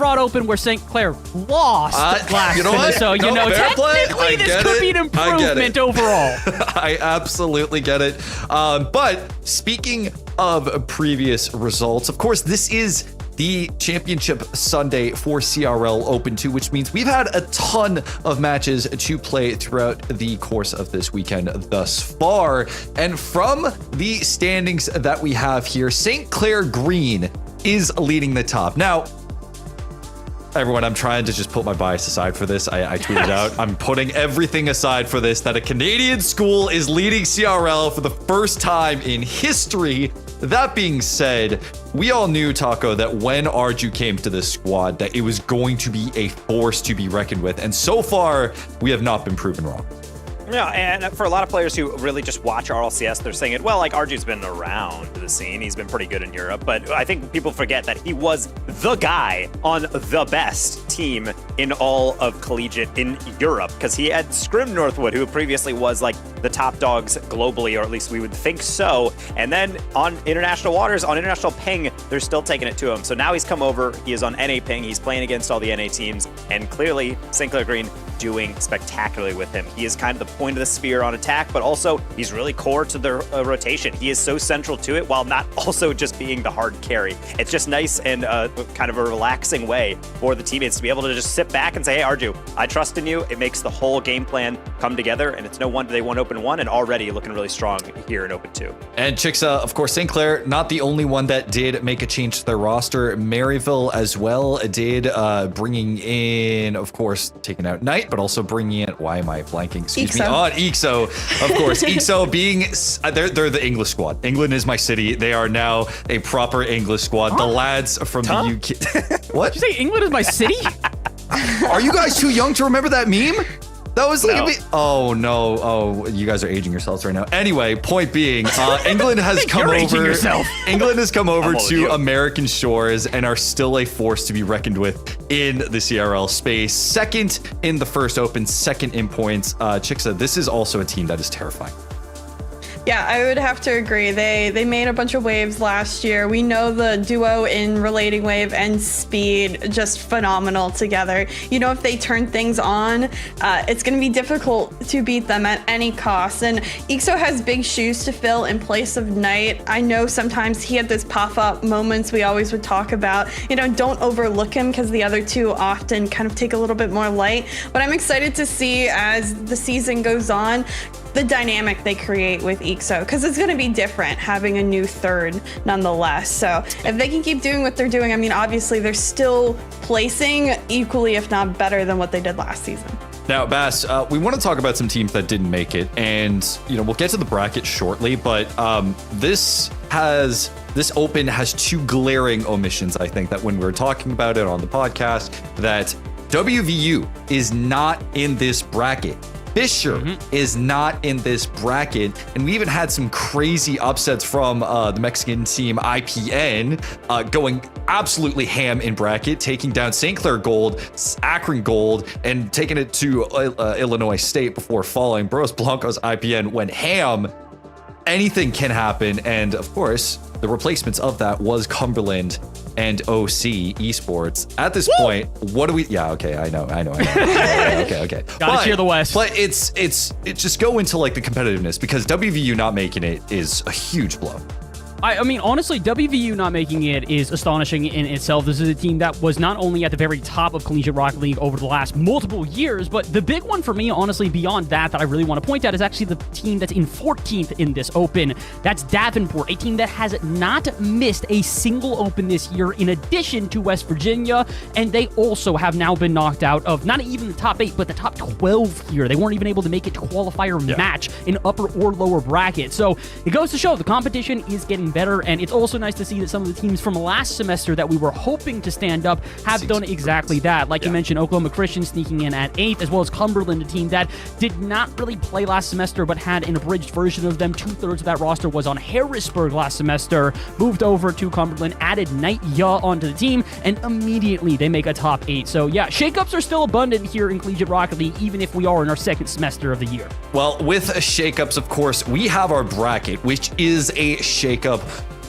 fraud open where St. Clair lost last you know what? So, technically this could be an improvement overall. I absolutely get it. But speaking of previous results, of course, this is the Championship Sunday for CRL Open 2, which means we've had a ton of matches to play throughout the course of this weekend thus far. And from the standings that we have here, St. Clair Green is leading the top. Now, everyone, I'm trying to just put my bias aside for this. I tweeted out, I'm putting everything aside for this, that a Canadian school is leading CRL for the first time in history. That being said, we all knew, Taco, that when Arju came to this squad, that it was going to be a force to be reckoned with. And so far, we have not been proven wrong. Yeah, and for a lot of players who really just watch RLCS, they're saying it, well, like, Arju's been around the scene. He's been pretty good in Europe, but I think people forget that he was the guy on the best team in all of collegiate in Europe, because he had scrimmed Northwood, who previously was, like, the top dogs globally, or at least we would think so. And then on international waters, on international ping, they're still taking it to him. So now he's come over, he is on NA ping, he's playing against all the NA teams, and clearly St. Clair Green doing spectacularly with him. He is kind of the point of the spear on attack, but also he's really core to the rotation. He is so central to it while not also just being the hard carry. It's just nice and kind of a relaxing way for the teammates to be able to just sit back and say, hey, Arju, I trust in you. It makes the whole game plan come together, and it's no wonder they won Open 1 and already looking really strong here in Open 2. And Chixa, of course, St. Clair, not the only one that did make a change to their roster. Maryville as well did, bringing in, of course, taking out Knight, but also bringing in, why am I blanking? Excuse me. On Ixo, of course. Ixo being, they're the English squad. England is my city. They are now a proper English squad. The lads from the UK. What? Did you say England is my city? Are you guys too young to remember that meme? That was like, oh no, oh, you guys are aging yourselves right now. Anyway, point being, England has come over. England has come over to American shores and are still a force to be reckoned with in the CRL space. Second in the first Open, second in points. Chixa, this is also a team that is terrifying. Yeah, I would have to agree. They made a bunch of waves last year. We know the duo in Relating Wave and Speed, just phenomenal together. You know, if they turn things on, it's going to be difficult to beat them at any cost. And Ixo has big shoes to fill in place of Knight. I know sometimes he had those pop-up moments we always would talk about. You know, don't overlook him because the other two often kind of take a little bit more light. But I'm excited to see as the season goes on, the dynamic they create with Ixo, because it's going to be different having a new third nonetheless. So if they can keep doing what they're doing, I mean, obviously they're still placing equally, if not better than what they did last season. Now, Bass, we want to talk about some teams that didn't make it, and we'll get to the bracket shortly, but this Open has two glaring omissions, I think, that when we were talking about it on the podcast, that WVU is not in this bracket. Fisher is not in this bracket, and we even had some crazy upsets from the Mexican team IPN going absolutely ham in bracket, taking down St. Clair Gold, Akron Gold, and taking it to Illinois State before falling. Bros Blancos IPN went ham. Anything can happen, and of course, the replacements of that was Cumberland and OC Esports. At this point, what do we? Yeah, okay, I know. okay. Gotta cheer the West. But it's just go into like the competitiveness, because WVU not making it is a huge blow. I mean, honestly, WVU not making it is astonishing in itself. This is a team that was not only at the very top of Collegiate Rocket League over the last multiple years, but the big one for me, honestly, beyond that I really want to point out is actually the team that's in 14th in this Open. That's Davenport, a team that has not missed a single Open this year, in addition to West Virginia, and they also have now been knocked out of not even the top 8, but the top 12 here. They weren't even able to make it to qualifier match in upper or lower bracket. So it goes to show the competition is getting better, and it's also nice to see that some of the teams from last semester that we were hoping to stand up have done exactly that. Like you mentioned, Oklahoma Christian sneaking in at 8th, as well as Cumberland, a team that did not really play last semester but had an abridged version of them. 2/3 of that roster was on Harrisburg last semester, moved over to Cumberland, added Knight onto the team, and immediately they make a top 8. So yeah, shakeups are still abundant here in Collegiate Rocket League, even if we are in our second semester of the year. Well, with shakeups, of course, we have our bracket, which is a shakeup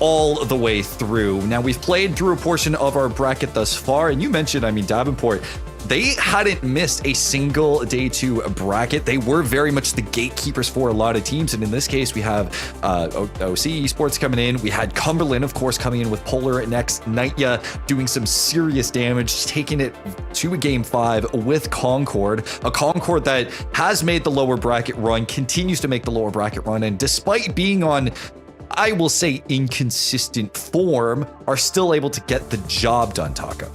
all the way through. Now, we've played through a portion of our bracket thus far, and you mentioned, Davenport, they hadn't missed a single day 2 bracket. They were very much the gatekeepers for a lot of teams. And in this case, we have OC Esports coming in. We had Cumberland, of course, coming in with Polar next. Nightya doing some serious damage, taking it to a game 5 with Concord. A Concord that has made the lower bracket run, continues to make the lower bracket run. And despite being on, I will say, inconsistent form, are still able to get the job done, Taco.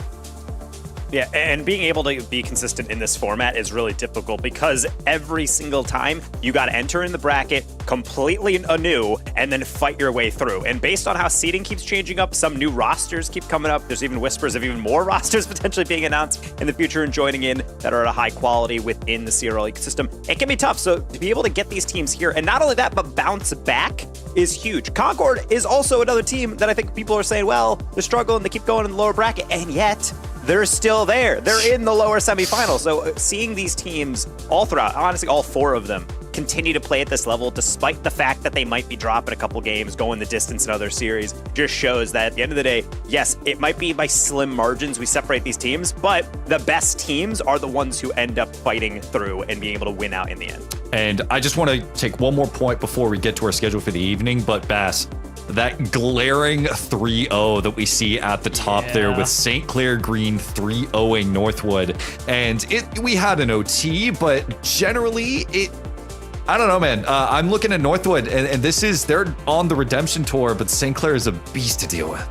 Yeah, and being able to be consistent in this format is really difficult because every single time you got to enter in the bracket completely anew and then fight your way through. And based on how seeding keeps changing up, some new rosters keep coming up. There's even whispers of even more rosters potentially being announced in the future and joining in that are at a high quality within the CRL ecosystem. It can be tough. So to be able to get these teams here, and not only that, but bounce back is huge. Concord is also another team that I think people are saying, well, they're struggling, they keep going in the lower bracket, and yet they're still there. They're in the lower semifinals. So seeing these teams all throughout, honestly, all 4 of them, continue to play at this level, despite the fact that they might be dropping a couple games, going the distance in other series, just shows that at the end of the day, yes, it might be by slim margins we separate these teams, but the best teams are the ones who end up fighting through and being able to win out in the end. And I just want to take one more point before we get to our schedule for the evening, but Bass, that glaring 3-0 that we see at the top there with St. Clair Green 3-0ing Northwood. And we had an OT, but generally I don't know, man. I'm looking at Northwood, and they're on the redemption tour, but St. Clair is a beast to deal with.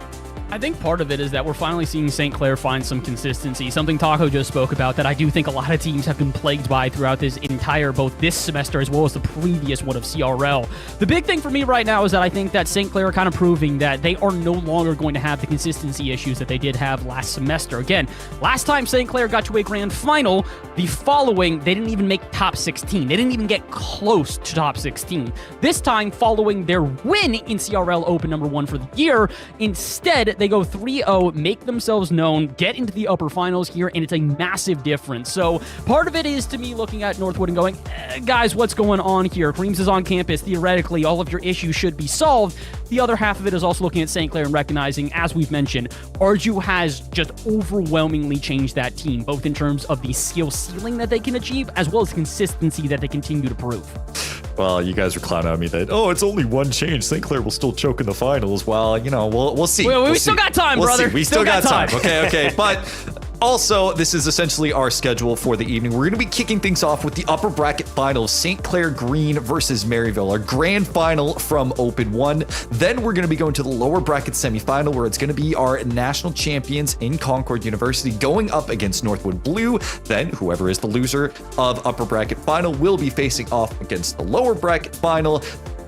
I think part of it is that we're finally seeing St. Clair find some consistency, something Taco just spoke about that I do think a lot of teams have been plagued by throughout this entire, both this semester as well as the previous one of CRL. The big thing for me right now is that I think that St. Clair are kind of proving that they are no longer going to have the consistency issues that they did have last semester. Again, last time St. Clair got to a grand final, the following, they didn't even make top 16. They didn't even get close to top 16. This time, following their win in CRL Open number 1 for the year, instead, they go 3-0, make themselves known, get into the upper finals here, and it's a massive difference. So part of it is, to me, looking at Northwood and going, guys, what's going on here? Creams is on campus. Theoretically, all of your issues should be solved. The other half of it is also looking at St. Clair and recognizing, as we've mentioned, Arju has just overwhelmingly changed that team, both in terms of the skill ceiling that they can achieve, as well as consistency that they continue to prove. Well, you guys are clowning on me that, it's only one change. St. Clair will still choke in the finals. Well, we'll see. We still got time, brother. We still got time. Okay. But also, this is essentially our schedule for the evening. We're going to be kicking things off with the upper bracket finals, St. Clair Green versus Maryville, our grand final from Open 1. Then we're going to be going to the lower bracket semifinal, where it's going to be our national champions in Concord University going up against Northwood Blue. Then whoever is the loser of upper bracket final will be facing off against the lower bracket final,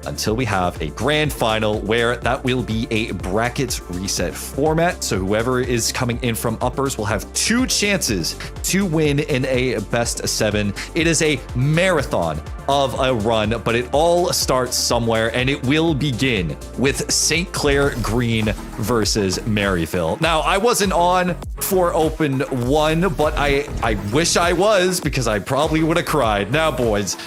until we have a grand final where that will be a bracket reset format. So whoever is coming in from uppers will have 2 chances to win in a best of 7. It is a marathon of a run, but it all starts somewhere, and it will begin with St. Clair Green versus Maryville. Now, I wasn't on for Open 1, but I wish I was, because I probably would have cried. Now, boys,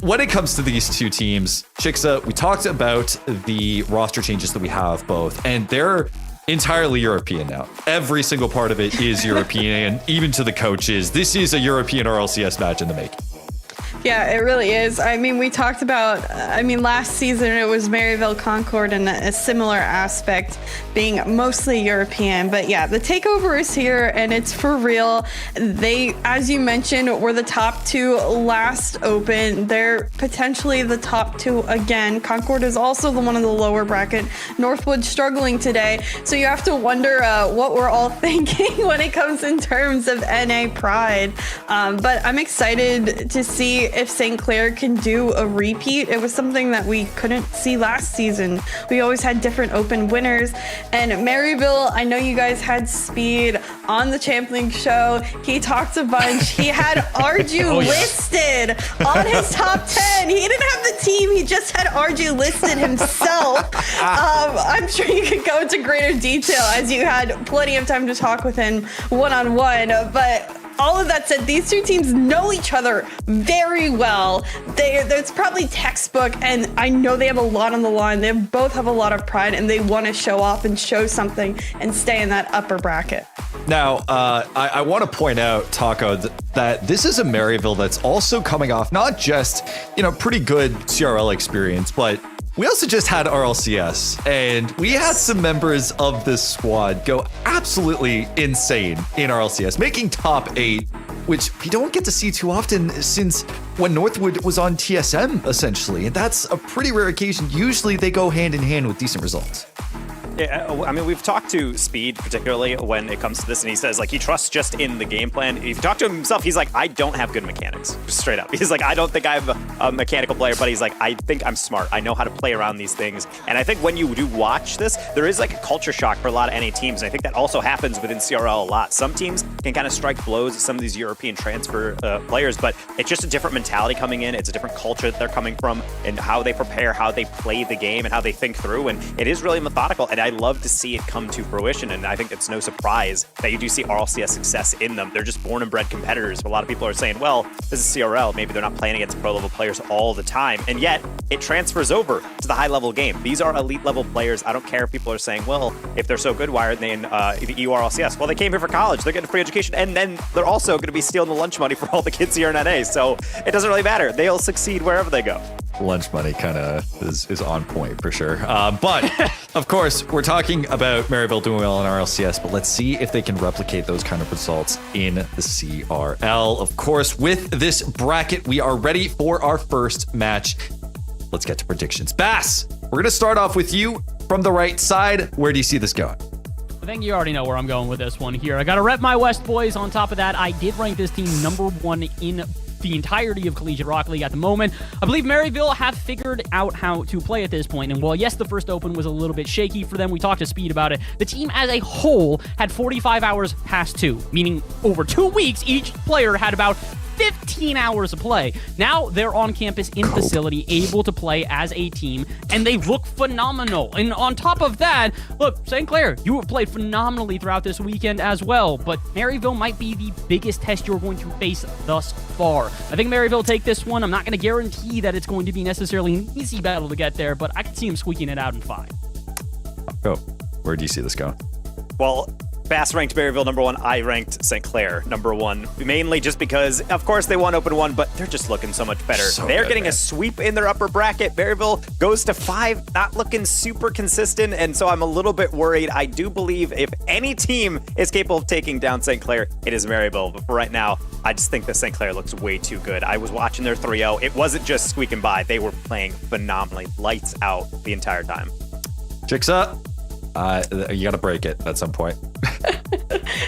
when it comes to these 2 teams, Chicksa, we talked about the roster changes that we have both, and they're entirely European now. Every single part of it is European, and even to the coaches. This is a European RLCS match in the making. Yeah, it really is. I mean, we talked about, last season it was Maryville, Concord, and a similar aspect being mostly European. But yeah, the takeover is here, and it's for real. They, as you mentioned, were the top 2 last Open. They're potentially the top 2 again. Concord is also the one in the lower bracket. Northwood struggling today. So you have to wonder what we're all thinking when it comes in terms of NA pride. But I'm excited to see if St. Clair can do a repeat. It was something that we couldn't see last season. We always had different Open winners. And Maryville, I know you guys had Speed on the Champion show. He talked a bunch. He had Arju listed on his top 10. He didn't have the team. He just had Arju listed himself. I'm sure you could go into greater detail as you had plenty of time to talk with him one-on-one. But all of that said, these two teams know each other very well. It's probably textbook, and I know they have a lot on the line. They both have a lot of pride, and they want to show off and show something and stay in that upper bracket. Now, I want to point out, Taco, that this is a Maryville that's also coming off not just, pretty good CRL experience, but we also just had RLCS, and we had some members of this squad go absolutely insane in RLCS, making top 8, which we don't get to see too often since when Northwood was on TSM, essentially. And that's a pretty rare occasion. Usually they go hand in hand with decent results. Yeah, I mean, we've talked to Speed, particularly when it comes to this, and he says, he trusts just in the game plan. If you talk to him himself, he's like, I don't have good mechanics, just straight up. He's like, I don't think I'm a mechanical player, but he's like, I think I'm smart. I know how to play around these things. And I think when you do watch this, there is a culture shock for a lot of NA teams, and I think that also happens within CRL a lot. Some teams can kind of strike blows at some of these European transfer players, but it's just a different mentality coming in. It's a different culture that they're coming from, and how they prepare, how they play the game, and how they think through, and it is really methodical, and I love to see it come to fruition, and I think it's no surprise that you do see RLCS success in them. They're just born and bred competitors. A lot of people are saying, well, this is CRL. Maybe they're not playing against pro-level players all the time, and yet it transfers over to the high-level game. These are elite-level players. I don't care if people are saying, well, if they're so good, why aren't they in the EU RLCS? Well, they came here for college. They're getting free education, and then they're also going to be stealing the lunch money for all the kids here in NA, so it doesn't really matter. They'll succeed wherever they go. Lunch money kind of is on point for sure. But of course, we're talking about Maryville doing well in RLCS, but let's see if they can replicate those kind of results in the CRL. Of course, with this bracket, we are ready for our first match. Let's get to predictions. Bass, we're going to start off with you from the right side. Where do you see this going? I think you already know where I'm going with this one here. I got to rep my West boys. On top of that, I did rank this team number 1 in the entirety of Collegiate Rocket League at the moment. I believe Maryville have figured out how to play at this point, and while yes, the first open was a little bit shaky for them, we talked to Speed about it, the team as a whole had 45 hours past 2, meaning over 2 weeks, each player had about 15 hours of play. Now they're on campus in facility, able to play as a team, and they look phenomenal. And on top of that, look, St. Clair, you have played phenomenally throughout this weekend as well, but Maryville might be the biggest test you're going to face thus far. I think Maryville take this one. I'm not going to guarantee that it's going to be necessarily an easy battle to get there, but I can see them squeaking it out in 5. Go. Where do you see this going? Well, Bass ranked Maryville number 1. I ranked St. Clair number 1, mainly just because, of course, they won Open 1, but they're just looking so much better. They're getting a sweep in their upper bracket. Maryville goes to 5, not looking super consistent, and so I'm a little bit worried. I do believe if any team is capable of taking down St. Clair, it is Maryville. But for right now, I just think that St. Clair looks way too good. I was watching their 3-0. It wasn't just squeaking by. They were playing phenomenally, lights out the entire time. Jigsaw, you got to break it at some point.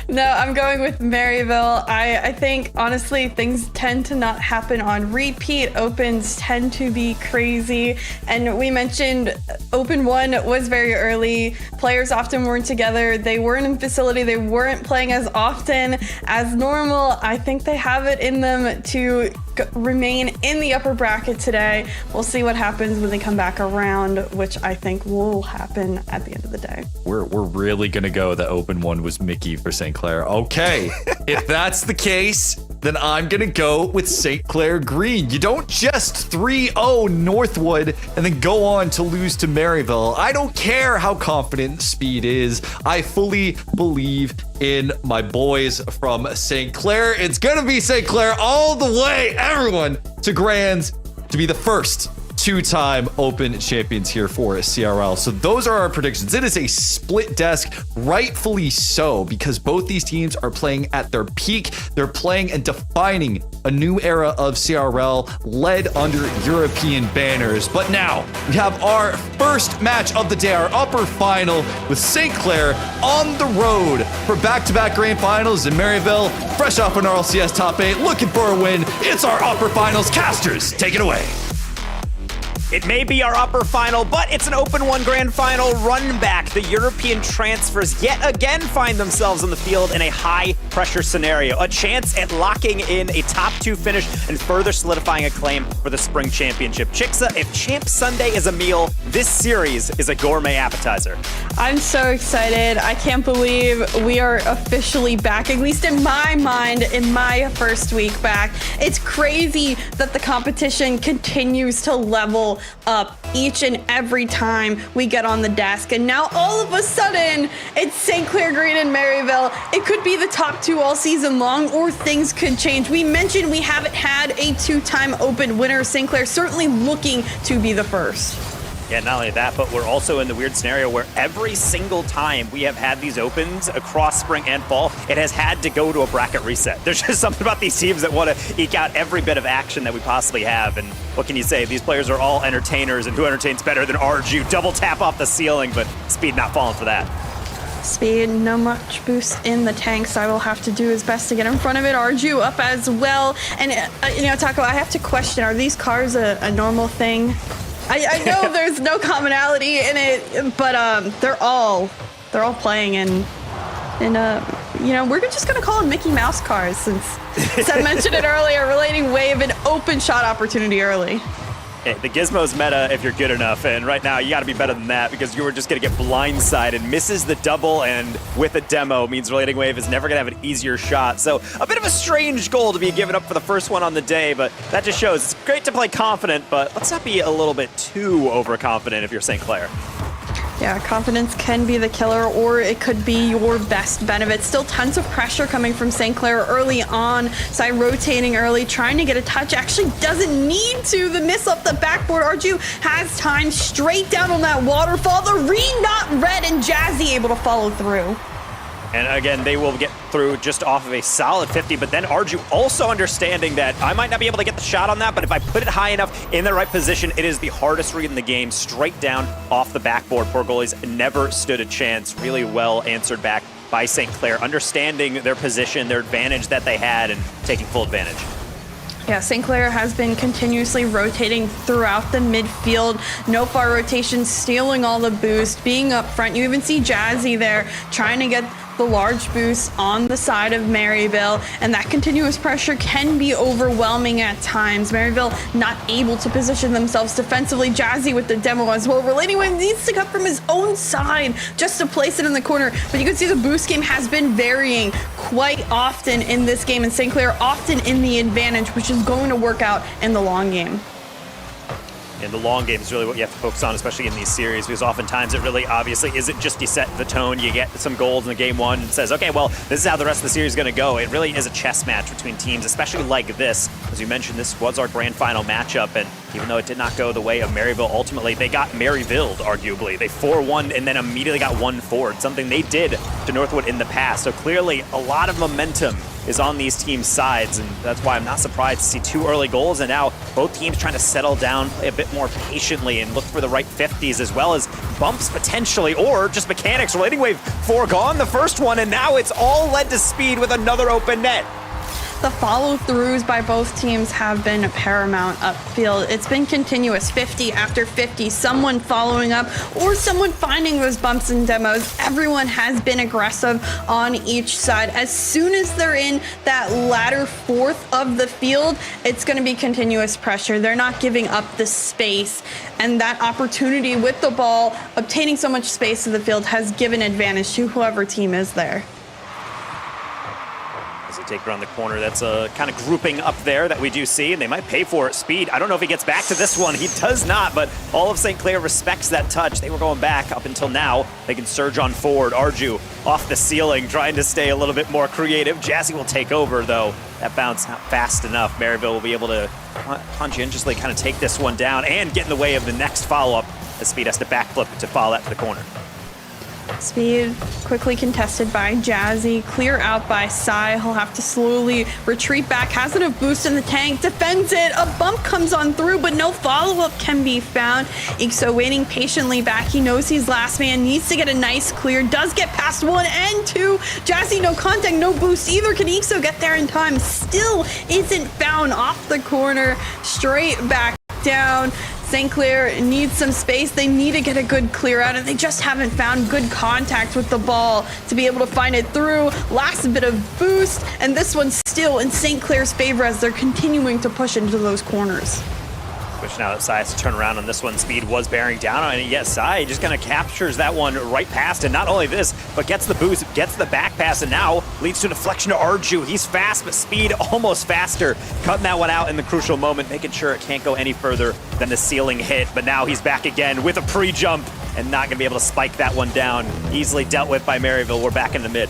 No, I'm going with Maryville. I think, honestly, things tend to not happen on repeat. Opens tend to be crazy. And we mentioned Open 1 was very early. Players often weren't together. They weren't in facility. They weren't playing as often as normal. I think they have it in them to remain in the upper bracket today. We'll see what happens when they come back around, which I think will happen at the end of the day. We're really going to go the Open 1 was Mickey for St. Clair. Okay, if that's the case, then I'm going to go with St. Clair Green. You don't just 3-0 Northwood and then go on to lose to Maryville. I don't care how confident Speed is. I fully believe in my boys from St. Clair. It's going to be St. Clair all the way, everyone, to Grands to be the first 2-time Open champions here for CRL. So those are our predictions. It is a split desk, rightfully so, because both these teams are playing at their peak. They're playing and defining a new era of CRL led under European banners. But now we have our first match of the day, our upper final with St. Clair on the road for back-to-back grand finals in Maryville, fresh off an RLCS top 8, looking for a win. It's our upper finals. Casters, take it away. It may be our upper final, but it's an Open 1 Grand Final run back. The European transfers yet again find themselves on the field in a high-pressure scenario. A chance at locking in a top 2 finish and further solidifying a claim for the Spring Championship. Chicksa, if Champ Sunday is a meal, this series is a gourmet appetizer. I'm so excited. I can't believe we are officially back, at least in my mind, in my first week back. It's crazy that the competition continues to level up each and every time we get on the desk. And now all of a sudden, it's St. Clair Green and Maryville. It could be the top 2 all season long, or things could change. We mentioned we haven't had a 2-time Open winner. St. Clair certainly looking to be the first. Yeah, not only that, but we're also in the weird scenario where every single time we have had these opens across spring and fall, it has had to go to a bracket reset. There's just something about these teams that want to eke out every bit of action that we possibly have. And what can you say? These players are all entertainers, and who entertains better than Arju? Double tap off the ceiling, but Speed not falling for that. Speed, no much boost in the tanks. I will have to do his best to get in front of it. Arju up as well. And, Taco, I have to question, are these cars a normal thing? I know there's no commonality in it, but they're all playing in we're just gonna call them Mickey Mouse cars, since Seth mentioned it earlier, relating wave an open shot opportunity early. Hey, the Gizmo's meta if you're good enough, and right now you got to be better than that, because you were just going to get blindsided. Misses the double, and with a demo means Relating Wave is never going to have an easier shot. So a bit of a strange goal to be given up for the first one on the day, but that just shows it's great to play confident, but let's not be a little bit too overconfident if you're St. Clair. Yeah, confidence can be the killer, or it could be your best benefit. Still tons of pressure coming from St. Clair early on. Sai rotating early, trying to get a touch. Actually doesn't need to. The miss up the backboard. Arju has time straight down on that waterfall. The read not red, and Jazzy able to follow through. And again, they will get through just off of a solid 50, but then Arju also understanding that I might not be able to get the shot on that, but if I put it high enough in the right position, it is the hardest read in the game, straight down off the backboard. Poor goalies never stood a chance. Really well answered back by St. Clair, understanding their position, their advantage that they had, and taking full advantage. Yeah, St. Clair has been continuously rotating throughout the midfield. No far rotation, stealing all the boost, being up front. You even see Jazzy there trying to get the large boost on the side of Maryville, and that continuous pressure can be overwhelming at times. Maryville not able to position themselves defensively. Jazzy with the demo as well. Relating Wave needs to cut from his own side just to place it in the corner, but you can see the boost game has been varying quite often in this game, and St. Clair often in the advantage, which is going to work out in the long game. And the long game is really what you have to focus on, especially in these series, because oftentimes it really obviously isn't just you set the tone, you get some goals in the game one and says, okay, well, this is how the rest of the series is going to go. It really is a chess match between teams, especially like this. As you mentioned, this was our grand final matchup, and even though it did not go the way of Maryville, ultimately they got Maryville, arguably. They 4-1 and then immediately got 1-4, something they did to Northwood in the past. So clearly a lot of momentum is on these teams' sides, and that's why I'm not surprised to see 2 early goals, and now both teams trying to settle down, play a bit more patiently, and look for the right 50s, as well as bumps potentially, or just mechanics. Relating Wave foregone the first one, and now it's all led to Speed with another open net. The follow-throughs by both teams have been paramount upfield. It's been continuous, 50 after 50, someone following up or someone finding those bumps and demos. Everyone has been aggressive on each side. As soon as they're in that latter fourth of the field, it's going to be continuous pressure. They're not giving up the space, and that opportunity with the ball, obtaining so much space in the field, has given advantage to whoever team is there. Take around the corner. That's a kind of grouping up there that we do see, and they might pay for it. Speed, I don't know if he gets back to this one. He does not, but all of St. Clair respects that touch. They were going back up until now. They can surge on forward. Arju off the ceiling, trying to stay a little bit more creative. Jazzy will take over, though. That bounce not fast enough. Maryville will be able to conscientiously kind of take this one down and get in the way of the next follow-up, as Speed has to backflip to follow that to the corner. Speed quickly contested by Jazzy, clear out by Sai. He'll have to slowly retreat back, has enough boost in the tank, defends it, a bump comes on through, but no follow-up can be found. Ixo waiting patiently back. He knows he's last man, needs to get a nice clear, does get past 1 and 2. Jazzy no contact, no boost either. Can Ixo get there in time? Still isn't found. Off the corner, straight back down. St. Clair needs some space. They need to get a good clear out, and they just haven't found good contact with the ball to be able to find it through. Last bit of boost, and this one's still in St. Clair's favor as they're continuing to push into those corners. Which now that Sai has to turn around on this one. Speed was bearing down on it. Yes, Sai just kind of captures that one right past. And not only this, but gets the boost, gets the back pass, and now leads to a deflection to Arju. He's fast, but Speed almost faster. Cutting that one out in the crucial moment, making sure it can't go any further than the ceiling hit. But now he's back again with a pre-jump and not going to be able to spike that one down. Easily dealt with by Maryville. We're back in the mid.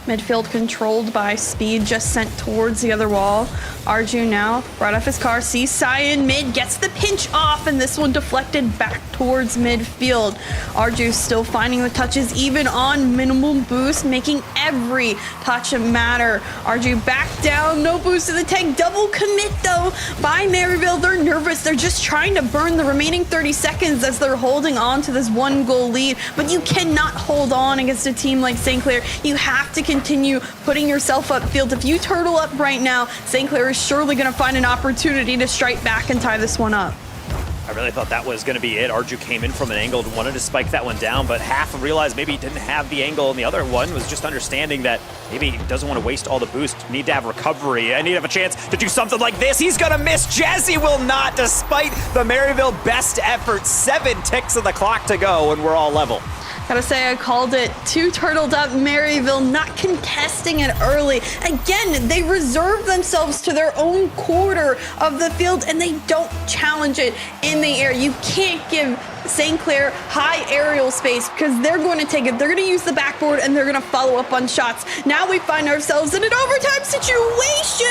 Midfield controlled by Speed, just sent towards the other wall. Arju now, right off his car, sees Sai in mid, gets the pinch off, and this one deflected back towards midfield. Arju still finding the touches, even on minimum boost, making every touch matter. Arju back down, no boost in the tank, double commit though by Maryville. They're nervous, they're just trying to burn the remaining 30 seconds as they're holding on to this 1-goal lead, but you cannot hold on against a team like St. Clair. You have to continue putting yourself upfield. If you turtle up right now, St. Clair is surely going to find an opportunity to strike back and tie this one up. I really thought that was going to be it. Arju came in from an angle and wanted to spike that one down, but half realized maybe he didn't have the angle, and the other one was just understanding that maybe he doesn't want to waste all the boost. Need to have recovery. I need to have a chance to do something like this. He's going to miss. Jazzy will not, despite the Maryville best effort. 7 ticks of the clock to go, and we're all level. Gotta say, I called it. Too turtled up Maryville, not contesting it early. Again, they reserve themselves to their own quarter of the field and they don't challenge it in the air. You can't give St. Clair high aerial space because they're going to take it. They're going to use the backboard and they're going to follow up on shots. Now we find ourselves in an overtime situation.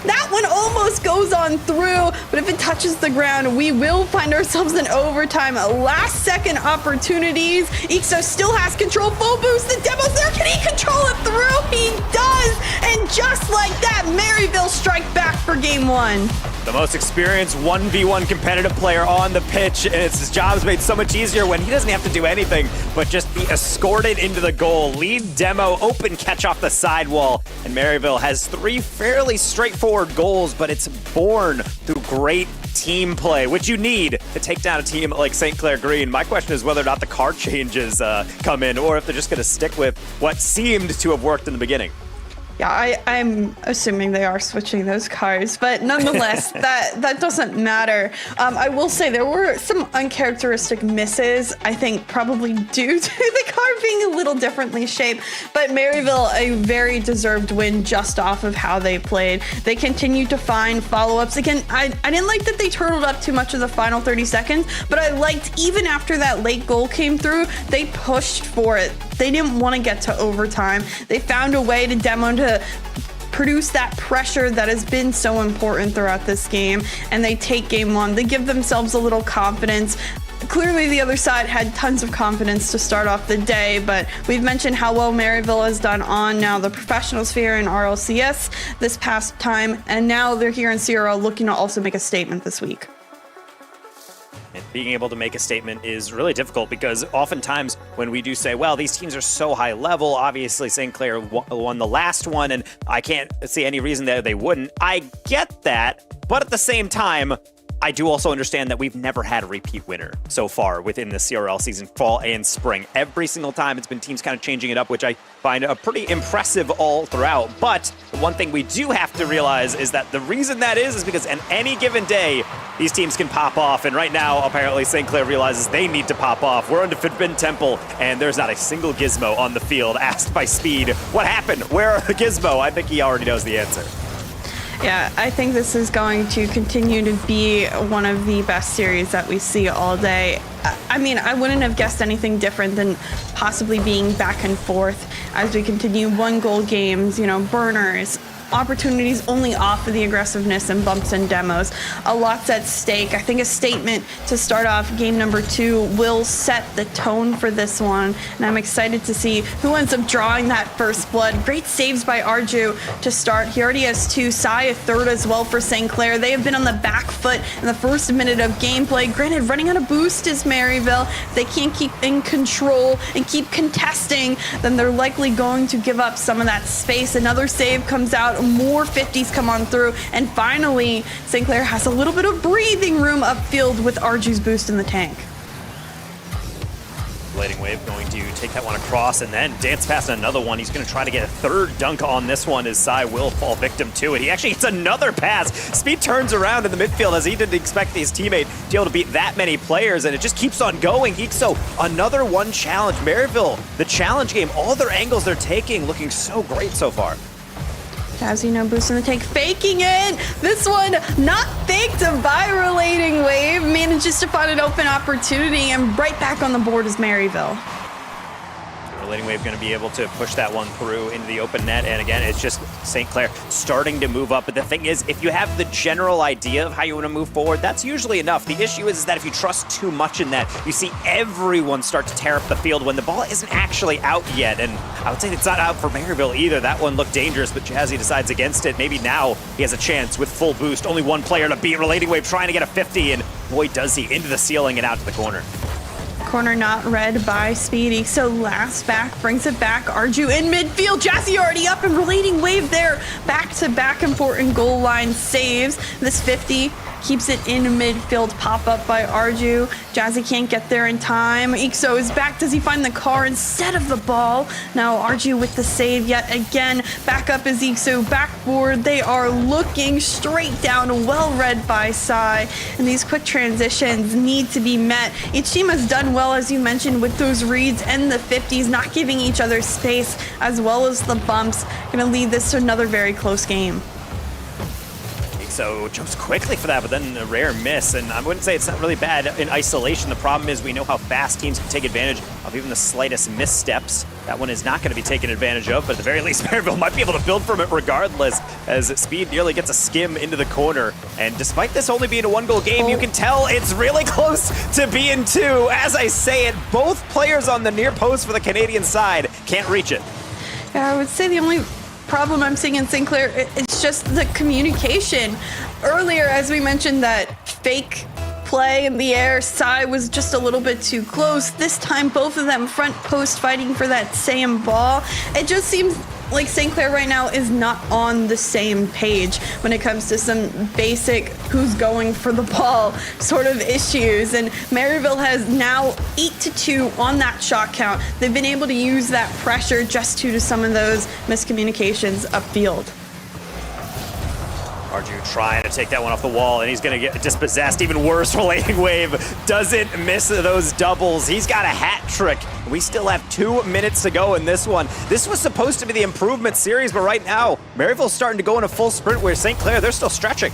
That one almost goes on through, but if it touches the ground, we will find ourselves in overtime. Last second opportunities. Ixo still has control. Full boost. The demo's there. Can he control it through? He does. And just like that, Maryville strike back for game 1. The most experienced 1v1 competitive player on the pitch, and his job's made so much easier when he doesn't have to do anything but just be escorted into the goal. Lead demo, open catch off the sidewall, and Maryville has 3 fairly straightforward goals, but it's born through great team play, which you need to take down a team like St. Clair Green. My question is whether or not the card changes come in, or if they're just going to stick with what seemed to have worked in the beginning. Yeah, I'm assuming they are switching those cars, but nonetheless, that doesn't matter. I will say there were some uncharacteristic misses, I think probably due to the car being a little differently shaped, but Maryville, a very deserved win just off of how they played. They continued to find follow-ups. Again, I didn't like that they turtled up too much of the final 30 seconds, but I liked even after that late goal came through, they pushed for it. They didn't want to get to overtime. They found a way to demo to produce that pressure that has been so important throughout this game, and they take game 1. They give themselves a little confidence. Clearly the other side had tons of confidence to start off the day, but we've mentioned how well Maryville has done on now the professional sphere in RLCS this past time, and now they're here in CRL looking to also make a statement this week. And being able to make a statement is really difficult because oftentimes when we do say, well, these teams are so high level, obviously St. Clair won the last one, and I can't see any reason that they wouldn't. I get that, but at the same time, I do also understand that we've never had a repeat winner so far within the CRL season, fall and spring. Every single time it's been teams kind of changing it up, which I find pretty impressive all throughout. But the one thing we do have to realize is that the reason that is because on any given day, these teams can pop off. And right now, apparently St. Clair realizes they need to pop off. We're under Forbidden Temple, and there's not a single gizmo on the field. Asked by Speed, what happened? Where are the gizmo? I think he already knows the answer. Yeah, I think this is going to continue to be one of the best series that we see all day. I mean, I wouldn't have guessed anything different than possibly being back and forth as we continue 1-goal games, burners, opportunities only off of the aggressiveness and bumps and demos. A lot's at stake. I think a statement to start off game number 2 will set the tone for this one, and I'm excited to see who ends up drawing that first blood. Great saves by Arju to start. He already has 2. Sai a 3rd as well for St. Clair. They have been on the back foot in the first minute of gameplay. Granted, running out of boost is Maryville. If they can't keep in control and keep contesting, then they're likely going to give up some of that space. Another save comes out out, more 50s come on through, and finally, St. Clair has a little bit of breathing room upfield with Arju's boost in the tank. Blading Wave going to take that one across and then dance past another one. He's going to try to get a third dunk on this one as Sai will fall victim to it. He actually gets another pass. Speed turns around in the midfield as he didn't expect his teammate to be able to beat that many players, and it just keeps on going. Ixo, another one challenge. Maryville, the challenge game, all their angles they're taking looking so great so far. Jazzy, no boost in the tank, faking it. This one not faked by Relating Wave, manages to find an open opportunity, and right back on the board is Maryville. Relating Wave going to be able to push that one through into the open net, and again, it's just St. Clair starting to move up. But the thing is, if you have the general idea of how you want to move forward, that's usually enough. The issue is that if you trust too much in that, you see everyone start to tear up the field when the ball isn't actually out yet. And I would say it's not out for Maryville either. That one looked dangerous, but Jazzy decides against it. Maybe now he has a chance with full boost. Only one player to beat. Relating Wave trying to get a 50, and boy, does he, into the ceiling and out to the corner. Corner not read by Speedy, so last back brings it back. Arju in midfield, Jazzy already up, and Relating Wave there. Back-to-back important goal line saves. This 50 keeps it in midfield, pop up by Arju. Jazzy can't get there in time. Ixo is back. Does he find the car instead of the ball? Now Arju with the save yet again. Back up is Ixo. Backboard. They are looking straight down. Well read by Sai. And these quick transitions need to be met. Each team has done well, as you mentioned, with those reads and the 50s, not giving each other space, as well as the bumps. Going to lead this to another very close game. So jumps quickly for that, but then a rare miss. And I wouldn't say it's not really bad in isolation. The problem is we know how fast teams can take advantage of even the slightest missteps. That one is not going to be taken advantage of, but at the very least, Maryville might be able to build from it regardless, as Speed nearly gets a skim into the corner. And despite this only being a one-goal game, you can tell it's really close to being two. As I say it, both players on the near post for the Canadian side can't reach it. Yeah, I would say the only problem I'm seeing in St. Clair, it's just the communication. Earlier, as we mentioned, that fake play in the air, Sai was just a little bit too close. This time, both of them front post fighting for that same ball. It just seems like St. Clair right now is not on the same page when it comes to some basic who's going for the ball sort of issues. And Maryville has now 8-2 on that shot count. They've been able to use that pressure just due to some of those miscommunications upfield. Arju trying to take that one off the wall, and he's going to get dispossessed. Even worse, Relating Wave doesn't miss those doubles. He's got a hat trick. We still have 2 minutes to go in this one. This was supposed to be the improvement series, but right now, Maryville's starting to go in a full sprint where St. Clair, they're still stretching.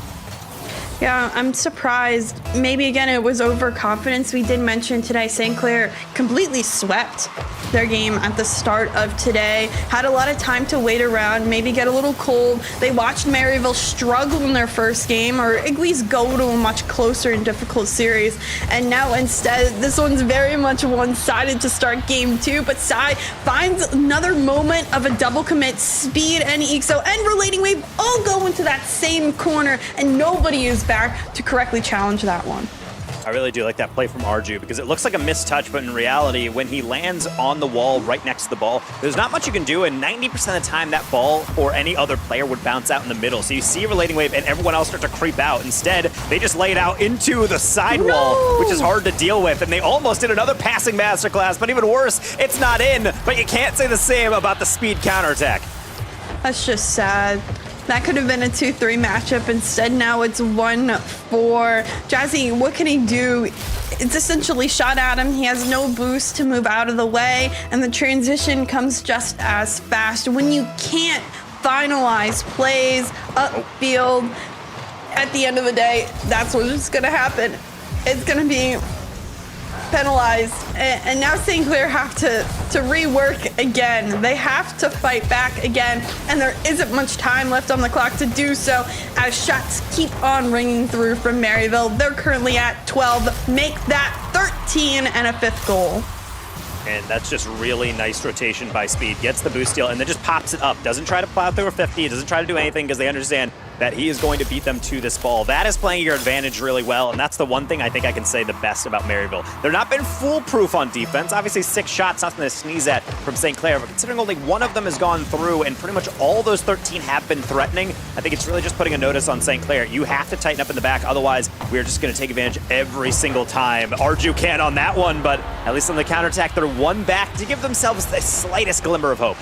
Yeah, I'm surprised. Maybe, again, it was overconfidence. We did mention today St. Clair completely swept their game at the start of today. Had a lot of time to wait around, maybe get a little cold. They watched Maryville struggle in their first game, or at least go to a much closer and difficult series. And now instead, this one's very much one-sided to start game 2, but Sai finds another moment of a double commit. Speed and Ixo and Relating Wave all go into that same corner, and nobody is back to correctly challenge that one. I really do like that play from Arju, because it looks like a missed touch, but in reality, when he lands on the wall right next to the ball, there's not much you can do, and 90% of the time that ball or any other player would bounce out in the middle. So you see Relating Wave and everyone else start to creep out. Instead, they just lay it out into the sidewall, which is hard to deal with, and they almost did another passing masterclass, but even worse, it's not in, but you can't say the same about the Speed counterattack. That's just sad. That could have been a 2-3 matchup. Instead, now it's 1-4. Jazzy, what can he do? It's essentially shot at him. He has no boost to move out of the way, and the transition comes just as fast. When you can't finalize plays upfield, at the end of the day, that's what's going to happen. It's going to be penalized, and now St. Clair have to rework again. They have to fight back again, and there isn't much time left on the clock to do so, as shots keep on ringing through from Maryville. They're currently at 12. Make that 13 and a 5th goal. And that's just really nice rotation by Speed. Gets the boost steal and then just pops it up. Doesn't try to plow through a 50. Doesn't try to do anything, because they understand that he is going to beat them to this ball. That is playing your advantage really well, and that's the one thing I think I can say the best about Maryville. They're not been foolproof on defense. Obviously, 6 shots, nothing to sneeze at from St. Clair, but considering only one of them has gone through and pretty much all those 13 have been threatening, I think it's really just putting a notice on St. Clair. You have to tighten up in the back, otherwise we're just going to take advantage every single time. Arju can on that one, but at least on the counterattack, they're one back to give themselves the slightest glimmer of hope.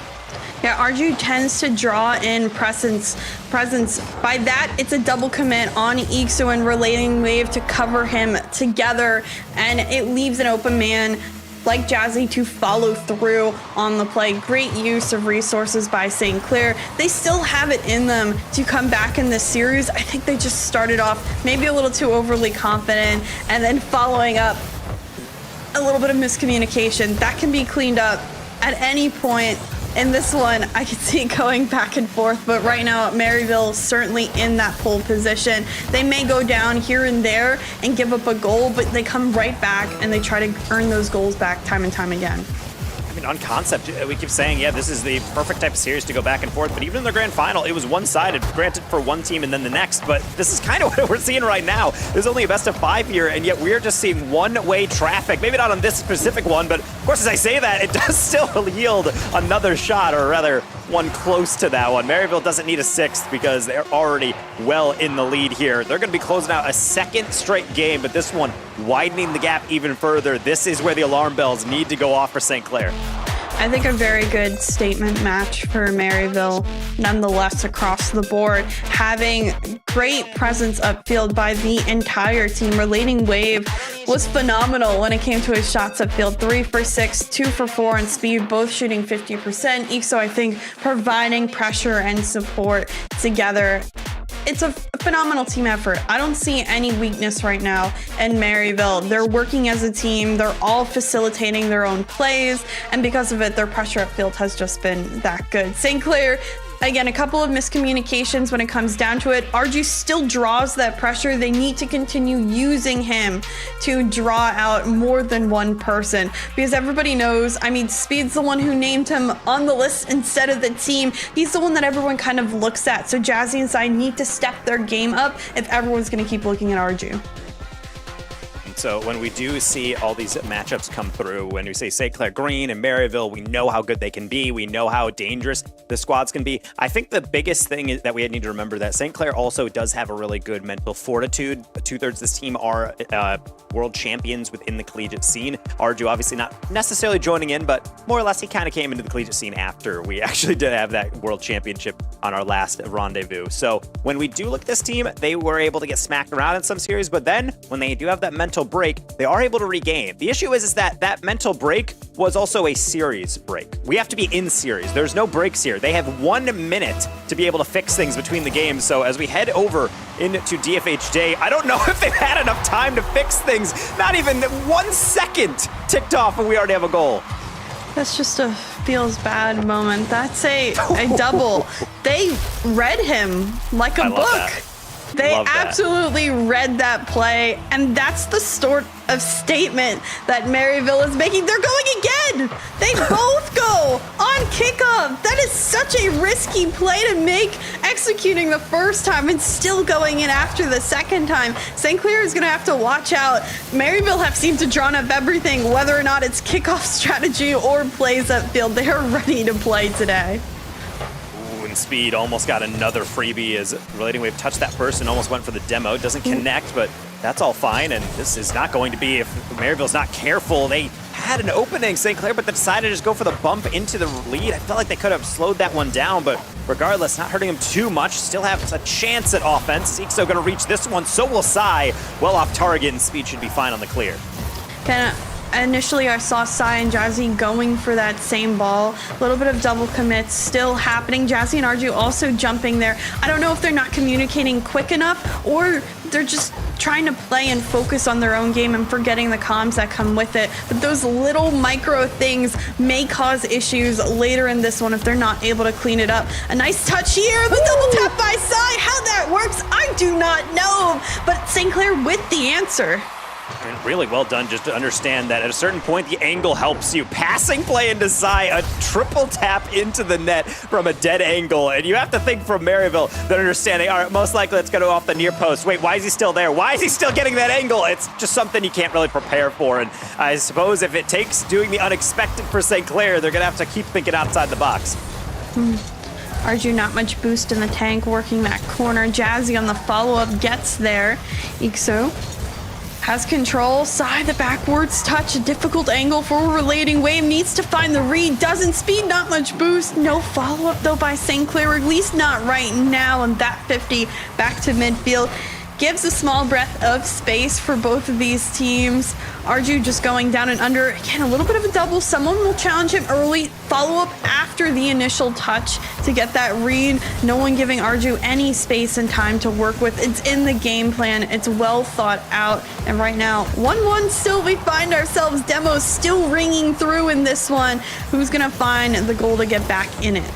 Yeah, Arju tends to draw in presence. By that, it's a double commit on Ixo and Relating Wave to cover him together, and it leaves an open man like Jazzy to follow through on the play. Great use of resources by St. Clair. They still have it in them to come back in this series. I think they just started off maybe a little too overly confident, and then following up a little bit of miscommunication. That can be cleaned up at any point. In this one, I can see it going back and forth, but right now, Maryville certainly in that pole position. They may go down here and there and give up a goal, but they come right back and they try to earn those goals back time and time again. I mean, on concept, we keep saying, yeah, this is the perfect type of series to go back and forth, but even in the grand final, it was one-sided, granted for one team and then the next, but this is kind of what we're seeing right now. There's only a best of 5 here, and yet we're just seeing one-way traffic. Maybe not on this specific one, but of course, as I say that, it does still yield another shot, or rather, one close to that one. Maryville doesn't need a 6th because they're already well in the lead here. They're going to be closing out a 2nd straight game, but this one widening the gap even further. This is where the alarm bells need to go off for St. Clair. I think a very good statement match for Maryville, nonetheless, across the board. Having great presence upfield by the entire team. Relating Wave was phenomenal when it came to his shots upfield. 3 for 6, 2 for 4 on speed, both shooting 50%. Ixo, I think, providing pressure and support together. It's a phenomenal team effort. I don't see any weakness right now in Maryville. They're working as a team. They're all facilitating their own plays, and because of it, their pressure upfield has just been that good. St. Clair, again, a couple of miscommunications when it comes down to it. Arju still draws that pressure. They need to continue using him to draw out more than one person, because everybody knows, I mean, Speed's the one who named him on the list instead of the team. He's the one that everyone kind of looks at. So Jazzy and Sai need to step their game up if everyone's going to keep looking at Arju. So when we do see all these matchups come through, when we say St. Clair Green and Maryville, we know how good they can be. We know how dangerous the squads can be. I think the biggest thing is that we need to remember that St. Clair also does have a really good mental fortitude. 2/3 of this team are world champions within the collegiate scene. Arju obviously not necessarily joining in, but more or less he kind of came into the collegiate scene after we actually did have that world championship on our last rendezvous. So when we do look at this team, they were able to get smacked around in some series, but then when they do have that mental break, they are able to regain. The issue is that that mental break was also a series break. We have to be in series. There's no breaks here. They have 1 minute to be able to fix things between the games. So as we head over into DFHJ, I don't know if they've had enough time to fix things. Not even 1 second ticked off and we already have a goal. That's just a feels bad moment. That's a double. They read him like a book. They absolutely read that play, and that's the sort of statement that Maryville is making. They're going again! They both go on kickoff! That is such a risky play to make, executing the first time and still going in after the second time. St. Clair is going to have to watch out. Maryville have seemed to drawn up everything, whether or not it's kickoff strategy or plays upfield. They are ready to play today. Speed almost got another freebie as Relating Wave touched that first and almost went for the demo. Doesn't connect, but that's all fine, and this is not going to be, if Maryville's not careful. They had an opening, St. Clair, but they decided to just go for the bump into the lead. I felt like they could have slowed that one down, but regardless, not hurting them too much. Still have a chance at offense. Ixo going to reach this one, so will Sai. Well off target, and Speed should be fine on the clear. Initially, I saw Sai and Jazzy going for that same ball. A little bit of double commits still happening. Jazzy and Arju also jumping there. I don't know if they're not communicating quick enough or they're just trying to play and focus on their own game and forgetting the comms that come with it. But those little micro things may cause issues later in this one if they're not able to clean it up. A nice touch here. The double tap by Sai. How that works, I do not know. But St. Clair with the answer. And really well done just to understand that at a certain point, the angle helps you. Passing play into Sai, a triple tap into the net from a dead angle. And you have to think from Maryville, they're understanding, all right, most likely it's going to go off the near post. Wait, why is he still there? Why is he still getting that angle? It's just something you can't really prepare for. And I suppose if it takes doing the unexpected for St. Clair, they're going to have to keep thinking outside the box. Arju not much boost in the tank, working that corner. Jazzy on the follow-up gets there. Ixo has control. Sai, the backwards touch, a difficult angle for a relating wave. Needs to find the read. Doesn't speed, not much boost. No follow-up though by St. Clair, at least not right now. And that 50 back to midfield gives a small breath of space for both of these teams. Arju just going down and under. Again, a little bit of a double. Someone will challenge him early. Follow up after the initial touch to get that read. No one giving Arju any space and time to work with. It's in the game plan. It's well thought out. And right now, 1-1 still. We find ourselves. Demos still ringing through in this one. Who's going to find the goal to get back in it?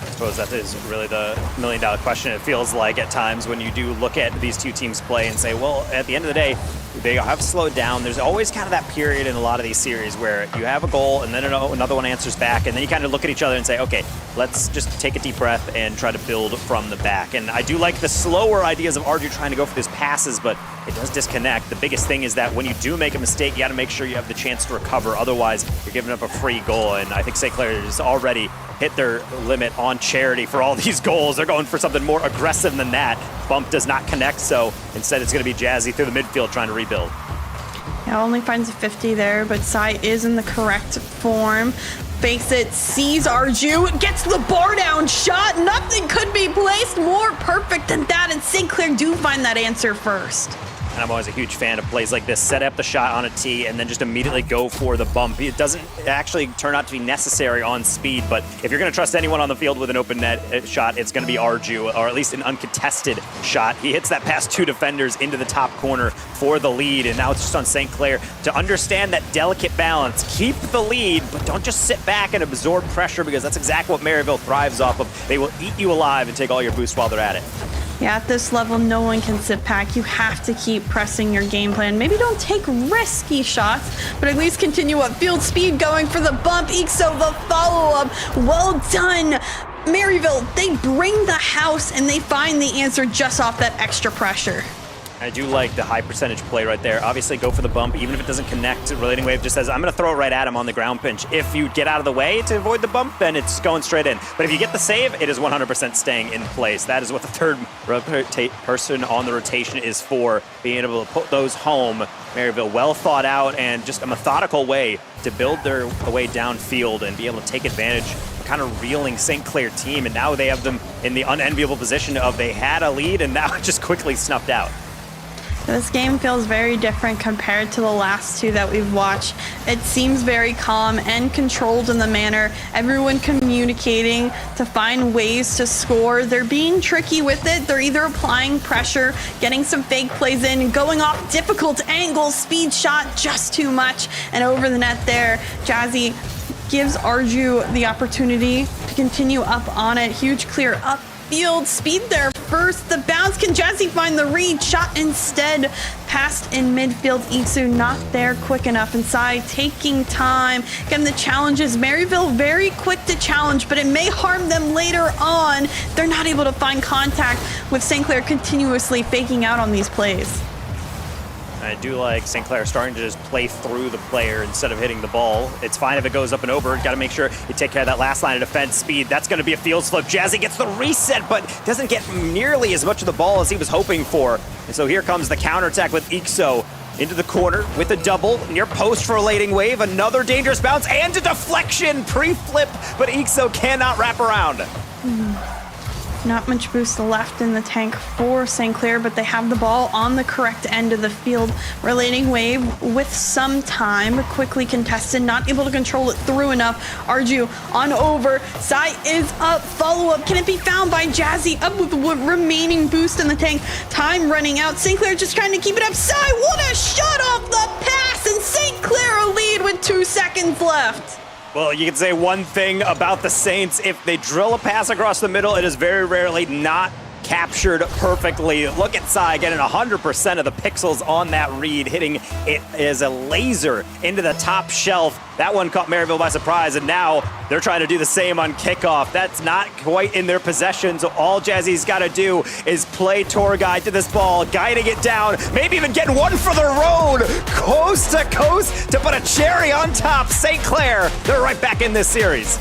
I suppose that is really the million-dollar question. It feels like at times when you do look at these two teams play and say, well, at the end of the day, they have slowed down. There's always kind of that period in a lot of these series where you have a goal and then another one answers back, and then you kind of look at each other and say, okay, let's just take a deep breath and try to build from the back. And I do like the slower ideas of Arju trying to go for these passes, but it does disconnect. The biggest thing is that when you do make a mistake, you got to make sure you have the chance to recover. Otherwise, you're giving up a free goal. And I think St. Clair has already hit their limit on charity for all these goals. They're going for something more aggressive than that. Bump does not connect, so instead it's going to be Jazzy through the midfield trying to rebuild. Yeah, only finds a 50 there, but Sai is in the correct form. Fakes it, sees Arju, gets the bar down shot. Nothing could be placed more perfect than that, and St. Clair do find that answer first. And I'm always a huge fan of plays like this. Set up the shot on a tee and then just immediately go for the bump. It doesn't actually turn out to be necessary on speed, but if you're going to trust anyone on the field with an open net shot, it's going to be Arju, or at least an uncontested shot. He hits that past two defenders into the top corner for the lead, and now it's just on St. Clair to understand that delicate balance. Keep the lead, but don't just sit back and absorb pressure, because that's exactly what Maryville thrives off of. They will eat you alive and take all your boost while they're at it. Yeah, at this level, no one can sit back. You have to keep pressing your game plan. Maybe don't take risky shots, but at least continue up field speed, going for the bump. Ixo, the follow-up. Well done. Maryville, they bring the house and they find the answer just off that extra pressure. I do like the high percentage play right there. Obviously, go for the bump, even if it doesn't connect. Relating wave just says, I'm going to throw it right at him on the ground pinch. If you get out of the way to avoid the bump, then it's going straight in. But if you get the save, it is 100% staying in place. That is what the third person on the rotation is for, being able to put those home. Maryville, well thought out and just a methodical way to build their way downfield and be able to take advantage of kind of reeling St. Clair team. And now they have them in the unenviable position of they had a lead and now it just quickly snuffed out. This game feels very different compared to the last two that we've watched. It seems very calm and controlled in the manner. Everyone communicating to find ways to score. They're being tricky with it. They're either applying pressure, getting some fake plays in, going off difficult angles, speed shot just too much, and over the net there. Jazzy gives Arju the opportunity to continue up on it. Huge clear up. Field speed there first. The bounce, can Jazzy find the read? Shot instead passed in midfield. Ixu not there quick enough. And Sai taking time. Again, the challenges. Maryville very quick to challenge, but it may harm them later on. They're not able to find contact with St. Clair continuously faking out on these plays. I do like St. Clair starting to just play through the player instead of hitting the ball. It's fine if it goes up and over. Got to make sure you take care of that last line of defense. Speed, that's going to be a field slip. Jazzy gets the reset, but doesn't get nearly as much of the ball as he was hoping for. And so here comes the counterattack with Ixo into the corner with a double. Near post for a relating wave. Another dangerous bounce and a deflection. Pre-flip, but Ixo cannot wrap around. Not much boost left in the tank for St. Clair, but they have the ball on the correct end of the field. Relating wave with some time, quickly contested, not able to control it through enough. Arju on over. Sai is up. Follow-up. Can it be found by Jazzy? Up with the remaining boost in the tank. Time running out. St. Clair just trying to keep it up. Sai, what a shot off the pass! And St. Clair a lead with 2 seconds left. Well, you can say one thing about the Saints. If they drill a pass across the middle, it is very rarely not captured perfectly. Look at Sai getting 100% of the pixels on that read, hitting it as a laser into the top shelf. That one caught Maryville by surprise, and now they're trying to do the same on kickoff. That's not quite in their possession, so all Jazzy's got to do is play tour guide to this ball, guiding it down, maybe even getting one for the road, coast to coast to put a cherry on top. St. Clair, they're right back in this series.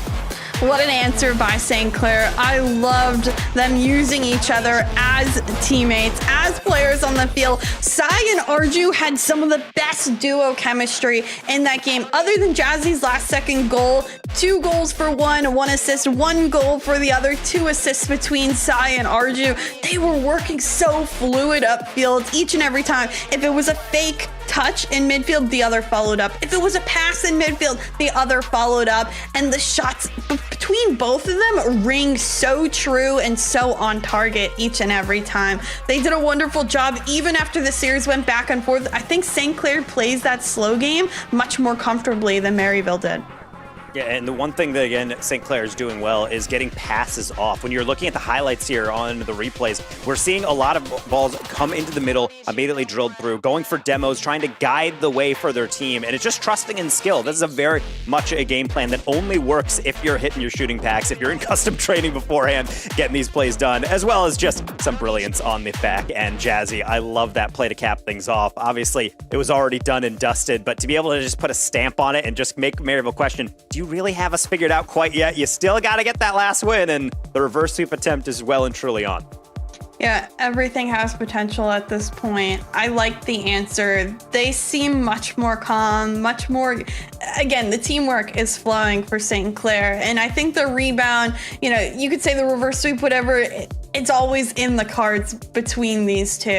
What an answer by St. Clair. I loved them using each other as teammates, as players on the field. Sai and Arju had some of the best duo chemistry in that game. Other than Jazzy's last second goal, 2 goals for one assist, 1 goal for the other, 2 assists between Sai and Arju. They were working so fluid upfield each and every time. If it was a fake touch in midfield, the other followed up. If it was a pass in midfield, the other followed up. And the shots between both of them ring so true and so on target each and every time. They did a wonderful job even after the series went back and forth. I think St. Clair plays that slow game much more comfortably than Maryville did. Yeah, and the one thing that, again, St. Clair is doing well is getting passes off. When you're looking at the highlights here on the replays, we're seeing a lot of balls come into the middle, immediately drilled through, going for demos, trying to guide the way for their team, and it's just trusting in skill. This is a very much a game plan that only works if you're hitting your shooting packs, if you're in custom training beforehand, getting these plays done, as well as just some brilliance on the back end. Jazzy, I love that play to cap things off. Obviously, it was already done and dusted, but to be able to just put a stamp on it and just make Maryville question, do you really have us figured out quite yet? You still got to get that last win, and the reverse sweep attempt is well and truly on. Yeah, everything has potential at this point. I like the answer. They seem much more calm, much more, again, the teamwork is flowing for St. Clair. And I think the rebound, you know, you could say the reverse sweep, whatever, it's always in the cards between these two.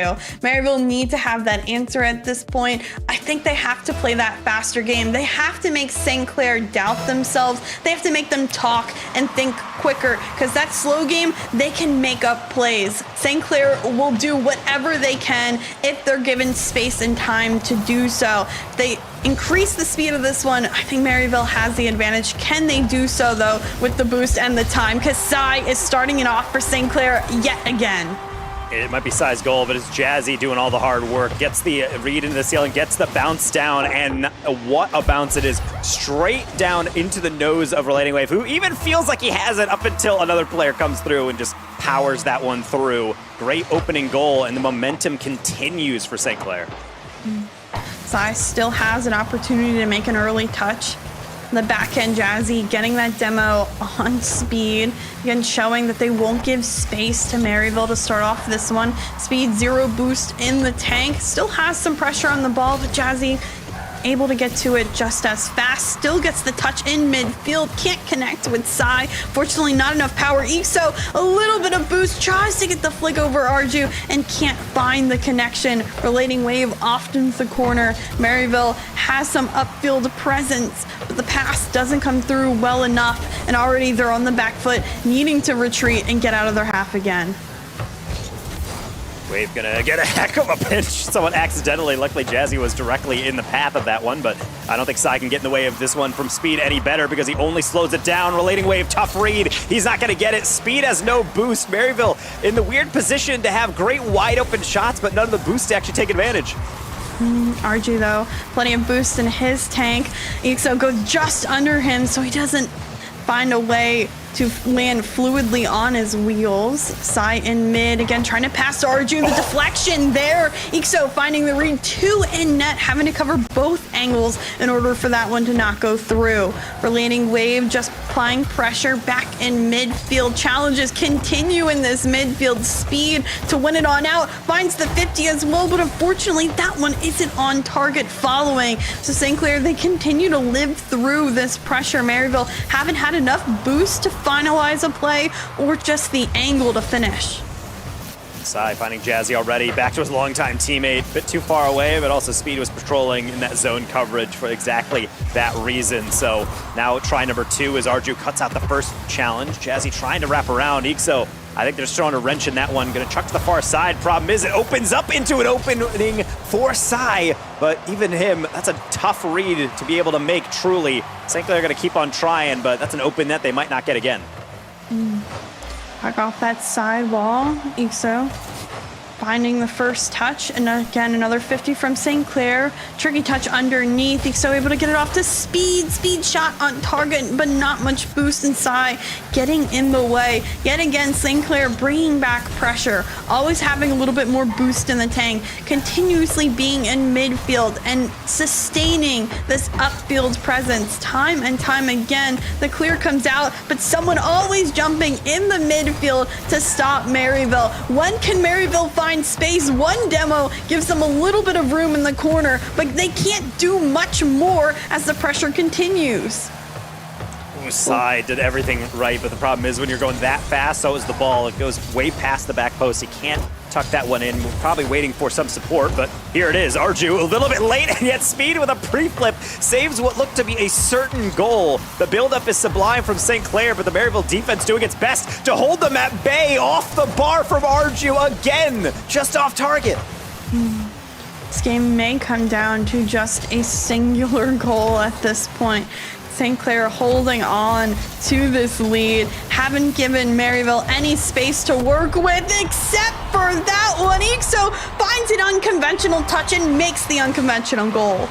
Maryville need to have that answer at this point. I think they have to play that faster game. They have to make St. Clair doubt themselves. They have to make them talk and think quicker, because that slow game, they can make up plays. St. Clair will do whatever they can if they're given space and time to do so. If they increase the speed of this one, I think Maryville has the advantage. Can they do so, though, with the boost and the time? Because Sai is starting it off for St. Clair yet again. It might be Sai's goal, but it's Jazzy doing all the hard work, gets the read into the ceiling, gets the bounce down, and what a bounce it is. Straight down into the nose of Relating Wave, who even feels like he has it up until another player comes through and just powers that one through. Great opening goal, and the momentum continues for St. Clair. Sai still has an opportunity to make an early touch. The back end Jazzy getting that demo on speed. Again, showing that they won't give space to Maryville to start off this one. Speed 0 boost in the tank. Still has some pressure on the ball, but Jazzy able to get to it just as fast. Still gets the touch in midfield. Can't connect with Sai. Fortunately, not enough power. Ixo, a little bit of boost. Tries to get the flick over Arju and can't find the connection. Relating Wave often the corner. Maryville has some upfield presence, but the pass doesn't come through well enough, and already they're on the back foot, needing to retreat and get out of their half again. Wave gonna get a heck of a pinch. Someone accidentally, luckily Jazzy was directly in the path of that one, but I don't think Sai can get in the way of this one from Speed any better because he only slows it down. Relating Wave, tough read. He's not gonna get it. Speed has no boost. Maryville in the weird position to have great wide open shots, but none of the boosts to actually take advantage. Arju, though, plenty of boost in his tank. Ixo goes just under him, so he doesn't find a way to land fluidly on his wheels. Sai in mid, again trying to pass to Arju. The deflection there. Ixo finding the read 2 in net, having to cover both angles in order for that one to not go through. Relating Wave just applying pressure back in midfield. Challenges continue in this midfield. Speed to win it on out. Finds the 50 as well, but unfortunately that one isn't on target following. So St. Clair, they continue to live through this pressure. Maryville haven't had enough boost to finalize a play or just the angle to finish. Sai finding Jazzy already, back to his longtime teammate, bit too far away, but also Speed was patrolling in that zone coverage for exactly that reason. So now try number 2 as Arju cuts out the first challenge. Jazzy trying to wrap around. Ixo, I think they're throwing a wrench in that one. Gonna chuck to the far side. Problem is it opens up into an opening for Sai, but even him, that's a tough read to be able to make truly. St. Clair gonna keep on trying, but that's an open net they might not get again. Back off that side wall. Ixo finding the first touch, and again another 50 from St. Clair. Tricky touch underneath. Ixo able to get it off to Speed. Speed shot on target, but not much boost inside. Getting in the way. Yet again, St. Clair bringing back pressure. Always having a little bit more boost in the tank. Continuously being in midfield and sustaining this upfield presence time and time again. The clear comes out, but someone always jumping in the midfield to stop Maryville. When can Maryville find space? One demo gives them a little bit of room in the corner, but they can't do much more as the pressure continues. Side did everything right, but the problem is when you're going that fast, so is the ball. It goes way past the back post. He can't tuck that one in. We're probably waiting for some support, but here it is. Arju a little bit late, and yet Speed with a pre-flip saves what looked to be a certain goal. The buildup is sublime from St. Clair, but the Maryville defense doing its best to hold them at bay. Off the bar from Arju again, just off target. This game may come down to just a singular goal at this point. St. Clair holding on to this lead, haven't given Maryville any space to work with except for that one. Ixo finds an unconventional touch and makes the unconventional goal.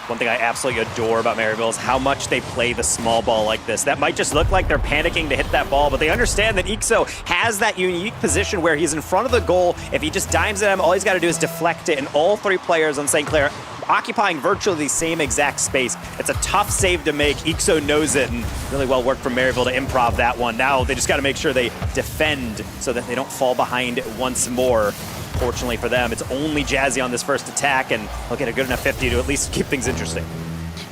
One thing I absolutely adore about Maryville is how much they play the small ball like this. That might just look like they're panicking to hit that ball, but they understand that Ixo has that unique position where he's in front of the goal. If he just dimes at him, all he's got to do is deflect it, and all three players on St. Clair occupying virtually the same exact space. It's a tough save to make. Ixo knows it, and really well worked from Maryville to improv that one. Now they just got to make sure they defend so that they don't fall behind once more. Fortunately for them, it's only Jazzy on this first attack, and he'll get a good enough 50 to at least keep things interesting.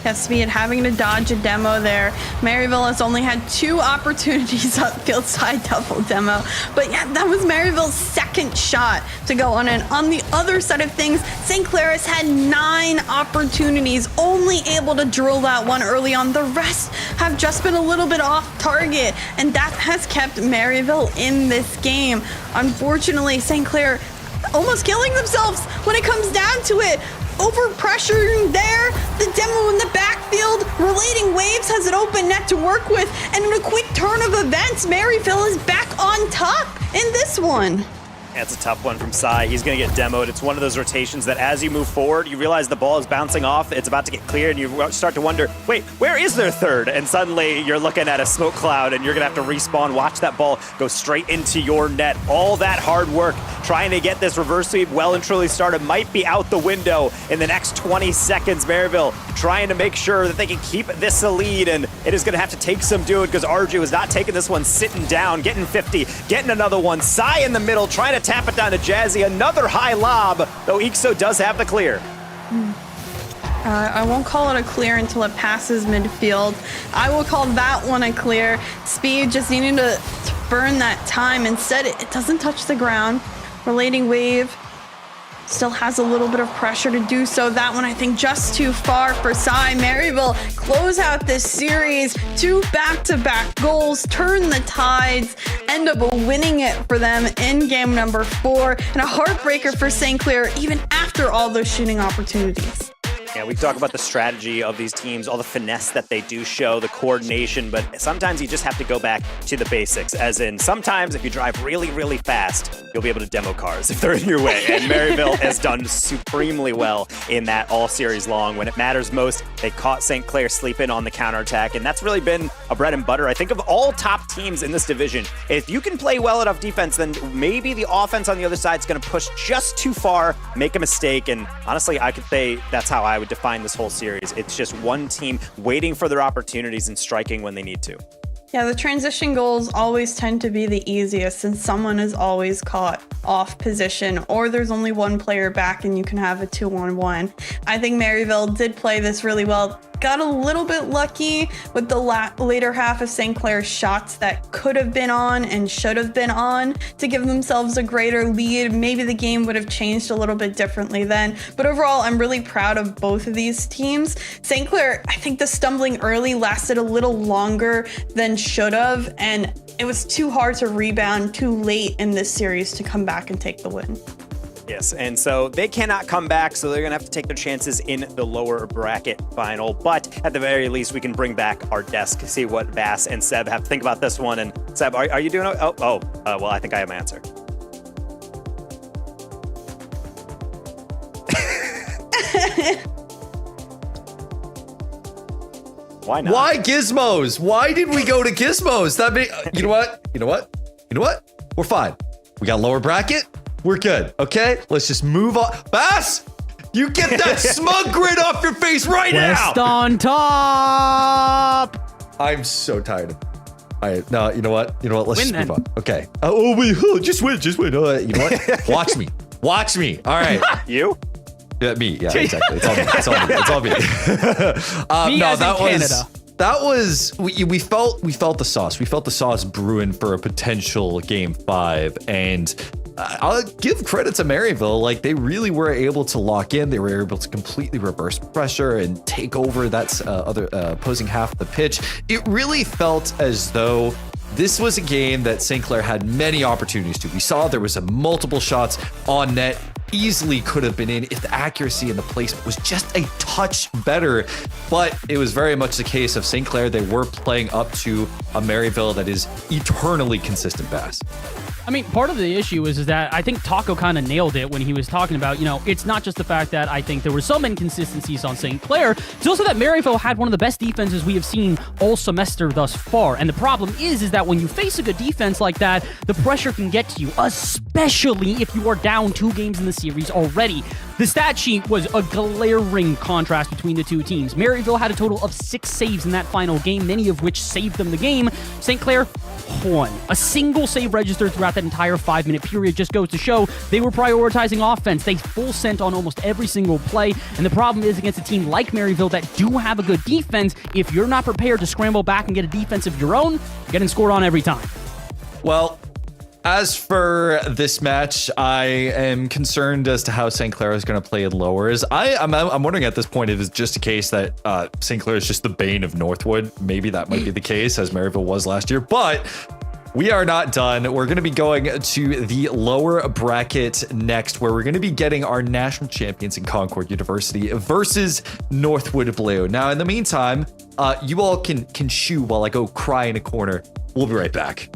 Yeah, Speed having to dodge a demo there. Maryville has only had 2 opportunities upfield side double demo. But yeah, that was Maryville's second shot to go on. And on the other side of things, St. Clair has had 9 opportunities, only able to drill that one early on. The rest have just been a little bit off target, and that has kept Maryville in this game. Unfortunately, St. Clair almost killing themselves when it comes down to it. Overpressuring there, the demo in the backfield, relating waves has an open net to work with, and in a quick turn of events, Maryville is back on top in this one. That's a tough one from Sai. He's going to get demoed. It's one of those rotations that as you move forward, you realize the ball is bouncing off, it's about to get cleared, and you start to wonder, wait, where is their third? And suddenly you're looking at a smoke cloud, and you're going to have to respawn, watch that ball go straight into your net. All that hard work trying to get this reverse sweep well and truly started might be out the window in the next 20 seconds. Maryville trying to make sure that they can keep this a lead, and it is going to have to take some doing because Arju is not taking this one sitting down, getting 50, getting another one. Sai in the middle, trying to tap it down to Jazzy. Another high lob, though Ixo does have the clear. I won't call it a clear until it passes midfield. I will call that one a clear. Speed just needing to burn that time. Instead, it doesn't touch the ground. Relating wave still has a little bit of pressure to do so. That one, I think, just too far for Sai. Maryville close out this series. 2 back-to-back goals, turn the tides, end up winning it for them in game number 4. And a heartbreaker for St. Clair, even after all those shooting opportunities. Yeah, we talk about the strategy of these teams, all the finesse that they do show, the coordination, but sometimes you just have to go back to the basics, as in sometimes if you drive really, really fast, you'll be able to demo cars if they're in your way. And Maryville has done supremely well in that all series long. When it matters most, they caught St. Clair sleeping on the counterattack, and that's really been a bread and butter. I think of all top teams in this division, if you can play well enough defense, then maybe the offense on the other side is going to push just too far, make a mistake, and honestly, I could say that's how I would define this whole series. It's just one team waiting for their opportunities and striking when they need to. Yeah, the transition goals always tend to be the easiest since someone is always caught off position or there's only one player back and you can have a 2-on-1. I think Maryville did play this really well. Got a little bit lucky with the later half of St. Clair's shots that could have been on and should have been on to give themselves a greater lead. Maybe the game would have changed a little bit differently then. But overall, I'm really proud of both of these teams. St. Clair, I think the stumbling early lasted a little longer than should have, and it was too hard to rebound too late in this series to come back and take the win. Yes, and so they cannot come back, so they're going to have to take their chances in the lower bracket final. But at the very least, we can bring back our desk, see what Bass and Seb have to think about this one, and Seb, are you doing? Well, I think I have an answer. Why not? Why Gizmos? Why did we go to Gizmos? That may, you know what? We're fine. We got lower bracket. We're good. Okay, let's just move on. Bass, you get that smug grin off your face right West now. on top. I'm so tired of it. All right, no, you know what? Let's just Win move on. Okay. Just win. You know what? Watch me. All right. You? Yeah, me. Yeah, exactly. It's on me. Me as in Canada. That was we felt the sauce. We felt the sauce brewing for a potential game 5, and I'll give credit to Maryville. Like, they really were able to lock in. They were able to completely reverse pressure and take over that other opposing half of the pitch. It really felt as though this was a game that St. Clair had many opportunities to. We saw there was multiple shots on net. Easily could have been in if the accuracy and the placement was just a touch better, but it was very much the case of St. Clair. They were playing up to a Maryville that is eternally consistent. Bass. I mean, part of the issue is that I think Taco kind of nailed it when he was talking about, it's not just the fact that I think there were some inconsistencies on St. Clair. It's also that Maryville had one of the best defenses we have seen all semester thus far. And the problem is that when you face a good defense like that, the pressure can get to you, especially if you are down 2 games in the series already. The stat sheet was a glaring contrast between the two teams. Maryville had a total of 6 saves in that final game, many of which saved them the game. St. Clair, 1. A single save registered throughout that entire 5-minute period just goes to show they were prioritizing offense. They full sent on almost every single play. And the problem is against a team like Maryville that do have a good defense, if you're not prepared to scramble back and get a defense of your own, you're getting scored on every time. Well, as for this match, I am concerned as to how St. Clair is going to play in lowers. I'm wondering at this point if it's just a case that St. Clair is just the bane of Northwood. Maybe that might be the case, as Maryville was last year, but we are not done. We're going to be going to the lower bracket next, where we're going to be getting our national champions in Concord University versus Northwood Blue. Now, in the meantime, you all can shoo while I go cry in a corner. We'll be right back.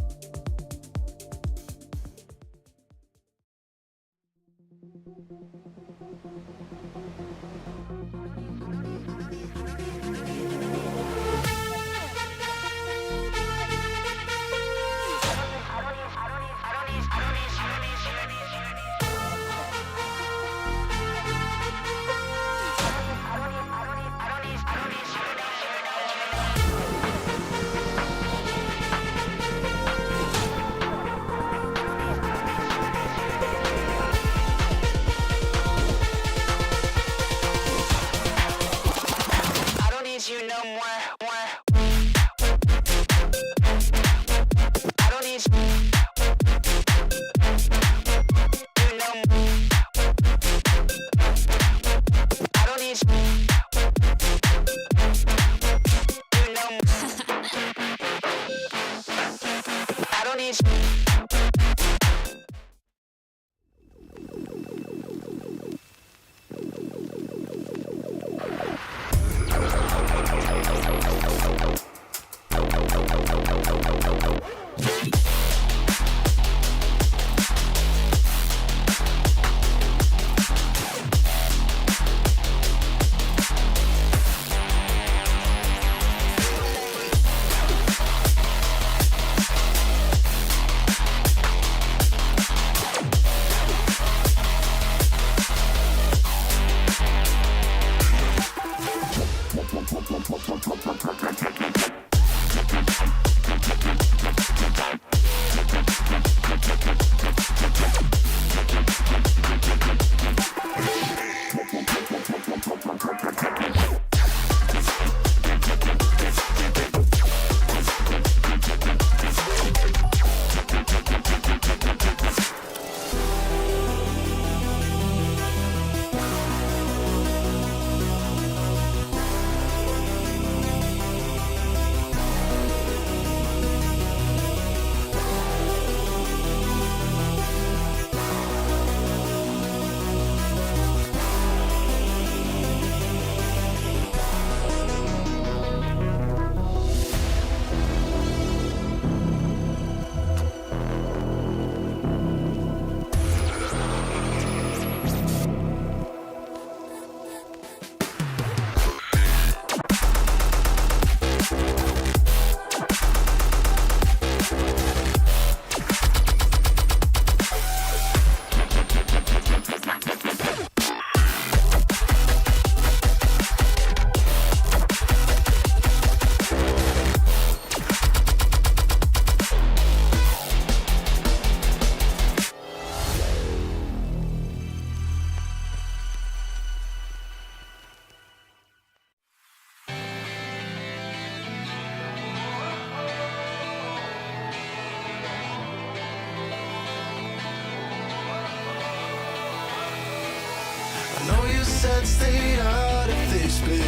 said stay out of this bit,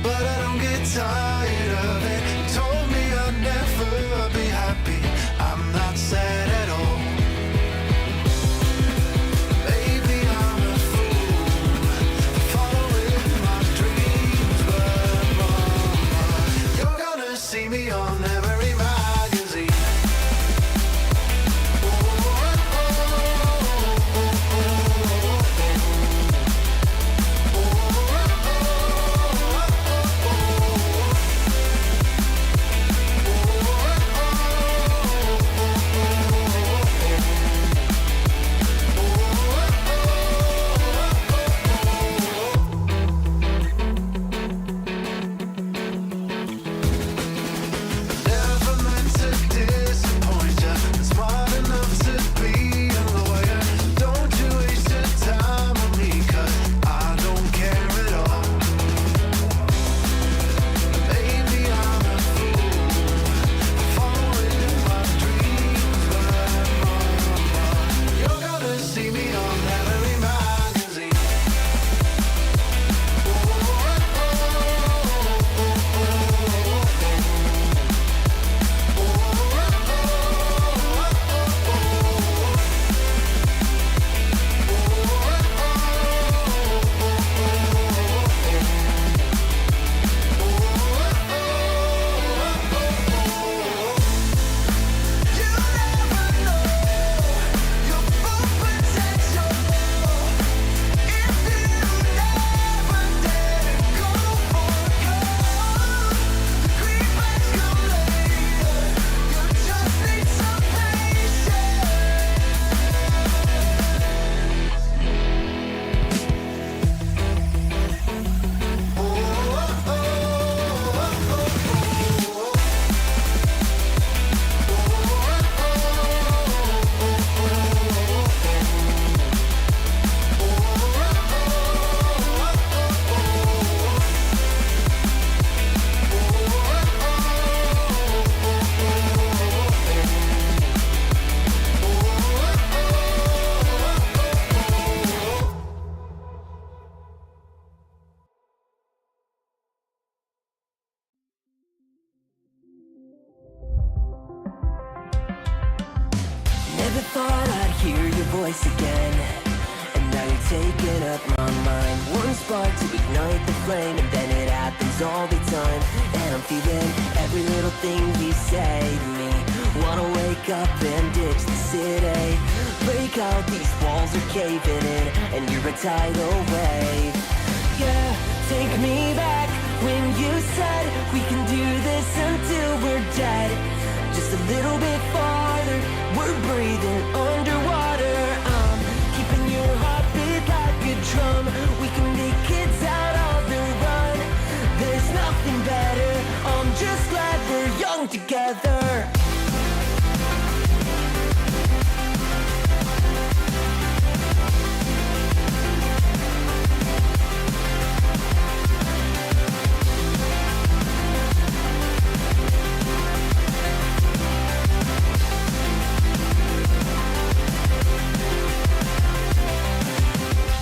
but I don't get tired of it. You told me I'd never be happy. I'm not sad at all. Maybe I'm a fool, following my dreams, but mama, you're gonna see me on every magazine. Never meant to disappoint ya. Smart enough to be a lawyer. Don't you waste your time on me, 'cause I don't care at all. Maybe I'm a fool, following my dreams, but mama, you're gonna see me on every magazine. You never know your full potential if you never dare go for gold. The greenbacks come later. You just need some Never thought I'd hear your voice again, and now you're taking up my mind. One spark to ignite the flame, and then it happens all the time. And I'm feeling every little thing you say to me. Wanna wake up and ditch the city. Break out, these walls are caving in, and you're a tidal wave. Yeah, take me back when you said we can do this until we're dead. Just a little bit farther, we're breathing underwater. I'm keeping your heartbeat like a drum. We can be kids out on the run. There's nothing better. I'm just glad we're young together.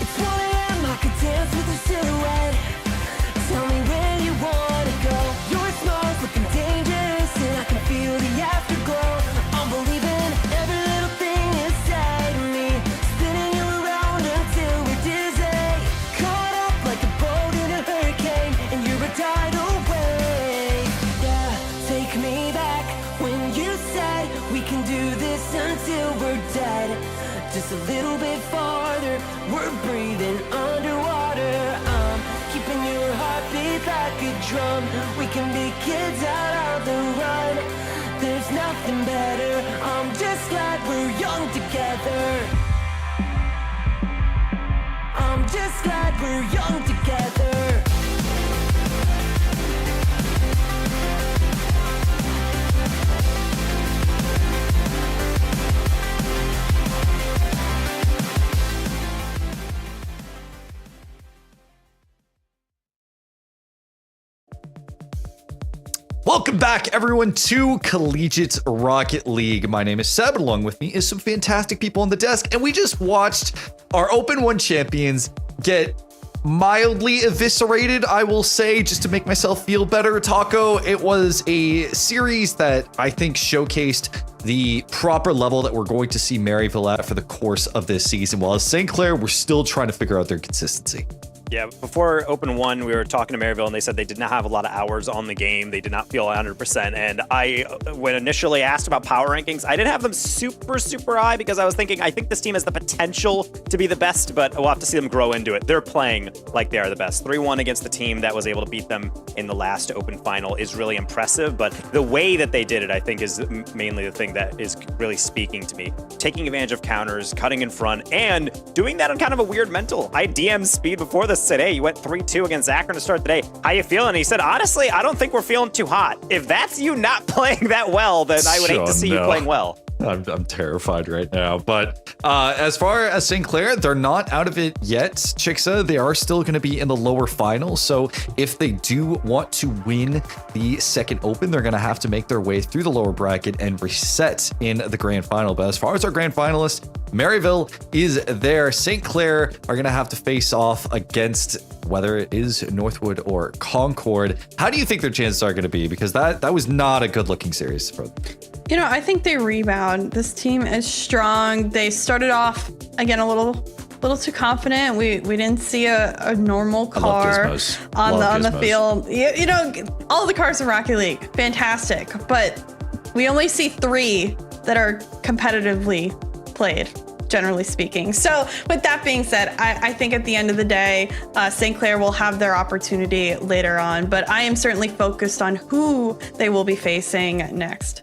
It's 1 a.m., I could dance with your silhouette. Tell me where you wanna go. Your smile's looking dangerous, and I can feel the afterglow. I'm believing every little thing inside me, spinning you around until we're dizzy. Caught up like a boat in a hurricane, and you're a tidal wave. Yeah, take me back when you said we can do this until we're dead. Just a little bit farther, we're breathing underwater. I'm keeping your heartbeat like a drum. We can be kids out on the run. There's nothing better. I'm just glad we're young together. I'm just glad we're young together. Welcome back, everyone, to Collegiate Rocket League. My name is Seb, and along with me is some fantastic people on the desk, and we just watched our Open 1 champions get mildly eviscerated, I will say, just to make myself feel better, Taco. It was a series that I think showcased the proper level that we're going to see Maryville at for the course of this season, while St. Clair, we're still trying to figure out their consistency. Yeah, before Open 1, we were talking to Maryville, and they said they did not have a lot of hours on the game. They did not feel 100%. And when initially asked about power rankings, I didn't have them super, super high because I was thinking, I think this team has the potential to be the best, but we'll have to see them grow into it. They're playing like they are the best. 3-1 against the team that was able to beat them in the last Open final is really impressive, but the way that they did it, I think, is mainly the thing that is really speaking to me. Taking advantage of counters, cutting in front, and doing that on kind of a weird mental. I DM'd Speed before this today. You went 3-2 against Akron to start the day. How you feeling? He said, honestly, I don't think we're feeling too hot. If that's you not playing that well, then I would hate to see you playing well. I'm terrified right now. But as far as St. Clair, they're not out of it yet, Chicksa. They are still going to be in the lower final. So if they do want to win the second Open, they're going to have to make their way through the lower bracket and reset in the grand final. But as far as our grand finalists, Maryville is there. St. Clair are going to have to face off against whether it is Northwood or Concord. How do you think their chances are going to be? Because that was not a good looking series for them. You know, I think they rebound. This team is strong. They started off, again, a little too confident. We didn't see a normal car on the field. You know, all the cars in Rocket League, fantastic. But we only see 3 that are competitively played, generally speaking. So with that being said, I think at the end of the day, St. Clair will have their opportunity later on, but I am certainly focused on who they will be facing next.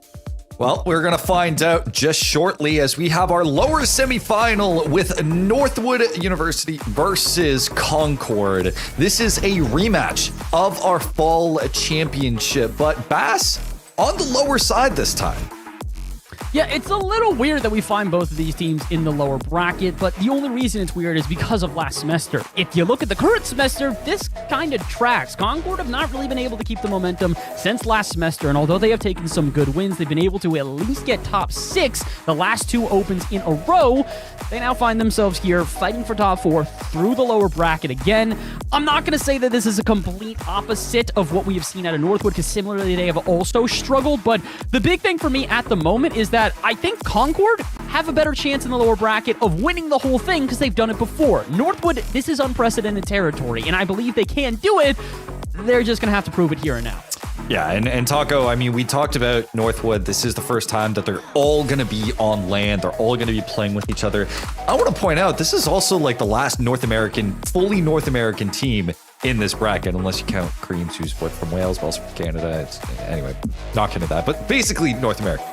Well, we're going to find out just shortly as we have our lower semifinal with Northwood University versus Concord. This is a rematch of our fall championship, but Bass on the lower side this time. Yeah, it's a little weird that we find both of these teams in the lower bracket, but the only reason it's weird is because of last semester. If you look at the current semester, this kind of tracks. Concord have not really been able to keep the momentum since last semester, and although they have taken some good wins, they've been able to at least get top 6 the last 2 Opens in a row. They now find themselves here fighting for top 4 through the lower bracket again. I'm not going to say that this is a complete opposite of what we have seen out of Northwood, because similarly they have also struggled, but the big thing for me at the moment is that I think Concord have a better chance in the lower bracket of winning the whole thing because they've done it before. Northwood, this is unprecedented territory, and I believe they can do it. They're just going to have to prove it here and now. Yeah, and Taco, I mean, we talked about Northwood. This is the first time that they're all going to be on land. They're all going to be playing with each other. I want to point out, this is also like the last fully North American team in this bracket, unless you count Creams, who's from Wales, but also from Canada. Anyway, not into that, but basically North America.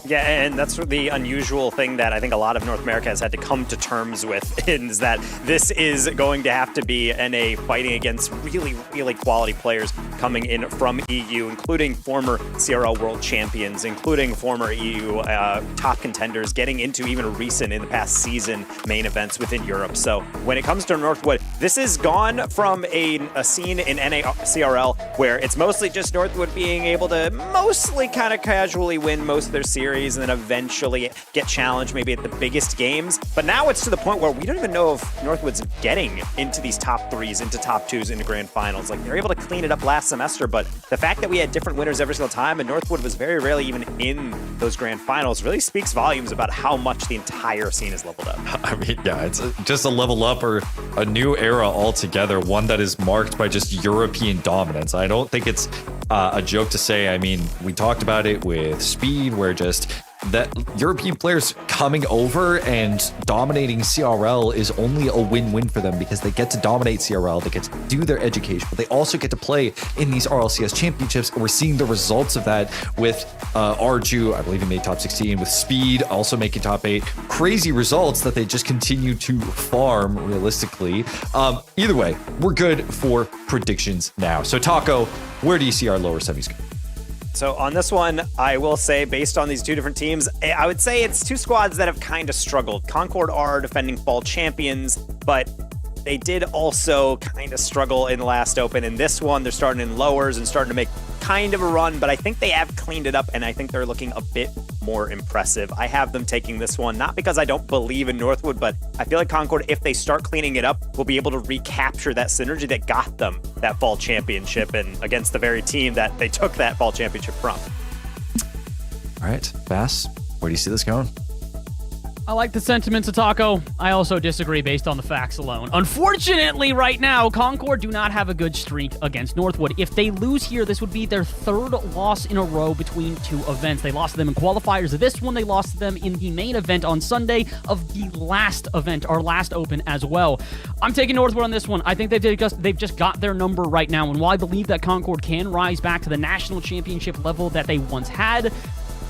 Yeah, and that's the unusual thing that I think a lot of North America has had to come to terms with, is that this is going to have to be NA fighting against really, really quality players coming in from EU, including former CRL world champions, including former EU top contenders, getting into even recent in the past season main events within Europe. So when it comes to Northwood, this has gone from a scene in NA CRL where it's mostly just Northwood being able to mostly kind of casually win most of their series and then eventually get challenged maybe at the biggest games. But now it's to the point where we don't even know if Northwood's getting into these top 3s, into top 2s, into grand finals. Like, they're able to clean it up last semester, but the fact that we had different winners every single time and Northwood was very rarely even in those grand finals really speaks volumes about how much the entire scene is leveled up. I mean, yeah, it's just a level up or a new era altogether, one that is marked by just European dominance. I don't think it's a joke to say. I mean, we talked about it with Speed, where just that European players coming over and dominating CRL is only a win-win for them, because they get to dominate CRL, they get to do their education, but they also get to play in these RLCS championships. And we're seeing the results of that with Arju, I believe he made top 16, with Speed also making top 8. Crazy results that they just continue to farm realistically. Either way, we're good for predictions now. So Taco, where do you see our lower semis go? So on this one, I will say, based on these 2 different teams, I would say it's 2 squads that have kind of struggled. Concord are defending fall champions, but they did also kind of struggle in the last Open. In this one, they're starting in lowers and starting to make kind of a run, but I think they have cleaned it up, and I think they're looking a bit more impressive. I have them taking this one, not because I don't believe in Northwood, but I feel like Concord, if they start cleaning it up, will be able to recapture that synergy that got them that fall championship and against the very team that they took that fall championship from. All right, Bass, where do you see this going? I like the sentiments of Taco. I also disagree based on the facts alone. Unfortunately, right now, Concord do not have a good streak against Northwood. If they lose here, this would be their third loss in a row between two events. They lost to them in qualifiers of this one. They lost to them in the main event on Sunday of the last event, our last open as well. I'm taking Northwood on this one. I think they've just got their number right now. And while I believe that Concord can rise back to the national championship level that they once had,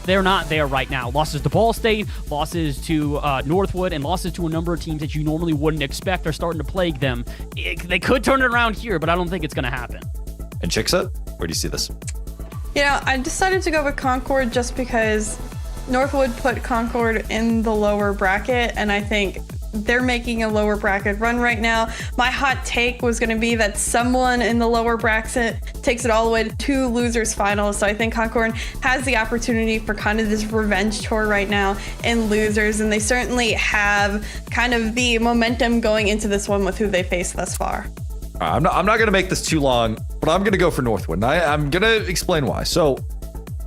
they're not there right now. Losses to Ball State, losses to Northwood, and losses to a number of teams that you normally wouldn't expect are starting to plague them. They could turn it around here, but I don't think it's going to happen. And Chicksa, where do you see this? You know, I decided to go with Concord just because Northwood put Concord in the lower bracket, and I think they're making a lower bracket run right now. My hot take was going to be that someone in the lower bracket takes it all the way to two losers finals. So I think Concord has the opportunity for kind of this revenge tour right now in losers, and they certainly have kind of the momentum going into this one with who they face thus far. I'm not going to make this too long, but I'm going to go for Northwood. And I'm going to explain why. So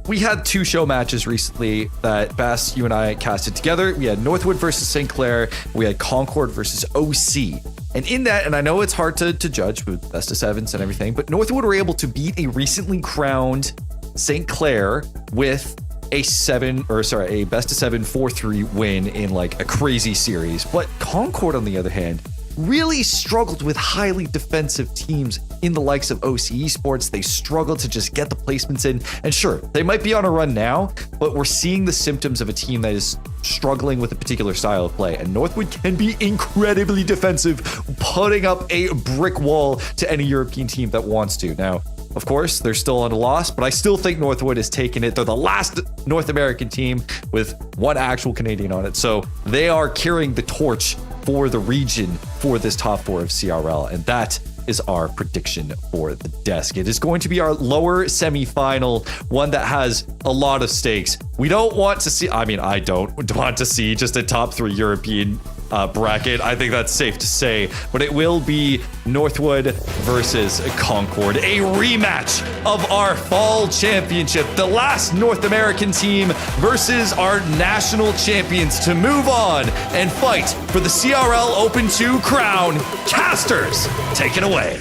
we had two show matches recently that Bass, you and I casted together. We had Northwood versus St. Clair. We had Concord versus OC. And in that, and I know it's hard to judge with best of sevens and everything, but Northwood were able to beat a recently crowned St. Clair with a best of seven 4-3 win in like a crazy series. But Concord, on the other hand, really struggled with highly defensive teams in the likes of OC Esports. They struggled to just get the placements in. And sure, they might be on a run now, but we're seeing the symptoms of a team that is struggling with a particular style of play. And Northwood can be incredibly defensive, putting up a brick wall to any European team that wants to. Now, of course, they're still on a loss, but I still think Northwood has taken it. They're the last North American team with one actual Canadian on it. So they are carrying the torch for the region for this top four of CRL. And that is our prediction for the desk. It is going to be our lower semifinal, one that has a lot of stakes. We don't want to see, I don't want to see just a top three European bracket. I think that's safe to say, but it will be Northwood versus Concord, a rematch of our fall championship, the last North American team versus our national champions to move on and fight for the CRL Open 2 crown. Casters, take it away.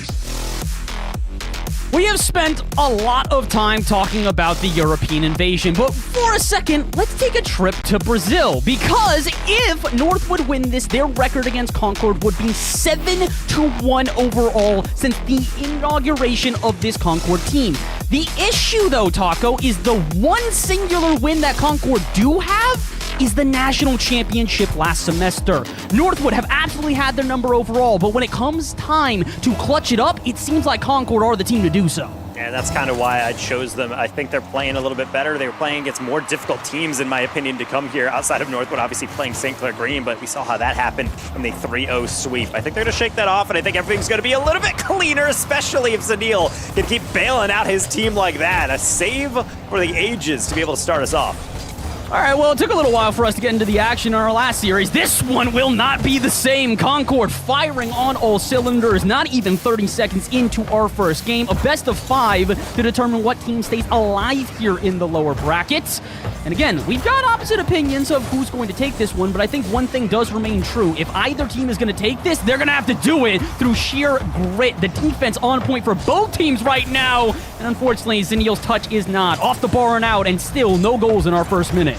We have spent a lot of time talking about the European invasion, but for a second, let's take a trip to Brazil, because if Northwood win this, their record against Concord would be 7-1 overall since the inauguration of this Concord team. The issue, though, Taco, is the one singular win that Concord do have is the national championship last semester. Northwood have absolutely had their number overall, but when it comes time to clutch it up, it seems like Concord are the team to do so. And that's kind of why I chose them. I think they're playing a little bit better. They were playing against more difficult teams, in my opinion, to come here outside of Northwood, obviously playing St. Clair Green, but we saw how that happened in the 3-0 sweep. I think they're going to shake that off, and I think everything's going to be a little bit cleaner, especially if Zanil can keep bailing out his team like that. A save for the ages to be able to start us off. All right, well, it took a little while for us to get into the action in our last series. This one will not be the same. Concord firing on all cylinders, not even 30 seconds into our first game. A best of 5 to determine what team stays alive here in the lower brackets. And again, we've got opposite opinions of who's going to take this one, but I think one thing does remain true. If either team is going to take this, they're going to have to do it through sheer grit. The defense on point for both teams right now. And unfortunately, Zinniel's touch is not. Off the bar and out, and still no goals in our first minute.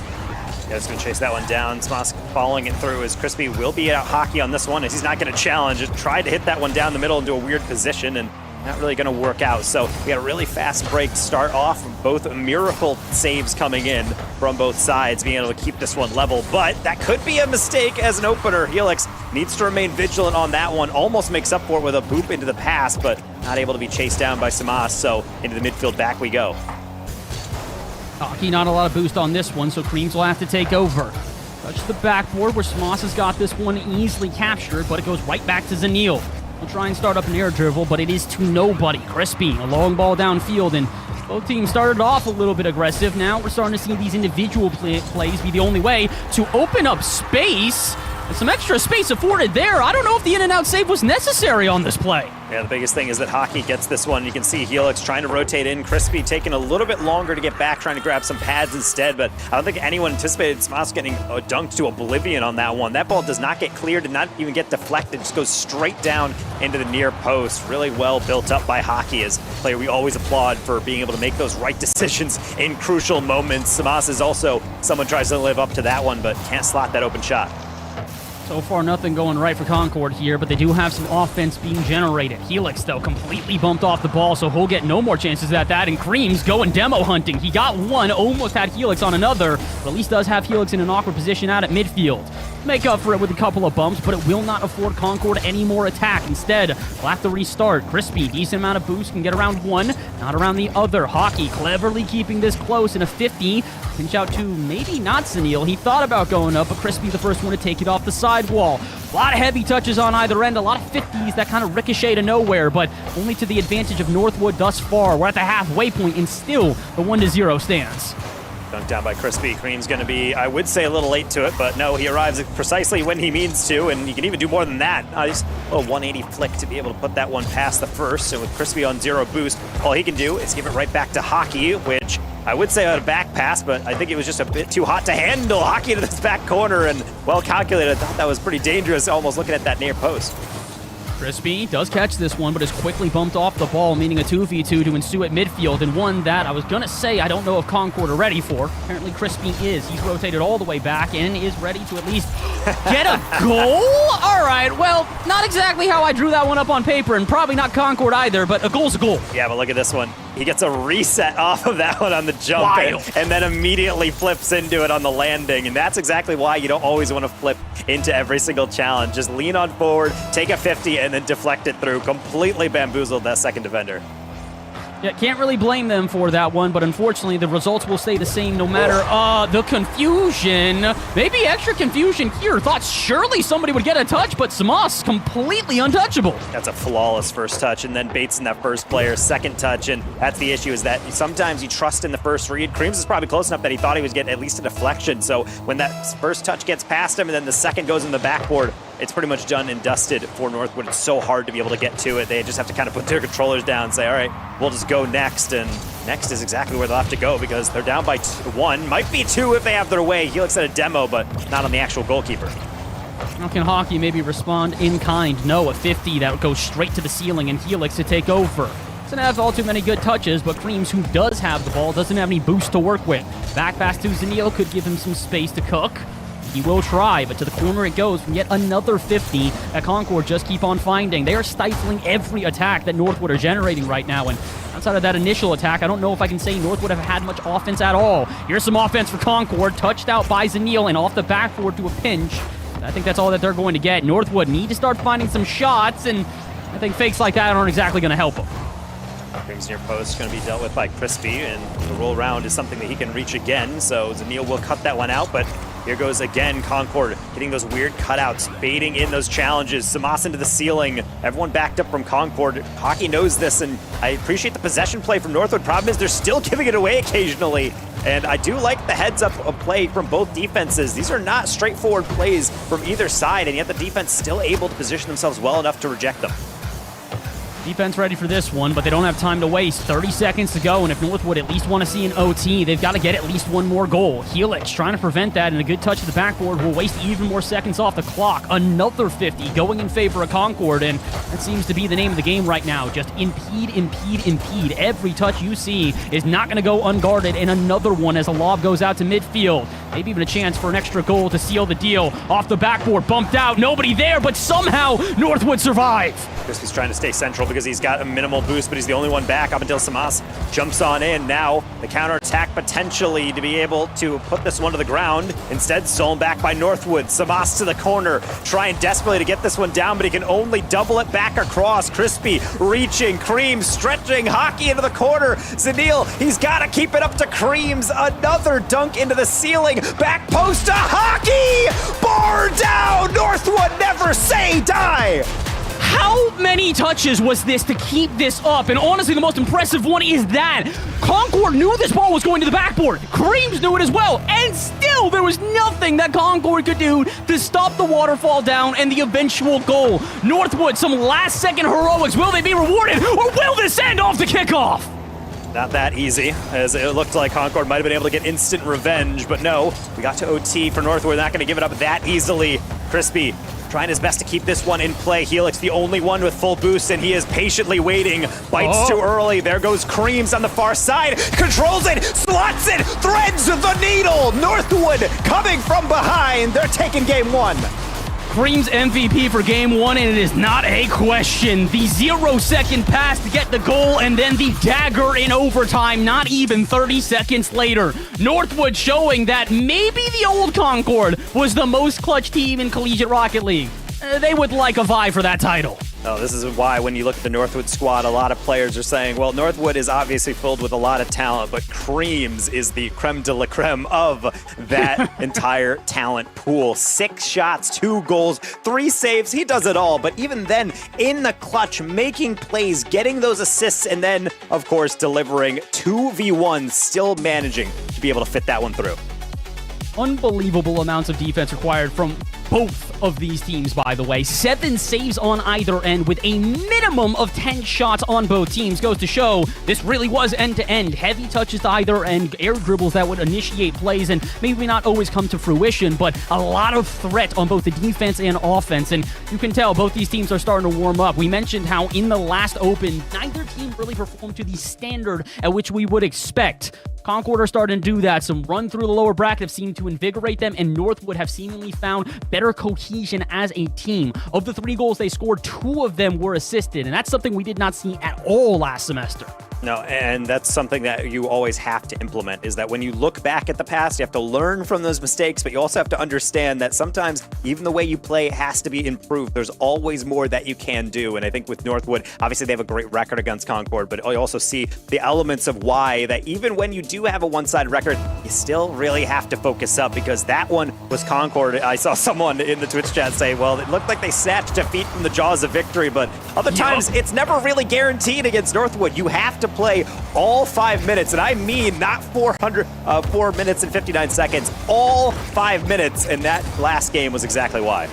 Yeah, just going to chase that one down. Smosk following it through as Crispy will be out hockey on this one, as he's not going to challenge. Just tried to hit that one down the middle into a weird position, and not really going to work out. So we got a really fast break to start off. Both miracle saves coming in from both sides, being able to keep this one level. But that could be a mistake as an opener. Helix needs to remain vigilant on that one. Almost makes up for it with a boop into the pass, but not able to be chased down by Samas. So into the midfield back we go. Hockey, not a lot of boost on this one, so Creams will have to take over. Touch the backboard where Samas has got this one easily captured, but it goes right back to Zanil. We'll try and start up an air dribble, but it is to nobody. Crispy, a long ball downfield, and Both teams started off a little bit aggressive. Now we're starting to see these individual plays be the only way to open up space. And some extra space afforded there. I don't know if the in-and-out save was necessary on this play. Yeah, the biggest thing is that Hockey gets this one. You can see Helix trying to rotate in. Crispy taking a little bit longer to get back, trying to grab some pads instead, but I don't think anyone anticipated Smas getting dunked to oblivion on that one. That ball does not get cleared, did not even get deflected, just goes straight down into the near post. Really well built up by Hockey, as a player we always applaud for being able to make those right decisions in crucial moments. Smas is also someone tries to live up to that one, but can't slot that open shot. So far, nothing going right for Concord here, but they do have some offense being generated. Helix, though, completely bumped off the ball, so he'll get no more chances at that. And Cream's going demo hunting. He got one, almost had Helix on another, but at least does have Helix in an awkward position out at midfield. Make up for it with a couple of bumps, but it will not afford Concord any more attack. Instead, we'll have to restart. Crispy, decent amount of boost, can get around one, not around the other. Hockey cleverly keeping this close in a 50. Pinch out to maybe not Zanil. He thought about going up, but Crispy the first one to take it off the sidewall. A lot of heavy touches on either end, a lot of 50s that kind of ricochet to nowhere, but only to the advantage of Northwood thus far. We're at the halfway point, and still the 1-0 stands. Dunked down by Crispy. Cream's going to be, I would say, a little late to it, but no, he arrives precisely when he means to, and he can even do more than that. Just a little 180 flick to be able to put that one past the first, and with Crispy on 0 boost, all he can do is give it right back to Hockey, which I would say had a back pass, but I think it was just a bit too hot to handle. Hockey to this back corner, and well calculated. I thought that was pretty dangerous, almost looking at that near post. Crispy does catch this one, but is quickly bumped off the ball, meaning a 2v2 to ensue at midfield, and one that I was going to say I don't know if Concord are ready for. Apparently Crispy is. He's rotated all the way back and is ready to at least get a goal? All right, well, not exactly how I drew that one up on paper, and probably not Concord either, but a goal's a goal. Yeah, but look at this one. He gets a reset off of that one on the jump and then immediately flips into it on the landing. And that's exactly why you don't always want to flip into every single challenge. Just lean on forward, take a 50, and then deflect it through. Completely bamboozled that second defender. Yeah, can't really blame them for that one, but unfortunately the results will stay the same no matter the confusion. Maybe extra confusion here. Thought surely somebody would get a touch, but Smas completely untouchable. That's a flawless first touch, and then baits in that first player's second touch, and that's the issue, is that sometimes you trust in the first read. Creams is probably close enough that he thought he was getting at least a deflection, so when that first touch gets past him and then the second goes in the backboard, it's pretty much done and dusted for Northwood. It's so hard to be able to get to it. They just have to kind of put their controllers down and say, all right, we'll just go next. And next is exactly where they'll have to go, because they're down by 1. Might be 2 if they have their way. Helix at a demo, but not on the actual goalkeeper. How can Hockey maybe respond in kind? No, a 50 that would go straight to the ceiling and Helix to take over. Doesn't have all too many good touches, but Creams, who does have the ball, doesn't have any boost to work with. Back pass to Zanil could give him some space to cook. He will try, but to the corner it goes from yet another 50 that Concord just keep on finding. They are stifling every attack that Northwood are generating right now, and outside of that initial attack, I don't know if I can say Northwood have had much offense at all. Here's some offense for Concord, touched out by Zanil and off the backboard to a pinch. I think that's all that they're going to get. Northwood need to start finding some shots, and I think fakes like that aren't exactly going to help them. Creams near post going to be dealt with by Crispy, and the roll around is something that he can reach again, so Zanil will cut that one out, but here goes again Concord, getting those weird cutouts, baiting in those challenges. Smas into the ceiling. Everyone backed up from Concord. Hockey knows this, and I appreciate the possession play from Northwood. Problem is they're still giving it away occasionally, and I do like the heads-up of play from both defenses. These are not straightforward plays from either side, and yet the defense still able to position themselves well enough to reject them. Defense ready for this one, but they don't have time to waste. 30 seconds to go, and if Northwood at least want to see an OT, they've got to get at least one more goal. Helix trying to prevent that, and a good touch to the backboard will waste even more seconds off the clock. Another 50 going in favor of Concord, and that seems to be the name of the game right now. Just impede, impede, impede. Every touch you see is not going to go unguarded, and another one as a lob goes out to midfield. Maybe even a chance for an extra goal to seal the deal. Off the backboard, bumped out, nobody there, but somehow Northwood survive. Crispy's trying to stay central because he's got a minimal boost, but he's the only one back up until Smas jumps on in. Now the counterattack potentially to be able to put this one to the ground. Instead, stolen back by Northwood. Smas to the corner, trying desperately to get this one down, but he can only double it back across. Crispy reaching, Creams stretching, Hockey into the corner. Zanil, he's got to keep it up to Creams. Another dunk into the ceiling. Back post to Hockey! Bar down! Northwood never say die! How many touches was this to keep this up? And honestly, the most impressive one is that Concord knew this ball was going to the backboard. Creams knew it as well. And still, there was nothing that Concord could do to stop the waterfall down and the eventual goal. Northwood, some last-second heroics. Will they be rewarded, or will this end off the kickoff? Not that easy, as it looked like Concord might have been able to get instant revenge, but no, we got to OT for Northwood. Not going to give it up that easily. Crispy trying his best to keep this one in play. Helix the only one with full boost, and he is patiently waiting. Bites too early. There goes Creams on the far side. Controls it, slots it, threads the needle. Northwood coming from behind. They're taking game one. Cream's MVP for game one, and it is not a question. The 0-second pass to get the goal, and then the dagger in overtime, not even 30 seconds later. Northwood showing that maybe the old Concord was the most clutch team in Collegiate Rocket League. They would like a vie for that title. Oh, this is why when you look at the Northwood squad, a lot of players are saying, well, Northwood is obviously filled with a lot of talent, but Creams is the creme de la creme of that entire talent pool. 6 shots, 2 goals, 3 saves. He does it all. But even then, in the clutch, making plays, getting those assists, and then, of course, delivering 2v1, still managing to be able to fit that one through. Unbelievable amounts of defense required from both of these teams, by the way. 7 saves on either end with a minimum of 10 shots on both teams. Goes to show this really was end-to-end. Heavy touches to either end, air dribbles that would initiate plays and maybe not always come to fruition, but a lot of threat on both the defense and offense. And you can tell both these teams are starting to warm up. We mentioned how in the last Open, neither team really performed to the standard at which we would expect. Concord are starting to do that. Some run through the lower bracket have seemed to invigorate them, and Northwood have seemingly found better cohesion as a team. Of the 3 goals they scored, 2 of them were assisted, and that's something we did not see at all last semester. No, and that's something that you always have to implement, is that when you look back at the past, you have to learn from those mistakes, but you also have to understand that sometimes even the way you play has to be improved. There's always more that you can do, and I think with Northwood, obviously they have a great record against Concord, but you also see the elements of why that even when you do have a one-sided record, you still really have to focus up, because that one was Concord. I saw someone in the Twitch chat say, well, it looked like they snatched defeat from the jaws of victory, but other times it's never really guaranteed against Northwood. You have to play all 5 minutes, and I mean not 4 minutes and 59 seconds, all 5 minutes, and that last game was exactly why.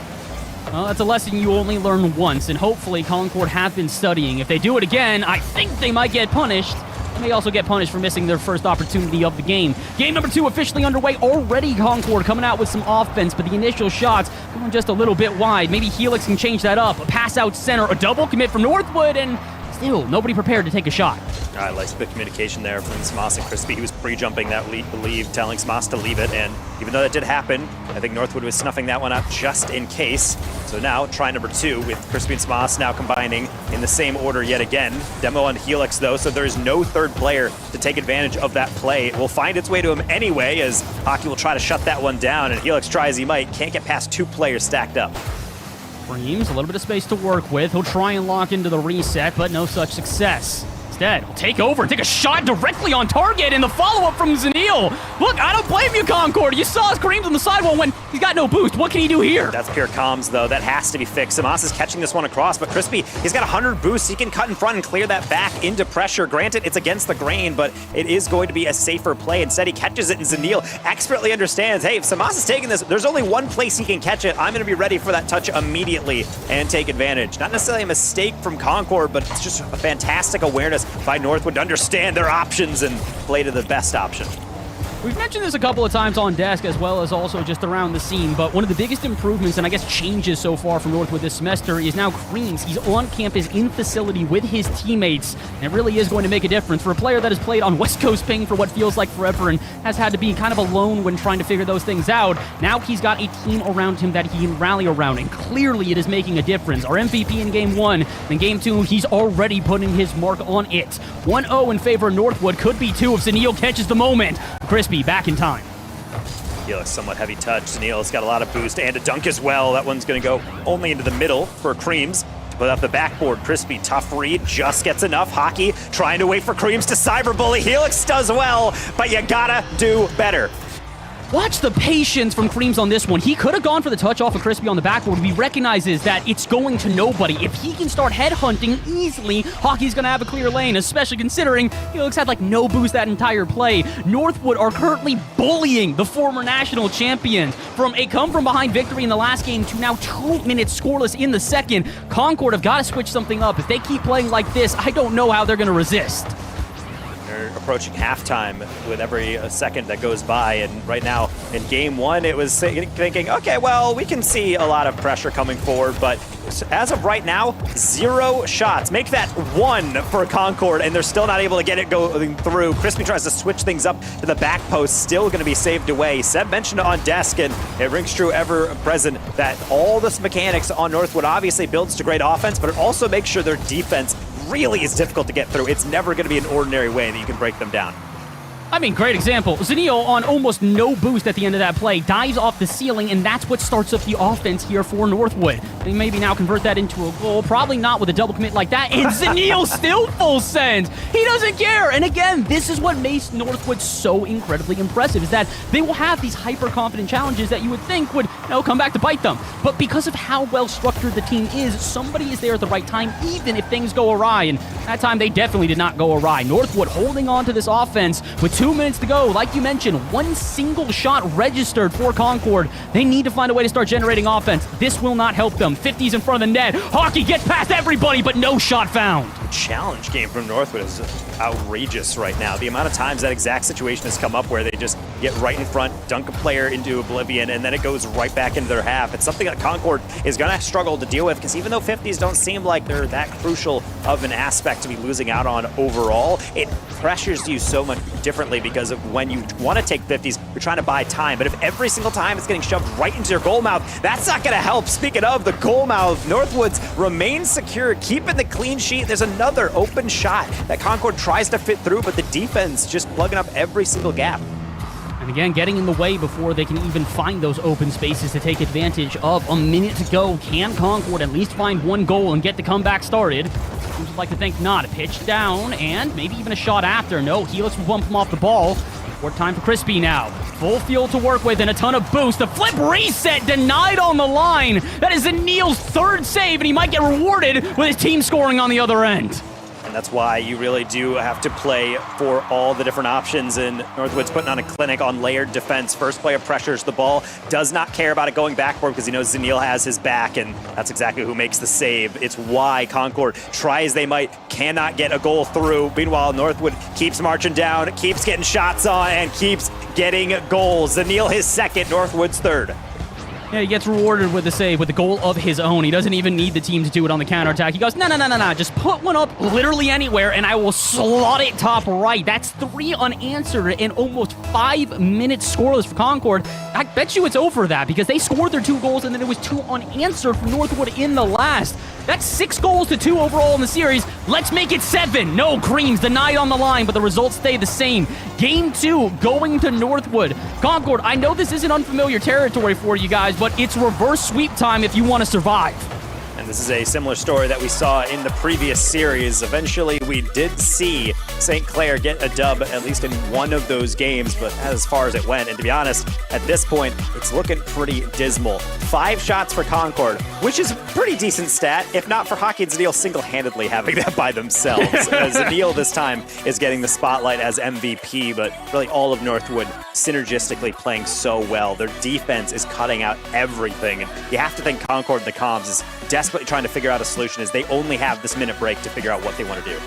Well, that's a lesson you only learn once, and hopefully Concord have been studying. If they do it again, I think they might get punished. They may also get punished for missing their first opportunity of the game. Game number 2 officially underway. Already Concord coming out with some offense, but the initial shots going just a little bit wide. Maybe Helix can change that up. A pass out center, a double commit from Northwood, and still nobody prepared to take a shot. I like the communication there from Smas and Crispy. He was pre-jumping that leave, telling Smas to leave it, and even though that did happen, I think Northwood was snuffing that one out just in case. So now, try number 2 with Crispy and Smas now combining in the same order yet again. Demo on Helix, though, so there is no third player to take advantage of that play. It will find its way to him anyway, as Hockey will try to shut that one down, and Helix try as he might, can't get past 2 players stacked up. Creams, a little bit of space to work with. He'll try and lock into the reset, but no such success. Instead, he'll take over, take a shot directly on target, and the follow-up from Zanil. Look, I don't blame you, Concord. You saw his Creams on the sidewall when he's got no boost. What can he do here? That's pure comms, though. That has to be fixed. Samas is catching this one across, but Crispy, he's got 100 boosts. He can cut in front and clear that back into pressure. Granted, it's against the grain, but it is going to be a safer play. Instead, he catches it, and Zanil expertly understands, hey, if Samas is taking this, there's only one place he can catch it. I'm going to be ready for that touch immediately and take advantage. Not necessarily a mistake from Concord, but it's just a fantastic awareness by Northwood to understand their options and play to the best option. We've mentioned this a couple of times on desk as well as also just around the scene, but one of the biggest improvements and I guess changes so far from Northwood this semester is now Creams. He's on campus in facility with his teammates, and it really is going to make a difference for a player that has played on West Coast ping for what feels like forever and has had to be kind of alone when trying to figure those things out. Now he's got a team around him that he can rally around, and clearly it is making a difference. Our MVP in Game 1, in Game 2, he's already putting his mark on it. 1-0 in favor of Northwood, could be 2 if Zanil catches the moment. Crispy back in time. Helix, somewhat heavy touch. Zanil's got a lot of boost and a dunk as well. That one's going to go only into the middle for Creams. Put up the backboard. Crispy, tough read, just gets enough. Hockey trying to wait for Creams to cyberbully. Helix does well, but you gotta do better. Watch the patience from Creams on this one. He could have gone for the touch off of Crispy on the backboard. He recognizes that it's going to nobody. If he can start headhunting easily, Hockey's going to have a clear lane, especially considering he looks had like no boost that entire play. Northwood are currently bullying the former national champions from a come-from-behind victory in the last game to now 2 minutes scoreless in the second. Concord have got to switch something up. If they keep playing like this, I don't know how they're going to resist. They're approaching halftime with every second that goes by, and right now in game one, it was thinking, okay, well, we can see a lot of pressure coming forward, but as of right now, 0 shots. Make that 1 for Concord, and they're still not able to get it going through. Crispy tries to switch things up to the back post, still going to be saved away. Seb mentioned on desk, and it rings true ever present, that all this mechanics on Northwood obviously builds to great offense, but it also makes sure their defense really is difficult to get through. It's never going to be an ordinary way that you can break them down. I mean, great example. Zanil on almost no boost at the end of that play, dives off the ceiling, and that's what starts up the offense here for Northwood. They maybe now convert that into a goal. Probably not with a double commit like that. And Zanil still full sends. He doesn't care. And again, this is what makes Northwood so incredibly impressive, is that they will have these hyper-confident challenges that you would think would, come back to bite them. But because of how well-structured the team is, somebody is there at the right time, even if things go awry. And that time, they definitely did not go awry. Northwood holding on to this offense with 2 minutes to go. Like you mentioned, 1 single shot registered for Concord. They need to find a way to start generating offense. This will not help them. 50's in front of the net. Hockey gets past everybody, but no shot found. The challenge game from Northwood is outrageous right now. The amount of times that exact situation has come up where they just get right in front, dunk a player into oblivion, and then it goes right back into their half. It's something that Concord is going to struggle to deal with, because even though 50s don't seem like they're that crucial of an aspect to be losing out on overall, it pressures you so much differently, because of when you want to take 50s, you're trying to buy time. But if every single time it's getting shoved right into your goal mouth, that's not going to help. Speaking of the goal mouth, Northwoods remain secure, keeping the clean sheet. There's another open shot that Concord tries to fit through, but the defense just plugging up every single gap. And again, getting in the way before they can even find those open spaces to take advantage of. A minute to go. Can Concord at least find 1 goal and get the comeback started? Seems like to think not. A pitch down, and maybe even a shot after. No, Helix will bump him off the ball. More time for Crispy now. Full field to work with and a ton of boost. The flip reset denied on the line. That is Neil's 3rd save, and he might get rewarded with his team scoring on the other end. And that's why you really do have to play for all the different options. And Northwood's putting on a clinic on layered defense. First player pressures the ball, does not care about it going backward because he knows Zanil has his back, and that's exactly who makes the save. It's why Concord, try as they might, cannot get a goal through. Meanwhile, Northwood keeps marching down, keeps getting shots on, and keeps getting goals. Zanil his 2nd, Northwood's 3rd. Yeah, he gets rewarded with the save, with the goal of his own. He doesn't even need the team to do it on the counterattack. He goes, no. Just put one up literally anywhere, and I will slot it top right. That's 3 unanswered and almost 5 minutes scoreless for Concord. I bet you it's over that, because they scored their 2 goals, and then it was 2 unanswered for Northwood in the last. That's 6 goals to 2 overall in the series. Let's make it 7. No, Creams denied on the line, but the results stay the same. Game 2 going to Northwood. Concord, I know this isn't unfamiliar territory for you guys, but it's reverse sweep time if you want to survive. And this is a similar story that we saw in the previous series. Eventually, we did see St. Clair get a dub, at least in one of those games, but as far as it went. And to be honest, at this point, it's looking pretty dismal. 5 shots for Concord, which is a pretty decent stat, if not for Hockey and Zanil single-handedly having that by themselves. Zanil this time is getting the spotlight as MVP, but really all of Northwood synergistically playing so well. Their defense is cutting out everything. And you have to think Concord and the comms is desperately trying to figure out a solution, as they only have this minute break to figure out what they want to do.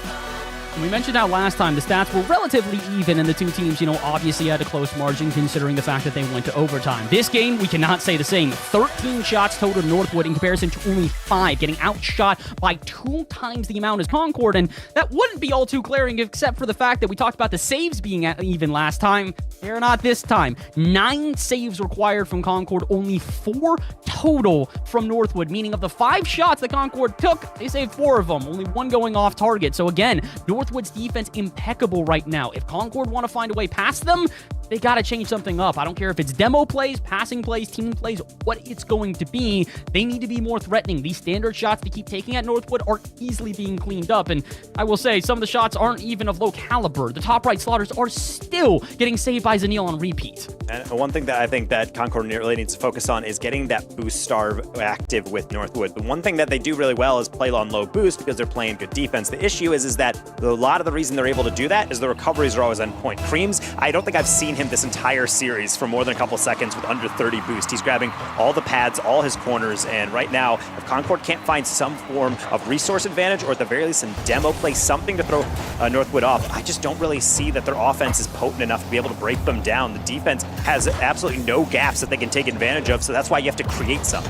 We mentioned how last time the stats were relatively even, and the 2 teams, obviously had a close margin considering the fact that they went to overtime. This game, we cannot say the same. 13 shots total to Northwood in comparison to only 5, getting outshot by 2 times the amount as Concord, and that wouldn't be all too glaring except for the fact that we talked about the saves being even last time. They're not this time. 9 saves required from Concord, only 4 total from Northwood, meaning of the 5 shots that Concord took, they saved 4 of them, only 1 going off target. So again, Northwood's defense impeccable right now. If Concord want to find a way past them, they got to change something up. I don't care if it's demo plays, passing plays, team plays, what it's going to be. They need to be more threatening. These standard shots they keep taking at Northwood are easily being cleaned up. And I will say, some of the shots aren't even of low caliber. The top right slaughters are still getting saved by Zanil on repeat. And one thing that I think that Concord really needs to focus on is getting that boost starve active with Northwood. The one thing that they do really well is play on low boost because they're playing good defense. The issue is that a lot of the reason they're able to do that is the recoveries are always on point. Creams, I don't think I've seen him this entire series for more than a couple seconds with under 30 boost. He's grabbing all the pads, all his corners, and right now, if Concord can't find some form of resource advantage, or at the very least in demo play something to throw Northwood off, I just don't really see that their offense is potent enough to be able to break them down. The defense has absolutely no gaps that they can take advantage of, so that's why you have to create some.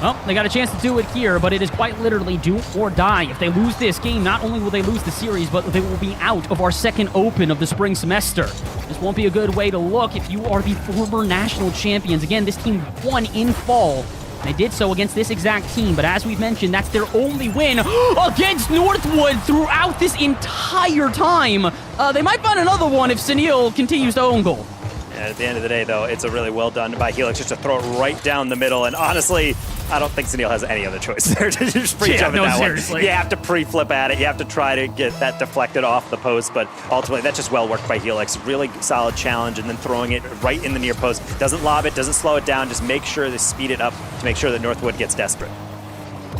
Well, they got a chance to do it here, but it is quite literally do or die. If they lose this game, not only will they lose the series, but they will be out of our second open of the spring semester. This won't be a good way to look if you are the former national champions. Again, this team won in fall. They did so against this exact team, but as we've mentioned, that's their only win against Northwood throughout this entire time. They might find another one if Sunil continues to own goal. And at the end of the day, though, it's a really well done by Helix just to throw it right down the middle. And honestly, I don't think Sunil has any other choice there to just pre-jump that seriously. one. You have to pre-flip at it. You have to try to get that deflected off the post. But ultimately, that's just well worked by Helix. Really solid challenge, and then throwing it right in the near post. Doesn't lob it, doesn't slow it down. Just make sure they speed it up to make sure that Northwood gets desperate.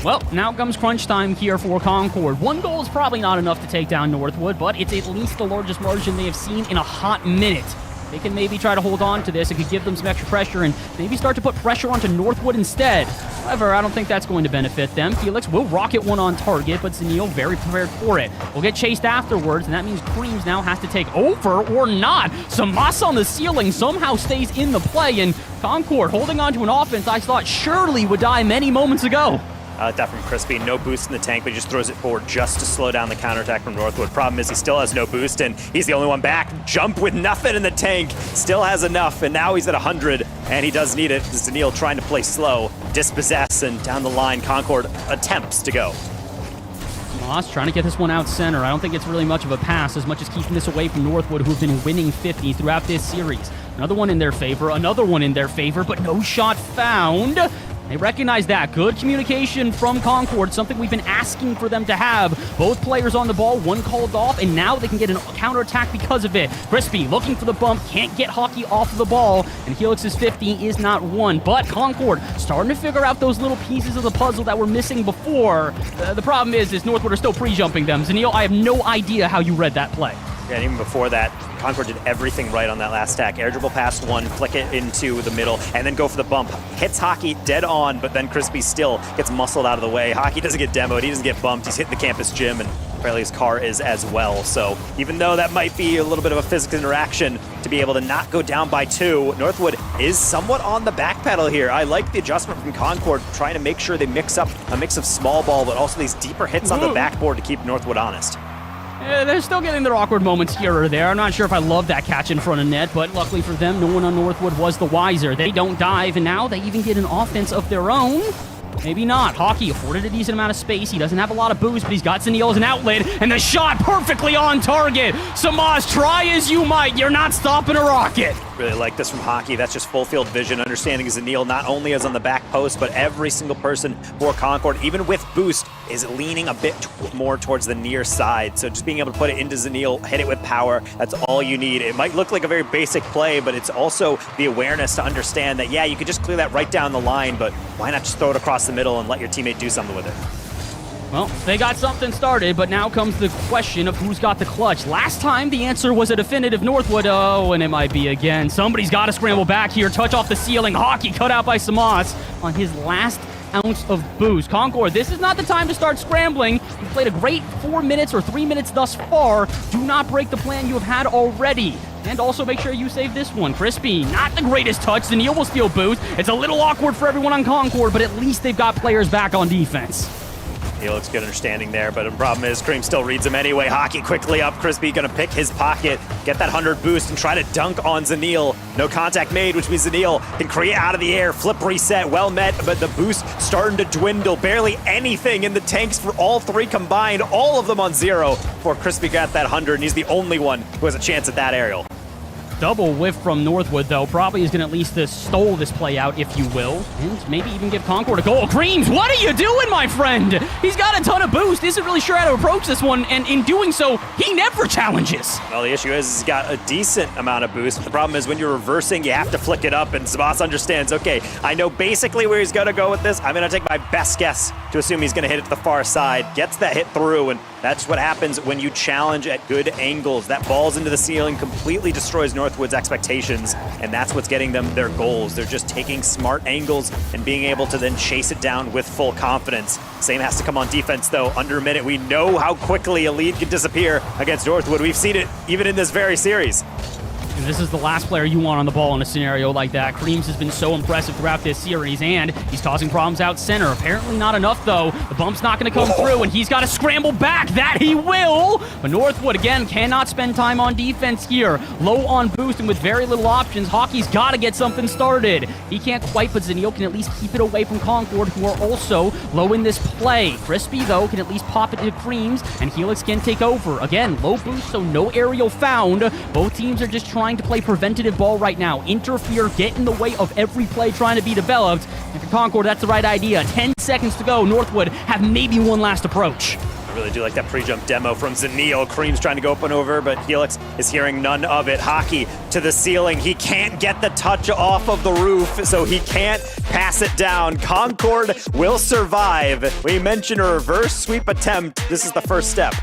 Well, now comes crunch time here for Concord. One goal is probably not enough to take down Northwood, but it's at least the largest margin they have seen in a hot minute. They can maybe try to hold on to this. It could give them some extra pressure and maybe start to put pressure onto Northwood instead. However, I don't think that's going to benefit them. Felix will rocket one on target, but Zanil very prepared for it. Will get chased afterwards, and that means Creams now has to take over or not. Samas on the ceiling somehow stays in the play, and Concord holding on to an offense I thought surely would die many moments ago. That from Crispy, no boost in the tank, but he just throws it forward just to slow down the counterattack from Northwood. Problem is he still has no boost, and he's the only one back. Jump with nothing in the tank, still has enough, and now he's at 100, and he does need it. Zanil trying to play slow, dispossess, and down the line, Concord attempts to go. Moss trying to get this one out center. I don't think it's really much of a pass as much as keeping this away from Northwood, who've been winning 50 throughout this series. Another one in their favor, another one in their favor, but no shot found. They recognize that. Good communication from Concord, something we've been asking for them to have. Both players on the ball, one called off, and now they can get a counterattack because of it. Crispy looking for the bump, can't get Hockey off of the ball, and Helix's 50 is not one. But Concord starting to figure out those little pieces of the puzzle that were missing before. The problem is Northwood are still pre-jumping them. Zanil, I have no idea how you read that play. Yeah, and even before that, Concord did everything right on that last stack. Air dribble past one, flick it into the middle, and then go for the bump. Hits Hockey dead on, but then Crispy still gets muscled out of the way. Hockey doesn't get demoed, he doesn't get bumped. He's hitting the campus gym, and apparently his car is as well. So even though that might be a little bit of a physical interaction, to be able to not go down by 2, Northwood is somewhat on the back pedal here. I like the adjustment from Concord, trying to make sure they mix up a mix of small ball, but also these deeper hits on the backboard to keep Northwood honest. They're still getting their awkward moments here or there. I'm not sure if I love that catch in front of net, but luckily for them, no one on Northwood was the wiser. They don't dive, and now they even get an offense of their own. Maybe not. Hockey afforded a decent amount of space. He doesn't have a lot of boost, but he's got Zanil as an outlet, and the shot perfectly on target. Samas, try as you might, you're not stopping a rocket. Really like this from Hockey. That's just full field vision, understanding Zanil not only is on the back post, but every single person for Concord, even with boost, is leaning a bit more towards the near side. So just being able to put it into Zanil, hit it with power, that's all you need. It might look like a very basic play, but it's also the awareness to understand that, yeah, you could just clear that right down the line, but why not just throw it across the middle and let your teammate do something with it? Well, they got something started, but now comes the question of who's got the clutch. Last time, the answer was a definitive Northwood. Oh, and it might be again. Somebody's got to scramble back here. Touch off the ceiling. Hockey cut out by Samas on his last ounce of boost. Concord, this is not the time to start scrambling. You played a great 4 minutes or 3 minutes thus far. Do not break the plan you have had already. And also make sure you save this one. Crispy, not the greatest touch. Zanil will steal boost. It's a little awkward for everyone on Concord, but at least they've got players back on defense. He looks good understanding there, but the problem is Cream still reads him anyway. Hockey quickly up. Crispy gonna pick his pocket, get that 100 boost, and try to dunk on Zanil. No contact made, which means Zanil can create out of the air. Flip reset, well met, but the boost starting to dwindle. Barely anything in the tanks for all three combined. All of them on 0 before Crispy got that 100, and he's the only one who has a chance at that aerial. Double whiff from Northwood, though, probably is going to at least stall this play out, if you will, and maybe even give Concord a goal. Creams, what are you doing, my friend? He's got a ton of boost, isn't really sure how to approach this one, and in doing so, he never challenges. Well, the issue is he's got a decent amount of boost. The problem is when you're reversing, you have to flick it up, and Zabas understands, okay, I know basically where he's going to go with this. I'm going to take my best guess to assume he's going to hit it to the far side, gets that hit through, and that's what happens when you challenge at good angles. That balls into the ceiling, completely destroys Northwood's expectations, and that's what's getting them their goals. They're just taking smart angles and being able to then chase it down with full confidence. Same has to come on defense, though. Under a minute, we know how quickly a lead can disappear against Northwood. We've seen it even in this very series. And this is the last player you want on the ball in a scenario like that. Creams has been so impressive throughout this series, and he's causing problems out center. Apparently not enough, though. The bump's not going to come through, and he's got to scramble back. That he will! But Northwood, again, cannot spend time on defense here. Low on boost and with very little options, Hockey's got to get something started. He can't quite, but Zanil can at least keep it away from Concord, who are also low in this play. Crispy, though, can at least pop it to Creams, and Helix can take over. Again, low boost, so no aerial found. Both teams are just trying to play preventative ball right now. Interfere, get in the way of every play trying to be developed. And for Concord, that's the right idea. 10 seconds to go. Northwood have maybe one last approach. I really do like that pre-jump demo from Zanil. Cream's trying to go up and over, but Helix is hearing none of it. Hockey to the ceiling. He can't get the touch off of the roof, so he can't pass it down. Concord will survive. We mentioned a reverse sweep attempt. This is the first step.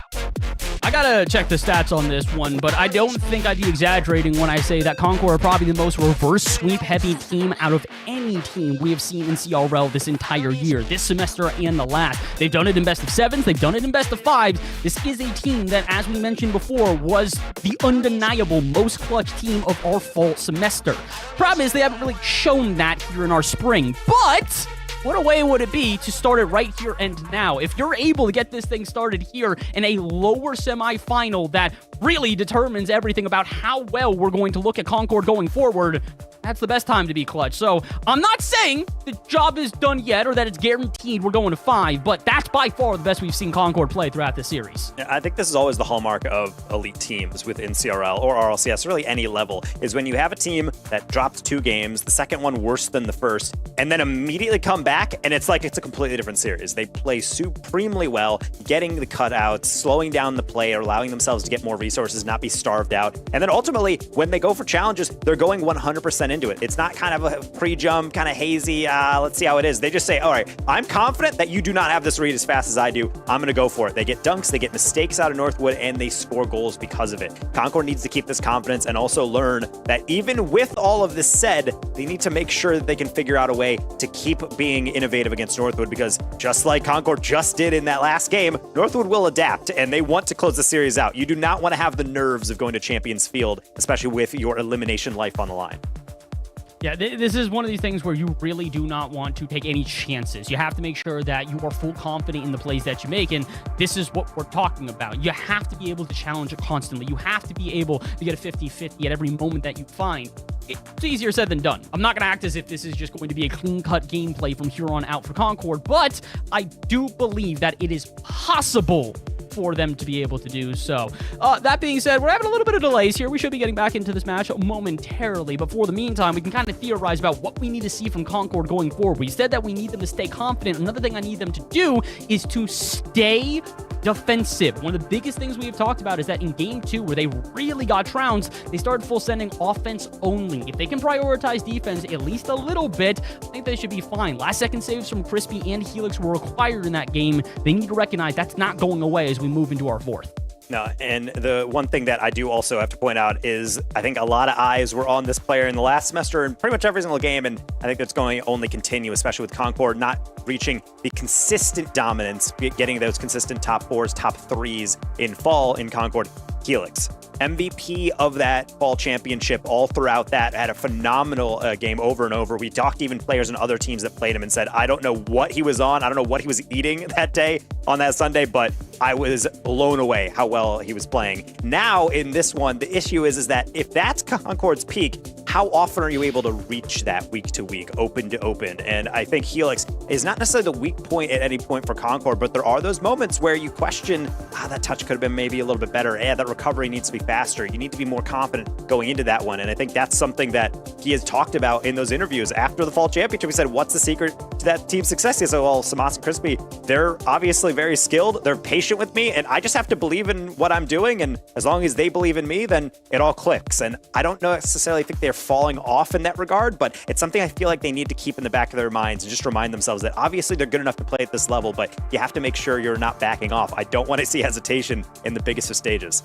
I gotta check the stats on this one, but I don't think I'd be exaggerating when I say that Concord are probably the most reverse sweep heavy team out of any team we have seen in CRL this entire year, this semester and the last. They've done it in best of sevens, they've done it in best of fives. This is a team that, as we mentioned before, was the undeniable most clutch team of our fall semester. Problem is they haven't really shown that here in our spring, but what a way would it be to start it right here and now? If you're able to get this thing started here in a lower semifinal that really determines everything about how well we're going to look at Concord going forward, that's the best time to be clutch. So I'm not saying the job is done yet or that it's guaranteed we're going to 5, but that's by far the best we've seen Concord play throughout this series. I think this is always the hallmark of elite teams within CRL or RLCS, really any level, is when you have a team that dropped 2 games, the second one worse than the first, and then immediately come back, and it's like it's a completely different series. They play supremely well, getting the cutouts, slowing down the play, or allowing themselves to get more resources, not be starved out. And then ultimately, when they go for challenges, they're going 100% into it. It's not kind of a pre-jump, kind of hazy, let's see how it is. They just say, all right, I'm confident that you do not have this read as fast as I do. I'm going to go for it. They get dunks, they get mistakes out of Northwood, and they score goals because of it. Concord needs to keep this confidence and also learn that even with all of this said, they need to make sure that they can figure out a way to keep being innovative against Northwood, because just like Concord just did in that last game, Northwood will adapt, and they want to close the series out. You do not want to have the nerves of going to Champions Field, especially with your elimination life on the line. Yeah, this is one of these things where you really do not want to take any chances. You have to make sure that you are full confident in the plays that you make, and this is what we're talking about. You have to be able to challenge it constantly. You have to be able to get a 50-50 at every moment that you find. It's easier said than done. I'm not going to act as if this is just going to be a clean-cut gameplay from here on out for Concord, but I do believe that it is possible for them to be able to do so. That being said, we're having a little bit of delays here. We should be getting back into this match momentarily, but for the meantime, we can kind of theorize about what we need to see from Concord going forward. We said that we need them to stay confident. Another thing I need them to do is to stay defensive. One of the biggest things we have talked about is that in Game 2, where they really got trounced, they started full sending offense only. If they can prioritize defense at least a little bit, I think they should be fine. Last second saves from Crispy and Helix were required in that game. They need to recognize that's not going away as we move into our 4th. No, and the one thing that I do also have to point out is I think a lot of eyes were on this player in the last semester in pretty much every single game, and I think that's going to only continue, especially with Concord not reaching the consistent dominance, getting those consistent top 4s, top 3s in fall in Concord. Helix, MVP of that fall championship all throughout that, had a phenomenal game over and over. We talked even players and other teams that played him and said, I don't know what he was on. I don't know what he was eating that day on that Sunday, but I was blown away how well he was playing. Now in this one, the issue is that if that's Concord's peak, how often are you able to reach that week to week, open to open? And I think Helix is not necessarily the weak point at any point for Concord, but there are those moments where you question, that touch could have been maybe a little bit better. That recovery needs to be faster. You need to be more confident going into that one. And I think that's something that he has talked about in those interviews after the fall championship. He said, what's the secret to that team's success? He said, well, Samas and Crispy, they're obviously very skilled. They're patient with me, and I just have to believe in what I'm doing. And as long as they believe in me, then it all clicks. And I don't necessarily think they're falling off in that regard, but it's something I feel like they need to keep in the back of their minds and just remind themselves that obviously they're good enough to play at this level, but you have to make sure you're not backing off. I don't want to see hesitation in the biggest of stages.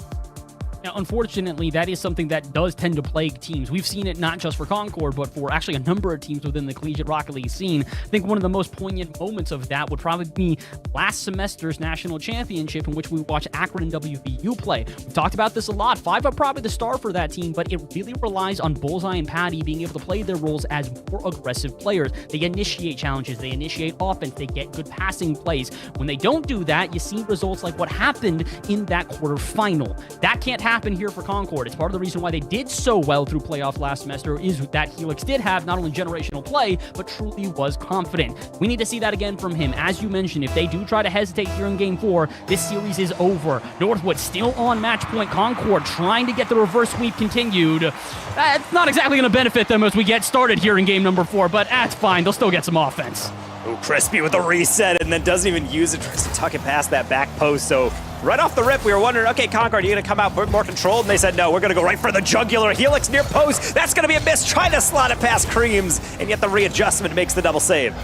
Now, unfortunately, that is something that does tend to plague teams. We've seen it not just for Concord, but for actually a number of teams within the Collegiate Rocket League scene. I think one of the most poignant moments of that would probably be last semester's national championship, in which we watched Akron and WVU play. We've talked about this a lot. 5-Up probably the star for that team, but it really relies on Bullseye and Patty being able to play their roles as more aggressive players. They initiate challenges, they initiate offense, they get good passing plays. When they don't do that, you see results like what happened in that quarterfinal. That can't happen here for Concord. It's part of the reason why they did so well through playoffs last semester, is that Helix did have not only generational play, but truly was confident. We need to see that again from him. As you mentioned, if they do try to hesitate here in Game 4, this series is over. Northwood still on match point. Concord trying to get the reverse sweep continued. It's not exactly going to benefit them as we get started here in Game number 4, but that's fine. They'll still get some offense. Ooh, Crispy with a reset and then doesn't even use it, tries to tuck it past that back post. So right off the rip, we were wondering, okay, Concord, are you going to come out more controlled? And they said, no, we're going to go right for the jugular. Helix near post. That's going to be a miss. Trying to slot it past Creams, and yet the readjustment makes the double save.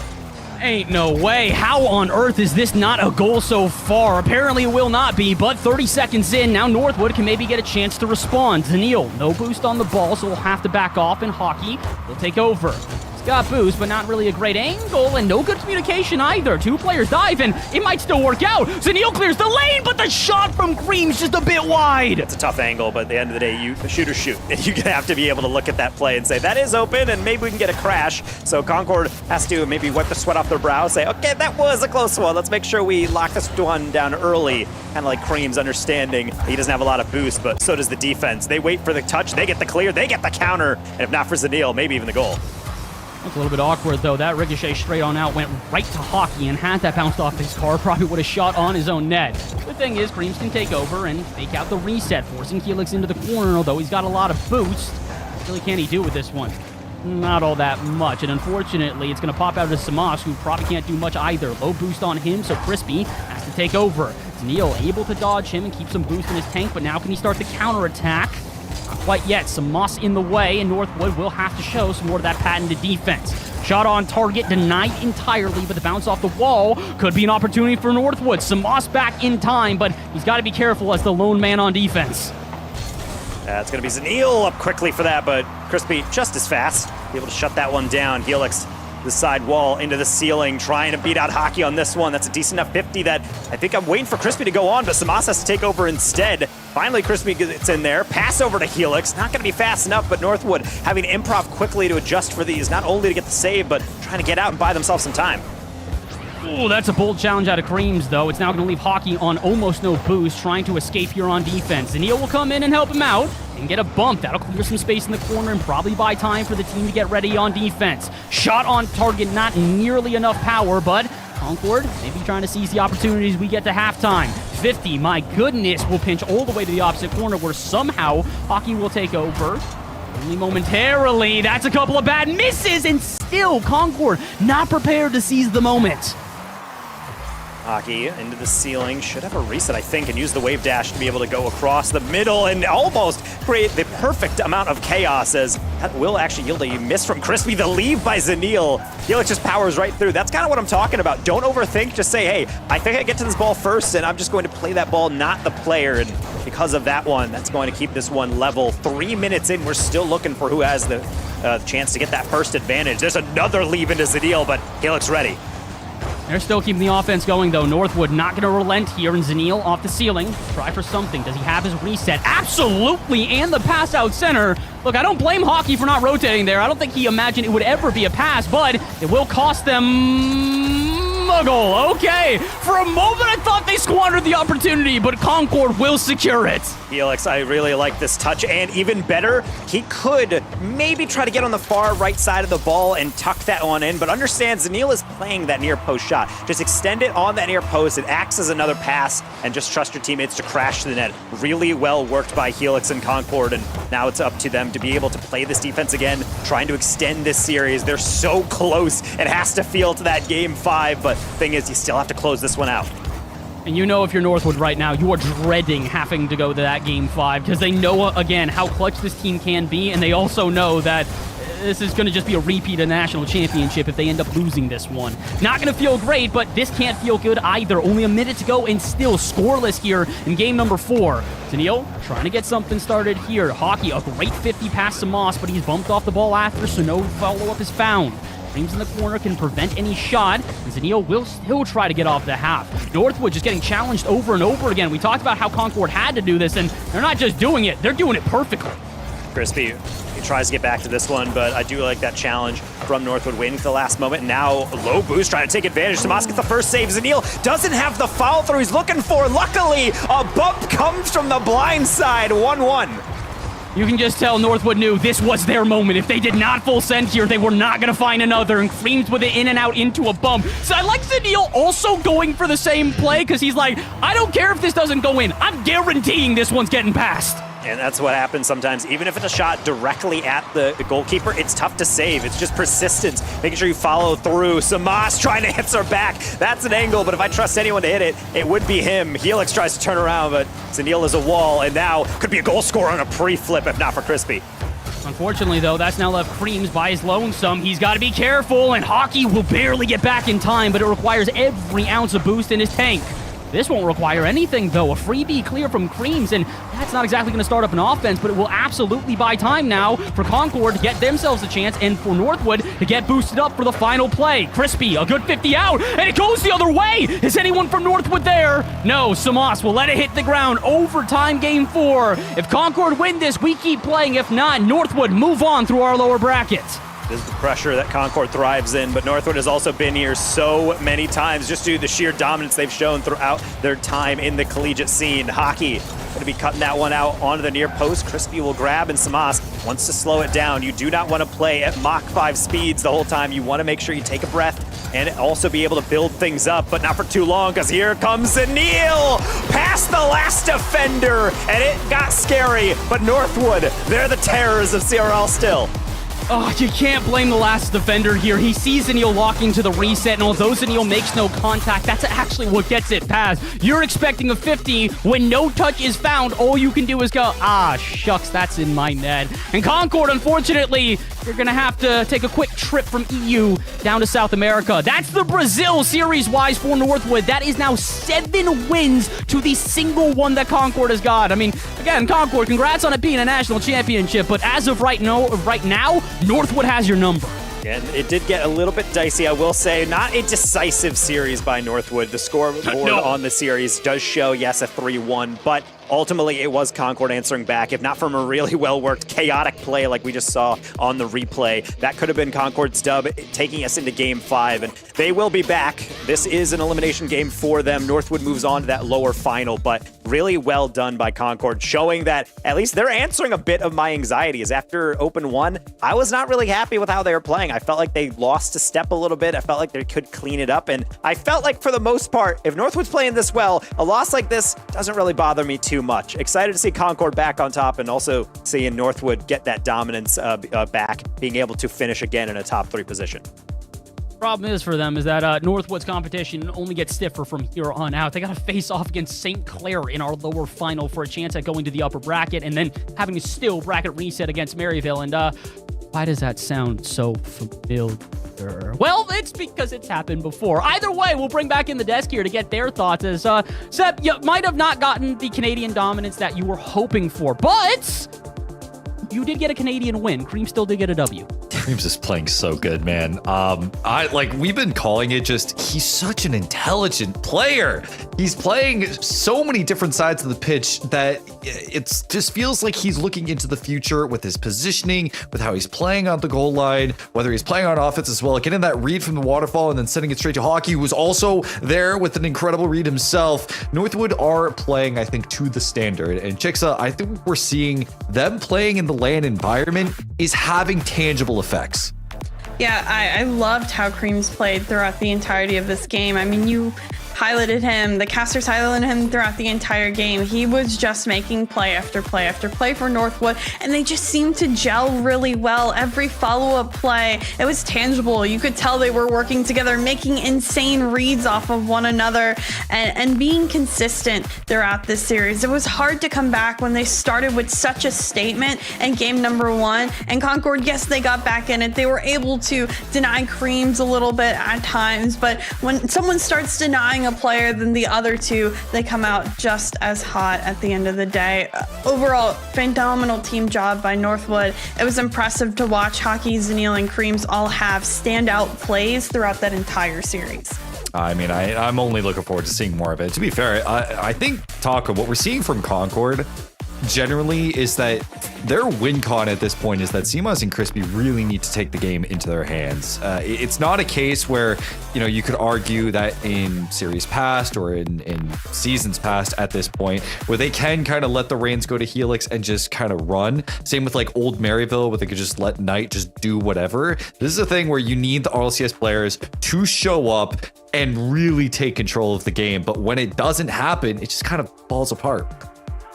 Ain't no way. How on earth is this not a goal so far? Apparently it will not be, but 30 seconds in, now Northwood can maybe get a chance to respond. Zanil, no boost on the ball, so we'll have to back off, and Hockey will take over. He's got boost, but not really a great angle, and no good communication either. Two players dive, and it might still work out. Zanil clears the lane, but the shot from Cream's just a bit wide. It's a tough angle, but at the end of the day, you shoot or shoot. And you're going to have to be able to look at that play and say, that is open, and maybe we can get a crash. So Concord has to maybe wipe the sweat off their brow, say, okay, that was a close one. Let's make sure we lock this one down early. Kind of like Cream's understanding. He doesn't have a lot of boost, but so does the defense. They wait for the touch, they get the clear, they get the counter, and if not for Zanil, maybe even the goal. That's a little bit awkward, though. That ricochet straight on out went right to Hockey, and had that bounced off his car, probably would have shot on his own net. The thing is, Creams can take over and fake out the reset, forcing Helix into the corner, although he's got a lot of boost. What really can he do with this one? Not all that much, and unfortunately, it's going to pop out to Samas, who probably can't do much either. Low boost on him, so Crispy has to take over. Neil able to dodge him and keep some boost in his tank, but now can he start the counterattack? Not quite yet. Some moss in the way, and Northwood will have to show some more of that patented defense. Shot on target, denied entirely, but the bounce off the wall could be an opportunity for Northwood. Some moss back in time, but he's got to be careful as the lone man on defense. It's going to be Zanil up quickly for that, but Crispy just as fast. Be able to shut that one down. Helix, the side wall into the ceiling, trying to beat out Hockey on this one. That's a decent enough 50 that I think I'm waiting for Crispy to go on, but Samas has to take over instead. Finally, Crispy gets in there. Pass over to Helix. Not going to be fast enough, but Northwood having to improv quickly to adjust for these, not only to get the save, but trying to get out and buy themselves some time. Ooh, that's a bold challenge out of Creams, though. It's now going to leave Hockey on almost no boost, trying to escape here on defense. Zanil will come in and help him out and get a bump. That'll clear some space in the corner and probably buy time for the team to get ready on defense. Shot on target, not nearly enough power, but Concord maybe trying to seize the opportunities we get to halftime. 50, my goodness, will pinch all the way to the opposite corner where somehow Hockey will take over. Only momentarily. That's a couple of bad misses, and still Concord not prepared to seize the moment. Hockey into the ceiling, should have a reset, I think, and use the wave dash to be able to go across the middle and almost create the perfect amount of chaos, as that will actually yield a miss from Crispy. The leave by Zanil. Helix just powers right through. That's kind of what I'm talking about. Don't overthink. Just say, hey, I think I get to this ball first, and I'm just going to play that ball, not the player. And because of that one, that's going to keep this one level. 3 minutes in, we're still looking for who has the chance to get that first advantage. There's another leave into Zanil, but Helix ready. They're still keeping the offense going, though. Northwood not going to relent here, and Zanil off the ceiling. Try for something. Does he have his reset? Absolutely, and the pass out center. Look, I don't blame Hockey for not rotating there. I don't think he imagined it would ever be a pass, but it will cost them Muggle. Okay. For a moment, I thought they squandered the opportunity, but Concord will secure it. Helix, I really like this touch, and even better, he could maybe try to get on the far right side of the ball and tuck that one in, but understand Zanil is playing that near post shot. Just extend it on that near post, it acts as another pass, and just trust your teammates to crash the net. Really well worked by Helix and Concord, and now it's up to them to be able to play this defense again, trying to extend this series. They're so close, it has to feel to that game 5, but thing is, you still have to close this one out. And you know if you're Northwood right now, you are dreading having to go to that game 5 because they know, again, how clutch this team can be, and they also know that this is going to just be a repeat of the national championship if they end up losing this one. Not going to feel great, but this can't feel good either. Only a minute to go and still scoreless here in game number 4. Zanil trying to get something started here. Hockey, a great 50 pass to Moss, but he's bumped off the ball after, so no follow-up is found. Creams in the corner can prevent any shot, and Zanil will still try to get off the half. Northwood just getting challenged over and over again. We talked about how Concord had to do this, and they're not just doing it, they're doing it perfectly. Crispy, he tries to get back to this one, but I do like that challenge from Northwood waiting for the last moment. Now, low boost trying to take advantage. Tomas gets the first save. Zanil doesn't have the follow through he's looking for. Luckily, a bump comes from the blind side, 1-1. You can just tell Northwood knew this was their moment. If they did not full send here, they were not going to find another, and Creams with it in and out into a bump. So I like Zanil also going for the same play because he's like, I don't care if this doesn't go in. I'm guaranteeing this one's getting past. And that's what happens sometimes. Even if it's a shot directly at the goalkeeper, it's tough to save. It's just persistence, making sure you follow through. Samas trying to answer back. That's an angle, but if I trust anyone to hit it, it would be him. Helix tries to turn around, but Zanil is a wall, and now could be a goal scorer on a pre-flip if not for Crispy. Unfortunately, though, that's now left Creams by his lonesome. He's got to be careful, and Hockey will barely get back in time, but it requires every ounce of boost in his tank. This won't require anything, though. A freebie clear from Creams, and that's not exactly going to start up an offense, but it will absolutely buy time now for Concord to get themselves a chance and for Northwood to get boosted up for the final play. Crispy, a good 50 out, and it goes the other way. Is anyone from Northwood there? No, Samas will let it hit the ground. Overtime game 4. If Concord win this, we keep playing. If not, Northwood move on through our lower brackets. This is the pressure that Concord thrives in, but Northwood has also been here so many times just due to the sheer dominance they've shown throughout their time in the collegiate scene. Hockey going to be cutting that one out onto the near post. Crispy will grab, and Samas wants to slow it down. You do not want to play at Mach 5 speeds the whole time. You want to make sure you take a breath and also be able to build things up, but not for too long, because here comes Zanil past the last defender, and it got scary, but Northwood, they're the terrors of CRL still. Oh, you can't blame the last defender here. He sees Zanil walking to the reset, and although Zanil makes no contact, that's actually what gets it past. You're expecting a 50. When no touch is found, all you can do is go, ah, shucks, that's in my net. And Concord, unfortunately, you're going to have to take a quick trip from EU down to South America. That's the Brazil series-wise for Northwood. That is now 7 wins to the single one that Concord has got. I mean, again, Concord, congrats on it being a national championship, but as of right now, Northwood has your number. And it did get a little bit dicey, I will say. Not a decisive series by Northwood. The scoreboard on the series does show, yes, a 3-1, but ultimately it was Concord answering back. If not from a really well-worked, chaotic play like we just saw on the replay, that could have been Concord's dub, taking us into Game 5. And they will be back. This is an elimination game for them. Northwood moves on to that lower final, but really well done by Concord, showing that at least they're answering a bit of my anxieties. After Open 1, I was not really happy with how they were playing. I felt like they lost a step a little bit. I felt like they could clean it up, and I felt like for the most part, if Northwood's playing this well, a loss like this doesn't really bother me too much. Excited to see Concord back on top, and also seeing Northwood get that dominance back, being able to finish again in a top 3 position. Problem is for them is that Northwood's competition only gets stiffer from here on out. They got to face off against St. Clair in our lower final for a chance at going to the upper bracket, and then having to still bracket reset against Maryville. And why does that sound so familiar? Well, it's because it's happened before. Either way, we'll bring back in the desk here to get their thoughts. As Seb, you might have not gotten the Canadian dominance that you were hoping for, but you did get a Canadian win. Cream still did get a W. Creams is playing so good, man. We've been calling it, just he's such an intelligent player. He's playing so many different sides of the pitch that it just feels like he's looking into the future with his positioning, with how he's playing on the goal line, whether he's playing on offense as well, getting that read from the waterfall and then sending it straight to Hockey, who was also there with an incredible read himself. Northwood are playing, I think, to the standard. And Chixa, I think we're seeing them playing in the LAN environment is having tangible effects. Yeah, I loved how Creams played throughout the entirety of this game. I mean, you highlighted him, the casters highlighted him throughout the entire game. He was just making play after play after play for Northwood, and they just seemed to gel really well. Every follow-up play, it was tangible. You could tell they were working together, making insane reads off of one another, and being consistent throughout this series. It was hard to come back when they started with such a statement in game number 1, and Concord, yes, they got back in it. They were able to deny Creams a little bit at times, but when someone starts denying a player than the other two, they come out just as hot at the end of the day. Overall, phenomenal team job by Northwood. It was impressive to watch Hockey, Zanil, and Creams all have standout plays throughout that entire series. I mean, I'm only looking forward to seeing more of it. To be fair, I think, Taco, what we're seeing from Concord generally is that their win con at this point is that CMOS and Crispy really need to take the game into their hands. It's not a case where, you could argue that in series past or in seasons past at this point, where they can kind of let the reins go to Helix and just kind of run. Same with like old Maryville, where they could just let Knight just do whatever. This is a thing where you need the RLCS players to show up and really take control of the game. But when it doesn't happen, it just kind of falls apart.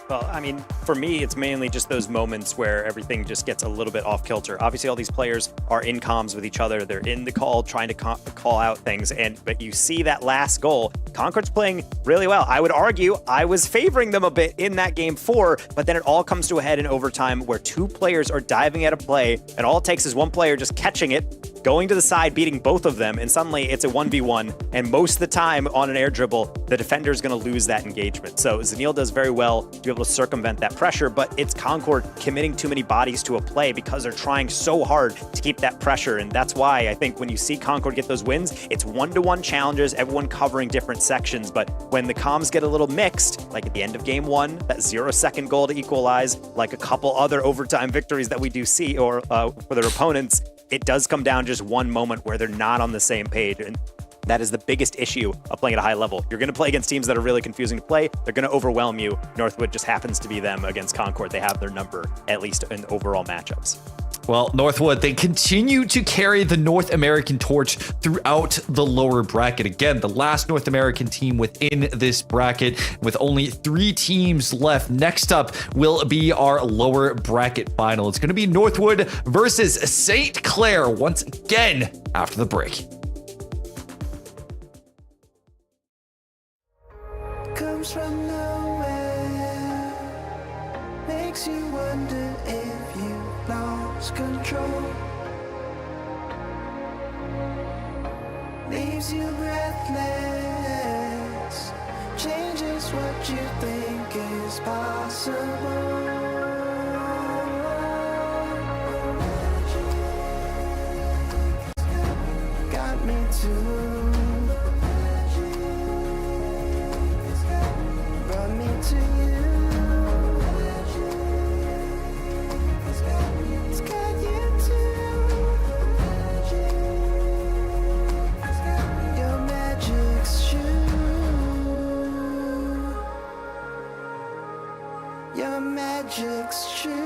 Well, I mean, for me, it's mainly just those moments where everything just gets a little bit off kilter. Obviously, all these players are in comms with each other. They're in the call, trying to call out things. But you see that last goal, Concord's playing really well. I would argue I was favoring them a bit in that game 4, but then it all comes to a head in overtime where 2 players are diving at a play, and all it takes is one player just catching it, going to the side, beating both of them, and suddenly it's a 1v1. And most of the time on an air dribble, the defender is going to lose that engagement. So Zanil does very well to be able to circumvent that pressure, but it's Concord committing too many bodies to a play because they're trying so hard to keep that pressure. And that's why I think when you see Concord get those wins, it's 1-to-1 challenges, everyone covering different sections. But when the comms get a little mixed, like at the end of game 1, that 0-second goal to equalize, like a couple other overtime victories that we do see or for their opponents, it does come down just one moment where they're not on the same page. And that is the biggest issue of playing at a high level. You're going to play against teams that are really confusing to play. They're going to overwhelm you. Northwood just happens to be them against Concord. They have their number, at least in overall matchups. Well, Northwood, they continue to carry the North American torch throughout the lower bracket. Again, the last North American team within this bracket, with only 3 teams left. Next up will be our lower bracket final. It's going to be Northwood versus St. Clair once again after the break. Comes from nowhere, makes you wonder if you lost control, leaves you breathless, changes what you think is possible. Got me to brought me to you. It's got you too. Your magic's true. Your magic's true.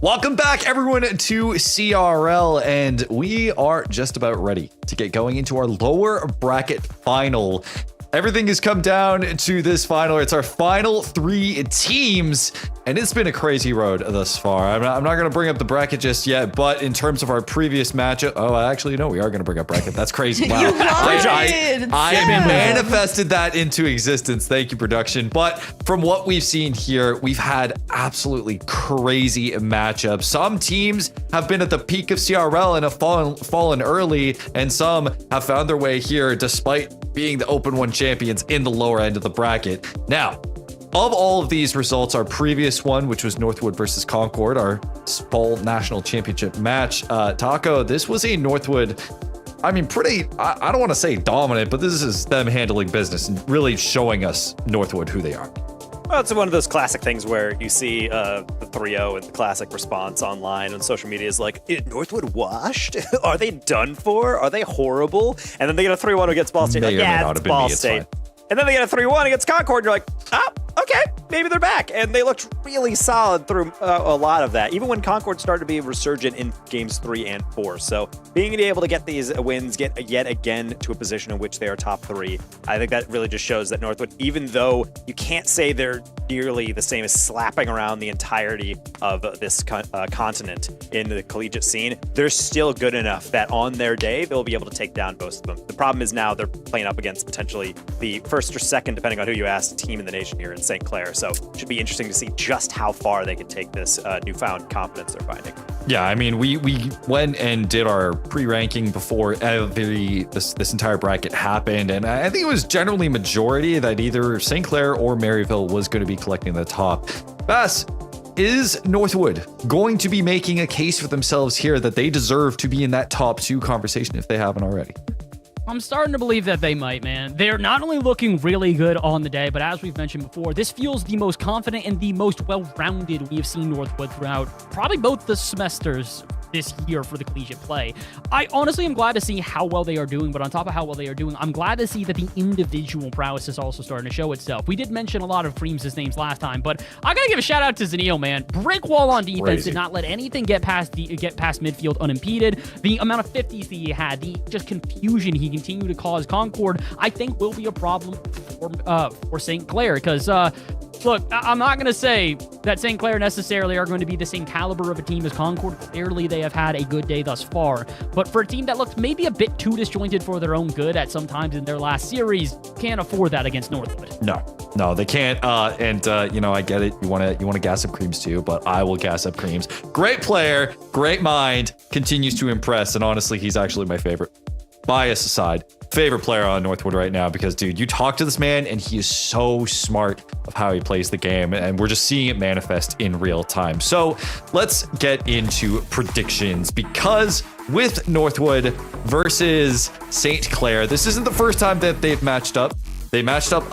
Welcome back, everyone, to CRL, and we are just about ready to get going into our lower bracket final. Everything has come down to this final. It's our final 3 teams, and it's been a crazy road thus far. I'm not going to bring up the bracket just yet, but in terms of our previous matchup, actually, no, we are going to bring up bracket. That's crazy. Wow. You lied. I Yeah. manifested that into existence. Thank you, production. But from what we've seen here, we've had absolutely crazy matchups. Some teams have been at the peak of CRL and have fallen early, and some have found their way here despite being the Open 1 champions in the lower end of the bracket. Now, of all of these results, our previous one, which was Northwood versus Concord, our fall national championship match, Taco, this was a Northwood, I mean, pretty, I don't want to say dominant, but this is them handling business and really showing us Northwood who they are. Well, it's one of those classic things where you see the 3-0 and the classic response online on social media is like, Northwood washed? Are they done for? Are they horrible? And then they get a 3-1 against Ball State. May Like, or may yeah, not it's have been Ball me, it's State. fine. And then they get a 3-1 against Concord. And you're like, okay, maybe they're back. And they looked really solid through a lot of that, even when Concord started to be resurgent in games 3 and 4. So being able to get these wins, get yet again to a position in which they are top 3, I think that really just shows that Northwood, even though you can't say they're nearly the same as slapping around the entirety of this continent in the collegiate scene, they're still good enough that on their day, they'll be able to take down most of them. The problem is now they're playing up against potentially the first or second, depending on who you ask, team in the nation here in St. Clair. So it should be interesting to see just how far they can take this newfound confidence they're finding. Yeah, I mean, we went and did our pre-ranking before this entire bracket happened, and I think it was generally majority that either St. Clair or Maryville was going to be collecting the top. Bass, is Northwood going to be making a case for themselves here that they deserve to be in that top 2 conversation if they haven't already? I'm starting to believe that they might, man. They're not only looking really good on the day, but as we've mentioned before, this feels the most confident and the most well-rounded we have seen Northwood throughout probably both the semesters this year for the collegiate play. I honestly am glad to see how well they are doing, but on top of how well they are doing, I'm glad to see that the individual prowess is also starting to show itself. We did mention a lot of Creams' names last time, but I gotta give a shout out to Zanil, man. Brick wall on defense, Crazy. did not let anything get past midfield unimpeded. The amount of 50s that he had, the just confusion he continued to cause Concord, I think will be a problem for St. Clair, because look, I'm not going to say that St. Clair necessarily are going to be the same caliber of a team as Concord. Clearly, they have had a good day thus far. But for a team that looks maybe a bit too disjointed for their own good at some times in their last series, can't afford that against Northwood. No, they can't. You know, I get it. You want to gas up Creams too, but I will gas up Creams. Great player, great mind, continues to impress, and honestly, he's actually my favorite. Bias aside, favorite player on Northwood right now, because dude, you talk to this man and he is so smart of how he plays the game, and we're just seeing it manifest in real time. So let's get into predictions, because with Northwood versus St. Clair, this isn't the first time that they've matched up. They matched up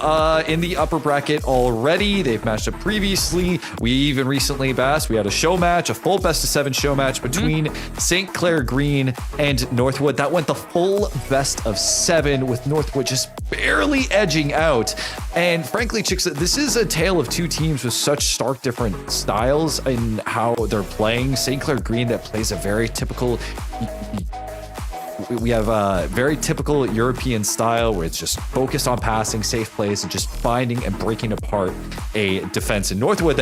in the upper bracket already. They've matched up previously. We even recently, Bass, we had a show match, a full best of 7 show match between St. Clair Green and Northwood. That went the full best of 7, with Northwood just barely edging out. And frankly, Chicks, this is a tale of 2 teams with such stark different styles in how they're playing. St. Clair Green, that plays a very typical... We have a very typical European style where it's just focused on passing, safe plays, and just finding and breaking apart a defense. In Northwood,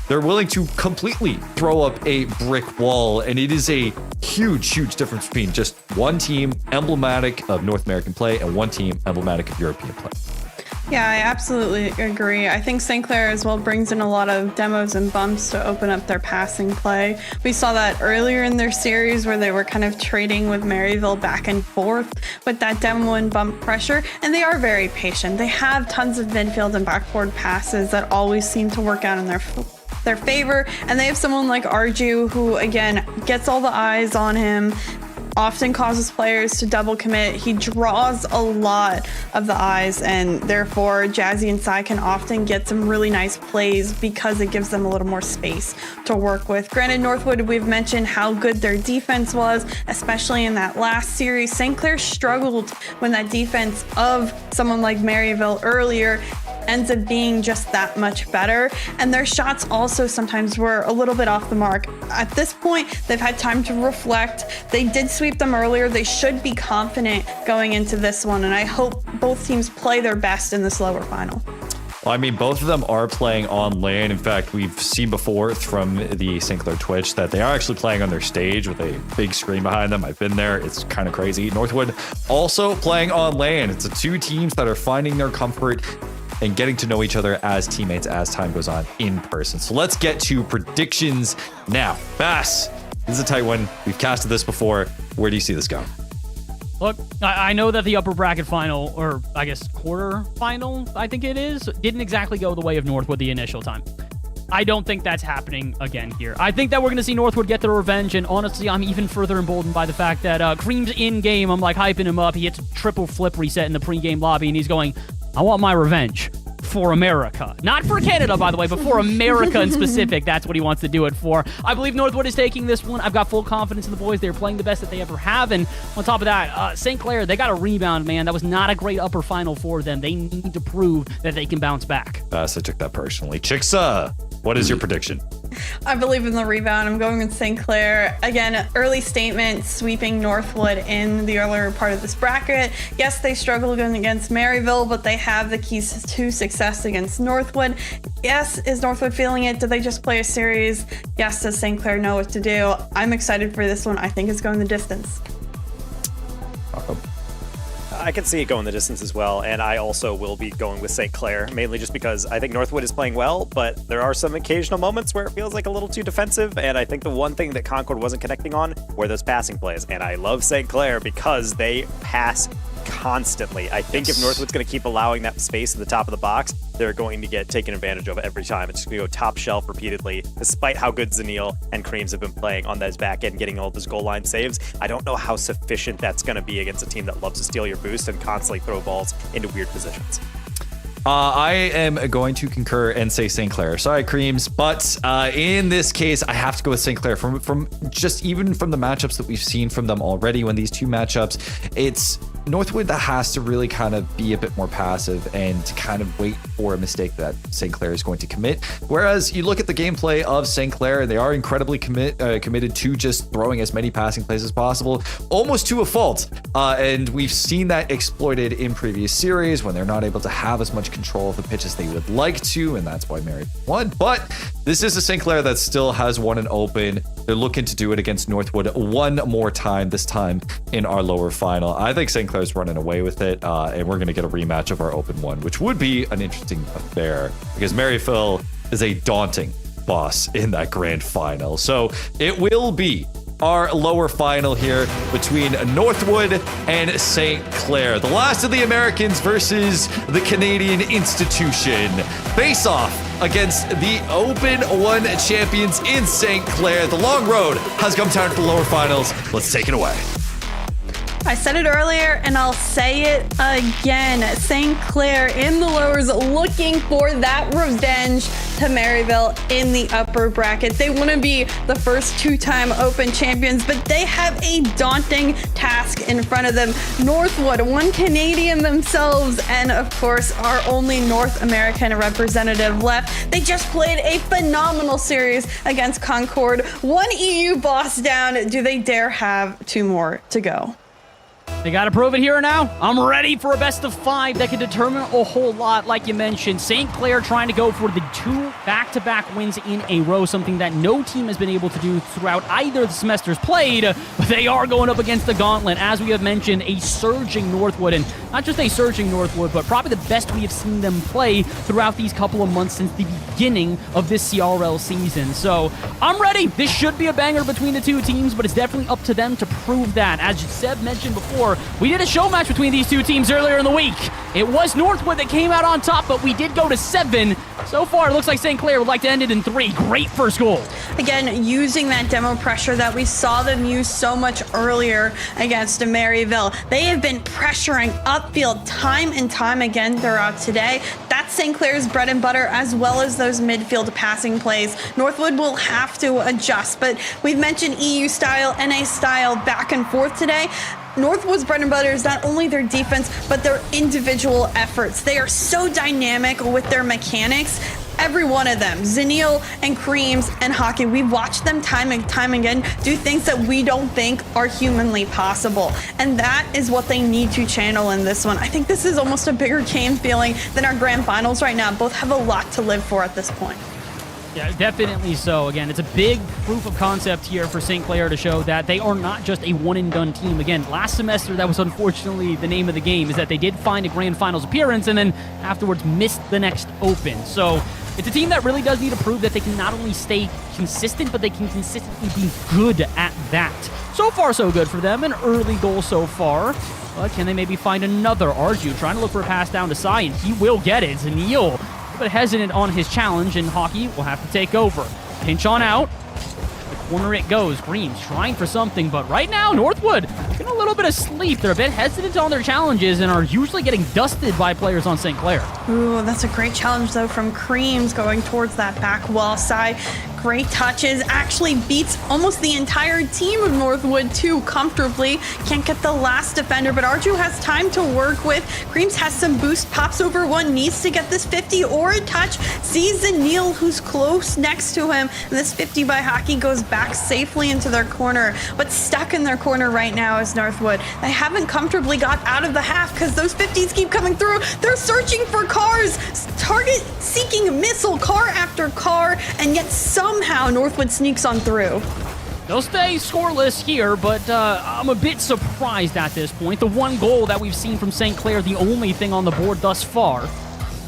they're willing to completely throw up a brick wall, and it is a huge difference between just one team emblematic of North American play and one team emblematic of European play. Yeah, I absolutely agree. I think St. Clair as well brings in a lot of demos and bumps to open up their passing play. We saw that earlier in their series where they were kind of trading with Maryville back and forth with that demo and bump pressure, and they are very patient. They have tons of midfield and backboard passes that always seem to work out in their favor, and they have someone like Arju who, again, gets all the eyes on him, often causes players to double commit. He draws a lot of the eyes, and therefore Jazzy and Sai can often get some really nice plays because it gives them a little more space to work with. Granted, Northwood, we've mentioned how good their defense was, especially in that last series. St. Clair struggled when that defense of someone like Maryville earlier ends up being just that much better, and their shots also sometimes were a little bit off the mark. At this point, they've had time to reflect. They did sweep them earlier. They should be confident going into this one, and I hope both teams play their best in this lower final. Well, I mean, both of them are playing on LAN. In fact, we've seen before from the St. Clair Twitch that they are actually playing on their stage with a big screen behind them. I've been there. It's kind of crazy. Northwood also playing on LAN. It's the two teams that are finding their comfort and getting to know each other as teammates as time goes on in person. So let's get to predictions now. Bass, this is a tight one. We've casted this before. Where do you see this going? Look, I know that the upper bracket final, or I guess quarter final, I think it is, didn't exactly go the way of Northwood the initial time. I don't think that's happening again here. I think that we're going to see Northwood get their revenge, and honestly, I'm even further emboldened by the fact that Cream's in-game, I'm like hyping him up. He hits a triple flip reset in the pre-game lobby, and he's going, I want my revenge for America. Not for Canada, by the way, but for America in specific. That's what he wants to do it for. I believe Northwood is taking this one. I've got full confidence in the boys. They're playing the best that they ever have, and on top of that, St. Clair, they got a rebound, man. That was not a great upper final for them. They need to prove that they can bounce back. Bass, I took that personally. Chicksa, what is your prediction? I believe in the rebound. I'm going with St. Clair. Again, early statement, sweeping Northwood in the earlier part of this bracket. Yes, they struggled against Maryville, but they have the keys to success against Northwood. Yes, is Northwood feeling it? Did they just play a series? Yes, does St. Clair know what to do? I'm excited for this one. I think it's going the distance. I can see it going the distance as well, and I also will be going with St. Clair, mainly just because I think Northwood is playing well, but there are some occasional moments where it feels like a little too defensive, and I think the one thing that Concord wasn't connecting on were those passing plays, and I love St. Clair because they pass constantly. I think if Northwood's going to keep allowing that space at the top of the box, they're going to get taken advantage of every time. It's just going to go top shelf repeatedly, despite how good Zanil and Creams have been playing on those back end, getting all those goal line saves. I don't know how sufficient that's going to be against a team that loves to steal your boost and constantly throw balls into weird positions. I am going to concur and say St. Clair. Sorry, Creams, but in this case, I have to go with St. Clair. From just even from the matchups that we've seen from them already, when these two matchups, it's Northwood that has to really kind of be a bit more passive and to kind of wait for a mistake that St. Clair is going to commit. Whereas you look at the gameplay of St. Clair, they are incredibly committed to just throwing as many passing plays as possible, almost to a fault. And we've seen that exploited in previous series when they're not able to have as much control of the pitch as they would like to, and that's why Mary won. But this is a St. Clair that still has won an open. They're looking to do it against Northwood one more time, this time in our lower final. I think St. Clair's running away with it, and we're going to get a rematch of our open one, which would be an interesting affair because Maryville is a daunting boss in that grand final. So it will be our lower final here between Northwood and St. Clair. The last of the Americans versus the Canadian institution. Face off against the Open 1 champions in St. Clair. The long road has come down to the lower finals. Let's take it away. I said it earlier and I'll say it again. St. Clair in the lowers looking for that revenge to Maryville in the upper bracket. They want to be the first two-time Open champions, but they have a daunting task in front of them. Northwood, one Canadian themselves, and of course our only North American representative left. They just played a phenomenal series against Concord. One EU boss down. Do they dare have two more to go? They got to prove it here and now. I'm ready for a best of 5 that can determine a whole lot. Like you mentioned, St. Clair trying to go for the 2 back-to-back wins in a row, something that no team has been able to do throughout either of the semesters played. But they are going up against the gauntlet. As we have mentioned, a surging Northwood, and not just a surging Northwood, but probably the best we have seen them play throughout these couple of months since the beginning of this CRL season. So I'm ready. This should be a banger between the two teams, but it's definitely up to them to prove that. As Seb mentioned before, we did a show match between these two teams earlier in the week. It was Northwood that came out on top, but we did go to 7 So far, it looks like St. Clair would like to end it in 3. Great first goal. Again, using that demo pressure that we saw them use so much earlier against Maryville. They have been pressuring upfield time and time again throughout today. That's St. Clair's bread and butter, as well as those midfield passing plays. Northwood will have to adjust, but we've mentioned EU style, NA style back and forth today. Northwood's bread and butter is not only their defense, but their individual efforts. They are so dynamic with their mechanics. Every one of them, Zenil and Creams and Hockey, we've watched them time and time again do things that we don't think are humanly possible. And that is what they need to channel in this one. I think this is almost a bigger game feeling than our grand finals right now. Both have a lot to live for at this point. Yeah, definitely so. Again, it's a big proof of concept here for St. Clair to show that they are not just a one-and-done team. Again, last semester, that was unfortunately the name of the game, is that they did find a grand finals appearance and then afterwards missed the next open. So it's a team that really does need to prove that they can not only stay consistent, but they can consistently be good at that. So far, so good for them. An early goal so far. But can they maybe find another? Arju trying to look for a pass down to Sai, and he will get it. Zenil but hesitant on his challenge, and Hockey will have to take over. Pinch on out. The corner it goes. Green's trying for something, but right now, Northwood getting a little bit of sleep. They're a bit hesitant on their challenges and are usually getting dusted by players on St. Clair. Ooh, that's a great challenge, though, from Creams going towards that back wall side. Great touches, actually beats almost the entire team of Northwood too comfortably. Can't get the last defender, but Arju has time to work with. Creams has some boost, pops over one, needs to get this 50 or a touch. Sees Zenil, who's close next to him. And this 50 by Hockey goes back safely into their corner. But stuck in their corner right now is Northwood. They haven't comfortably got out of the half because those 50s keep coming through. They're searching for cars, target seeking missile, car after car, and yet somehow Northwood sneaks on through. They'll stay scoreless here, but I'm a bit surprised at this point. The one goal that we've seen from St. Clair, the only thing on the board thus far.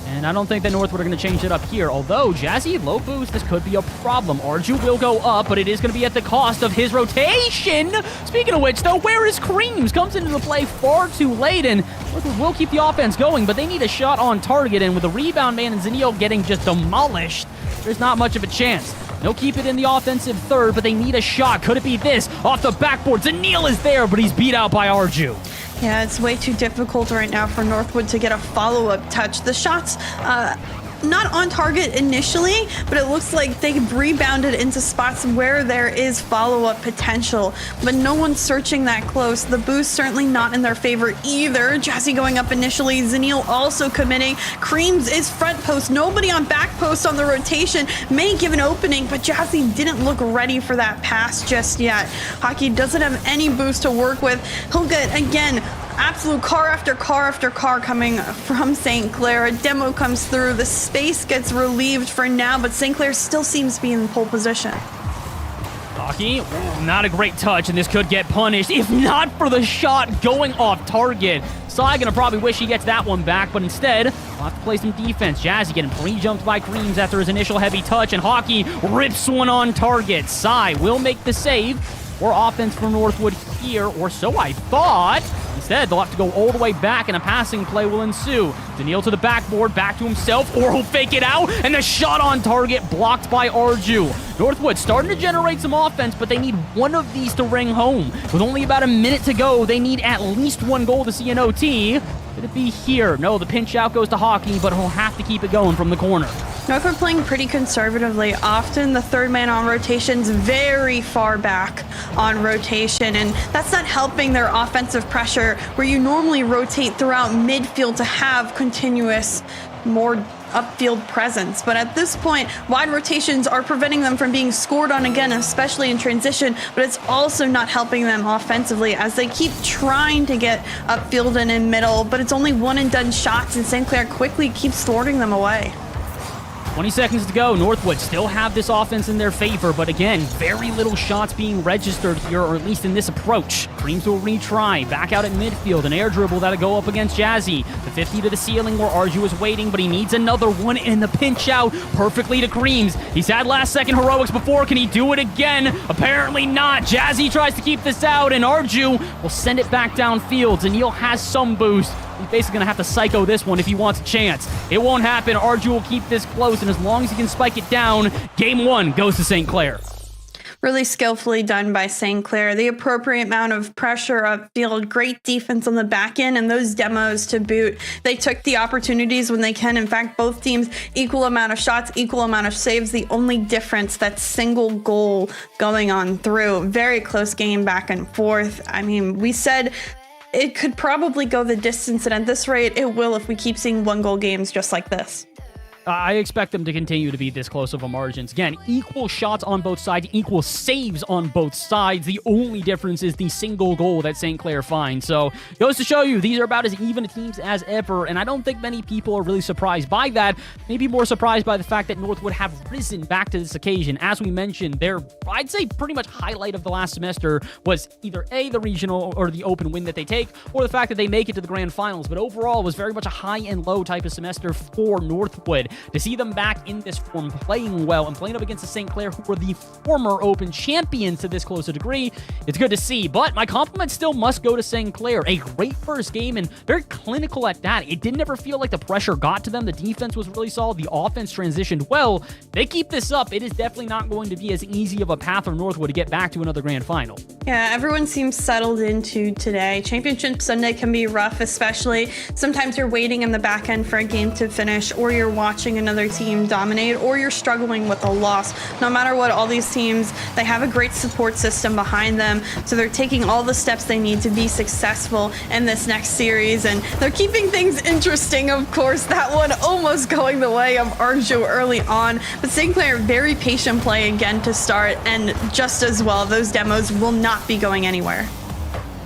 And I don't think that Northwood are going to change it up here. Although, Jazzy, low boost, this could be a problem. Arju will go up, but it is going to be at the cost of his rotation. Speaking of which, though, where is Creams? Comes into the play far too late, and Northwood will keep the offense going, but they need a shot on target, and with the rebound man and Zenil getting just demolished, there's not much of a chance. They'll keep it in the offensive third, but they need a shot. Could it be this? Off the backboard, Zenil is there, but he's beat out by Arju. Yeah, it's way too difficult right now for Northwood to get a follow-up touch. The shots, not on target initially, but it looks like they've rebounded into spots where there is follow-up potential, but no one's searching that close. The boost certainly not in their favor either. Jazzy going up initially, Zenil also committing. Creams is front post, nobody on back post on the rotation. May give an opening, but Jazzy didn't look ready for that pass just yet. Hockey doesn't have any boost to work with. He'll get, again, absolute car after car after car coming from St. Clair. A demo comes through. The space gets relieved for now, but St. Clair still seems to be in pole position. Hockey, not a great touch, and this could get punished if not for the shot going off target. Sai gonna probably wish he gets that one back, but instead, we'll have to play some defense. Jazzy getting pre-jumped by Creams after his initial heavy touch, and Hockey rips one on target. Sai will make the save. More offense from Northwood here, or so I thought. Instead, they'll have to go all the way back, and a passing play will ensue. Zenil to the backboard, back to himself, or he'll fake it out, and the shot on target blocked by Arju. Northwood starting to generate some offense, but they need one of these to ring home. With only about a minute to go, they need at least one goal to see an OT. Could it be here? No, the pinch out goes to Hockey, but he'll have to keep it going from the corner. Northwood playing pretty conservatively. Often the third man on rotation's very far back on rotation, and that's not helping their offensive pressure where you normally rotate throughout midfield to have continuous, more upfield presence. But at this point, wide rotations are preventing them from being scored on again, especially in transition, but it's also not helping them offensively as they keep trying to get upfield and in middle, but it's only one and done shots, and St. Clair quickly keeps thwarting them away. 20 seconds to go. Northwood still have this offense in their favor, but again, very little shots being registered here, or at least in this approach. Creams will retry. Back out at midfield. An air dribble that'll go up against Jazzy. The 50 to the ceiling where Arju is waiting, but he needs another one, and the pinch out perfectly to Creams. He's had last second heroics before. Can he do it again? Apparently not. Jazzy tries to keep this out, and Arju will send it back downfield. Zenil has some boost. He's basically going to have to psycho this one if he wants a chance. It won't happen. Arju will keep this close, and as long as he can spike it down, game 1 goes to St. Clair. Really skillfully done by St. Clair. The appropriate amount of pressure upfield, great defense on the back end, and those demos to boot. They took the opportunities when they can. In fact, both teams, equal amount of shots, equal amount of saves. The only difference, that single goal going on through. Very close game back and forth. I mean, we said it could probably go the distance, and at this rate, it will if we keep seeing 1-goal games just like this. I expect them to continue to be this close of a margins. Again, equal shots on both sides, equal saves on both sides. The only difference is the single goal that St. Clair finds. So, goes to show you, these are about as even teams as ever, and I don't think many people are really surprised by that. Maybe more surprised by the fact that Northwood have risen back to this occasion. As we mentioned, their, I'd say, pretty much highlight of the last semester was either A, the regional or the open win that they take, or the fact that they make it to the grand finals. But overall, it was very much a high and low type of semester for Northwood. To see them back in this form, playing well, and playing up against the St. Clair, who were the former Open champions to this close a degree, it's good to see. But my compliments still must go to St. Clair. A great first game, and very clinical at that. It didn't ever feel like the pressure got to them. The defense was really solid. The offense transitioned well. They keep this up, it is definitely not going to be as easy of a path for Northwood to get back to another grand final. Yeah, everyone seems settled into today. Championship Sunday can be rough, especially. Sometimes you're waiting in the back end for a game to finish, or you're watching another team dominate, or you're struggling with a loss. No matter what, all these teams, they have a great support system behind them, so they're taking all the steps they need to be successful in this next series, and they're keeping things interesting, of course. That one almost going the way of Arju early on, but St. Clair, very patient play again to start, and just as well, those demos will not be going anywhere.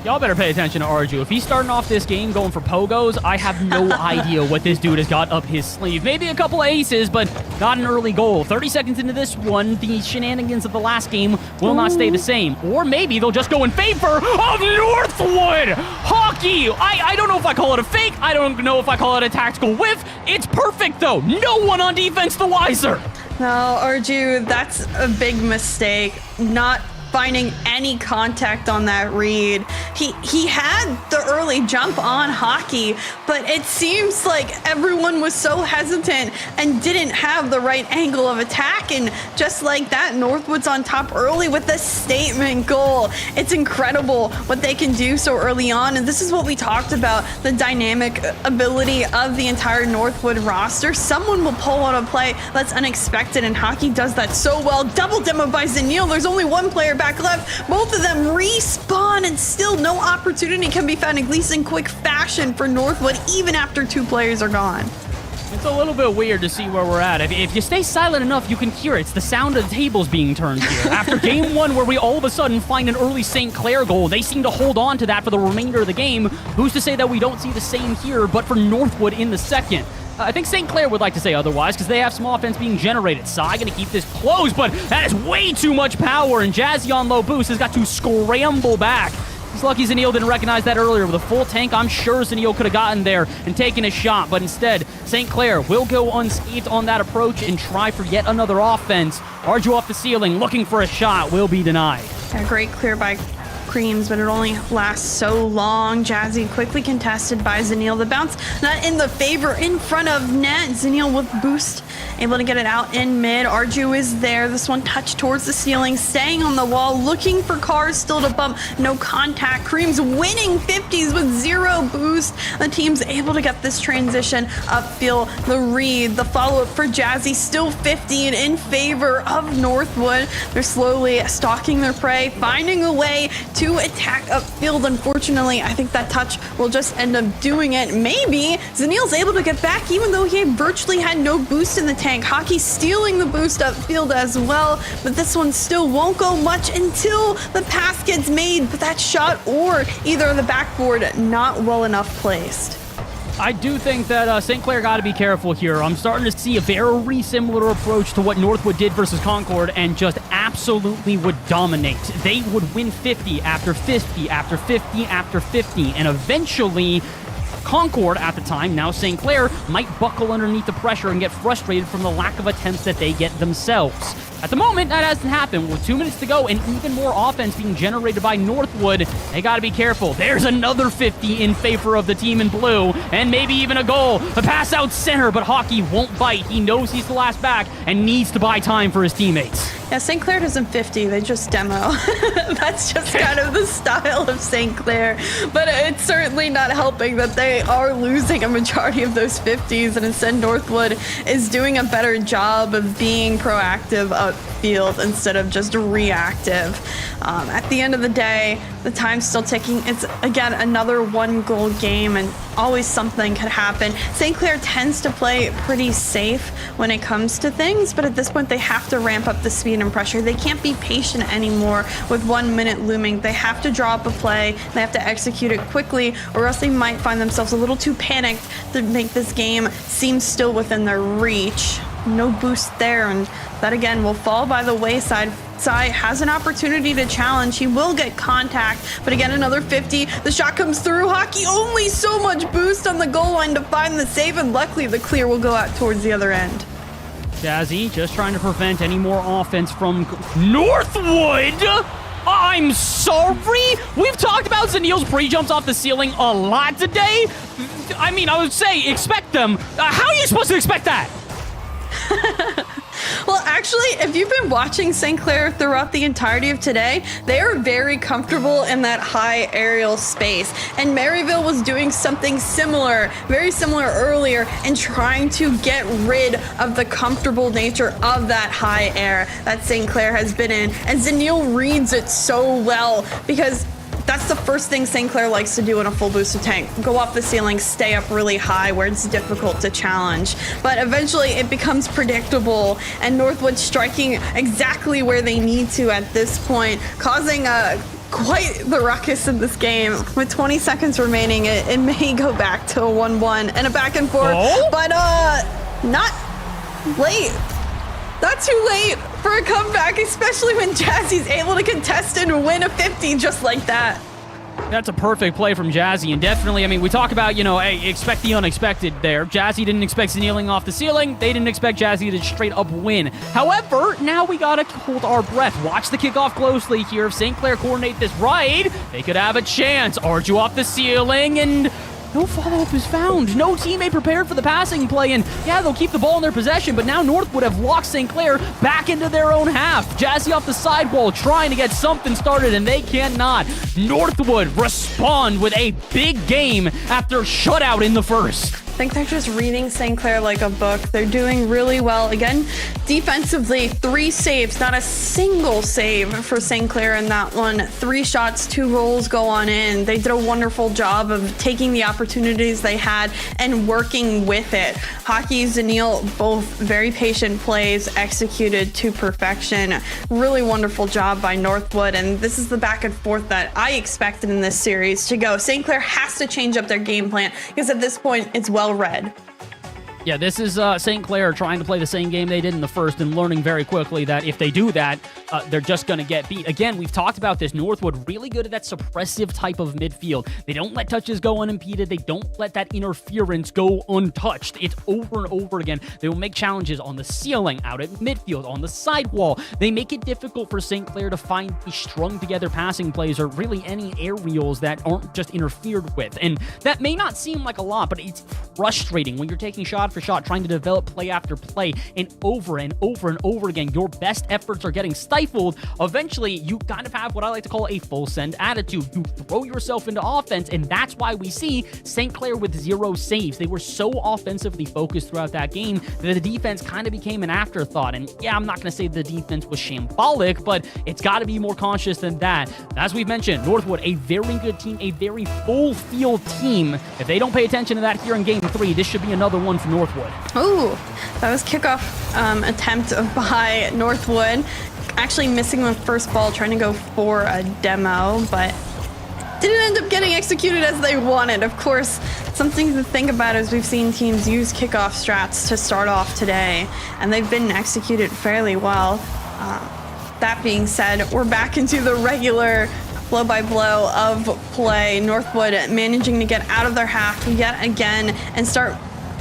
Y'all better pay attention to Arju. If he's starting off this game going for pogos, I have no idea what this dude has got up his sleeve. Maybe a couple of aces, but not an early goal. 30 seconds into this one, the shenanigans of the last game will not stay the same. Or maybe they'll just go in favor of Northwood! Hockey! I don't know if I call it a fake. I don't know if I call it a tactical whiff. It's perfect, though. No one on defense the wiser. No, Arju, that's a big mistake. Not finding any contact on that read. He had the early jump on Hockey, but it seems like everyone was so hesitant and didn't have the right angle of attack, and just like that, Northwood's on top early with a statement goal. It's incredible what they can do so early on, and this is what we talked about, the dynamic ability of the entire Northwood roster. Someone will pull on a play that's unexpected, and Hockey does that so well. Double demo by Zanil. There's only one player back left. Both of them respawn, and still no opportunity can be found, at least in quick fashion, for Northwood, even after 2 players are gone. It's a little bit weird to see where we're at. If you stay silent enough, you can hear it. It's the sound of the tables being turned here. After game 1, where we all of a sudden find an early St. Clair goal, they seem to hold on to that for the remainder of the game. Who's to say that we don't see the same here, but for Northwood in the second? I think St. Clair would like to say otherwise, because they have some offense being generated. Sai going to keep this close, but that is way too much power, and Jazzy on low boost has got to scramble back. He's lucky Zanil didn't recognize that earlier. With a full tank, I'm sure Zanil could have gotten there and taken a shot, but instead, St. Clair will go unscathed on that approach and try for yet another offense. Arju off the ceiling, looking for a shot, will be denied. A great clear by Creams, but it only lasts so long. Jazzy quickly contested by Zanil. The bounce not in the favor in front of net. Zanil with boost, able to get it out in mid. Arju is there. This one touched towards the ceiling, staying on the wall, looking for cars still to bump. No contact. Creams winning 50s with 0 boost. The team's able to get this transition upfield. The read, the follow-up for Jazzy, still 50 and in favor of Northwood. They're slowly stalking their prey, finding a way to attack upfield. Unfortunately, I think that touch will just end up doing it. Maybe Zanil's able to get back, even though he virtually had no boost in the tank. Hockey stealing the boost upfield as well, but this one still won't go much until the pass gets made. But that shot or either the backboard not well enough placed. I do think that St. Clair got to be careful here. I'm starting to see a very similar approach to what Northwood did versus Concord, and just absolutely would dominate. They would win 50 after 50 after 50 after 50, and eventually Concord at the time, now St. Clair, might buckle underneath the pressure and get frustrated from the lack of attempts that they get themselves. At the moment, that hasn't happened. With 2 minutes to go and even more offense being generated by Northwood, they got to be careful. There's another 50 in favor of the team in blue, and maybe even a goal. A pass out center, but Hockey won't bite. He knows he's the last back and needs to buy time for his teammates. Yeah, St. Clair doesn't 50, they just demo. That's just kind of the style of St. Clair. But it's certainly not helping that they are losing a majority of those 50s, and instead Northwood is doing a better job of being proactive upfield instead of just reactive. At the end of the day, the time's still ticking. It's, again, another one-goal game, and always something could happen. St. Clair tends to play pretty safe when it comes to things, but at this point they have to ramp up the speed and pressure. They can't be patient anymore with 1 minute looming. They have to draw up a play. They have to execute it quickly, or else they might find themselves a little too panicked to make this game seem still within their reach. No boost there, and that again will fall by the wayside. Sai has an opportunity to challenge. He will get contact, but again, another 50. The shot comes through. Hockey only so much boost on the goal line to find the save, and luckily the clear will go out towards the other end. Jazzy just trying to prevent any more offense from Northwood. I'm sorry. We've talked about Zanil's pre-jumps off the ceiling a lot today. I mean, I would say expect them. How are you supposed to expect that? Well, actually, if you've been watching St. Clair throughout the entirety of today, they are very comfortable in that high aerial space. And Maryville was doing something similar, very similar earlier, and trying to get rid of the comfortable nature of that high air that St. Clair has been in. And Zanil reads it so well, because that's the first thing St. Clair likes to do in a full boosted tank. Go off the ceiling, stay up really high where it's difficult to challenge. But eventually it becomes predictable, and Northwood striking exactly where they need to at this point, causing quite the ruckus in this game. With 20 seconds remaining, it may go back to a 1-1 and a back and forth, but not late. Not too late for a comeback, especially when Jazzy's able to contest and win a 50 just like that. That's a perfect play from Jazzy, and definitely, I mean, we talk about, hey, expect the unexpected there. Jazzy didn't expect kneeling off the ceiling. They didn't expect Jazzy to straight up win. However, now we gotta hold our breath. Watch the kickoff closely here. If St. Clair coordinate this right, they could have a chance. Arju off the ceiling, and no follow-up is found. No teammate prepared for the passing play, and yeah, they'll keep the ball in their possession, but now Northwood have locked St. Clair back into their own half. Jazzy off the sidewall trying to get something started, and they cannot. Northwood respond with a big game after shutout in the first. I think they're just reading St. Clair like a book. They're doing really well. Again, defensively, 3 saves, not a single save for St. Clair in that one. 3 shots, 2 goals go on in. They did a wonderful job of taking the opportunities they had and working with it. Hockey, Zanil, both very patient plays executed to perfection. Really wonderful job by Northwood, and this is the back and forth that I expected in this series to go. St. Clair has to change up their game plan, because at this point, it's well read. Yeah, this is St. Clair trying to play the same game they did in the first and learning very quickly that if they do that, they're just going to get beat. Again, we've talked about this. Northwood really good at that suppressive type of midfield. They don't let touches go unimpeded. They don't let that interference go untouched. It's over and over again. They will make challenges on the ceiling, out at midfield, on the sidewall. They make it difficult for St. Clair to find the strung together passing plays or really any aerials that aren't just interfered with. And that may not seem like a lot, but it's frustrating when you're taking shot for shot, trying to develop play after play, and over and over and over again, your best efforts are getting stifled. Eventually, you kind of have what I like to call a full send attitude. You throw yourself into offense, and that's why we see St. Clair with 0 saves. They were so offensively focused throughout that game that the defense kind of became an afterthought. And yeah, I'm not going to say the defense was shambolic, but it's got to be more conscious than that. As we've mentioned, Northwood, a very good team, a very full field team. If they don't pay attention to that here in Game 3, this should be another one for Northwood. Ooh, that was kickoff attempt by Northwood. Actually missing the first ball, trying to go for a demo, but didn't end up getting executed as they wanted. Of course, something to think about is we've seen teams use kickoff strats to start off today, and they've been executed fairly well. That being said, we're back into the regular blow-by-blow of play. Northwood managing to get out of their half yet again and start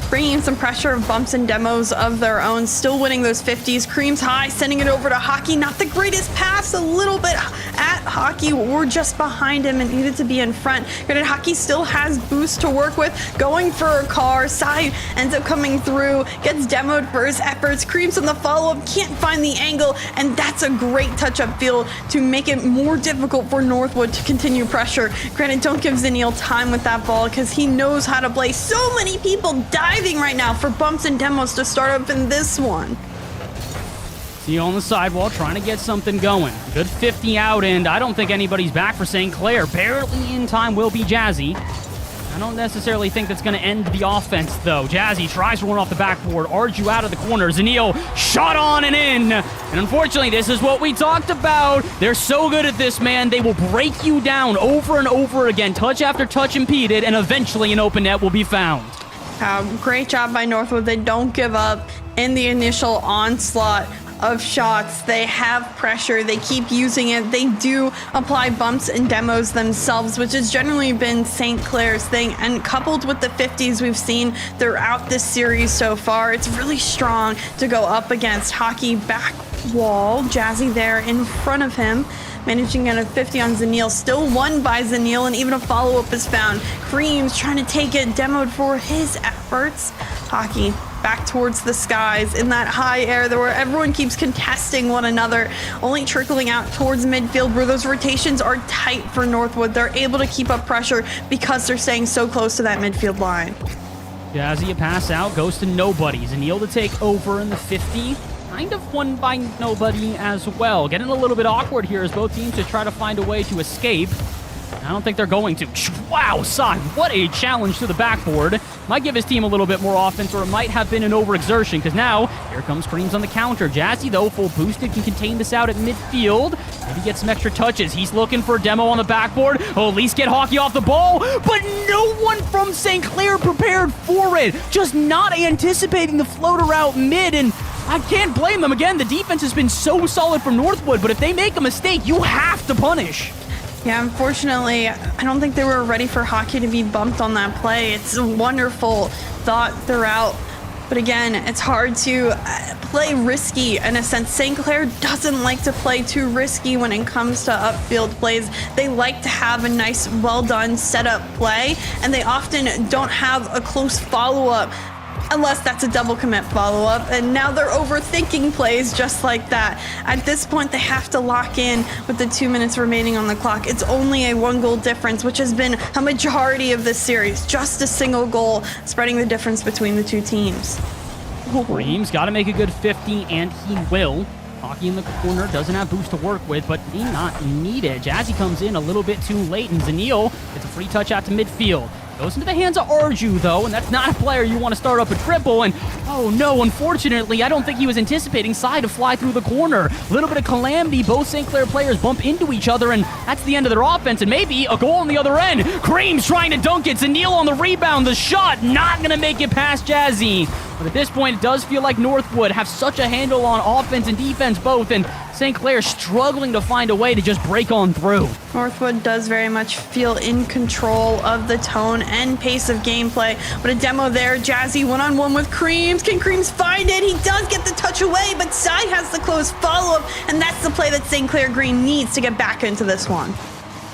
bringing in some pressure of bumps and demos of their own, still winning those 50s. Cream's high, sending it over to Hockey. Not the greatest pass, a little bit at Hockey or just behind him and needed to be in front. Granted, Hockey still has boost to work with, going for a car. Side ends up coming through, gets demoed for his efforts. Cream's on the follow-up, can't find the angle, and that's a great touch-up field to make it more difficult for Northwood to continue pressure. Granted, don't give Zenil time with that ball because he knows how to play. So many people diving right now for bumps and demos to start up in this one. See on the sidewall, trying to get something going. Good 50 out, and I don't think anybody's back for St. Clair. Barely in time will be Jazzy. I don't necessarily think that's going to end the offense, though. Jazzy tries to run off the backboard. Arju out of the corner. Zenil shot on and in. And unfortunately, this is what we talked about. They're so good at this, man. They will break you down over and over again. Touch after touch impeded, and eventually an open net will be found. Great job by Northwood. They don't give up in the initial onslaught of shots. They have pressure. They keep using it. They do apply bumps and demos themselves, which has generally been St. Clair's thing. And coupled with the 50s we've seen throughout this series so far, it's really strong to go up against. Hockey back wall. Jazzy there in front of him, managing at a 50 on Zenil. Still won by Zenil, and even a follow-up is found. Cream's trying to take it, demoed for his efforts. Hockey back towards the skies in that high air there where everyone keeps contesting one another, only trickling out towards midfield where those rotations are tight for Northwood. They're able to keep up pressure because they're staying so close to that midfield line. Jazzy, a pass out, goes to nobody. Zenil to take over in the 50. Kind of won by nobody as well. Getting a little bit awkward here as both teams to try to find a way to escape. I don't think they're going to. Wow, Sai, what a challenge to the backboard. Might give his team a little bit more offense, or it might have been an overexertion, because now here comes Creams on the counter. Jazzy, though, full boosted, can contain this out at midfield. Maybe get some extra touches. He's looking for a demo on the backboard. Oh, at least get Hockey off the ball, but no one from St. Clair prepared for it. Just not anticipating the floater out mid, and I can't blame them. Again, the defense has been so solid from Northwood, but if they make a mistake, you have to punish. Yeah, unfortunately, I don't think they were ready for Hockey to be bumped on that play. It's a wonderful thought throughout. But again, it's hard to play risky in a sense. St. Clair doesn't like to play too risky when it comes to upfield plays. They like to have a nice, well-done setup play, and they often don't have a close follow-up unless that's a double commit follow-up, and now they're overthinking plays just like that. At this point, they have to lock in with the 2 minutes remaining on the clock. It's only a 1-goal difference, which has been a majority of this series. Just a single goal spreading the difference between the two teams. Creams got to make a good 50, and he will. Hockey in the corner, doesn't have boost to work with, but may not need it. Jazzy comes in a little bit too late, and Zenil gets a free touch out to midfield. Goes into the hands of Arju, though, and that's not a player you want to start up a triple. And, oh no, unfortunately, I don't think he was anticipating Sai to fly through the corner. A little bit of calamity. Both St. Clair players bump into each other, and that's the end of their offense. And maybe a goal on the other end. Cream's trying to dunk it. Zenil on the rebound. The shot not going to make it past Jazzy. But at this point, it does feel like Northwood have such a handle on offense and defense both, and St. Clair struggling to find a way to just break on through. Northwood does very much feel in control of the tone and pace of gameplay. But a demo there, Jazzy one-on-one with Creams. Can Creams find it? He does get the touch away, but Sai has the close follow-up, and that's the play that St. Clair Green needs to get back into this one.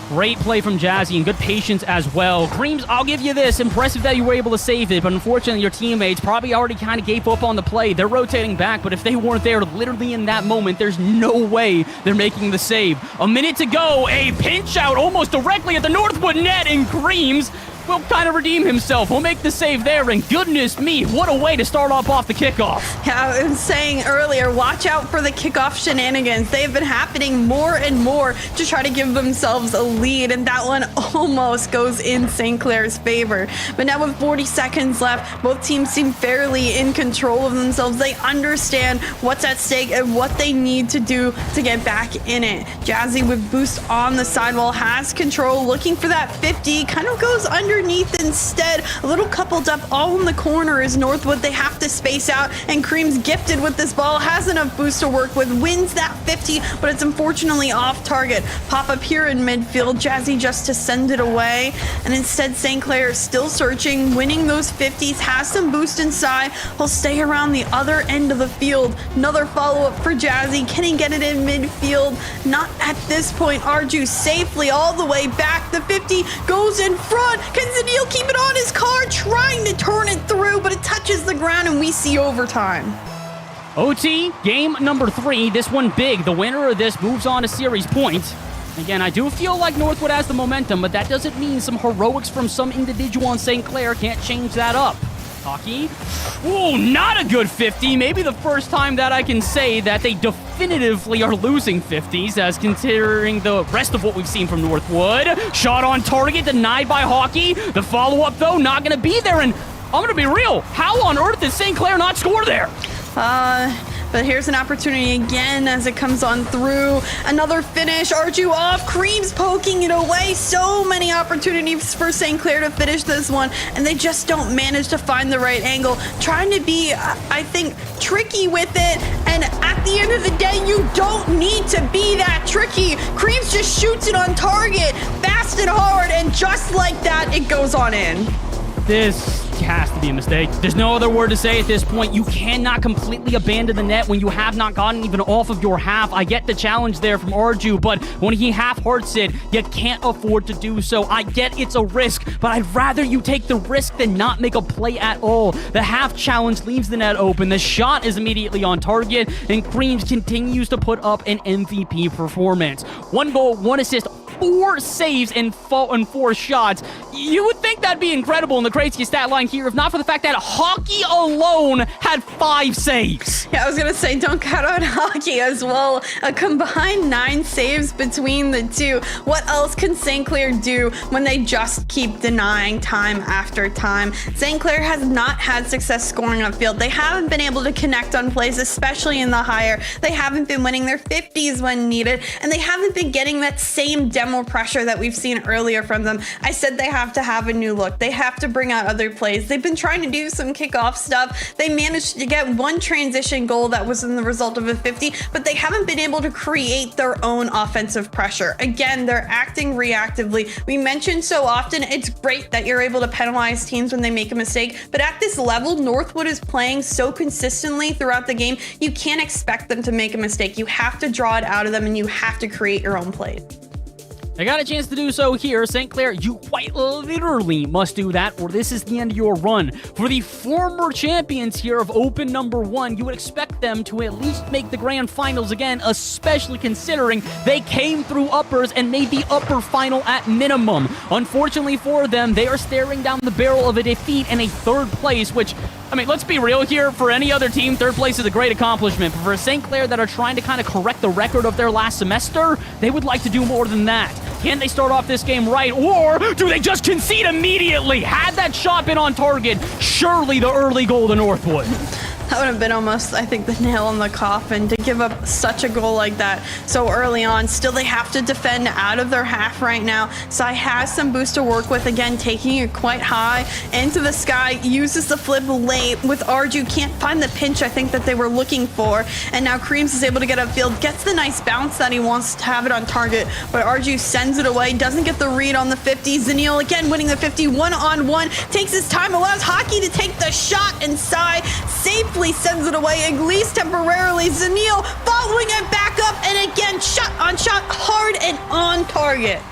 Great play from Jazzy and good patience as well. Creams, I'll give you this. Impressive that you were able to save it, but unfortunately your teammates probably already kind of gave up on the play. They're rotating back, but if they weren't there literally in that moment, there's no way they're making the save. A minute to go, a pinch out almost directly at the Northwood net, and Creams will kind of redeem himself. He'll make the save there, and goodness me, what a way to start off the kickoff. Yeah, I was saying earlier, watch out for the kickoff shenanigans. They've been happening more and more to try to give themselves a lead, and that one almost goes in St. Clair's favor. But now with 40 seconds left, both teams seem fairly in control of themselves. They understand what's at stake and what they need to do to get back in it. Jazzy with boost on the sidewall has control, looking for that 50, kind of goes underneath underneath instead. A little coupled up all in the corner is Northwood. They have to space out, and Cream's gifted with this ball, has enough boost to work with, wins that 50, but it's unfortunately off target. Pop up here in midfield, Jazzy just to send it away, and instead St. Clair is still searching, winning those 50s, has some boost inside. He'll stay around the other end of the field. Another follow-up for Jazzy. Can he get it in midfield? Not at this point. Arju safely all the way back. The 50 goes in front. Can Zanil keep it on his car? Trying to turn it through, but it touches the ground, and we see overtime. OT, game number 3. This one big. The winner of this moves on to series points. Again, I do feel like Northwood has the momentum, but that doesn't mean some heroics from some individual on St. Clair can't change that up. Hockey. Ooh, not a good 50. Maybe the first time that I can say that they definitively are losing 50s, as considering the rest of what we've seen from Northwood. Shot on target, denied by Hockey. The follow-up, though, not going to be there. And I'm going to be real. How on earth did St. Clair not score there? But here's an opportunity again as it comes on through. Another finish. Arju off. Cream's poking it away. So many opportunities for St. Clair to finish this one, and they just don't manage to find the right angle. Trying to be, I think, tricky with it. And at the end of the day, you don't need to be that tricky. Cream's just shoots it on target, fast and hard, and just like that, it goes on in. This has to be a mistake. There's no other word to say at this point. You cannot completely abandon the net when you have not gotten even off of your half. I get the challenge there from Arju, but when he half-hearts it, you can't afford to do so. I get it's a risk, but I'd rather you take the risk than not make a play at all. The half challenge leaves the net open. The shot is immediately on target, and Creams continues to put up an MVP performance. 1 goal, 1 assist, 4 saves and 4 shots. You would think that'd be incredible in the crazy stat line here, if not for the fact that Hockey alone had 5 saves. Yeah, I was gonna say, don't count out Hockey as well. A combined 9 saves between the two. What else can St. Clair do when they just keep denying time after time? St. Clair has not had success scoring upfield. They haven't been able to connect on plays, especially in the higher. They haven't been winning their 50s when needed, and they haven't been getting that same demo pressure that we've seen earlier from them. I said they have to have a new look. They have to bring out other plays. They've been trying to do some kickoff stuff. They managed to get 1 transition goal that was in the result of a 50, but they haven't been able to create their own offensive pressure. Again, they're acting reactively. We mentioned so often it's great that you're able to penalize teams when they make a mistake, but at this level, Northwood is playing so consistently throughout the game, you can't expect them to make a mistake. You have to draw it out of them, and you have to create your own plays. I got a chance to do so here. St. Clair, you quite literally must do that, or this is the end of your run. For the former champions here of Open number 1, you would expect them to at least make the grand finals again, especially considering they came through uppers and made the upper final at minimum. Unfortunately for them, they are staring down the barrel of a defeat in a 3rd place, which, I mean, let's be real here. For any other team, 3rd place is a great accomplishment. But for St. Clair that are trying to kind of correct the record of their last semester, they would like to do more than that. Can they start off this game right, or do they just concede immediately? Had that shot been on target, surely the early goal to Northwood. That would have been almost, I think, the nail in the coffin to give up such a goal like that so early on. Still, they have to defend out of their half right now. Sai has some boost to work with, again, taking it quite high into the sky, uses the flip late with Arju. Can't find the pinch, I think, that they were looking for. And now Creams is able to get upfield, gets the nice bounce that he wants to have it on target, but Arju sends it away, doesn't get the read on the 50. Zanil, again, winning the 50, 1-on-1, takes his time, allows Hockey to take the shot, and Sai safely sends it away, at least temporarily. Zanil following it back up, and again, shot on shot, hard and on target.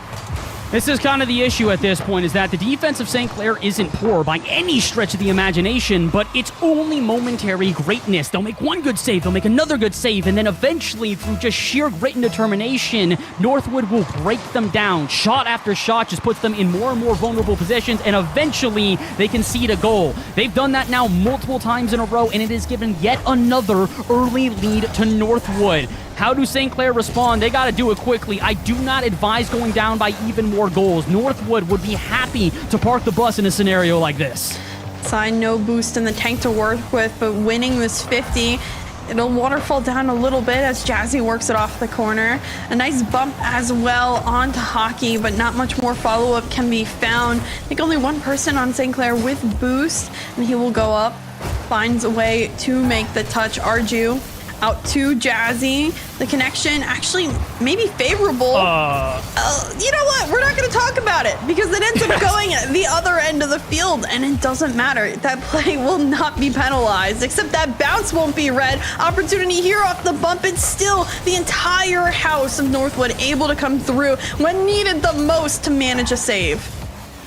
This is kind of the issue at this point, is that the defense of St. Clair isn't poor by any stretch of the imagination, but it's only momentary greatness. They'll make 1 good save, they'll make another good save, and then eventually, through just sheer grit and determination, Northwood will break them down. Shot after shot just puts them in more and more vulnerable positions, and eventually, they concede a goal. They've done that now multiple times in a row, and it has given yet another early lead to Northwood. How do St. Clair respond? They got to do it quickly. I do not advise going down by even more goals. Northwood would be happy to park the bus in a scenario like this. Sai, no boost in the tank to work with, but winning this 50. It'll waterfall down a little bit as Jazzy works it off the corner. A nice bump as well onto Hockey, but not much more follow-up can be found. I think only one person on St. Clair with boost, and he will go up. Finds a way to make the touch. Arju out to Jazzy. The connection actually maybe favorable. You know what? We're not going to talk about it because it ends up going at the other end of the field, and it doesn't matter. That play will not be penalized, except that bounce won't be red. Opportunity here off the bump. It's still the entire house of Northwood able to come through when needed the most to manage a save.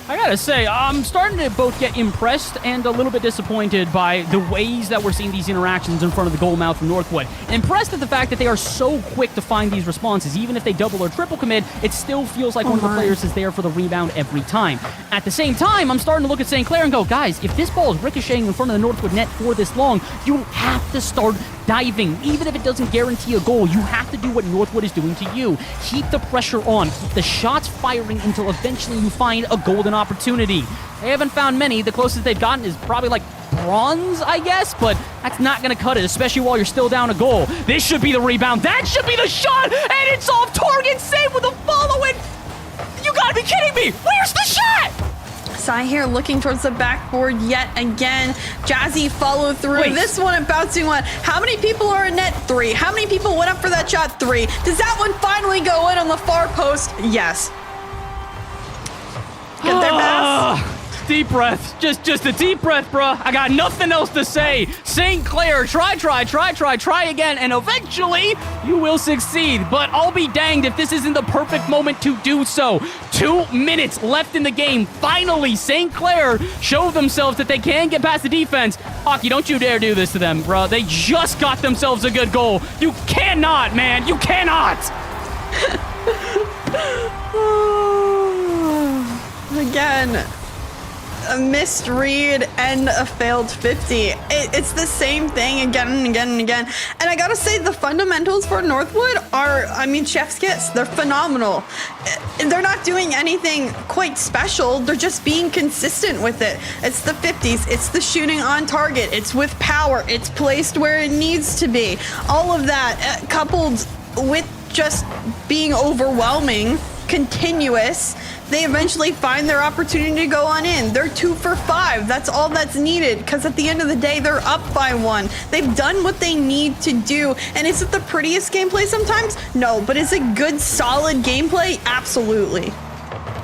I gotta say, I'm starting to both get impressed and a little bit disappointed by the ways that we're seeing these interactions in front of the goal mouth from Northwood. Impressed at the fact that they are so quick to find these responses. Even if they double or triple commit, it still feels like one of the players is there for the rebound every time. At the same time, I'm starting to look at St. Clair and go, guys, if this ball is ricocheting in front of the Northwood net for this long, you have to start diving. Even if it doesn't guarantee a goal, you have to do what Northwood is doing to you. Keep the pressure on. Keep the shots firing until eventually you find a golden opportunity. They haven't found many. The closest they've gotten is probably like bronze, I guess, but that's not going to cut it, especially while you're still down a goal. This should be the rebound. That should be the shot, and it's off target. Save with a follow-in. You gotta be kidding me. Where's the shot? Sai here looking towards the backboard yet again. Jazzy follow through. Wait. This one a bouncing one. How many people are in net? 3. How many people went up for that shot? 3. Does that one finally go in on the far post? Yes. Get their pass. Deep breath. Just a deep breath, bruh. I got nothing else to say. St. Clair, try again, and eventually you will succeed. But I'll be danged if this isn't the perfect moment to do so. 2 minutes left in the game. Finally, St. Clair show themselves that they can get past the defense. Hockey, don't you dare do this to them, bruh. They just got themselves a good goal. You cannot, man. You cannot. Again, a missed read and a failed 50. It's the same thing again and again and again. And I gotta say, the fundamentals for Northwood are, I mean, chef's kiss. They're phenomenal. They're not doing anything quite special. They're just being consistent with it. It's the 50s. It's the shooting on target. It's with power. It's placed where it needs to be. All of that coupled with just being overwhelming, continuous, they eventually find their opportunity to go on in. They're 2 for 5. That's all that's needed, because at the end of the day, they're up by 1. They've done what they need to do. And is it the prettiest gameplay sometimes? No, but is it good, solid gameplay? Absolutely.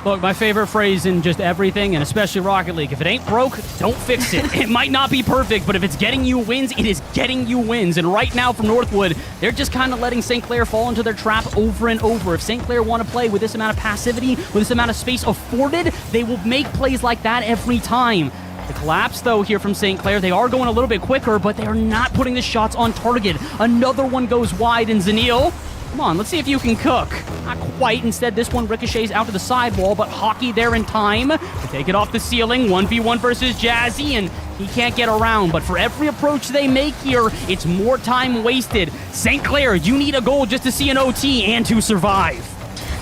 Look, my favorite phrase in just everything, and especially Rocket League, if it ain't broke, don't fix it. It might not be perfect, but if it's getting you wins, it is getting you wins. And right now from Northwood, they're just kind of letting St. Clair fall into their trap over and over. If St. Clair want to play with this amount of passivity, with this amount of space afforded, they will make plays like that every time. The collapse, though, here from St. Clair, they are going a little bit quicker, but they are not putting the shots on target. Another one goes wide, and Zanil, come on, let's see if you can cook. Not quite. Instead, this one ricochets out to the sidewall, but Hockey there in time to take it off the ceiling. 1v1 versus Jazzy, and he can't get around. But for every approach they make here, it's more time wasted. St. Clair, you need a goal just to see an OT and to survive.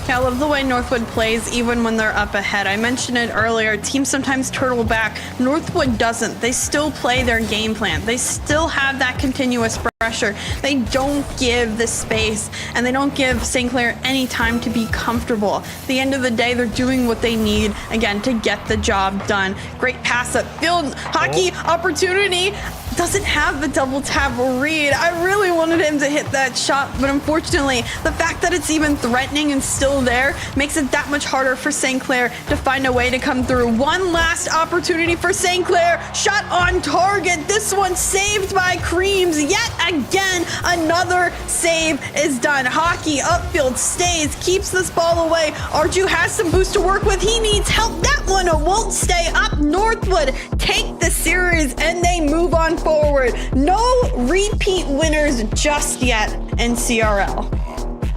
I love the way Northwood plays even when they're up ahead. I mentioned it earlier. Teams sometimes turtle back. Northwood doesn't. They still play their game plan. They still have that continuous pressure. They don't give the space, and they don't give St. Clair any time to be comfortable. At the end of the day, they're doing what they need, again, to get the job done. Great pass up field. Hockey opportunity. Doesn't have the double tap read. I really wanted him to hit that shot, but unfortunately, the fact that it's even threatening and still there makes it that much harder for St. Clair to find a way to come through. One last opportunity for St. Clair. Shot on target. This one saved by Creams. Yet again, another save is done. Hockey upfield stays, keeps this ball away. Arju has some boost to work with. He needs help. That one won't stay up. Northwood take the series and they move on forward. No repeat winners just yet in CRL.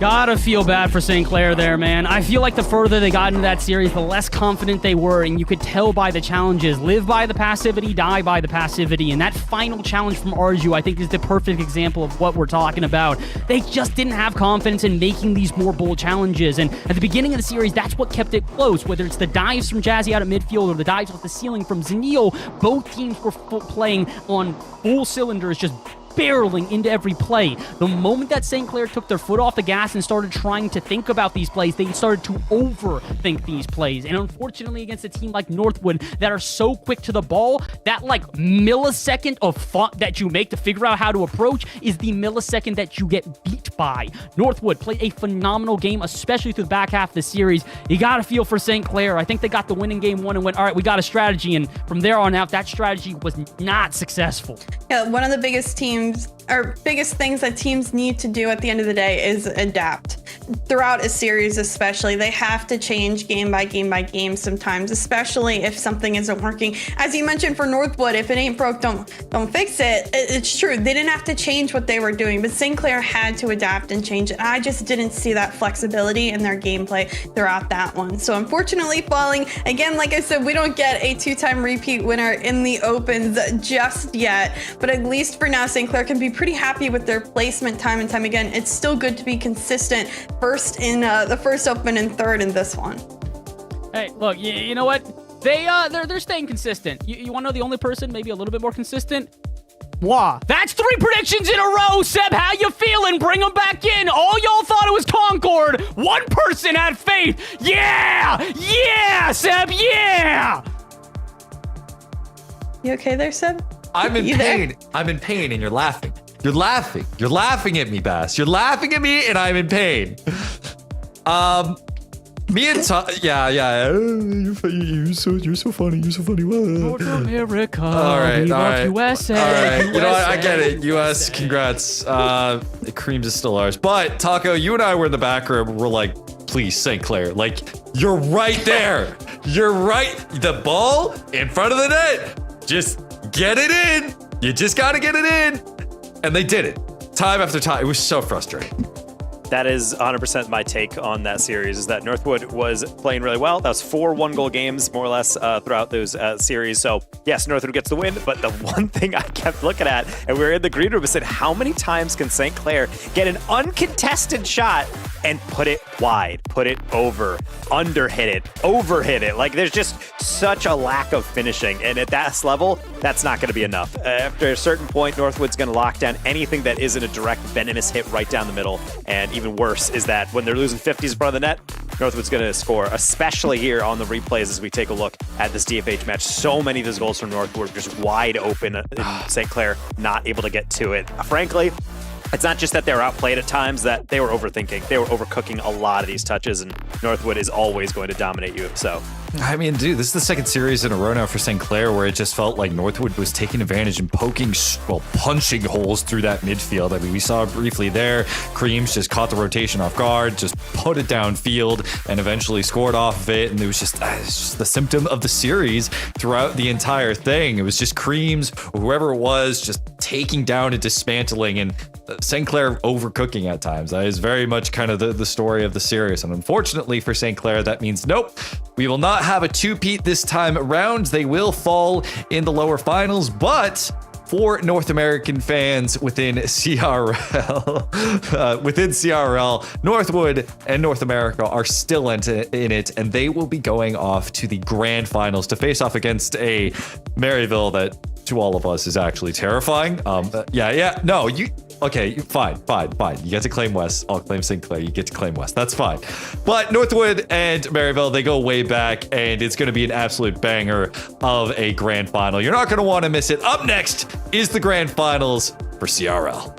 Gotta feel bad for St. Clair there, man. I feel like the further they got into that series, the less confident they were, and you could tell by the challenges. Live by the passivity, die by the passivity, and that final challenge from Arju, I think, is the perfect example of what we're talking about. They just didn't have confidence in making these more bold challenges, and at the beginning of the series, that's what kept it close. Whether it's the dives from Jazzy out at midfield or the dives off the ceiling from Zanil, both teams were playing on full cylinders, just barreling into every play. The moment that St. Clair took their foot off the gas and started trying to think about these plays, they started to overthink these plays. And unfortunately, against a team like Northwood that are so quick to the ball, that like millisecond of thought that you make to figure out how to approach is the millisecond that you get beat by. Northwood played a phenomenal game, especially through the back half of the series. You got to feel for St. Clair. I think they got the win in game 1 and went, all right, we got a strategy. And from there on out, that strategy was not successful. Yeah, one of the biggest things that teams need to do at the end of the day is adapt. Throughout a series especially, they have to change game by game by game sometimes, especially if something isn't working. As you mentioned for Northwood, if it ain't broke, don't fix it. It's true. They didn't have to change what they were doing, but St. Clair had to adapt and change it. I just didn't see that flexibility in their gameplay throughout that one. So unfortunately, falling, again, like I said, we don't get a 2-time repeat winner in the Opens just yet, but at least for now, St. Clair can be pretty happy with their placement time and time again. It's still good to be consistent, first in the first Open and third in this one. Hey, look, you know what? They're staying consistent. You want to know the only person maybe a little bit more consistent? Wah. That's 3 predictions in a row. Seb, how you feeling? Bring them back in. All y'all thought it was Concord. One person had faith. Yeah, Seb, yeah. You okay there, Seb? I'm in You there? pain. I'm in pain, and you're laughing. You're laughing. You're laughing at me, Bass. You're laughing at me, and I'm in pain. Me and Tom. Yeah. You're so funny. You're so funny. North America. All right. We love USA. All right. You know what? I USA. get it. US. Congrats. The creams is still ours. But Taco, you and I were in the back room. We're like, please, St. Clair. Like, you're right there. You're right. The ball in front of the net. Just get it in. You just got to get it in. And they did it. Time after time. It was so frustrating. That is 100% my take on that series, is that Northwood was playing really well. That was 4 one-goal games, more or less, throughout those series. So, yes, Northwood gets the win, but the one thing I kept looking at, and we were in the green room, and said, how many times can St. Clair get an uncontested shot and put it wide, put it over, underhit it, overhit it? Like, there's just such a lack of finishing, and at that level, that's not going to be enough. After a certain point, Northwood's going to lock down anything that isn't a direct venomous hit right down the middle, and even worse is that when they're losing 50s in front of the net, Northwood's going to score, especially here on the replays as we take a look at this DFH match. So many of those goals from Northwood were just wide open, and St. Clair not able to get to it. Frankly, it's not just that they were outplayed at times, that they were overthinking. They were overcooking a lot of these touches, and Northwood is always going to dominate you. So, I mean, dude, this is the second series in a row now for St. Clair where it just felt like Northwood was taking advantage and punching holes through that midfield. I mean, we saw it briefly there. Creams just caught the rotation off guard, just put it downfield, and eventually scored off of it. And it was just the symptom of the series throughout the entire thing. It was just Creams, or whoever it was, just taking down and dismantling, and St. Clair overcooking at times. That is very much kind of the story of the series. And unfortunately for St. Clair, that means nope, we will not have a two-peat this time around. They will fall in the lower finals, but for North American fans within CRL, Northwood and North America are still in it, and they will be going off to the grand finals to face off against a Maryville that to all of us is actually terrifying. Okay, fine. You get to claim West. I'll claim St. Clair. You get to claim West. That's fine. But Northwood and Maryville, they go way back, and it's going to be an absolute banger of a grand final. You're not going to want to miss it. Up next is the grand finals for CRL.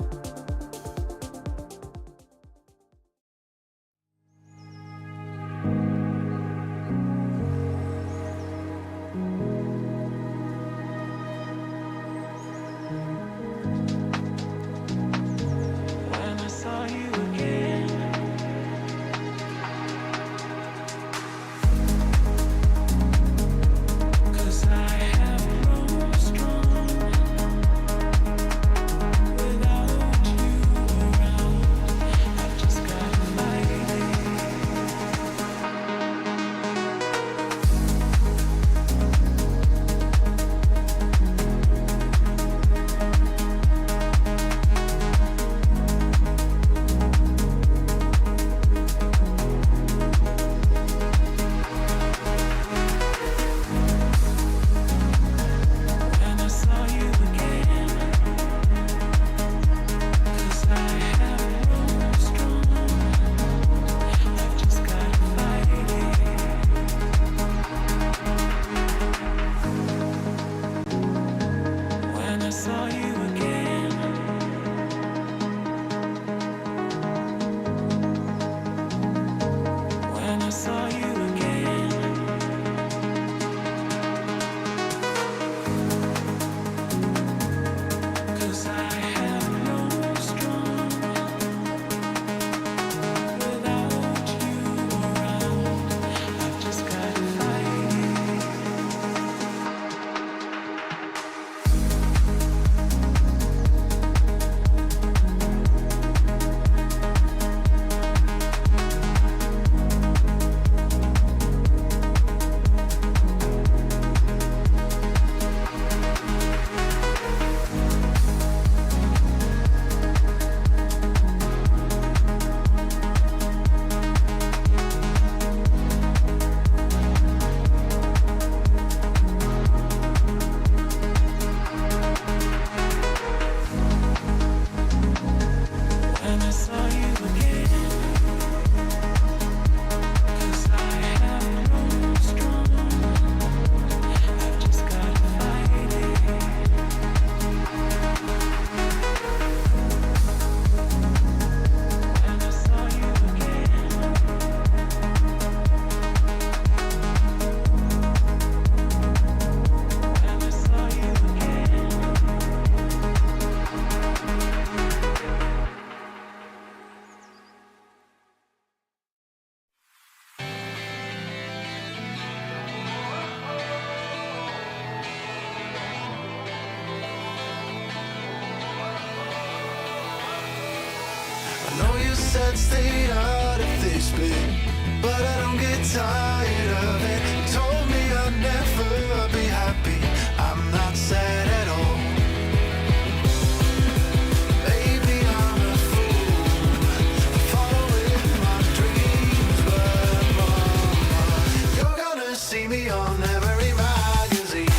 When I saw you again, 'cause I have grown strong without said stay out of this bit, but I don't get tired of it. Told me I'd never be happy. I'm not sad at all. Maybe I'm a fool, following my dreams, but mama, you're gonna see me on every magazine.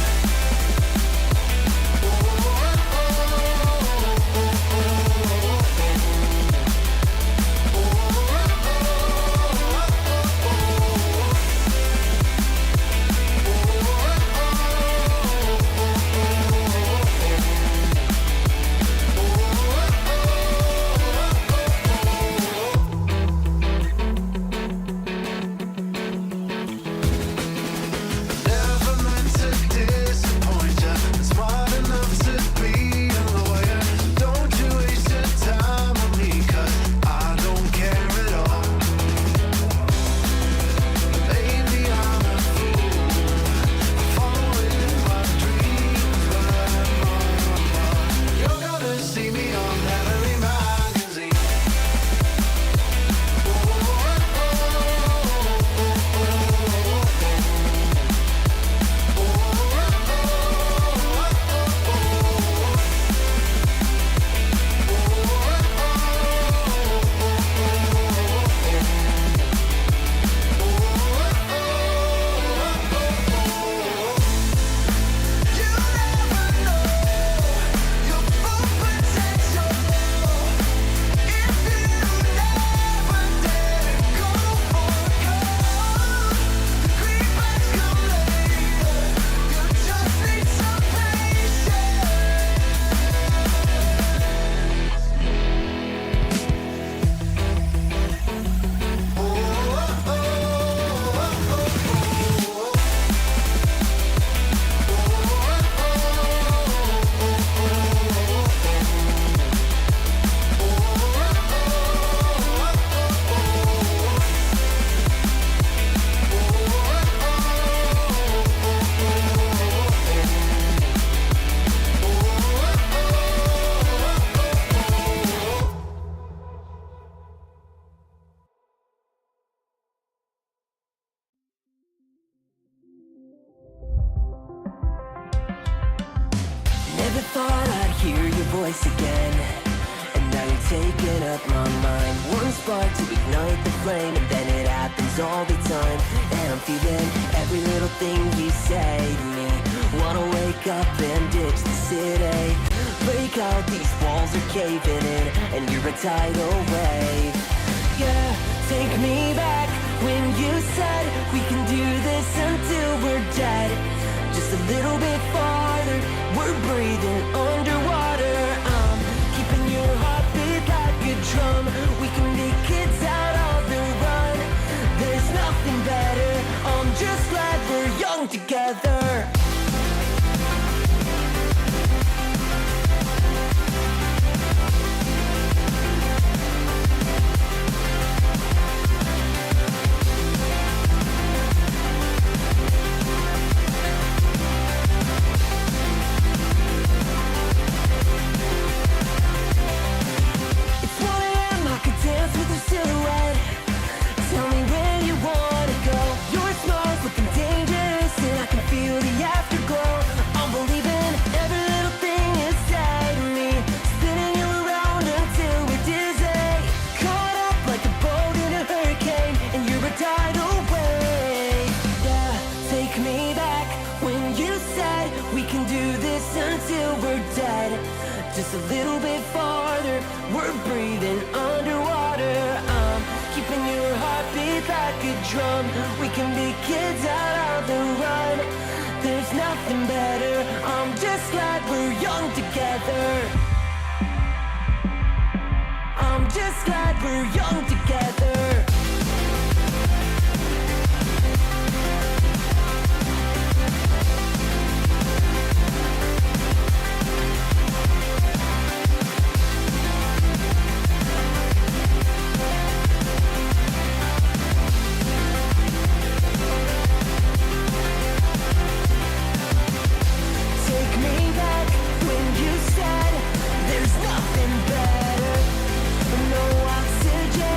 Never meant to disappoint ya. Smart enough to be a lawyer. Don't you waste your time on me, 'cause I don't care at all. Maybe I'm a fool, following my dreams, but mama, you're gonna see me on every magazine. You never know your full potential if you never dare go for gold. The greenbacks come later. You just need some Never thought I'd hear your voice again, and now you're taking up my mind. One spark to ignite the flame, and then it happens all the time. And I'm feeling every little thing you say to me. Wanna wake up and ditch the city. Break out, these walls are caving in, and you're a tidal wave. Yeah, take me back when you said we can do this until we're dead. Just a little bit farther, we're breathing underwater. I'm keeping your heartbeat like a drum. We can be kids out on the run. There's nothing better. I'm just glad we're young together. It's 1 a.m., I could dance with your silhouette. Tell me where you wanna go. Your smile's looking dangerous, and I can feel the afterglow. I'm believing every little thing inside of me, spinning you around until we're dizzy. Caught up like a boat in a hurricane, and you're a tidal wave. Yeah, take me back when you said we can do this until we're dead. Just a little bit farther, we're breathing underwater. I'm keeping your heartbeat like a drum. We can be kids out on the run. There's nothing better. I'm just glad we're young together. I'm just glad we're young together. There's nothing better. No oxygen.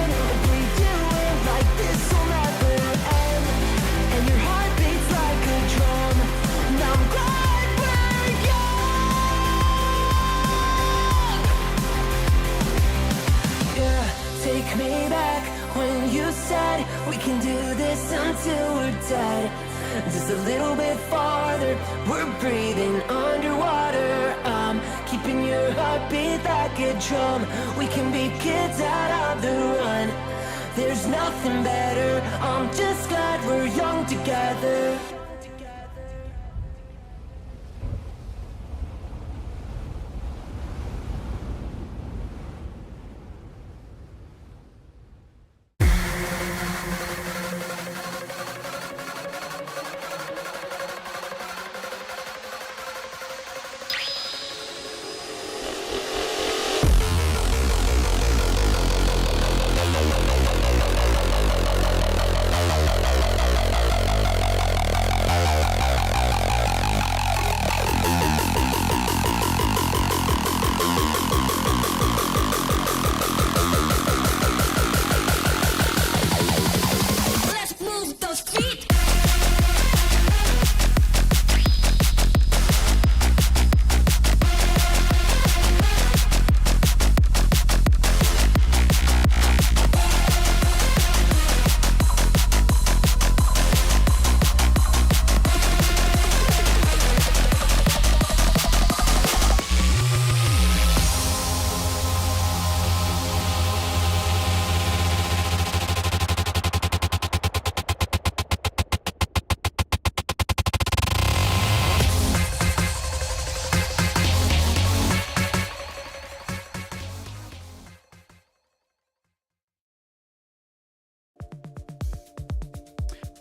take me back when you said we can do this until we're dead. Just a little bit farther, we're breathing underwater. I'm keeping your heartbeat like a drum. We can be kids out of the run. There's nothing better, I'm just glad we're young together. Let's move those feet.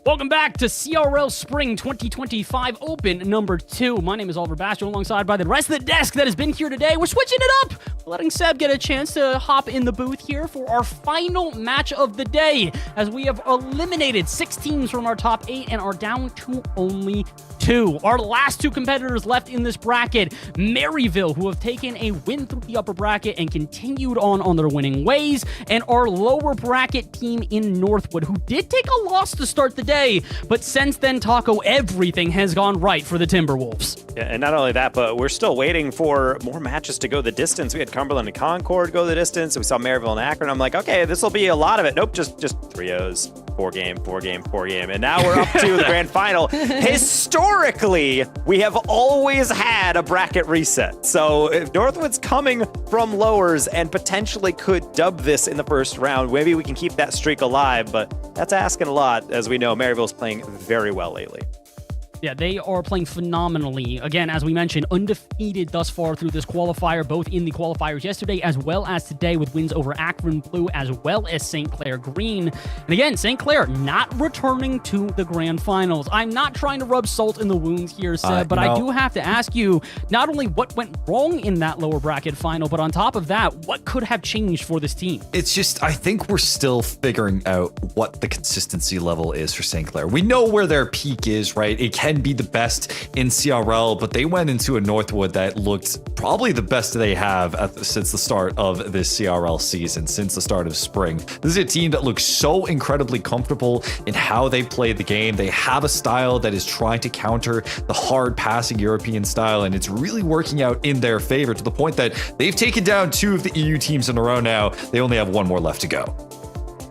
Welcome back to CRL Spring 2025 Open number 2. My name is Oliver Bastion, alongside by the rest of the desk that has been here today. We're switching it up, letting Seb get a chance to hop in the booth here for our final match of the day, as we have eliminated 6 teams from our top 8 and are down to only 2. Our last 2 competitors left in this bracket, Maryville, who have taken a win through the upper bracket and continued on their winning ways, and our lower bracket team in Northwood, who did take a loss to start the day, but since then, Taco, everything has gone right for the Timberwolves. Yeah, and not only that, but we're still waiting for more matches to go the distance. We had Cumberland and Concord go the distance. We saw Maryville and Akron. I'm like, okay, this will be a lot of it. Nope, just 3-0s. 4 game. And now we're up to the grand final. Historically, we have always had a bracket reset. So if Northwood's coming from lowers and potentially could dub this in the first round, maybe we can keep that streak alive, but that's asking a lot. As we know, Maryville's playing very well lately. Yeah, they are playing phenomenally. Again, as we mentioned, undefeated thus far through this qualifier, both in the qualifiers yesterday as well as today, with wins over Akron Blue as well as St. Clair Green. And again, St. Clair not returning to the grand finals. I'm not trying to rub salt in the wounds here, Seb, but I do have to ask you not only what went wrong in that lower bracket final, but on top of that, what could have changed for this team? It's just, I think we're still figuring out what the consistency level is for St. Clair. We know where their peak is, right? It can be the best in CRL, but they went into a Northwood that looked probably the best they have since the start of this CRL season, since the start of spring. This is a team that looks so incredibly comfortable in how they play the game. They have a style that is trying to counter the hard passing European style, and it's really working out in their favor, to the point that they've taken down 2 of the EU teams in a row now. They only have 1 more left to go.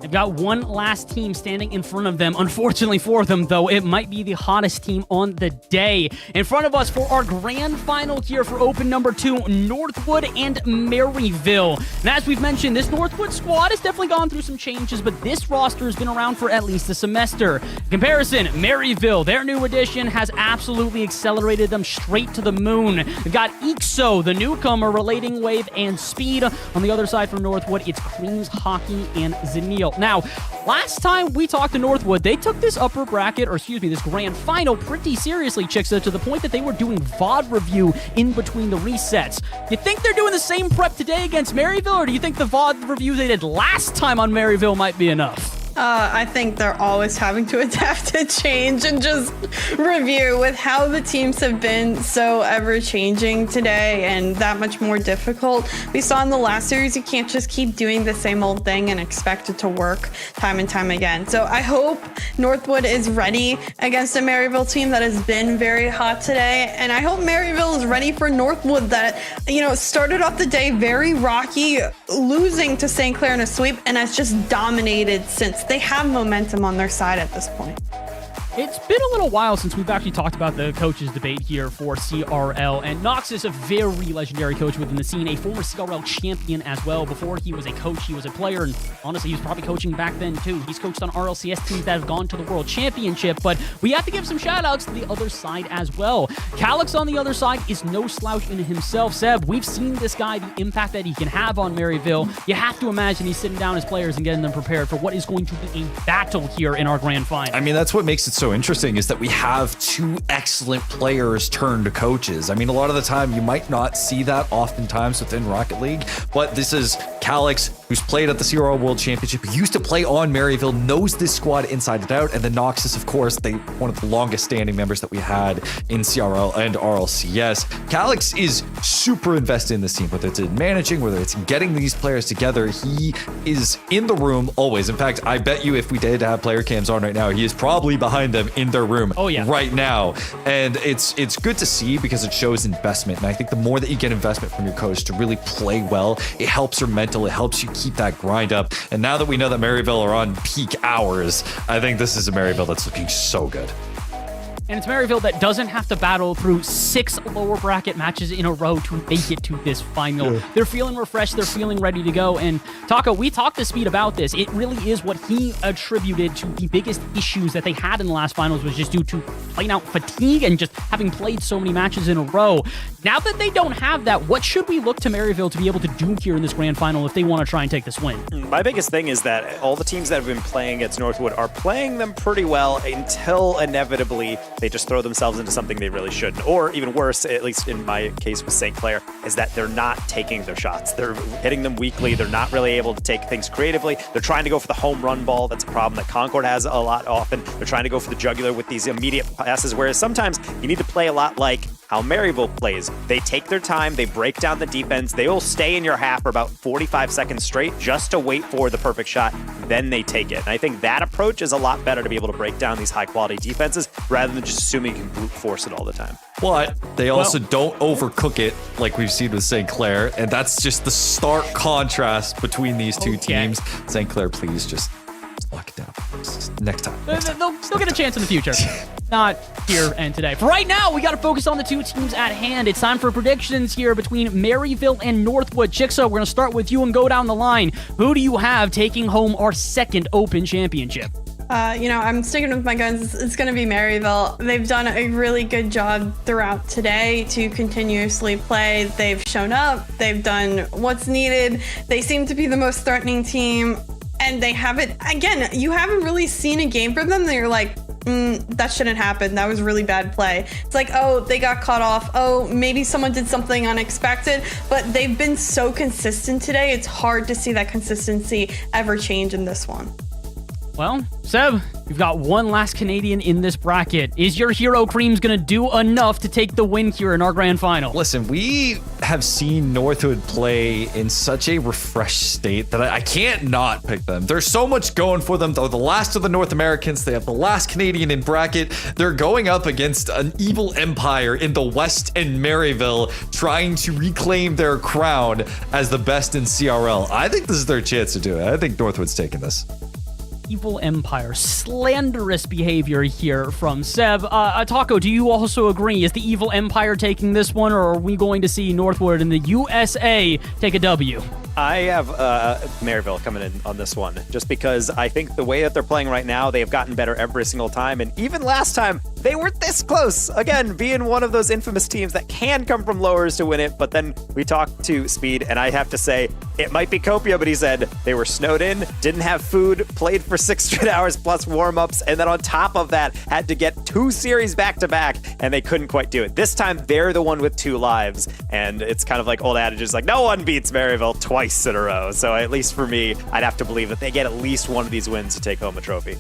They've got one last team standing in front of them. Unfortunately for them, though, it might be the hottest team on the day. In front of us for our grand final here for Open number 2, Northwood and Maryville. And as we've mentioned, this Northwood squad has definitely gone through some changes, but this roster has been around for at least a semester. In comparison, Maryville, their new addition, has absolutely accelerated them straight to the moon. They've got Ixo, the newcomer, relating wave and speed. On the other side from Northwood, it's Creams, Hockey, and Zenil. Now, last time we talked to Northwood, they took this upper bracket, or excuse me, this grand final pretty seriously, Chicksa, to the point that they were doing VOD review in between the resets. You think they're doing the same prep today against Maryville, or do you think the VOD review they did last time on Maryville might be enough? I think they're always having to adapt to change and just review with how the teams have been so ever changing today and that much more difficult. We saw in the last series, you can't just keep doing the same old thing and expect it to work time and time again. So I hope Northwood is ready against a Maryville team that has been very hot today. And I hope Maryville is ready for Northwood that, started off the day very rocky, losing to St. Clair in a sweep and has just dominated since. They have momentum on their side at this point. It's been a little while since we've actually talked about the coaches debate here for CRL, and Knox is a very legendary coach within the scene, a former CRL champion as well. Before he was a coach, he was a player, and honestly, he was probably coaching back then too. He's coached on RLCS teams that have gone to the World Championship, but we have to give some shout-outs to the other side as well. Calix on the other side is no slouch in himself. Seb, we've seen this guy, the impact that he can have on Maryville. You have to imagine he's sitting down his players and getting them prepared for what is going to be a battle here in our grand final. I mean, that's what makes it so interesting, is that we have two excellent players turned coaches. I mean, a lot of the time you might not see that oftentimes within Rocket League, but this is Calix, who's played at the CRL World Championship, who used to play on Maryville, knows this squad inside and out, and then Noxus, of course, one of the longest standing members that we had in CRL and RLCS. Calix is super invested in this team, whether it's in managing, whether it's in getting these players together. He is in the room always. In fact, I bet you if we did have player cams on right now, he is probably behind them in their room right now. And it's good to see because it shows investment. And I think the more that you get investment from your coach to really play well, it helps your mental, it helps you keep that grind up. And now that we know that Maryville are on peak hours, I think this is a Maryville that's looking so good. And it's Maryville that doesn't have to battle through 6 lower bracket matches in a row to make it to this final. Yeah. They're feeling refreshed. They're feeling ready to go. And Taco, we talked to Speed about this. It really is what he attributed to the biggest issues that they had in the last finals was just due to plain out fatigue and just having played so many matches in a row. Now that they don't have that, what should we look to Maryville to be able to do here in this grand final if they want to try and take this win? My biggest thing is that all the teams that have been playing against Northwood are playing them pretty well until inevitably they just throw themselves into something they really shouldn't. Or even worse, at least in my case with St. Clair, is that they're not taking their shots. They're hitting them weakly. They're not really able to take things creatively. They're trying to go for the home run ball. That's a problem that Concord has a lot often. They're trying to go for the jugular with these immediate passes, whereas sometimes you need to play a lot like how Maryville plays. They take their time, they break down the defense, they will stay in your half for about 45 seconds straight just to wait for the perfect shot, then they take it. And I think that approach is a lot better to be able to break down these high-quality defenses rather than just assuming you can brute force it all the time. But they also don't overcook it like we've seen with St. Clair, and that's just the stark contrast between these two teams. St. Clair, please just lock it down. Next time. They'll get a chance in the future. Not here and today. For right now, we got to focus on the two teams at hand. It's time for predictions here between Maryville and Northwood. Chicso, we're going to start with you and go down the line. Who do you have taking home our second Open Championship? I'm sticking with my guns. It's going to be Maryville. They've done a really good job throughout today to continuously play. They've shown up. They've done what's needed. They seem to be the most threatening team. And they haven't, again, you haven't really seen a game from them that you're like, that shouldn't happen. That was really bad play. It's like, oh, they got caught off. Oh, maybe someone did something unexpected. But they've been so consistent today. It's hard to see that consistency ever change in this one. Well, Seb, you've got one last Canadian in this bracket. Is your Hero Creams going to do enough to take the win here in our grand final? Listen, we have seen Northwood play in such a refreshed state that I can't not pick them. There's so much going for them. They're the last of the North Americans. They have the last Canadian in bracket. They're going up against an evil empire in the West and Maryville, trying to reclaim their crown as the best in CRL. I think this is their chance to do it. I think Northwood's taking this. Evil Empire. Slanderous behavior here from Seb. Taco, do you also agree? Is the Evil Empire taking this one, or are we going to see Northwood and the USA take a W? I have Maryville coming in on this one, just because I think the way that they're playing right now, they have gotten better every single time. And even last time, they were this close. Again, being one of those infamous teams that can come from lowers to win it. But then we talked to Speed, and I have to say, it might be Copia, but he said they were snowed in, didn't have food, played for 6 straight hours plus warm-ups, and then on top of that, had to get 2 series back-to-back, and they couldn't quite do it. This time, they're the one with 2 lives, and it's kind of like old adages, like, no one beats Maryville twice in a row. So at least for me, I'd have to believe that they get at least one of these wins to take home a trophy.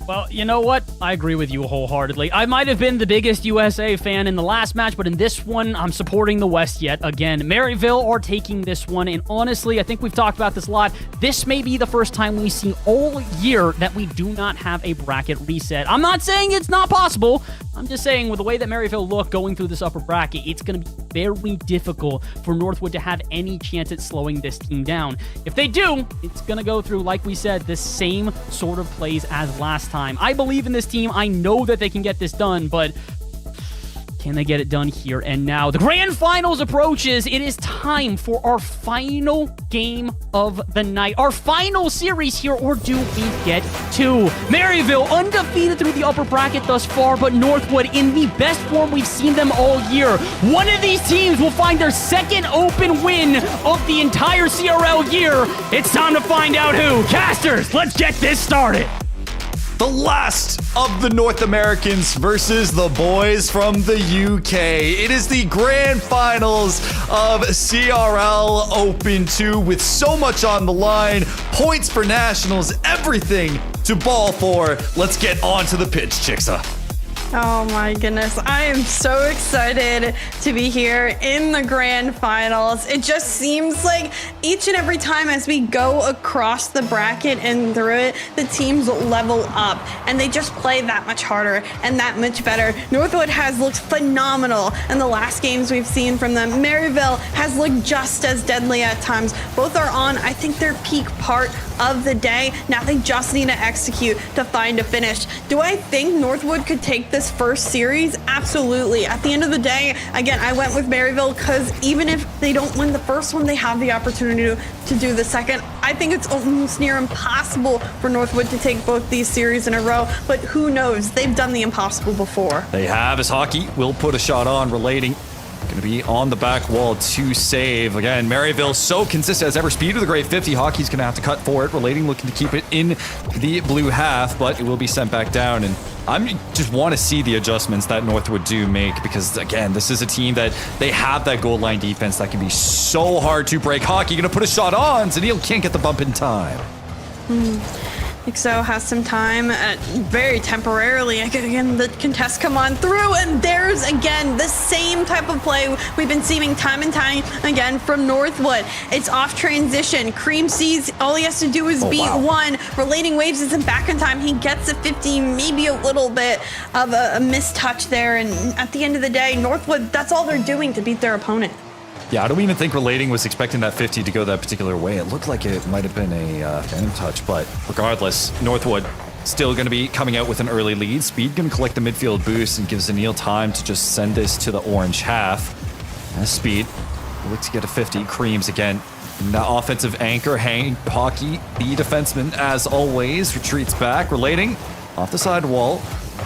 Well, you know what? I agree with you wholeheartedly. I might have been the biggest USA fan in the last match, but in this one, I'm supporting the West yet again. Maryville are taking this one, and honestly, I think we've talked about this a lot. This may be the first time we see all year that we do not have a bracket reset. I'm not saying it's not possible. I'm just saying with the way that Maryville look going through this upper bracket, it's going to be very difficult for Northwood to have any chance at slowing this team down. If they do, it's going to go through, like we said, the same sort of plays as last time. I believe in this team. I know that they can get this done, but can they get it done here and now? The grand finals approaches. It is time for our final game of the night. Our final series here, or do we get 2? Maryville undefeated through the upper bracket thus far, but Northwood in the best form we've seen them all year. One of these teams will find their second open win of the entire CRL year. It's time to find out who. Casters, let's get this started. The last of the North Americans versus the boys from the UK. It is the grand finals of CRL Open 2 with so much on the line, points for nationals, everything to ball for. Let's get on to the pitch, Chicksa. Oh my goodness. I am so excited to be here in the grand finals. It just seems like each and every time as we go across the bracket and through it, the teams level up and they just play that much harder and that much better. Northwood has looked phenomenal in the last games we've seen from them. Maryville has looked just as deadly at times. Both are on, I think, their peak part of the day. Now they just need to execute to find a finish. Do I think Northwood could take this first series? Absolutely. At the end of the day, again, I went with Maryville because even if they don't win the first one, they have the opportunity to do the second. I think it's almost near impossible for Northwood to take both these series in a row, but who knows? They've done the impossible before. They have, as Hockey will put a shot on, relating. Going to be on the back wall to save. Again, Maryville so consistent as ever. Speed of the grade 50. Hockey's going to have to cut for it. Relating looking to keep it in the blue half, but it will be sent back down. And I just want to see the adjustments that Northwood do make because, again, this is a team that they have that goal line defense that can be so hard to break. Hockey going to put a shot on. Zanil can't get the bump in time. Ixo has some time, very temporarily. Again, the contest come on through, and there's, again, the same type of play we've been seeing time and time again from Northwood. It's off transition. Cream sees all he has to do is beat one. Relating Waves isn't back in time. He gets a 50, maybe a little bit of a mistouch there, and at the end of the day, Northwood, that's all they're doing to beat their opponent. Yeah, I don't even think Relating was expecting that 50 to go that particular way. It looked like it might have been a phantom touch, but regardless, Northwood still going to be coming out with an early lead. Speed going to collect the midfield boost and gives Zanil time to just send this to the orange half. As Speed looks to get a 50. Creams again. The offensive anchor, Hockey, the defenseman, as always, retreats back. Relating off the side wall.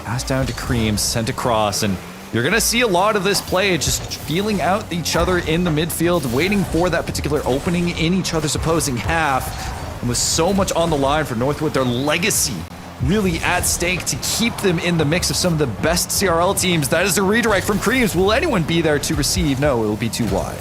Pass down to Creams, sent across, and you're going to see a lot of this play just feeling out each other in the midfield, waiting for that particular opening in each other's opposing half. And with so much on the line for Northwood, their legacy really at stake to keep them in the mix of some of the best CRL teams. That is a redirect from Creams. Will anyone be there to receive? No, it will be too wide.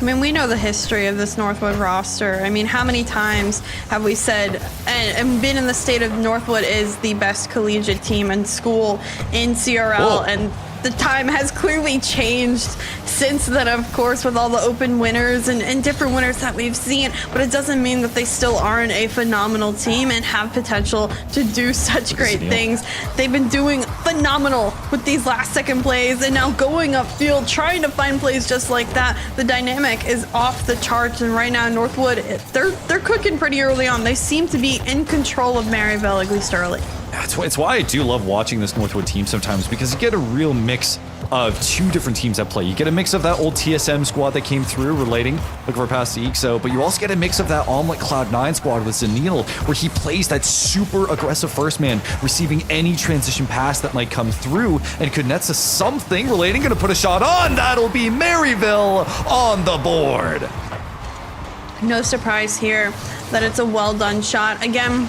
I mean, we know the history of this Northwood roster. I mean, how many times have we said and been in the state of Northwood is the best collegiate team in school in CRL, and the time has clearly changed since then, of course, with all the open winners and different winners that we've seen, but it doesn't mean that they still aren't a phenomenal team and have potential to do such great things. They've been doing phenomenal with these last second plays and now going upfield, trying to find plays just like that. The dynamic is off the charts, and right now Northwood, they're cooking pretty early on. They seem to be in control of Maryville, at least early. It's why I do love watching this Northwood team sometimes, because you get a real mix of two different teams at play. You get a mix of that old TSM squad that came through, relating, looking for a pass to EXO, but you also get a mix of that Omelet Cloud9 squad with Zanil, where he plays that super aggressive first man, receiving any transition pass that might come through, and could net to something. Relating, gonna put a shot on. That'll be Maryville on the board. No surprise here that it's a well done shot. Again,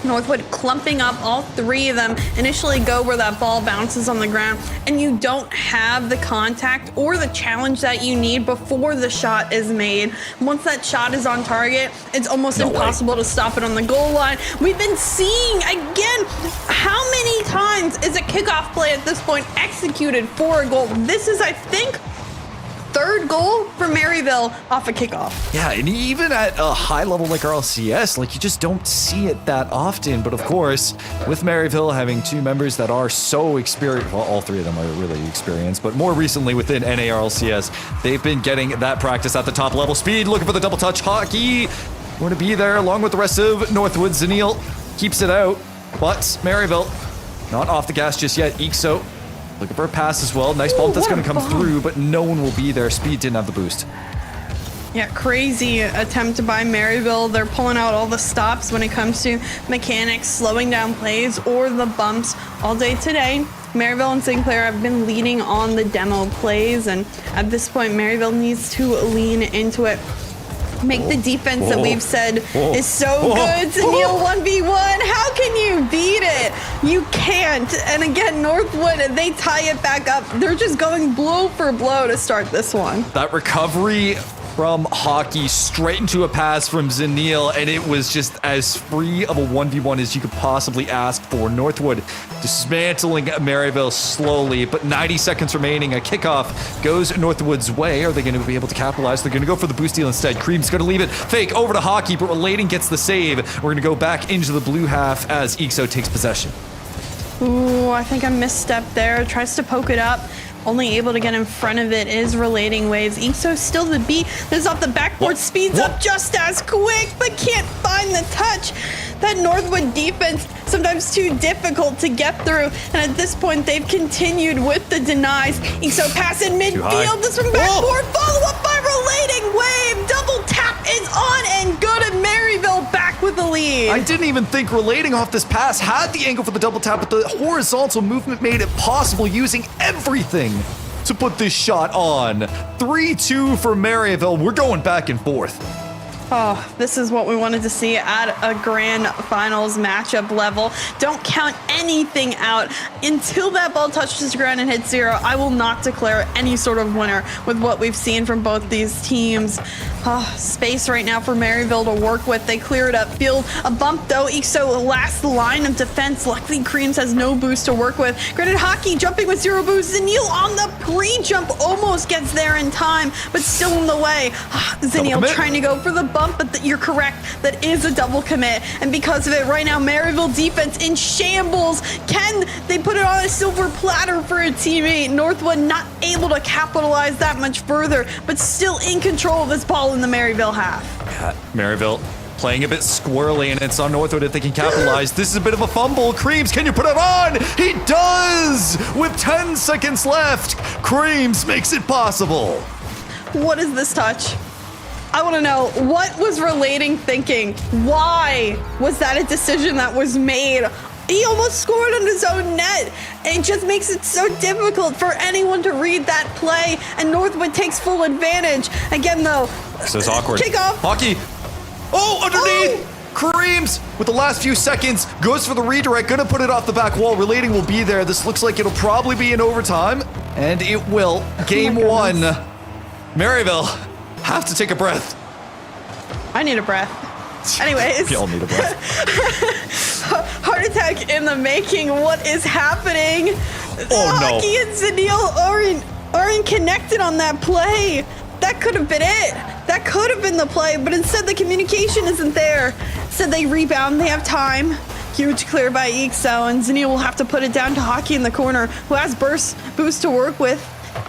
Northwood clumping up, all three of them initially go where that ball bounces on the ground, and you don't have the contact or the challenge that you need before the shot is made. Once that shot is on target, it's almost impossible to stop it on the goal line. We've been seeing, again, how many times is a kickoff play at this point executed for a goal? This is, I think, third goal for Maryville off a kickoff. Yeah, and even at a high level like RLCS, like, you just don't see it that often. But of course, with Maryville having two members that are so experienced, well, all three of them are really experienced, but more recently within NARLCS, they've been getting that practice at the top level. Speed, looking for the double touch. Hockey, going to be there along with the rest of Northwood. Zanil keeps it out, but Maryville not off the gas just yet. EXO looking for a pass as well. Nice bump that's going to come through, but no one will be there. Speed didn't have the boost. Yeah, crazy attempt by Maryville. They're pulling out all the stops when it comes to mechanics, slowing down plays, or the bumps all day today. Maryville and Clair have been leading on the demo plays, and at this point, Maryville needs to lean into it. Make the defense that we've said is so good to kneel 1v1. How can you beat it? You can't. And again, Northwood, they tie it back up. They're just going blow for blow to start this one. That recovery from Hockey straight into a pass from Zanil, and it was just as free of a 1v1 as you could possibly ask for. Northwood dismantling Maryville slowly, but 90 seconds remaining. A kickoff goes Northwood's way. Are they going to be able to capitalize? They're going to go for the boost deal instead. Cream's going to leave it fake over to Hockey, but Relating gets the save. We're going to go back into the blue half as EXO takes possession. Ooh, I think I misstepped there. Tries to poke it up. Only able to get in front of it is Relating Waves. EXO still the beat. This off the backboard, speeds up just as quick, but can't find the touch. That Northwood defense, sometimes too difficult to get through. And at this point, they've continued with the denies. EXO pass in midfield. This from backboard, follow up by Relating Wave. Double tap is on and good, and Maryville back with the lead. I didn't even think Relating off this pass had the angle for the double tap, but the horizontal movement made it possible, using everything to put this shot on. 3-2 for Maryville. We're going back and forth. Oh, this is what we wanted to see at a grand finals matchup level. Don't count anything out. Until that ball touches the ground and hits zero, I will not declare any sort of winner with what we've seen from both these teams. Oh, space right now for Maryville to work with. They clear it upfield. A bump though. EXO last line of defense. Luckily, Creams has no boost to work with. Granted, Hockey jumping with zero boost. Zanil on the pre-jump almost gets there in time, but still in the way. Zanil trying to go for the bump, but you're correct. That is a double commit. And because of it, right now, Maryville defense in shambles. Can they put it on a silver platter for a teammate? Northwood not able to capitalize that much further, but still in control of this ball in the Maryville half. Yeah, Maryville playing a bit squirrely, and it's on Northwood if they can capitalize. This is a bit of a fumble. Creams, can you put it on? He does! With 10 seconds left, Creams makes it possible. What is this touch? I want to know, what was Relating thinking? Why was that a decision that was made? He almost scored on his own net. It just makes it so difficult for anyone to read that play, and Northwood takes full advantage. Again, though, this is awkward. Kickoff. Hockey. Oh, underneath. Creams with the last few seconds goes for the redirect. Gonna put it off the back wall. Relating will be there. This looks like it'll probably be in overtime, and it will. Game one. Maryville have to take a breath. I need a breath. Anyways. We all need a breath. Heart attack in the making. What is happening? Oh, no. Hockey and Zanil aren't connected on that play. That could have been it. That could have been the play, but instead the communication isn't there. Instead they rebound. They have time. Huge clear by EXO, and Zanil will have to put it down to Hockey in the corner, who has boost to work with.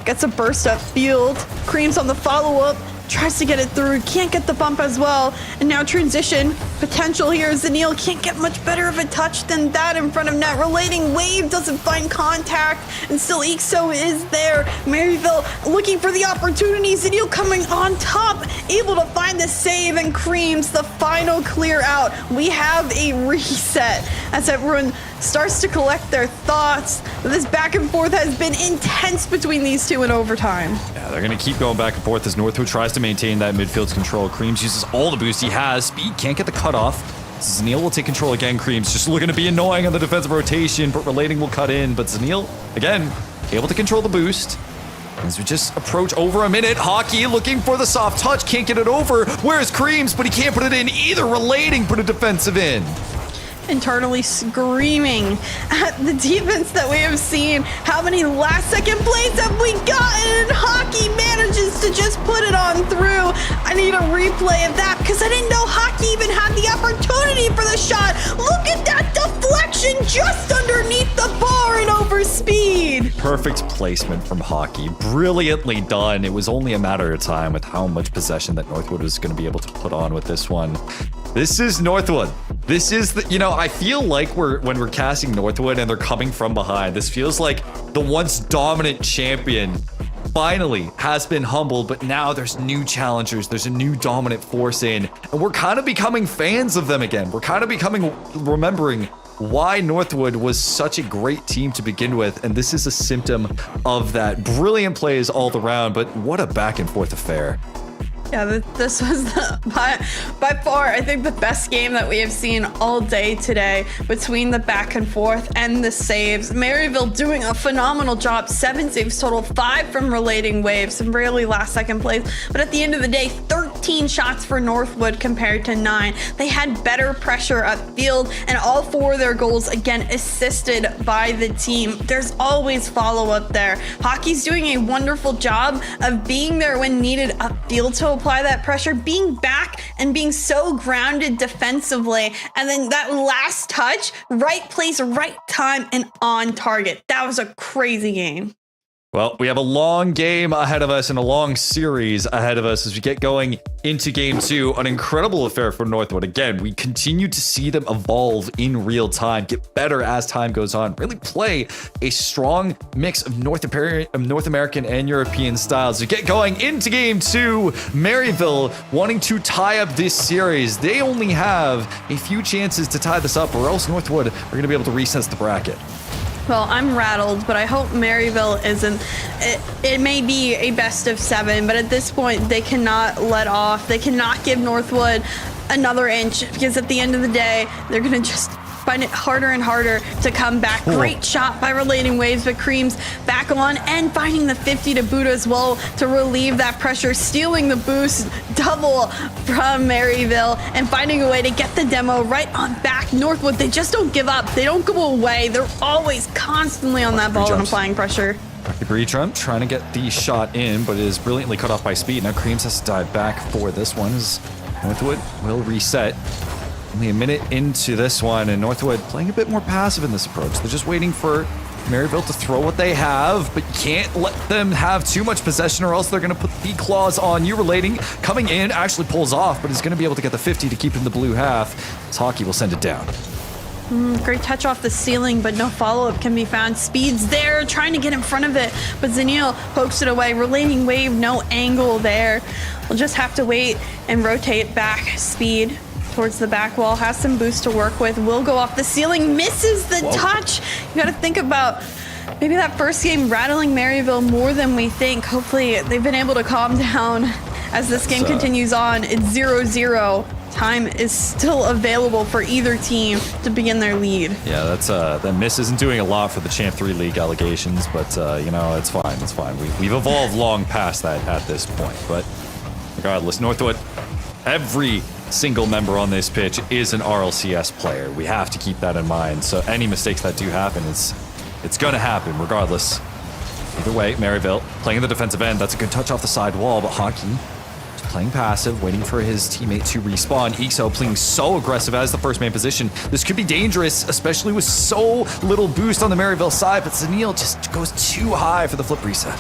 Gets a burst up field. Creams on the follow-up. tries to get it through, can't get the bump as well, and now transition potential here. Zanil can't get much better of a touch than that in front of net. Relating wave doesn't find contact, and still Ixo is there. Maryville looking for the opportunity. Zanil coming on top, able to find the save, and Creams the final clear out. We have a reset as everyone starts to collect their thoughts. This back and forth has been intense between these two in overtime. Yeah, they're going to keep going back and forth as Northwood tries to maintain that midfield control. Creams uses all the boost he has. Speed can't get the cutoff. Zanil will take control again. Creams just looking to be annoying on the defensive rotation, but Relating will cut in. But Zanil, again, able to control the boost. As we just approach over a minute, Hockey looking for the soft touch, can't get it over. Where's Creams? But he can't put it in either. Relating put a defensive in. Internally screaming at the defense that we have seen. How many last second plays have we gotten? Hockey manages to just put it on through. I need a replay of that because I didn't know Hockey even had the opportunity for the shot. Look at that deflection just underneath the bar and over speed. Perfect placement from Hockey. Brilliantly done. It was only a matter of time with how much possession that Northwood was going to be able to put on with this one. This is Northwood. This is the, I feel like when we're casting Northwood and they're coming from behind, this feels like the once dominant champion finally has been humbled, but now there's new challengers. There's a new dominant force in, and we're kind of becoming fans of them again. We're kind of remembering why Northwood was such a great team to begin with, and this is a symptom of that. Brilliant plays all around, but what a back and forth affair. Yeah, this was by far, I think, the best game that we have seen all day today between the back and forth and the saves. Maryville doing a phenomenal job. 7 saves total, 5 from Relating Waves, some really last second plays. But at the end of the day, 13 shots for Northwood compared to 9. They had better pressure upfield, and all 4 of their goals, again, assisted by the team. There's always follow-up there. Hockey's doing a wonderful job of being there when needed upfield to apply that pressure, being back and being so grounded defensively, and then that last touch, right place, right time, and on target. That was a crazy game. Well, we have a long game ahead of us and a long series ahead of us as we get going into game 2. An incredible affair for Northwood. Again, we continue to see them evolve in real time, get better as time goes on, really play a strong mix of North American and European styles. We get going into game 2. Maryville wanting to tie up this series. They only have a few chances to tie this up, or else Northwood are going to be able to recess the bracket. Well, I'm rattled, but I hope Maryville isn't. It may be a best of 7, but at this point, they cannot let off. They cannot give Northwood another inch, because at the end of the day, they're going to just find it harder and harder to come back. Great shot by Relating Waves, but Creams back on and finding the 50 to boot as well to relieve that pressure, stealing the boost double from Maryville and finding a way to get the demo right on back. Northwood, they just don't give up. They don't go away. They're always constantly on that ball and applying pressure. Trump trying to get the shot in, but it is brilliantly cut off by Speed. Now Creams has to dive back for this one as Northwood will reset. Only a minute into this one, and Northwood playing a bit more passive in this approach. They're just waiting for Maryville to throw what they have, but you can't let them have too much possession or else they're going to put the claws on you. Relating, coming in, actually pulls off, but is going to be able to get the 50 to keep in the blue half. As Hockey will send it down. Great touch off the ceiling, but no follow-up can be found. Speed's there, trying to get in front of it, but Zanil pokes it away. Relating Wave, no angle there. We'll just have to wait and rotate back. Speed towards the back wall, has some boost to work with, will go off the ceiling, misses the touch. You got to think about maybe that first game rattling Maryville more than we think. Hopefully they've been able to calm down as this game continues on. It's 0-0. Time is still available for either team to begin their lead. Yeah, that's that miss isn't doing a lot for the Champ 3 League allegations, but it's fine. It's fine. We've evolved long past that at this point. But regardless, Northwood, every single member on this pitch is an RLCS player. We have to keep that in mind. So any mistakes that do happen, it's going to happen regardless. Either way, Maryville playing in the defensive end. That's a good touch off the side wall, but Hockey just playing passive, waiting for his teammate to respawn. Ixo playing so aggressive as the first main position. This could be dangerous, especially with so little boost on the Maryville side, but Zanil just goes too high for the flip reset.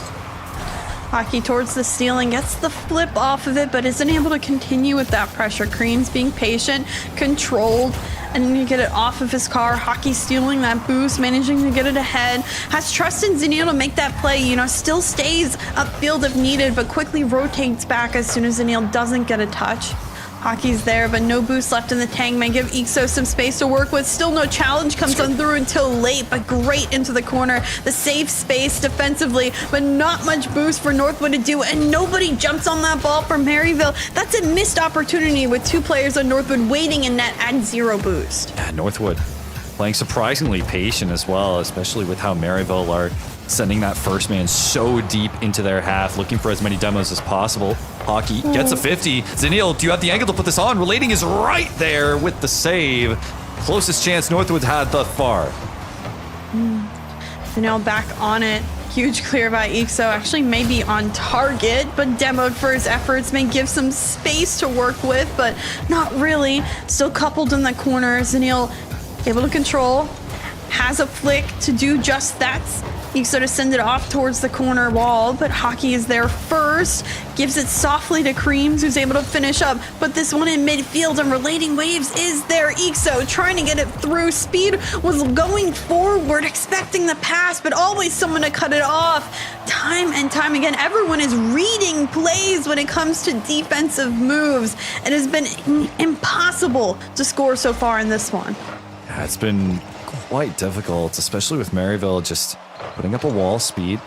Hockey towards the stealing, gets the flip off of it, but isn't able to continue with that pressure. Cream's being patient, controlled, and you get it off of his car. Hockey stealing that boost, managing to get it ahead. Has trust in Zanil to make that play, still stays upfield if needed, but quickly rotates back as soon as Zanil doesn't get a touch. Hockey's there, but no boost left in the tank. May give Ixo some space to work with. Still no challenge comes on through until late, but great into the corner. The safe space defensively, but not much boost for Northwood to do, and nobody jumps on that ball from Maryville. That's a missed opportunity with 2 players on Northwood waiting in net at 0 boost. Yeah, Northwood playing surprisingly patient as well, especially with how Maryville are sending that first man so deep into their half, looking for as many demos as possible. Hockey gets a 50. Zanil, do you have the angle to put this on? Relating is right there with the save. Closest chance Northwood's had thus far. Zanil back on it. Huge clear by Ixo. Actually maybe on target, but demoed for his efforts. May give some space to work with, but not really. Still coupled in the corner. Zanil able to control. Has a flick to do just that. Ixo to send it off towards the corner wall, but Hockey is there first. Gives it softly to Creams, who's able to finish up. But this one in midfield and relating waves is there. Ixo trying to get it through. Speed was going forward, expecting the pass, but always someone to cut it off. Time and time again, everyone is reading plays when it comes to defensive moves. It has been impossible to score so far in this one. Yeah, it's been quite difficult, especially with Maryville just putting up a wall, speed,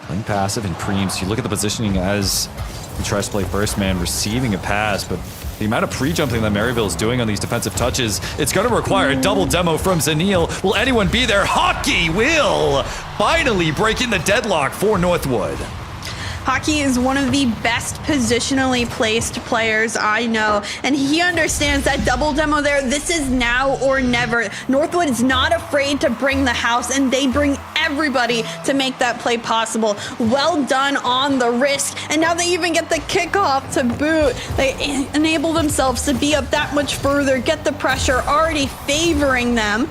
playing passive, and Creams. You look at the positioning as he tries to play first man, receiving a pass, but the amount of pre-jumping that Maryville is doing on these defensive touches, it's going to require a double demo from Zanil. Will anyone be there? Hockey will finally breaking the deadlock for Northwood. Hockey is one of the best positionally placed players I know, and he understands that double demo there. This is now or never. Northwood is not afraid to bring the house, and they bring everybody to make that play possible. Well done on the risk, and now they even get the kickoff to boot. They enable themselves to be up that much further, get the pressure already favoring them.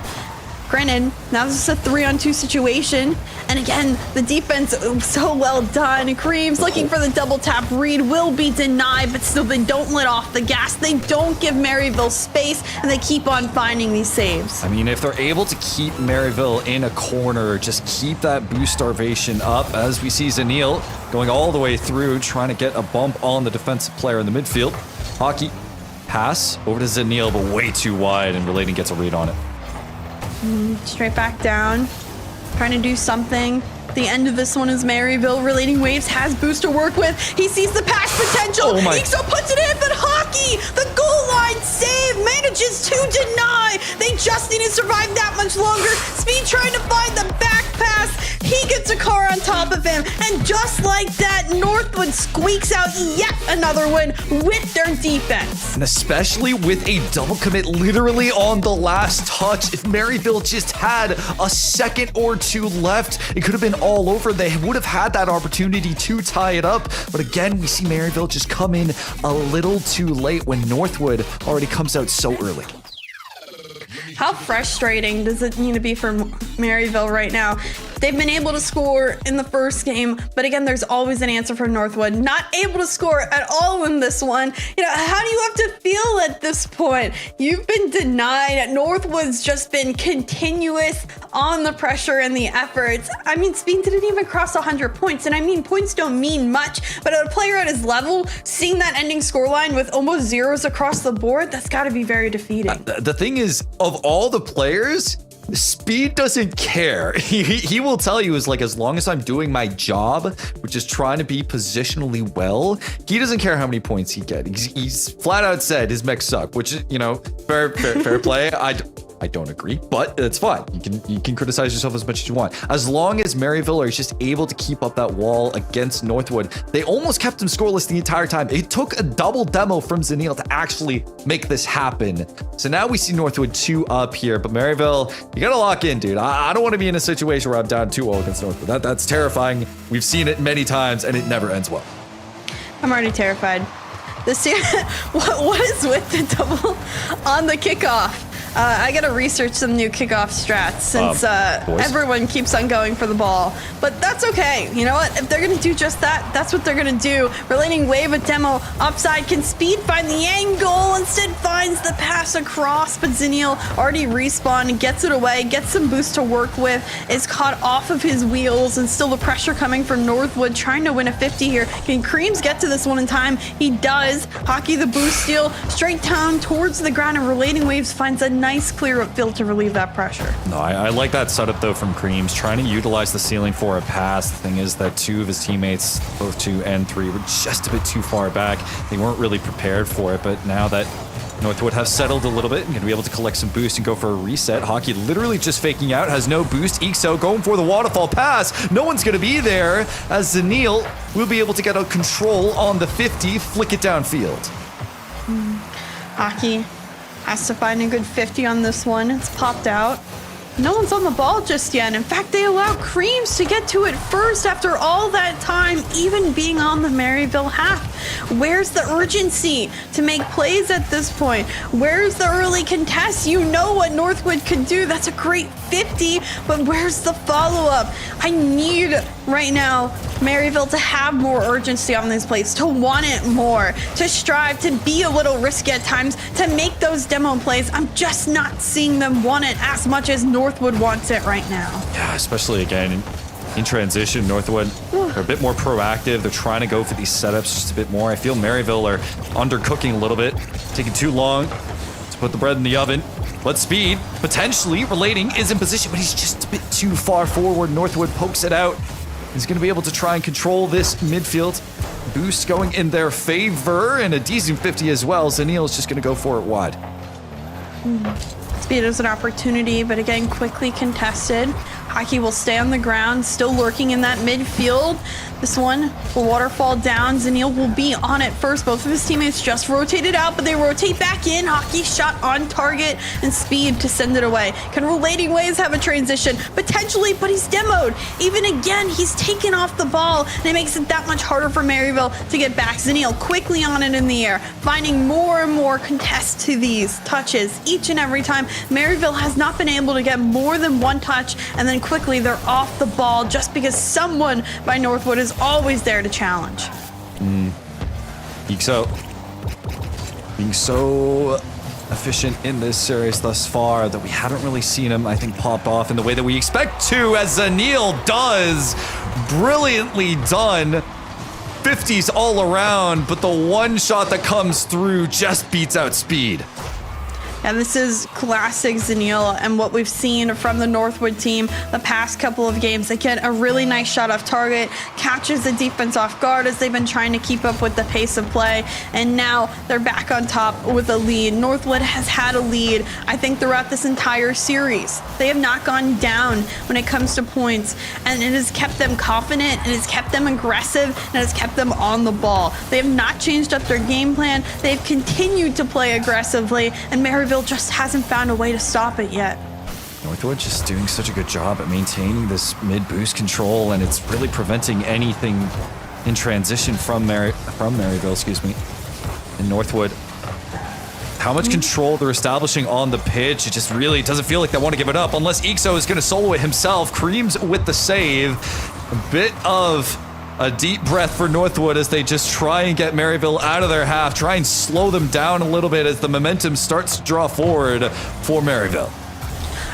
Granted, now this is a 3-on-2 situation. And again, the defense so well done. Creams looking for the double tap read will be denied, but still they don't let off the gas. They don't give Maryville space, and they keep on finding these saves. I mean, if they're able to keep Maryville in a corner, just keep that boost starvation up, as we see Zanil going all the way through, trying to get a bump on the defensive player in the midfield. Hockey pass over to Zanil, but way too wide, and Relating gets a read on it. Straight back down, trying to do something. The end of this one is Maryville. Relating waves has boost to work with. He sees the pass potential. Oh my. Ixo puts it in, but Hockey, the goal line save, manages to deny. They just need to survive that much longer. Speed trying to find the back pass. He gets a car on top of him, and just like that, Northwood squeaks out yet another win with their defense. And especially with a double commit literally on the last touch. If Maryville just had a second or two left, it could have been all over. They would have had that opportunity to tie it up. But again, we see Maryville just come in a little too late when Northwood already comes out so early. How frustrating does it need to be for Maryville right now? They've been able to score in the first game, but again, there's always an answer for Northwood. Not able to score at all in this one. How do you have to feel at this point? You've been denied. Northwood's just been continuous on the pressure and the efforts. I mean, Speed didn't even cross 100 points, and I mean, points don't mean much, but a player at his level, seeing that ending scoreline with almost zeros across the board, that's got to be very defeating. The thing is, of all the players, Speed doesn't care. He will tell you, as long as I'm doing my job, which is trying to be positionally well, he doesn't care how many points he gets. He's flat out said his mechs suck, which is, fair play. I don't agree, but it's fine. You can criticize yourself as much as you want. As long as Maryville are just able to keep up that wall against Northwood, they almost kept him scoreless the entire time. It took a double demo from Zanil to actually make this happen. So now we see Northwood 2 up here, but Maryville, you gotta lock in, dude. I don't want to be in a situation where I'm down 2-0 against Northwood. That's terrifying. We've seen it many times, and it never ends well. I'm already terrified. What is with the double on the kickoff? I gotta research some new kickoff strats since boys. everyone keeps on going for the ball. But that's okay. You know what? If they're gonna do just that, that's what they're gonna do. Relating wave a demo upside. Can Speed find the angle? Instead finds the pass across, but Zenil already respawned and gets it away, gets some boost to work with, is caught off of his wheels, and still the pressure coming from Northwood trying to win a 50 here. Can Creams get to this one in time? He does. Hockey the boost steal straight down towards the ground, and Relating Waves finds a nice clear upfield to relieve that pressure. No, I like that setup though from Creams, trying to utilize the ceiling for a pass. The thing is that two of his teammates, both 2 and 3, were just a bit too far back. They weren't really prepared for it, but now that Northwood have settled a little bit and going to be able to collect some boost and go for a reset. Hockey literally just faking out, has no boost. Ixo going for the waterfall pass. No one's going to be there as Zenil will be able to get a control on the 50, flick it downfield. Hockey has to find a good 50 on this one. It's popped out. No one's on the ball just yet. In fact, they allow Creams to get to it first after all that time, even being on the Maryville half. Where's the urgency to make plays at this point? Where's the early contest? You know what Northwood could do. That's a great 50, but where's the follow-up? I need right now Maryville to have more urgency on these plays, to want it more, to strive to be a little risky at times, to make those demo plays. I'm just not seeing them want it as much as Northwood wants it right now. Yeah, especially again in transition, Northwood are a bit more proactive. They're trying to go for these setups just a bit more. I feel Maryville are undercooking a little bit, taking too long to put the bread in the oven. But Speed, potentially Relating, is in position, but he's just a bit too far forward. Northwood pokes it out. He's going to be able to try and control this midfield. Boost going in their favor, and a decent 50 as well. Zenil's just going to go for it wide. Speed is an opportunity, but again, quickly contested. Hockey will stay on the ground, still lurking in that midfield. This one will waterfall down. Zenil will be on it first. Both of his teammates just rotated out, but they rotate back in. Hockey shot on target, and Speed to send it away. Can Relating Waves have a transition? Potentially, but he's demoed. Even again, he's taken off the ball, and it makes it that much harder for Maryville to get back. Zenil quickly on it in the air, finding more and more contests to these touches each and every time. Maryville has not been able to get more than one touch, and then quickly they're off the ball just because someone by Northwood is always there to challenge. Ixo being so efficient in this series thus far that we haven't really seen him, I think, pop off in the way that we expect to, as Zenil does. Brilliantly done. 50s all around, but the one shot that comes through just beats out Speed. And this is classic Zenil and what we've seen from the Northwood team the past couple of games. Again, a really nice shot off target, catches the defense off guard as they've been trying to keep up with the pace of play, and now they're back on top with a lead. Northwood has had a lead, I think, throughout this entire series. They have not gone down when it comes to points, and it has kept them confident, it has kept them aggressive, and it has kept them on the ball. They have not changed up their game plan. They've continued to play aggressively, and Maryville just hasn't found a way to stop it yet. Northwood just doing such a good job at maintaining this mid-boost control, and it's really preventing anything in transition from Maryville, excuse me. And Northwood, how much control they're establishing on the pitch, it just really doesn't feel like they want to give it up unless Ixo is going to solo it himself. Creams with the save. A bit of a deep breath for Northwood as they just try and get Maryville out of their half, try and slow them down a little bit as the momentum starts to draw forward for Maryville.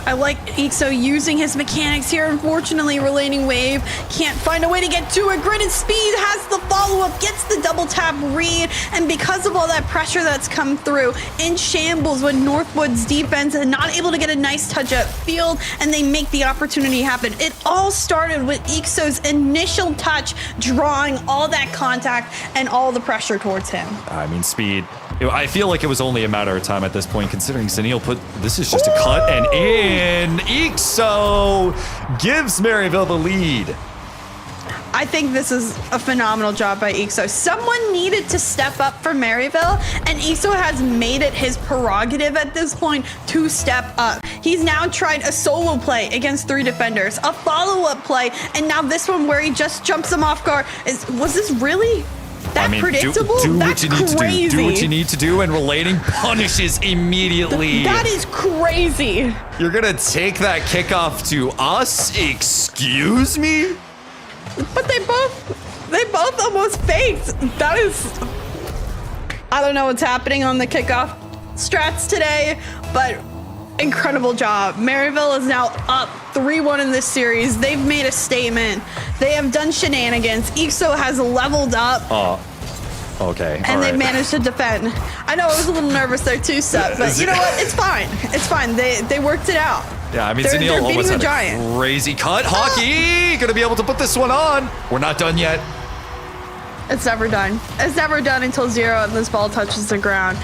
I like Ixo using his mechanics here. Unfortunately, Relating Wave can't find a way to get to it. Gritted Speed has the follow-up, gets the double tap read, and because of all that pressure that's come through, in shambles with Northwood's defense and not able to get a nice touch up field, and they make the opportunity happen. It all started with Ixo's initial touch, drawing all that contact and all the pressure towards him. I mean, Speed, I feel like it was only a matter of time at this point, considering Zenil put, this is just a cut and in. Ixo gives Maryville the lead. I think this is a phenomenal job by Ixo. Someone needed to step up for Maryville, and Ixo has made it his prerogative at this point to step up. He's now tried a solo play against 3 defenders, a follow-up play, and now this one where he just jumps them off guard. Was this really That predictable? Do That's what you need crazy. to do. Do what you need to do, and relating punishes immediately. That is crazy. You're gonna take that kickoff to us? Excuse me? But they both almost faked. That is, I don't know what's happening on the kickoff strats today, but incredible job. Maryville is now up 3-1 in this series. They've made a statement. They have done shenanigans. EXO has leveled up. Okay. And they managed to defend. I know I was a little nervous there too, Seth, but you know what? It's fine. It's fine. They worked it out. Yeah, I mean, They're Zenil beating almost the had giant. a crazy cut. Hockey gonna be able to put this one on. We're not done yet. It's never done. It's never done until 0 and this ball touches the ground.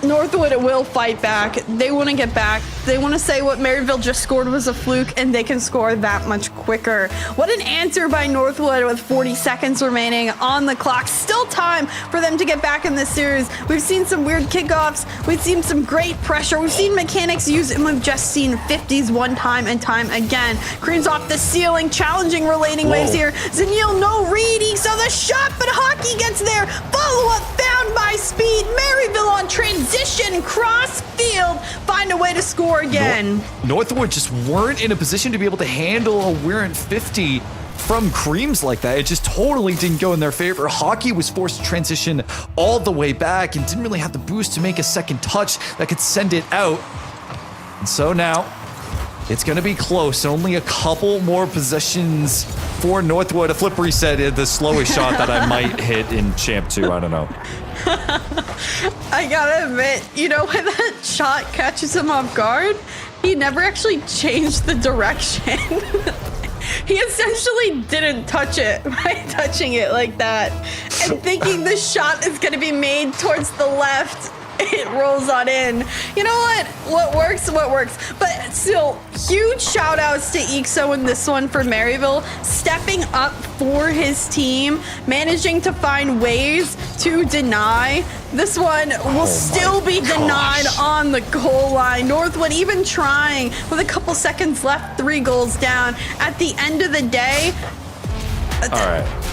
Northwood will fight back. They want to get back. They want to say what Maryville just scored was a fluke, and they can score that much quicker. What an answer by Northwood with 40 seconds remaining on the clock. Still time for them to get back in this series. We've seen some weird kickoffs. We've seen some great pressure. We've seen mechanics used, and we've just seen 50s one time and time again. Creams off the ceiling, challenging relating waves here. Zenil, no read. So the shot, but Hockey gets there. Follow-up found by Speed. Maryville on transition, cross field. Find a way to score again. Northwood just weren't in a position to be able to handle a Weirant 50 from Creams like that. It just totally didn't go in their favor. Hockey was forced to transition all the way back and didn't really have the boost to make a second touch that could send it out. And so now it's going to be close. Only a couple more possessions for Northwood. A flip reset, the slowest shot that I might hit in Champ 2. I don't know. I gotta admit, you know, when that shot catches him off guard, he never actually changed the direction. He essentially didn't touch it by touching it like that and thinking the shot is gonna be made towards the left. It rolls on in. You know what? What works, what works. But still, huge shout outs to EXO in this one for Maryville, stepping up for his team, managing to find ways to deny. This one will still be denied on the goal line. Northwood even trying with a couple seconds left, 3 goals down. At the end of the day, all right.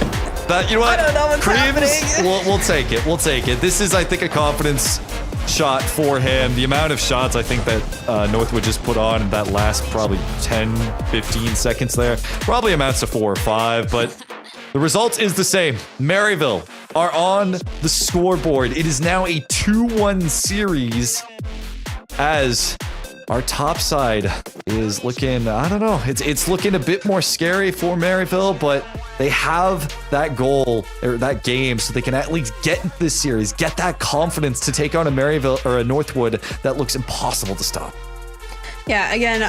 But you know what? I don't know what's happening. We'll take it. We'll take it. This is, I think, a confidence shot for him. The amount of shots I think that Northwood just put on in that last probably 10, 15 seconds there probably amounts to 4 or 5, but the result is the same. Maryville are on the scoreboard. It is now a 2-1 series as our top side is looking, I don't know, it's looking a bit more scary for Maryville, but they have that goal or that game so they can at least get this series, get that confidence to take on a Maryville or a Northwood that looks impossible to stop. Yeah, again,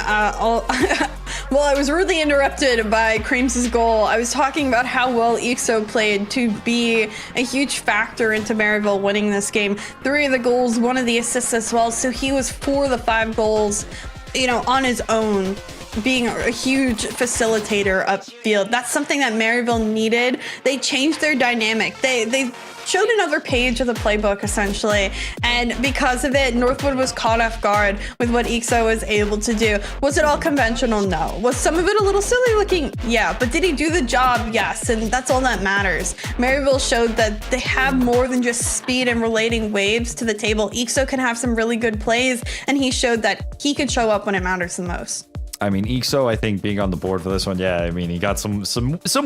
well, I was rudely interrupted by Creams' goal. I was talking about how well EXO played to be a huge factor into Maryville winning this game. 3 of the goals, 1 of the assists as well. So he was 4 of the 5 goals, you know, on his own, being a huge facilitator upfield. That's something that Maryville needed. They changed their dynamic. They showed another page of the playbook, essentially, and because of it, Northwood was caught off guard with what EXO was able to do. Was it all conventional? No. Was some of it a little silly looking? Yeah, but did he do the job? Yes, and that's all that matters. Maryville showed that they have more than just speed and relating waves to the table. EXO can have some really good plays, and he showed that he can show up when it matters the most. I mean, EXO, I think, being on the board for this one, yeah, I mean, he got some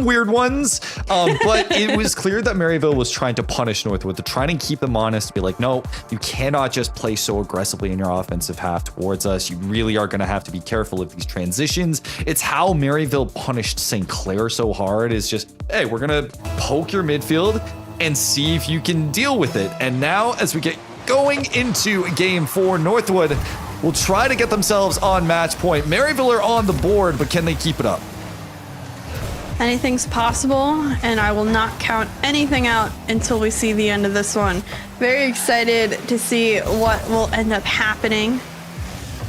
weird ones, but it was clear that Maryville was trying to punish Northwood, to try and keep them honest, to be like, no, you cannot just play so aggressively in your offensive half towards us. You really are going to have to be careful of these transitions. It's how Maryville punished St. Clair so hard, is just, hey, we're going to poke your midfield and see if you can deal with it. And now, as we get going into game 4, Northwood will try to get themselves on match point. Maryville are on the board, but can they keep it up? Anything's possible, and I will not count anything out until we see the end of this one. Very excited to see what will end up happening.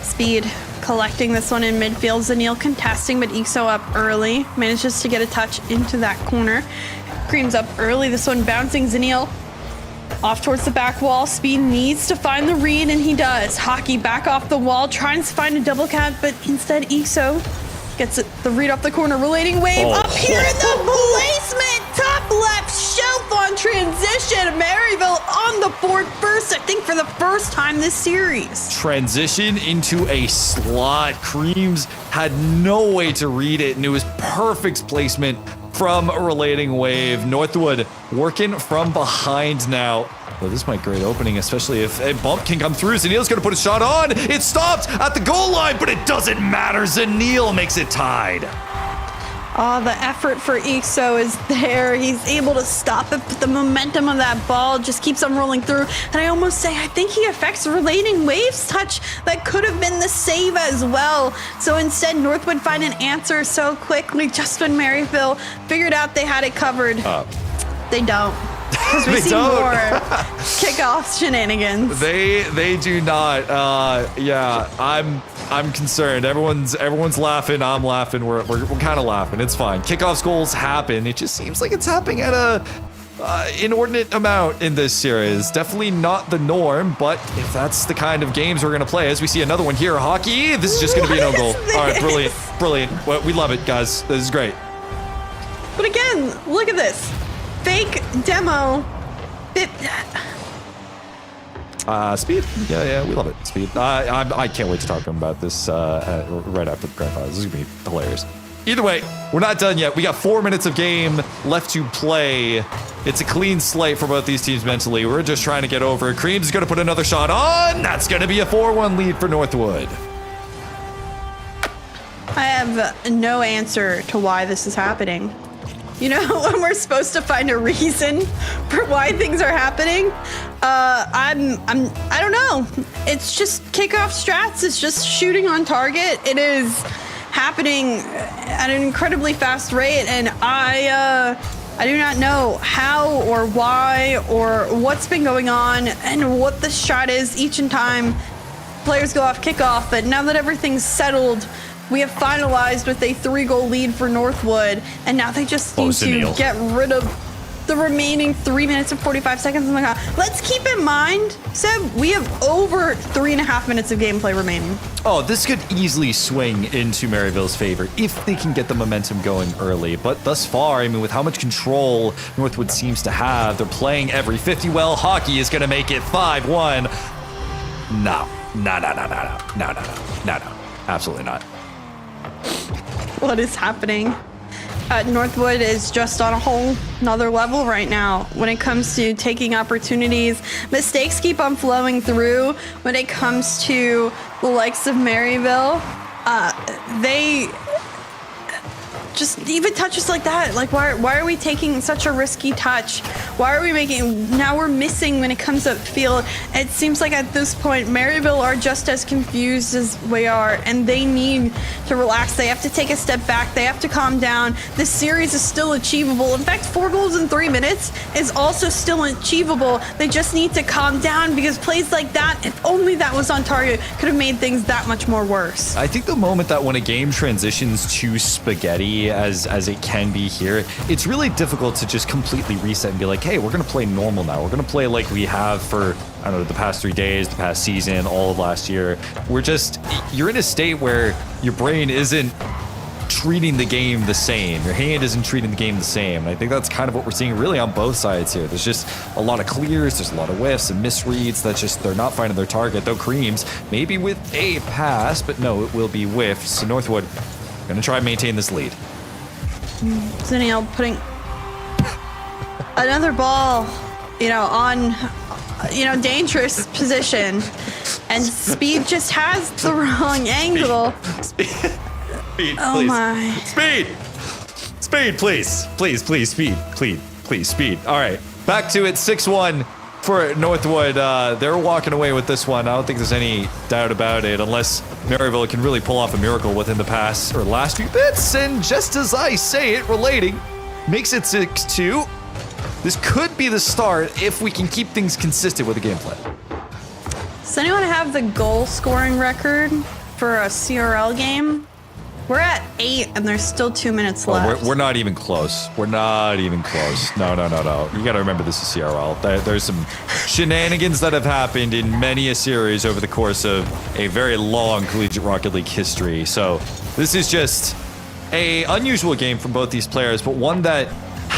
Speed collecting this one in midfield. Zenil contesting, but EXO up early. Manages to get a touch into that corner. Creams up early. This one bouncing. Zenil off towards the back wall. Speed needs to find the read, and he does. Hockey back off the wall, trying to find a double cat, but instead EXO gets the read off the corner. Relating wave up here in the placement. Top left shelf on transition. Maryville on the board first, I think for the first time this series. Transition into a slot. Creams had no way to read it, and it was perfect placement from a relating wave. Northwood working from behind now. Well, this might be a great opening, especially if a bump can come through. Zanil's going to put a shot on. It stopped at the goal line, but it doesn't matter. Zanil makes it tied. Oh, the effort for Ixo is there. He's able to stop it, but the momentum of that ball just keeps on rolling through. And I almost say, I think he affects relating waves touch. That could have been the save as well. So instead, Northwood find an answer so quickly just when Maryville figured out they had it covered. They don't. Because we see more kickoff shenanigans. They do not. Yeah, I'm concerned. Everyone's laughing. I'm laughing. We're kind of laughing. It's fine. Kickoff goals happen. It just seems like it's happening at a inordinate amount in this series. Definitely not the norm, but if that's the kind of games we're gonna play, as we see another one here, hockey. This is just gonna be a no goal. All right, brilliant. Well, we love it, guys. This is great. But again, look at this. Fake demo. Speed? Yeah, we love it. Speed. I can't wait to talk to him about this right after the grand finals. This is gonna be hilarious. Either way, we're not done yet. We got 4 minutes of game left to play. It's a clean slate for both these teams mentally. We're just trying to get over it. Creams is gonna put another shot on. That's gonna be a 4-1 lead for Northwood. I have no answer to why this is happening. You know, when we're supposed to find a reason for why things are happening, I don't know. It's just kickoff strats. It's just shooting on target. It is happening at an incredibly fast rate, and I do not know how or why or what's been going on and what the shot is each and time players go off kickoff. But now that everything's settled, we have finalized with a 3-goal lead for Northwood, and now they just need to get rid of the remaining 3 minutes and 45 seconds on the clock. Let's keep in mind, Seb, we have over 3.5 minutes of gameplay remaining. Oh, this could easily swing into Maryville's favor if they can get the momentum going early. But thus far, I mean, with how much control Northwood seems to have, they're playing every 50. Well, hockey is going to make it 5-1. No. Absolutely not. What is happening? Northwood is just on a whole another level right now when it comes to taking opportunities. Mistakes keep on flowing through when it comes to the likes of Maryville. They just even touches like that. Like, why are we taking such a risky touch? Why are we making, now we're missing when it comes up field. It seems like at this point, Maryville are just as confused as we are, and they need to relax. They have to take a step back. They have to calm down. This series is still achievable. In fact, 4 goals in 3 minutes is also still achievable. They just need to calm down, because plays like that, if only that was on target, could have made things that much more worse. I think the moment that when a game transitions to spaghetti, as it can be here, it's really difficult to just completely reset and be like, hey, we're going to play normal now. We're going to play like we have for, I don't know, the past 3 days, the past season, all of last year. You're in a state where your brain isn't treating the game the same. Your hand isn't treating the game the same. And I think that's kind of what we're seeing really on both sides here. There's just a lot of clears, there's a lot of whiffs and misreads. That's just, they're not finding their target. Though Creams, maybe with a pass, but no, it will be whiffed. So Northwood going to try and maintain this lead. Zanil putting another ball, on, dangerous position, and Speed just has the wrong angle. Speed, oh please. My. Speed, please, Speed. Speed. All right, back to it, 6-1 for Northwood. They're walking away with this one. I don't think there's any doubt about it, unless Maryville can really pull off a miracle within the last few bits. And just as I say it, relating makes it 6-2. This could be the start if we can keep things consistent with the gameplay. Does anyone have the goal scoring record for a CRL game? We're at 8, and there's still 2 minutes left. We're not even close. We're not even close. No. You got to remember this is CRL. There's some shenanigans that have happened in many a series over the course of a very long Collegiate Rocket League history. So this is just a unusual game from both these players, but one that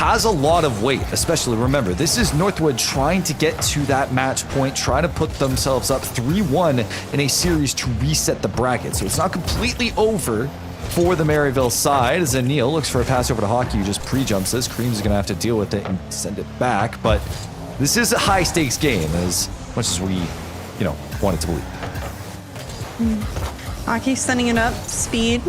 has a lot of weight, especially remember, this is Northwood trying to get to that match point, trying to put themselves up 3-1 in a series to reset the bracket. So it's not completely over for the Maryville side. As Neil looks for a pass over to Hockey, who just pre-jumps this. Cream's going to have to deal with it and send it back. But this is a high-stakes game, as much as we, want it to believe. Hockey sending it up. Speed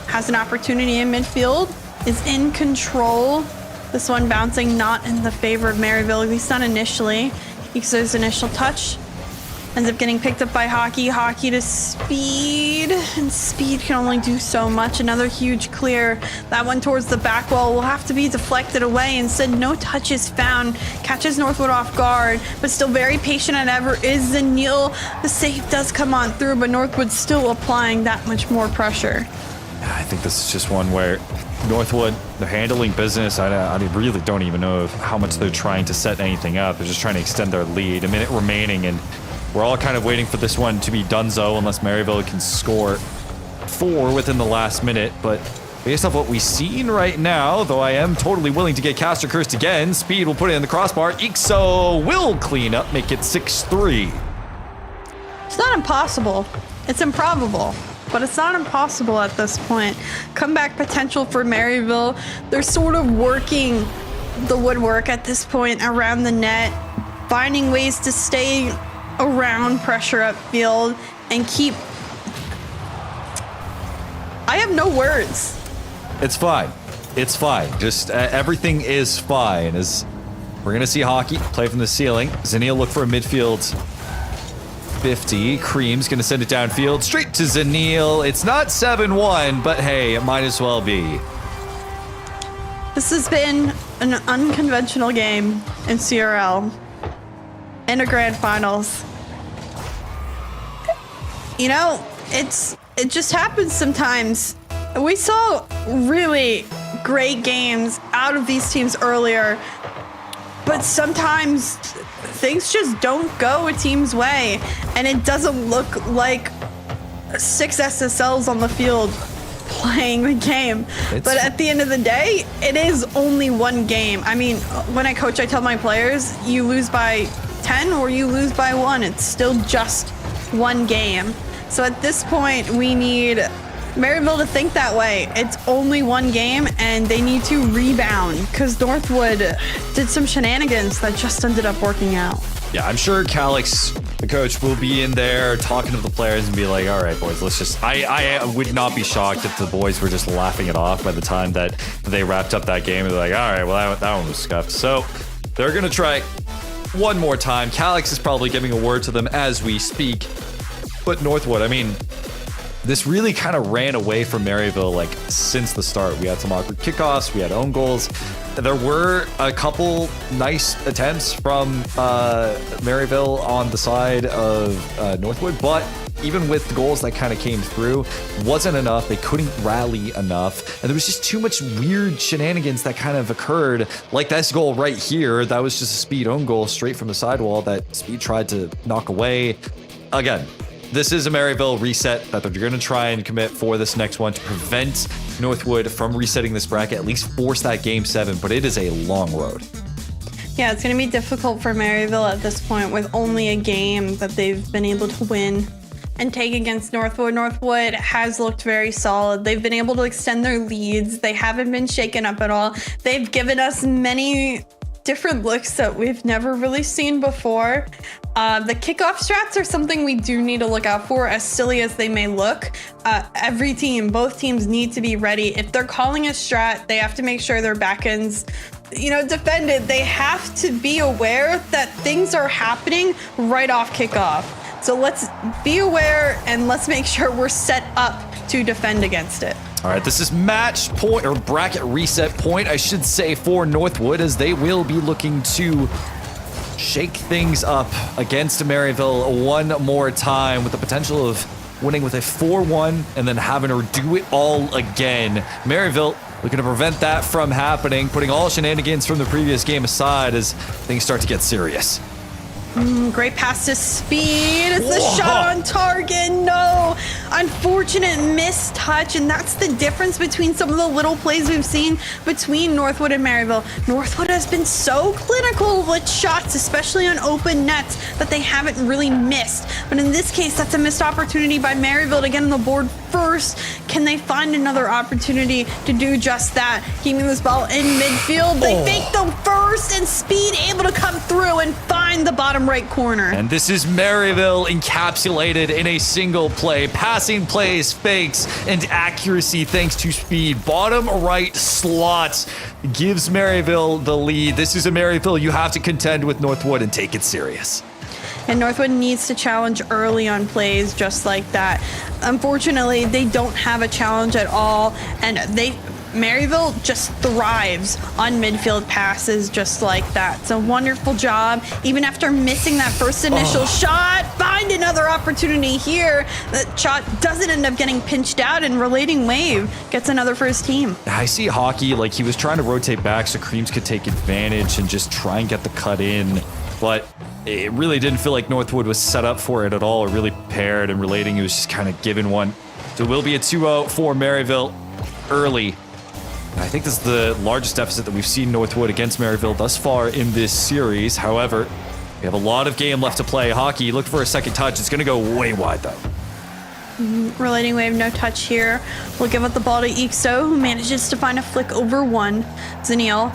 has an opportunity in midfield. Is in control. This one bouncing not in the favor of Maryville, at least not initially. Because his initial touch ends up getting picked up by Hockey. Hockey to Speed, and Speed can only do so much. Another huge clear. That one towards the back wall will have to be deflected away. Instead, no touch is found. Catches Northwood off guard, but still very patient and ever is Zanil. The save does come on through, but Northwood's still applying that much more pressure. I think this is just one where Northwood, they're handling business. I really don't even know how much they're trying to set anything up. They're just trying to extend their lead. A minute remaining, and we're all kind of waiting for this one to be donezo unless Maryville can score 4 within the last minute. But based off what we've seen right now, though I am totally willing to get Caster cursed again, Speed will put it in the crossbar. Ixo will clean up, make it 6-3. It's not impossible. It's improbable. But it's not impossible at this point. Comeback potential for Maryville. They're sort of working the woodwork at this point around the net, finding ways to stay around pressure upfield and keep... I have no words. It's fine. It's fine. Just everything is fine. As we're going to see Hockey play from the ceiling. Zanil look for a midfield 50. Cream's going to send it downfield straight to Zanil. It's not 7-1, but hey, it might as well be. This has been an unconventional game in CRL in a grand finals. It just happens sometimes. We saw really great games out of these teams earlier, but sometimes things just don't go a team's way, and it doesn't look like 6 SSLs on the field playing the game. But at the end of the day, it is only one game. I mean, when I coach, I tell my players, you lose by 10 or you lose by 1. It's still just one game. So at this point, we need Maryville to think that way. It's only one game, and they need to rebound because Northwood did some shenanigans that just ended up working out. Yeah, I'm sure Calix, the coach, will be in there talking to the players and be like, all right, boys, let's just... I would not be shocked if the boys were just laughing it off by the time that they wrapped up that game. They're like, all right, well, that one was scuffed. So they're going to try one more time. Calix is probably giving a word to them as we speak. But Northwood, I mean... This really kind of ran away from Maryville since the start. We had some awkward kickoffs, we had own goals. There were a couple nice attempts from Maryville on the side of Northwood, but even with the goals that kind of came through, wasn't enough. They couldn't rally enough, and there was just too much weird shenanigans that kind of occurred. Like this goal right here, that was just a Speed own goal straight from the sidewall that Speed tried to knock away. Again, this is a Maryville reset that they're going to try and commit for this next one to prevent Northwood from resetting this bracket, at least force that game 7, but it is a long road. Yeah, it's going to be difficult for Maryville at this point with only a game that they've been able to win and take against Northwood. Northwood has looked very solid. They've been able to extend their leads. They haven't been shaken up at all. They've given us many different looks that we've never really seen before. The kickoff strats are something we do need to look out for, as silly as they may look. Every team, both teams need to be ready. If they're calling a strat, they have to make sure their backends, defended. They have to be aware that things are happening right off kickoff. So let's be aware and let's make sure we're set up to defend against it. All right, this is match point, or bracket reset point, I should say, for Northwood, as they will be looking to shake things up against Maryville one more time with the potential of winning with a 4-1 and then having her do it all again. Maryville looking to prevent that from happening, putting all shenanigans from the previous game aside as things start to get serious. Great pass to Speed. It's the shot on target. No. Unfortunate missed touch. And that's the difference between some of the little plays we've seen between Northwood and Maryville. Northwood has been so clinical with shots, especially on open nets, that they haven't really missed. But in this case, that's a missed opportunity by Maryville to get on the board first. Can they find another opportunity to do just that? Keeping this ball in midfield. They fake the first, and Speed able to come through and find the bottom right corner. And this is Maryville encapsulated in a single play. Passing plays, fakes, and accuracy thanks to Speed. Bottom right slot gives Maryville the lead. This is a Maryville you have to contend with Northwood and take it serious. And Northwood needs to challenge early on plays just like that. Unfortunately, they don't have a challenge at all, and Maryville just thrives on midfield passes just like that. It's a wonderful job. Even after missing that first initial shot, find another opportunity here. The shot doesn't end up getting pinched out, and Relating Wave gets another for his team. I see Hockey, like he was trying to rotate back so Creams could take advantage and just try and get the cut in, but it really didn't feel like Northwood was set up for it at all or really prepared, and Relating, he was just kind of given one. So it will be a 2-0 for Maryville early. I think this is the largest deficit that we've seen Northwood against Maryville thus far in this series. However, we have a lot of game left to play. Hockey, look for a second touch. It's going to go way wide, though. Relating Wave, no touch here. We'll give up the ball to Ixo, who manages to find a flick over one. Zaniel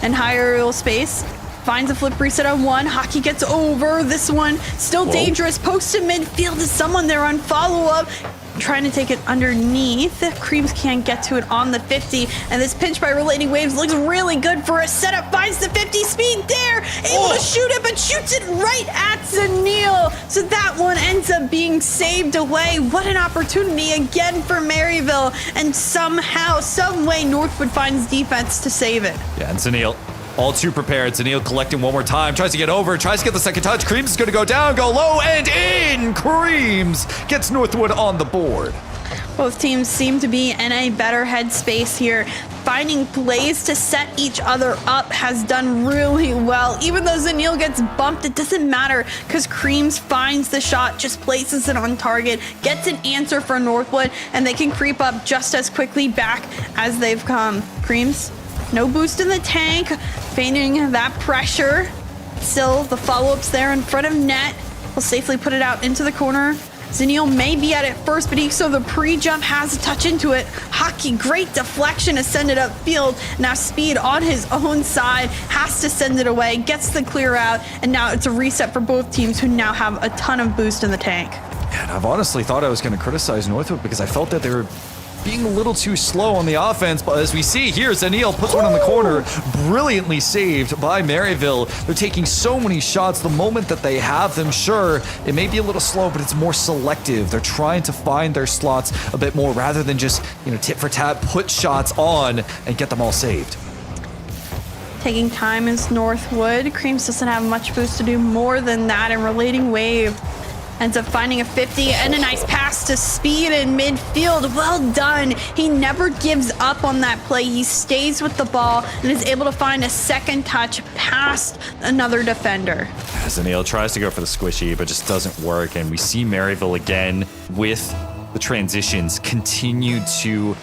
and higher aerial space. Finds a flip reset on one. Hockey gets over this one. Still dangerous. Post to midfield is someone there on follow-up. Trying to take it underneath. Creams can't get to it on the 50. And this pinch by Relating Waves looks really good for a setup. Finds the 50. Speed there. Able to shoot it, but shoots it right at Zaniel. So that one ends up being saved away. What an opportunity again for Maryville. And somehow, some way, Northwood finds defense to save it. Yeah, and Zaniel all too prepared. Zaniel collecting one more time. Tries to get over. Tries to get the second touch. Creams is going to go down, go low, and in. Creams gets Northwood on the board. Both teams seem to be in a better headspace here. Finding plays to set each other up has done really well. Even though Zaniel gets bumped, it doesn't matter because Creams finds the shot, just places it on target, gets an answer for Northwood, and they can creep up just as quickly back as they've come. Creams, no boost in the tank, feigning that pressure. Still, the follow-ups there in front of net. Will safely put it out into the corner. Zaniel may be at it first, but Ixo, the pre-jump, has a touch into it. Hockey, great deflection to send it upfield. Now Speed on his own side has to send it away, gets the clear out, and now it's a reset for both teams who now have a ton of boost in the tank. And I've honestly thought I was going to criticize Northwood because I felt that they were being a little too slow on the offense, but as we see here, Zaniel puts one in the corner, brilliantly saved by Maryville. They're taking so many shots the moment that they have them. Sure, it may be a little slow, but it's more selective. They're trying to find their slots a bit more rather than just, tit for tat, put shots on and get them all saved. Taking time is Northwood. Creams doesn't have much boost to do more than that, and Relating Wave ends up finding a 50 and a nice pass to Speed in midfield. Well done. He never gives up on that play. He stays with the ball and is able to find a second touch past another defender. Zaniel tries to go for the squishy, but just doesn't work. And we see Maryville again with the transitions continue to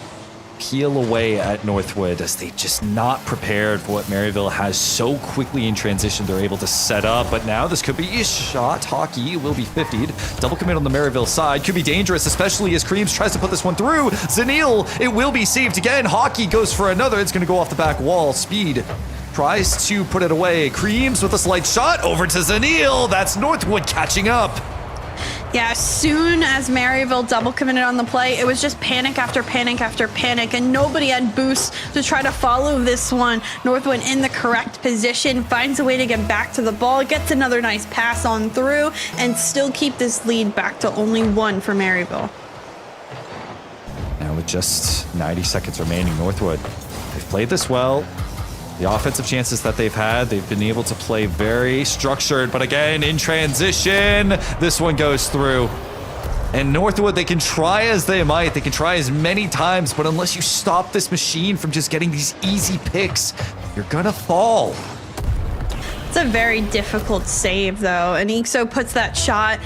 peel away at Northwood as they just not prepared for what Maryville has so quickly in transition. They're able to set up, but now this could be a shot. Hockey will be 50'd. Double commit on the Maryville side. Could be dangerous, especially as Creams tries to put this one through. Zaniel, it will be saved again. Hockey goes for another. It's going to go off the back wall. Speed tries to put it away. Creams with a slight shot over to Zaniel. That's Northwood catching up. Yeah, as soon as Maryville double committed on the play, it was just panic after panic after panic, and nobody had boost to try to follow this one. Northwood in the correct position, finds a way to get back to the ball, gets another nice pass on through, and still keep this lead back to only one for Maryville. Now with just 90 seconds remaining, Northwood, they've played this well. The offensive chances that they've had, they've been able to play very structured, but again, in transition, this one goes through. And Northwood, they can try as they might, they can try as many times, but unless you stop this machine from just getting these easy picks, you're gonna fall. It's It's a very difficult save, though. And Ixo puts that shot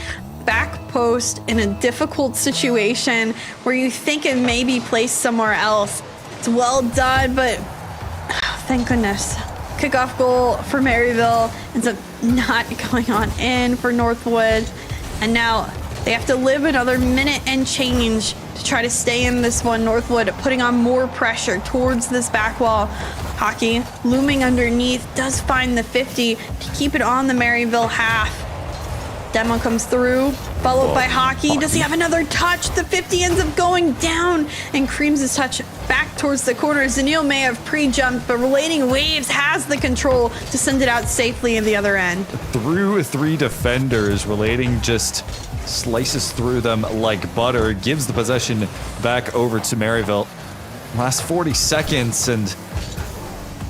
back post in a difficult situation where you think it may be placed somewhere else. It's well done, but thank goodness. Kickoff goal for Maryville ends up not going on in for Northwood. And now they have to live another minute and change to try to stay in this one. Northwood putting on more pressure towards this back wall. Hockey looming underneath, does find the 50 to keep it on the Maryville half. Demo comes through, followed by Hockey. Does he have another touch? The 50 ends up going down and creams his touch back towards the corner. Zanil may have pre-jumped, but Relating Waves has the control to send it out safely in the other end. Through 3 defenders, Relating just slices through them like butter, gives the possession back over to Maryville. Last 40 seconds, and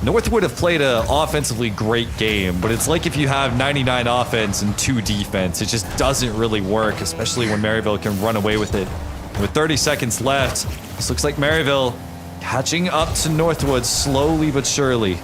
Northwood have played an offensively great game, but it's like if you have 99 offense and 2 defense, it just doesn't really work, especially when Maryville can run away with it. With 30 seconds left, this looks like Maryville catching up to Northwood slowly but surely.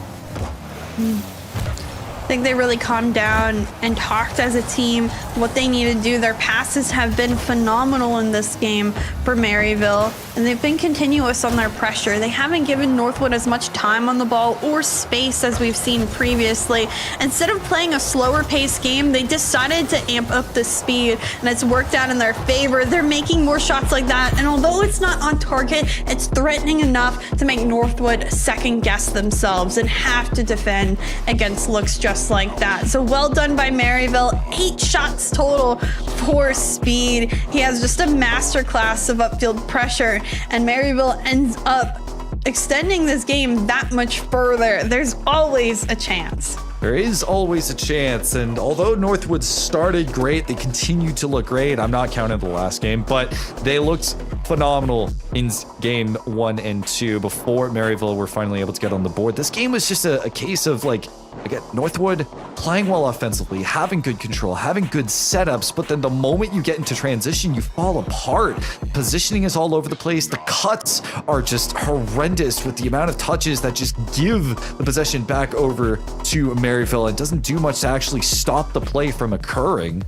I think they really calmed down and talked as a team what they need to do. Their passes have been phenomenal in this game for Maryville, and they've been continuous on their pressure. They haven't given Northwood as much time on the ball or space as we've seen previously. Instead of playing a slower paced game, they decided to amp up the speed, and it's worked out in their favor. They're making more shots like that, and although it's not on target, it's threatening enough to make Northwood second guess themselves and have to defend against looks just like that. So well done by Maryville. 8 shots total for Speed. He has just a masterclass of upfield pressure, and Maryville ends up extending this game that much further. There's always a chance. There is always a chance, and although Northwood started great, they continued to look great. I'm not counting the last game, but they looked phenomenal in game 1 and 2 before Maryville were finally able to get on the board. This game was just a case of, like, again, Northwood playing well offensively, having good control, having good setups, but then the moment you get into transition, you fall apart. Positioning is all over the place. The cuts are just horrendous with the amount of touches that just give the possession back over to Maryville. It doesn't do much to actually stop the play from occurring.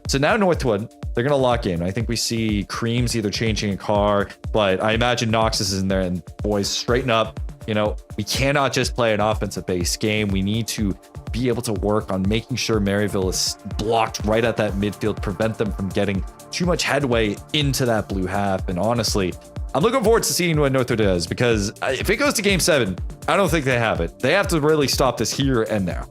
So now Northwood, they're going to lock in. I think we see Creams either changing a car, but I imagine Noxus is in there, and boys, straighten up. You know, we cannot just play an offensive-based game. We need to be able to work on making sure Maryville is blocked right at that midfield, prevent them from getting too much headway into that blue half. And honestly, I'm looking forward to seeing what Northwood does, because if it goes to game 7, I don't think they have it. They have to really stop this here and now.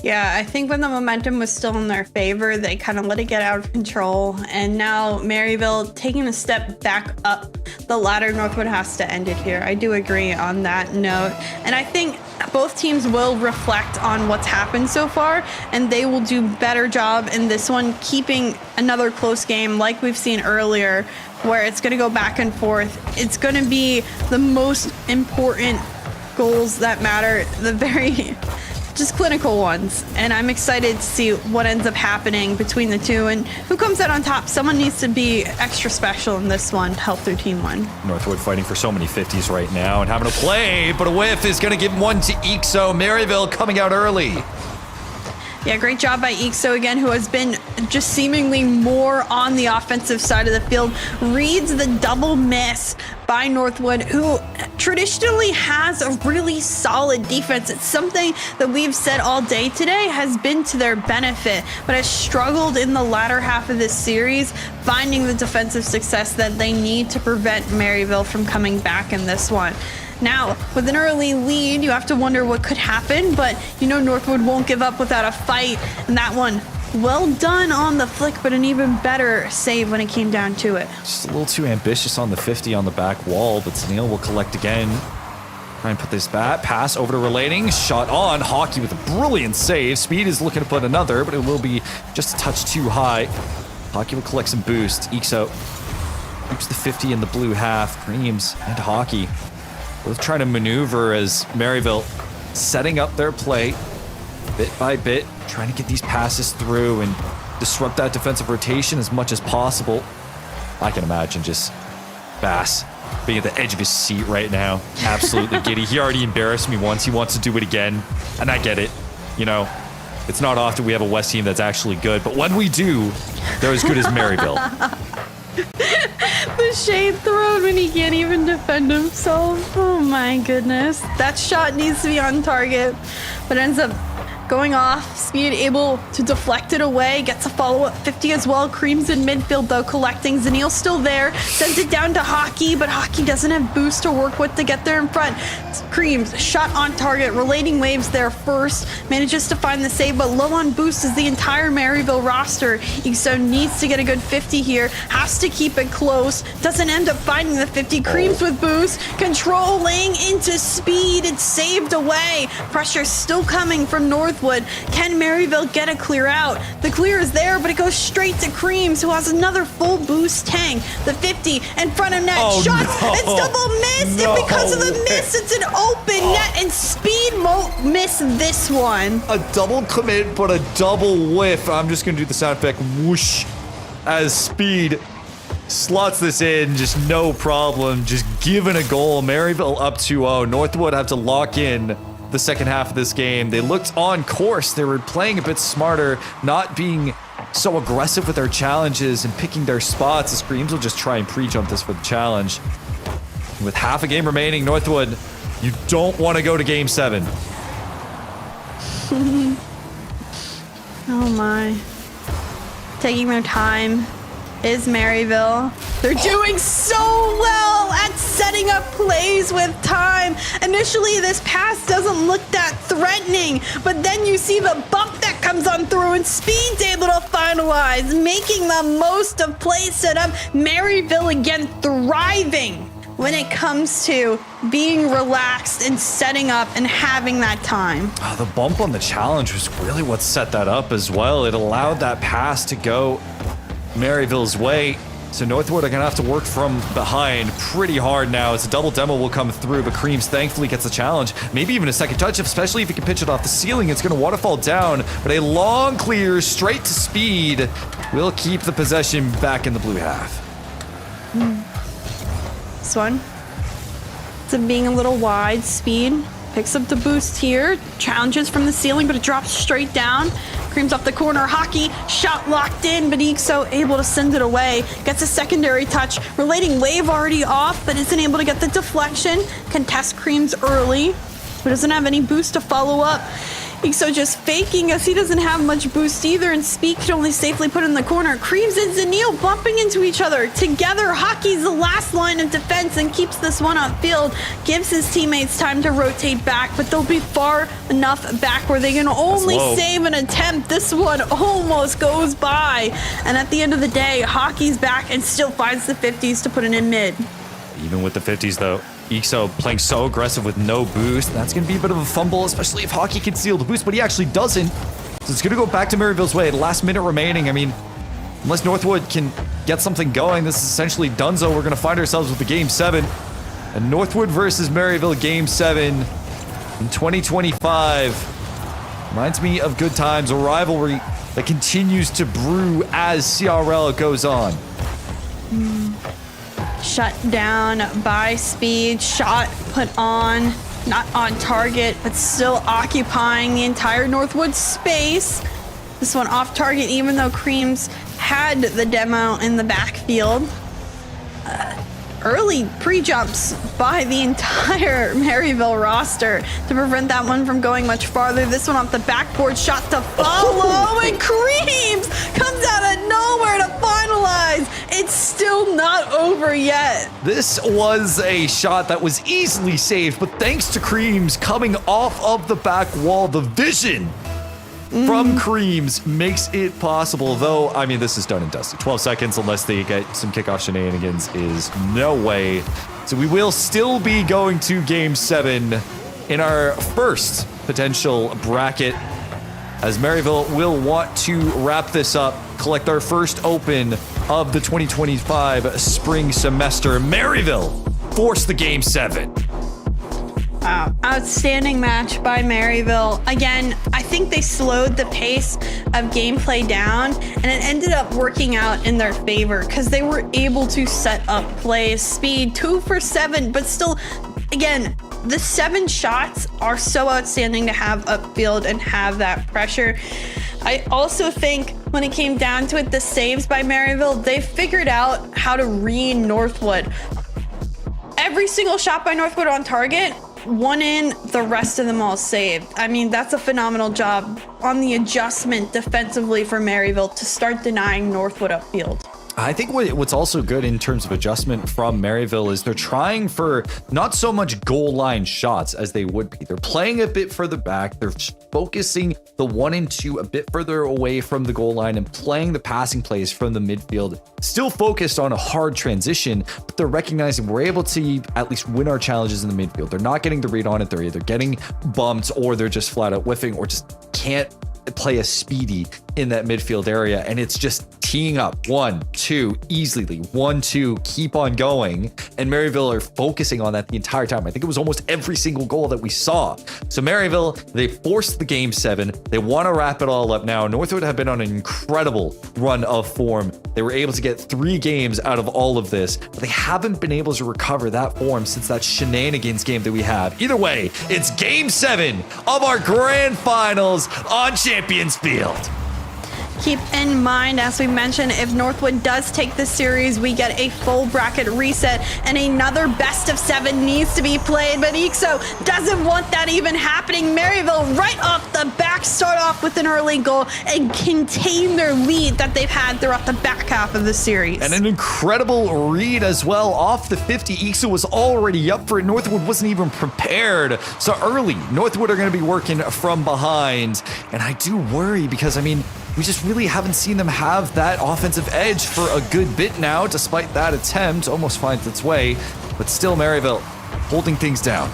Yeah, I think when the momentum was still in their favor, they kind of let it get out of control. And now Maryville taking a step back up the ladder. Northwood has to end it here. I do agree on that note. And I think both teams will reflect on what's happened so far, and they will do better job in this one, keeping another close game like we've seen earlier, where it's going to go back and forth. It's going to be the most important goals that matter, the very just clinical ones, and I'm excited to see what ends up happening between the two and who comes out on top. Someone needs to be extra special in this one to help their team win. Northwood fighting for so many 50s right now and having a play, but a whiff is going to give one to Ixo. Maryville coming out early. Yeah, great job by Ixo again, who has been just seemingly more on the offensive side of the field. Reads the double miss by Northwood, who traditionally has a really solid defense. It's something that we've said all day today has been to their benefit, but has struggled in the latter half of this series, finding the defensive success that they need to prevent Maryville from coming back in this one. Now, with an early lead, you have to wonder what could happen, but you know Northwood won't give up without a fight. And that one, well done on the flick, but an even better save when it came down to it. Just a little too ambitious on the 50 on the back wall, but Zanil will collect again. Try and put this back. Pass over to Relating. Shot on. Hockey with a brilliant save. Speed is looking to put another, but it will be just a touch too high. Hockey will collect some boost. Ixo keeps the 50 in the blue half. Creams and Hockey both trying to maneuver as Maryville setting up their play bit by bit, trying to get these passes through and disrupt that defensive rotation as much as possible. I can imagine just Bass being at the edge of his seat right now. Absolutely giddy. He already embarrassed me once. He wants to do it again. And I get it. You know, It's not often we have a West team that's actually good, but when we do, they're as good as Maryville. The shade thrown when he can't even defend himself. Oh my goodness. That shot needs to be on target, but ends up going off. Speed able to deflect it away. Gets a follow-up 50 as well. Cream's in midfield though, collecting. Zanil's still there. Sends it down to Hockey, but Hockey doesn't have boost to work with to get there in front. Cream's shot on target. Relating waves there first. Manages to find the save, but low on boost is the entire Maryville roster. EXO needs to get a good 50 here. Has to keep it close. Doesn't end up finding the 50. Creams with boost. Controlling into Speed. It's saved away. Pressure still coming from Northwood. Can Maryville get a clear out? The clear is there, but it goes straight to Creams, who has another full boost tank. The 50 in front of net. Oh, Shots. no. It's double missed. No. And because of the miss, it's an open net, and Speed won't miss this one. A double commit, but a double whiff. I'm just going to do the sound effect whoosh as Speed slots this in. Just no problem. Just giving a goal. Maryville up 2-0. Northwood have to lock in the second half of this game. They looked on course. They were playing a bit smarter, not being so aggressive with their challenges and picking their spots. The Screams will just try and pre-jump this for the challenge. With half a game remaining, Northwood, you don't want to go to game 7. Oh my. Taking their time is Maryville. They're doing so well at setting up plays with time. Initially, this pass doesn't look that threatening, but then you see the bump that comes on through, and Speed's able to finalize, making the most of play setup. Maryville again thriving when it comes to being relaxed and setting up and having that time. Oh, the bump on the challenge was really what set that up as well. It allowed that pass to go Maryville's way. So Northwood are going to have to work from behind pretty hard now as a double demo will come through, but Creams thankfully gets a challenge. Maybe even a second touch, especially if he can pitch it off the ceiling. It's going to waterfall down, but a long clear straight to Speed will keep the possession back in the blue half. This one. It's being a little wide. Speed picks up the boost here. Challenges from the ceiling, but it drops straight down. Creams off the corner. Hockey shot locked in, but EXO able to send it away. Gets a secondary touch. Relating wave already off, but isn't able to get the deflection. Contest Creams early, but doesn't have any boost to follow up. EXO just faking as he doesn't have much boost either, and Speed can only safely put in the corner. Creams and Zanil bumping into each other. Together, Hockey's the last line of defense and keeps this one upfield. Gives his teammates time to rotate back, but they'll be far enough back where they can only save an attempt. This one almost goes by. And at the end of the day, Hockey's back and still finds the 50s to put it in mid. Even with the 50s though, EXO playing so aggressive with no boost. That's going to be a bit of a fumble, especially if Hockey can steal the boost, but he actually doesn't. So it's going to go back to Maryville's way. The last minute remaining. I mean, unless Northwood can get something going, this is essentially donezo. We're going to find ourselves with the Game 7. And Northwood versus Maryville Game 7 in 2025. Reminds me of good times, a rivalry that continues to brew as CRL goes on. Shut down by Speed. Shot put on. Not on target, but still occupying the entire Northwood space. This one off target, even though Creams had the demo in the backfield. Early pre-jumps by the entire Maryville roster to prevent that one from going much farther. This one off the backboard, shot to follow, and Creams comes out of nowhere to finalize. It's still not over yet. This was a shot that was easily saved, but thanks to Creams coming off of the back wall, the vision from Creams makes it possible. Though, I mean, this is done and dusted. 12 seconds, unless they get some kickoff shenanigans, is no way. So we will still be going to Game 7 in our first potential bracket, as Maryville will want to wrap this up, collect our first open of the 2025 spring semester. Maryville force the Game 7. Wow. Outstanding match by Maryville. Again, I think they slowed the pace of gameplay down, and it ended up working out in their favor because they were able to set up plays. Speed 2 for 7, but still, again, the 7 shots are so outstanding to have upfield and have that pressure. I also think when it came down to it, the saves by Maryville, they figured out how to read Northwood. Every single shot by Northwood on target, one in, the rest of them all saved. I mean, that's a phenomenal job on the adjustment defensively for Maryville to start denying Northwood upfield. I think what's also good in terms of adjustment from Maryville is they're trying for not so much goal line shots as they would be. They're playing a bit further back. They're focusing the 1 and 2 a bit further away from the goal line and playing the passing plays from the midfield. Still focused on a hard transition, but they're recognizing we're able to at least win our challenges in the midfield. They're not getting the read on it. They're either getting bumped or they're just flat out whiffing or just can't play a speedy in that midfield area, and it's just teeing up 1, 2 easily, 1, 2, keep on going, and Maryville are focusing on that the entire time. I think it was almost every single goal that we saw. So Maryville, they forced the game 7. They want to wrap it all up now. Northwood have been on an incredible run of form. They were able to get 3 games out of all of this, but they haven't been able to recover that form since that shenanigans game that we have. Either way, it's game 7 of our grand finals on Champions Field. Keep in mind, as we mentioned, if Northwood does take this series, we get a full bracket reset and another best of 7 needs to be played, but Ixo doesn't want that even happening. Maryville right off the back start off with an early goal and contain their lead that they've had throughout the back half of the series. And an incredible read as well off the 50. Ixo was already up for it. Northwood wasn't even prepared. So early, Northwood are going to be working from behind. And I do worry because, I mean, we just really haven't seen them have that offensive edge for a good bit now, despite that attempt. Almost finds its way, but still Maryville holding things down.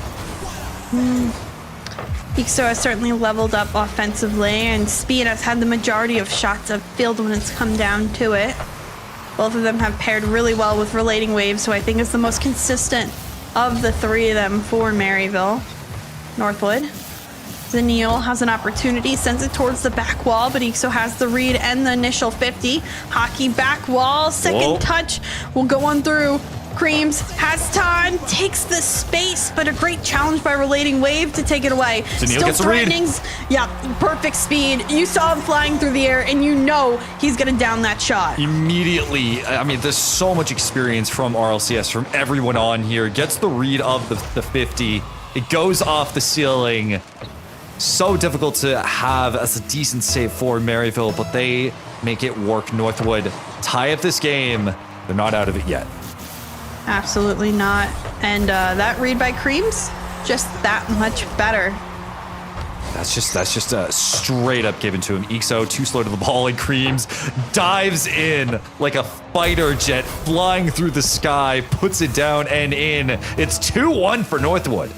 Ixo has certainly leveled up offensively, and Speed has had the majority of shots upfield when it's come down to it. Both of them have paired really well with Relating Waves, who I think is the most consistent of the 3 of them for Maryville. Northwood. Zaniel has an opportunity, sends it towards the back wall, but Ixo has the read and the initial 50. Hockey back wall, second touch will go on through. Creams has time, takes the space, but a great challenge by Relating Wave to take it away. Zaniel gets a read. Yeah, perfect speed. You saw him flying through the air, and you know he's gonna down that shot. Immediately, I mean, there's so much experience from RLCS, from everyone on here. Gets the read of the 50. It goes off the ceiling. So difficult to have as a decent save for Maryville, but they make it work. Northwood tie up this game. They're not out of it yet. Absolutely not. And that read by Creams, just that much better. That's just a straight up given to him. Ixo too slow to the ball, and Creams dives in like a fighter jet flying through the sky, puts it down and in. It's 2-1 for Northwood.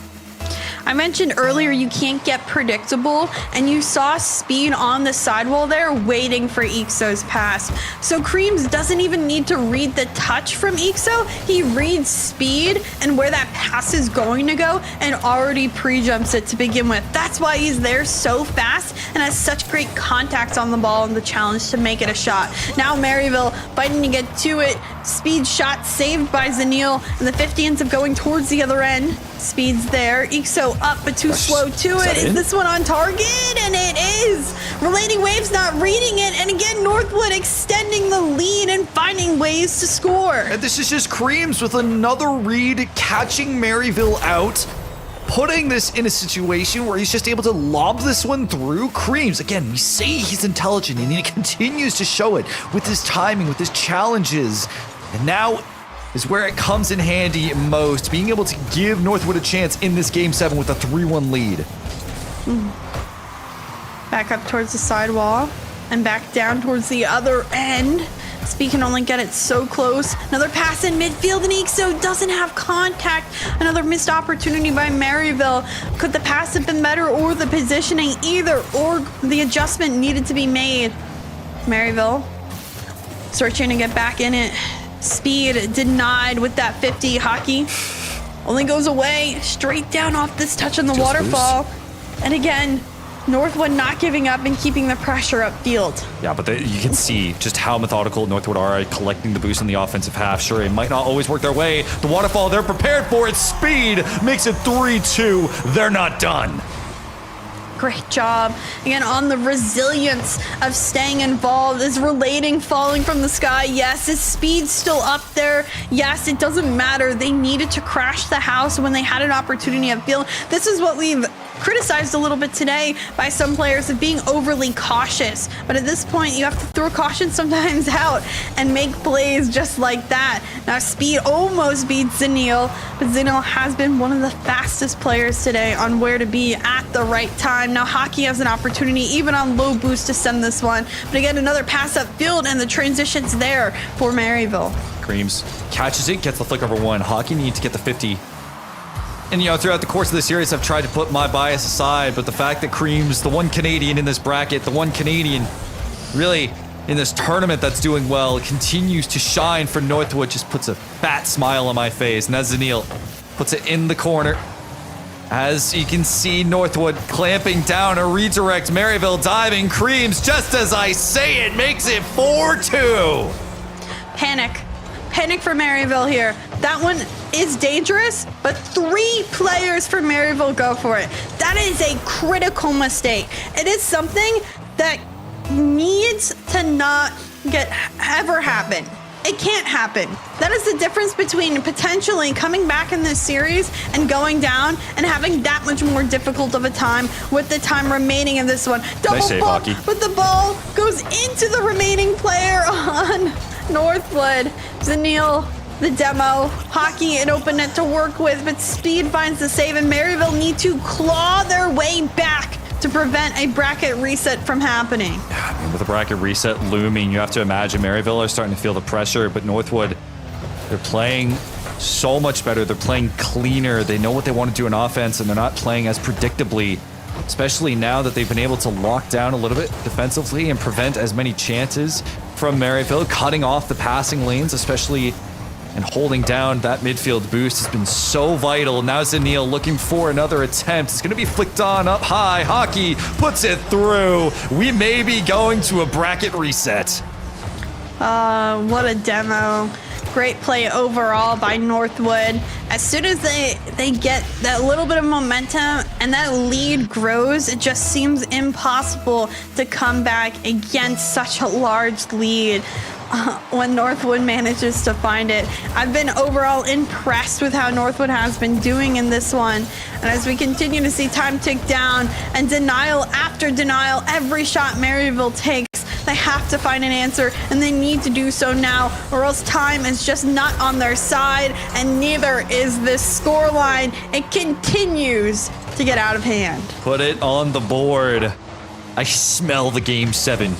I mentioned earlier you can't get predictable, and you saw Speed on the sidewall there waiting for Ixo's pass. So Creams doesn't even need to read the touch from Ixo. He reads Speed and where that pass is going to go and already pre-jumps it to begin with. That's why he's there so fast and has such great contacts on the ball and the challenge to make it a shot. Now Maryville fighting to get to it. Speed shot saved by Zaniel, and the 50 ends up going towards the other end. Speed's there. Ixo up, but too slow to it. Is this one on target? And it is. Relating Waves not reading it. And again, Northwood extending the lead and finding ways to score. And this is just Creams with another read, catching Maryville out, putting this in a situation where he's just able to lob this one through. Creams, again, we say he's intelligent, and he continues to show it with his timing, with his challenges. And now is where it comes in handy most, being able to give Northwood a chance in this Game 7 with a 3-1 lead. Back up towards the sidewall and back down towards the other end. Speed can only get it so close. Another pass in midfield, and Ixo doesn't have contact. Another missed opportunity by Maryville. Could the pass have been better, or the positioning? Either or, the adjustment needed to be made. Maryville searching to get back in it. Speed denied with that 50. Hockey only goes away straight down off this touch on the waterfall. And again, Northwood not giving up and keeping the pressure upfield. Yeah, but you can see just how methodical Northwood are at collecting the boost in the offensive half. Sure, it might not always work their way. The waterfall, they're prepared for it. Speed makes it 3-2. They're not done. Great job. Again, on the resilience of staying involved. Is relating falling from the sky? Yes. Is speed still up there? Yes. It doesn't matter. They needed to crash the house when they had an opportunity upfield. This is what we've criticized a little bit today by some players of being overly cautious. But at this point, you have to throw caution sometimes out and make plays just like that. Now, speed almost beats Zenil, but Zenil has been one of the fastest players today on where to be at the right time. Now, Hockey has an opportunity, even on low boost, to send this one. But again, another pass upfield, and the transition's there for Maryville. Creams catches it, gets the flick over one. Hockey needs to get the 50. And, you know, throughout the course of the series, I've tried to put my bias aside, but the fact that Creams, the one Canadian in this bracket, the one Canadian really in this tournament that's doing well, continues to shine for Northwood, just puts a fat smile on my face. And as Zenil puts it in the corner, as you can see, Northwood clamping down a redirect. Maryville diving. Creams, just as I say it, makes it 4-2. Panic. Panic for Maryville here. That one is dangerous, but 3 players for Maryville go for it. That is a critical mistake. It is something that needs to not ever happen. It can't happen. That is the difference between potentially coming back in this series and going down and having that much more difficult of a time with the time remaining in this one. Double Nice save, bump, Hockey. but the ball goes into the remaining player on Northwood. Zenil, the demo. Hockey, an open net to work with, but Speed finds the save, and Maryville need to claw their way back to prevent a bracket reset from happening. I mean, with the bracket reset looming, you have to imagine Maryville are starting to feel the pressure, but Northwood, they're playing so much better. They're playing cleaner. They know what they want to do in offense, and they're not playing as predictably, especially now that they've been able to lock down a little bit defensively and prevent as many chances from Maryville, cutting off the passing lanes, especially, and holding down that midfield boost has been so vital. Now Zenil looking for another attempt. It's going to be flicked on up high. Hockey puts it through. We may be going to a bracket reset. What a demo. Great play overall by Northwood. As soon as they get that little bit of momentum and that lead grows, it just seems impossible to come back against such a large lead. When Northwood manages to find it. I've been overall impressed with how Northwood has been doing in this one. And as we continue to see time tick down and denial after denial, every shot Maryville takes, they have to find an answer, and they need to do so now, or else time is just not on their side, and neither is this scoreline. It continues to get out of hand. Put it on the board. I smell the game 7.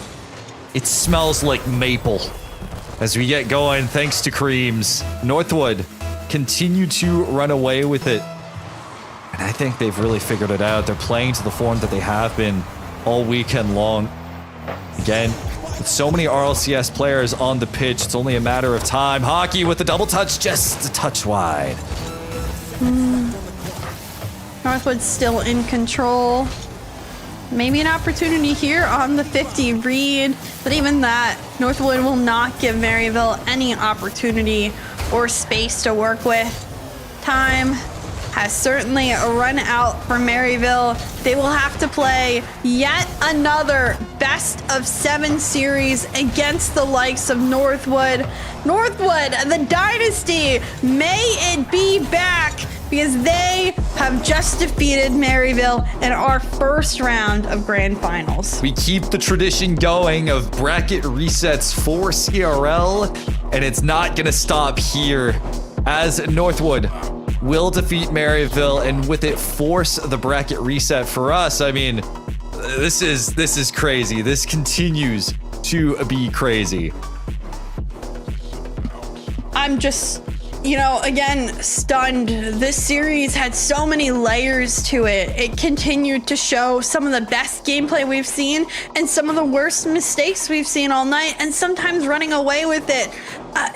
It smells like maple. As we get going, thanks to Creams, Northwood continue to run away with it. And I think they've really figured it out. They're playing to the form that they have been all weekend long. Again, with so many RLCS players on the pitch, it's only a matter of time. Hockey with the double touch, just a touch wide. Northwood's still in control. Maybe an opportunity here on the 50 read, but even that, Northwood will not give Maryville any opportunity or space to work with. Time has certainly run out for Maryville. They will have to play yet another best of 7 series against the likes of Northwood. Northwood, the dynasty, may it be back, because they have just defeated Maryville in our first round of grand finals. We keep the tradition going of bracket resets for CRL, and it's not gonna stop here, as Northwood will defeat Maryville and with it force the bracket reset for us. I mean, this is crazy. This continues to be crazy. I'm just, again, stunned. This series had so many layers to it. It continued to show some of the best gameplay we've seen and some of the worst mistakes we've seen all night, and sometimes running away with it.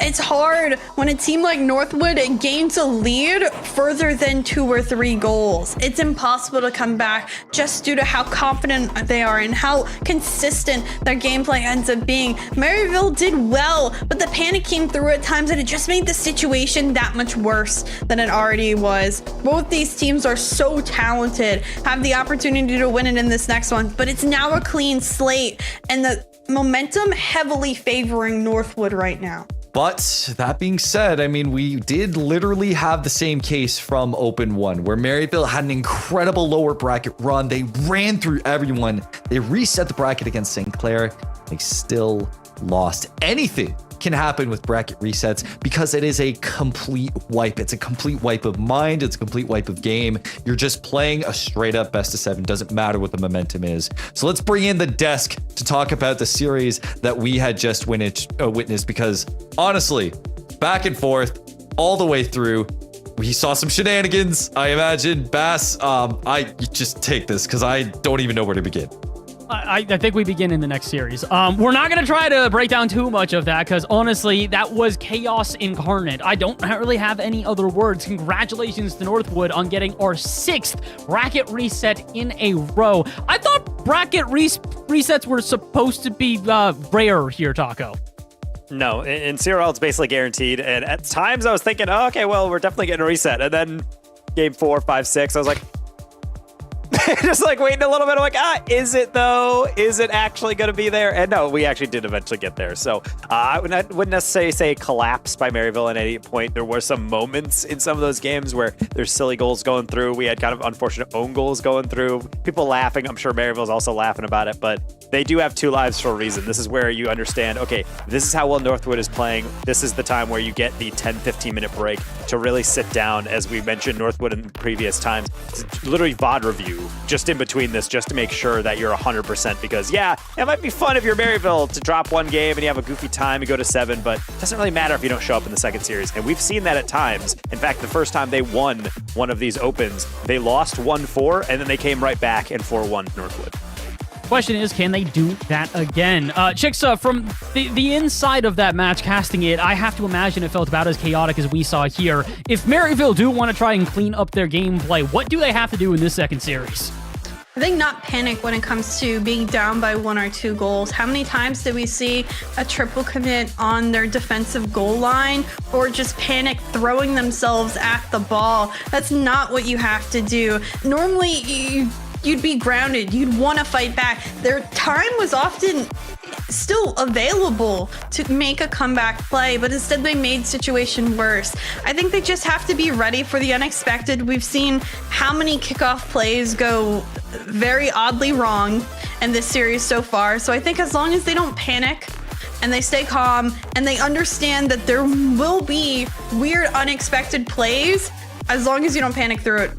It's hard when a team like Northwood gains a lead further than 2 or 3 goals. It's impossible to come back just due to how confident they are and how consistent their gameplay ends up being. Maryville did well, but the panic came through at times and it just made the situation that much worse than it already was. Both these teams are so talented, have the opportunity to win it in this next one, but it's now a clean slate and the momentum heavily favoring Northwood right now. But that being said, I mean, we did literally have the same case from Open 1, where Maryville had an incredible lower bracket run. They ran through everyone. They reset the bracket against St. Clair. They still lost. Anything can happen with bracket resets because it is a complete wipe. It's a complete wipe of mind. It's a complete wipe of game. You're just playing a straight up best of 7. Doesn't matter what the momentum is. So let's bring in the desk to talk about the series that we had just witnessed because honestly, back and forth all the way through, we saw some shenanigans, I imagine. Bass, I just take this because I don't even know where to begin. I think we begin in the next series. We're not going to try to break down too much of that because honestly, that was chaos incarnate. I don't really have any other words. Congratulations to Northwood on getting our 6th bracket reset in a row. I thought bracket resets were supposed to be rare here, Taco. No, in CRL, it's basically guaranteed. And at times I was thinking, oh, okay, well, we're definitely getting a reset. And then game 4, 5, 6, I was like, just like waiting a little bit. I'm like, is it though? Is it actually going to be there? And no, we actually did eventually get there. So I wouldn't necessarily say collapsed by Maryville at any point. There were some moments in some of those games where there's silly goals going through. We had kind of unfortunate own goals going through. People laughing. I'm sure Maryville's also laughing about it, but they do have 2 lives for a reason. This is where you understand, okay, this is how well Northwood is playing. This is the time where you get the 10, 15-minute break to really sit down, as we mentioned Northwood in previous times. It's literally VOD review just in between this, just to make sure that you're 100%, because yeah, it might be fun if you're Maryville to drop 1 game and you have a goofy time, you go to 7, but it doesn't really matter if you don't show up in the second series. And we've seen that at times. In fact, the first time they won one of these opens, they lost 1-4, and then they came right back and 4-1 Northwood. Question is, can they do that again? Chicks, from the inside of that match, casting it, I have to imagine it felt about as chaotic as we saw here. If Maryville do want to try and clean up their gameplay, what do they have to do in this second series? I think not panic when it comes to being down by 1 or 2 goals. How many times did we see a triple commit on their defensive goal line or just panic throwing themselves at the ball? That's not what you have to do. Normally, you'd be grounded. You'd want to fight back. Their time was often still available to make a comeback play, but instead they made situation worse. I think they just have to be ready for the unexpected. We've seen how many kickoff plays go very oddly wrong in this series so far. So I think as long as they don't panic and they stay calm and they understand that there will be weird, unexpected plays, as long as you don't panic through it,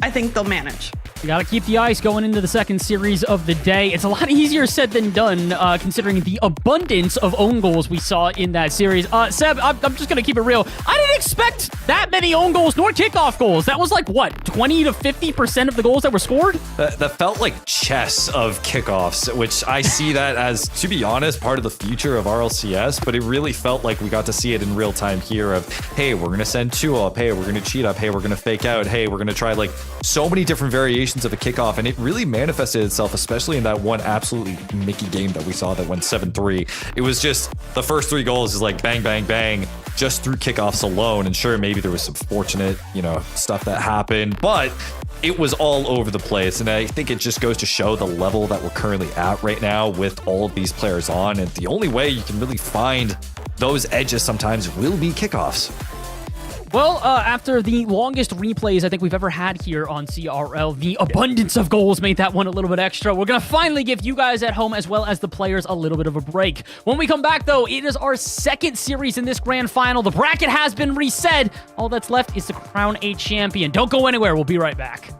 I think they'll manage. You got to keep the ice going into the second series of the day. It's a lot easier said than done, considering the abundance of own goals we saw in that series. Seb, I'm just going to keep it real. I didn't expect that many own goals nor kickoff goals. That was like, what, 20 to 50% of the goals that were scored? That felt like chess of kickoffs, which I see that as, to be honest, part of the future of RLCS, but it really felt like we got to see it in real time here of, hey, we're going to send 2 up, hey, we're going to cheat up, hey, we're going to fake out, hey, we're going to try like so many different variations of a kickoff, and it really manifested itself, especially in that one absolutely Mickey game that we saw that went 7-3. It was just the first 3 goals is like bang, bang, bang, just through kickoffs alone. And sure, maybe there was some fortunate, stuff that happened, but it was all over the place. And I think it just goes to show the level that we're currently at right now with all of these players on. And the only way you can really find those edges sometimes will be kickoffs. Well, after the longest replays I think we've ever had here on CRL, the abundance of goals made that one a little bit extra. We're going to finally give you guys at home as well as the players a little bit of a break. When we come back, though, it is our second series in this grand final. The bracket has been reset. All that's left is to crown a champion. Don't go anywhere. We'll be right back.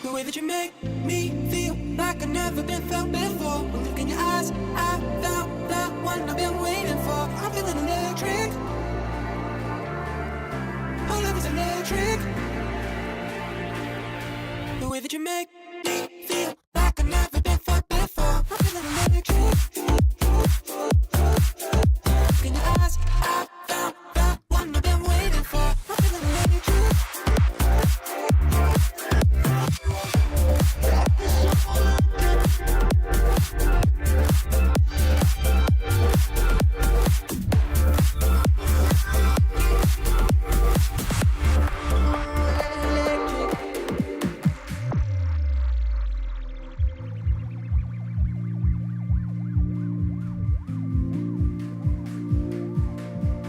The way that you make me feel like I've never been felt before. When look in your eyes, I found the one one I've been waiting for. I'm feeling electric. Our love is electric. The way that you make me feel like I've never been felt before. I'm feeling electric. In your eyes, I found the one I've been waiting for. I'm feeling electric.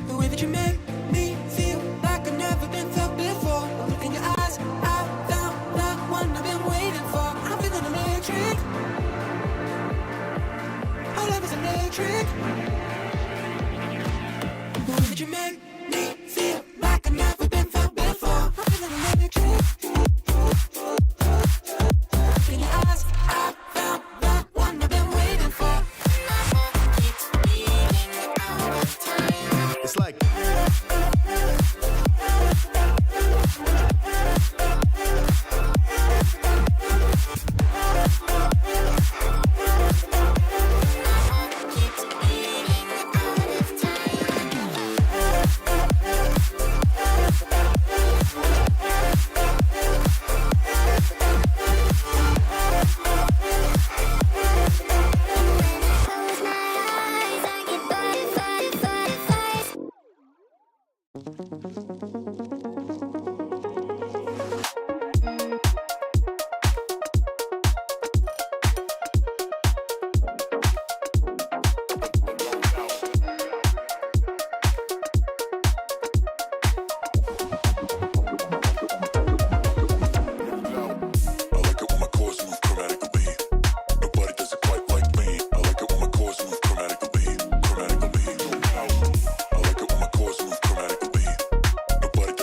The way that you make me feel like I've never been felt before. Look in your eyes, I found the one I've been waiting for. I'm feeling electric. Our love is electric. The way that you make me feel like I've never been felt before. I'm feeling electric. Look in your eyes, I found the one I've been waiting for. It's like Close my eyes, I get butterflies. I like it when my chords move chromatically. Nobody does it quite like me. I like it when my chords move chromatically. I like it when my chords move chromatically. Nobody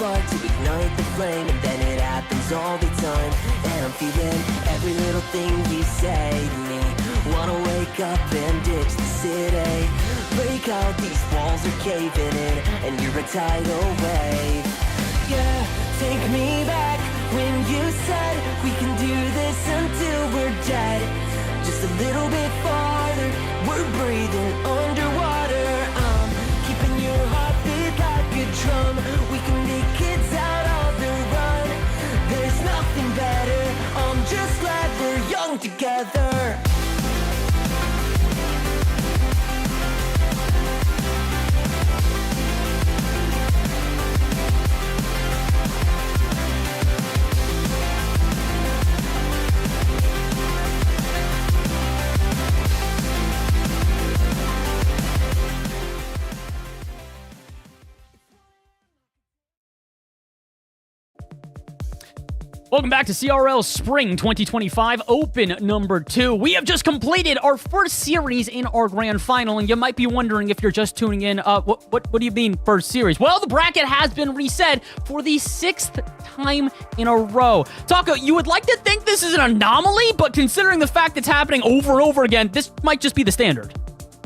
spark to ignite the flame, and then it happens all the time. And I'm feeling every little thing you say to me. Wanna wake up and ditch the city. Break out, these walls are caving in, and you're a tidal wave. Yeah, take me back when you said we can do this until we're dead. Just a little bit farther, we're breathing underwater. I'm keeping your heartbeat like a drum. We can be kids out on the run. There's nothing better. I'm just glad we're young together. Welcome back to CRL Spring 2025 Open number 2. We have just completed our first series in our grand final, and you might be wondering if you're just tuning in, what do you mean first series? Well, the bracket has been reset for the 6th time in a row. Taco, you would like to think this is an anomaly, but considering the fact it's happening over and over again, this might just be the standard.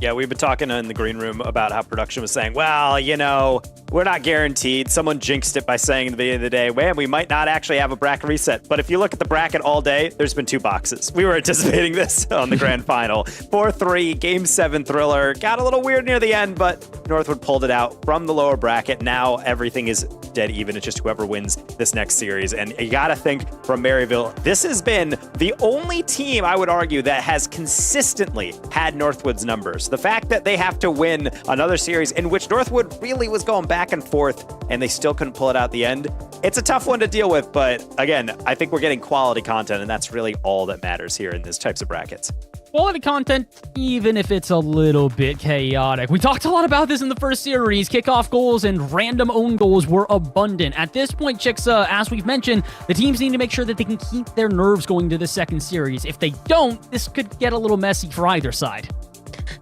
Yeah, we've been talking in the green room about how production was saying, well, you know, we're not guaranteed. Someone jinxed it by saying at the beginning of the day, man, we might not actually have a bracket reset. But if you look at the bracket all day, there's been 2 boxes. We were anticipating this on the grand final. 4-3, Game 7 thriller. Got a little weird near the end, but Northwood pulled it out from the lower bracket. Now everything is dead even. It's just whoever wins this next series. And you got to think from Maryville, this has been the only team, I would argue, that has consistently had Northwood's numbers. The fact that they have to win another series in which Northwood really was going back and forth and they still couldn't pull it out at the end, it's a tough one to deal with. But again, I think we're getting quality content, and that's really all that matters here in these types of brackets. Quality content, even if it's a little bit chaotic. We talked a lot about this in the first series. Kickoff goals and random own goals were abundant. At this point, Chicks, as we've mentioned, the teams need to make sure that they can keep their nerves going to the second series. If they don't, this could get a little messy for either side.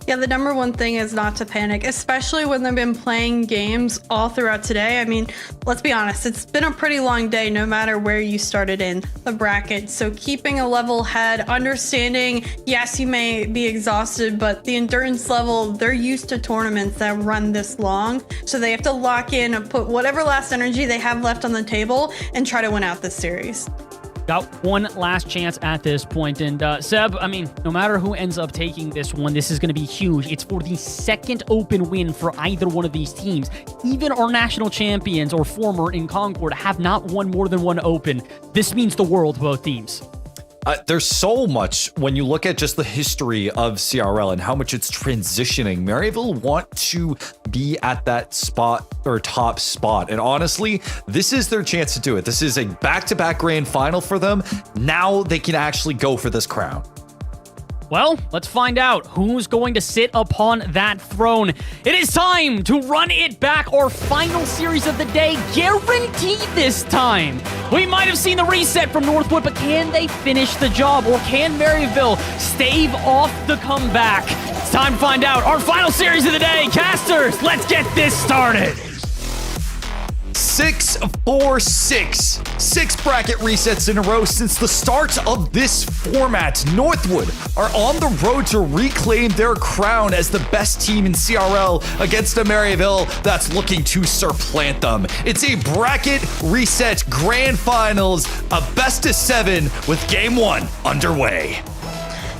Yeah, the number one thing is not to panic, especially when they've been playing games all throughout today. I mean, let's be honest, it's been a pretty long day no matter where you started in the bracket. So keeping a level head, understanding, yes, you may be exhausted, but the endurance level, they're used to tournaments that run this long. So they have to lock in and put whatever last energy they have left on the table and try to win out this series. Got one last chance at this point. And Seb, I mean, no matter who ends up taking this one, this is going to be huge. It's for the second open win for either one of these teams. Even our national champions or former in Concord have not won more than one open. This means the world to both teams. There's so much when you look at just the history of CRL and how much it's transitioning. Maryville want to be at that spot or top spot. And honestly, this is their chance to do it. This is a back-to-back grand final for them. Now they can actually go for this crown. Well, let's find out who's going to sit upon that throne. It is time to run it back. Our final series of the day, guaranteed this time. We might have seen the reset from Northwood, but can they finish the job? Or can Maryville stave off the comeback? It's time to find out. Our final series of the day. Casters, let's get this started. 6-4-6. 6 bracket resets in a row since the start of this format. Northwood are on the road to reclaim their crown as the best team in CRL against a Maryville that's looking to supplant them. It's a bracket reset grand finals, a best of 7 with game 1 underway.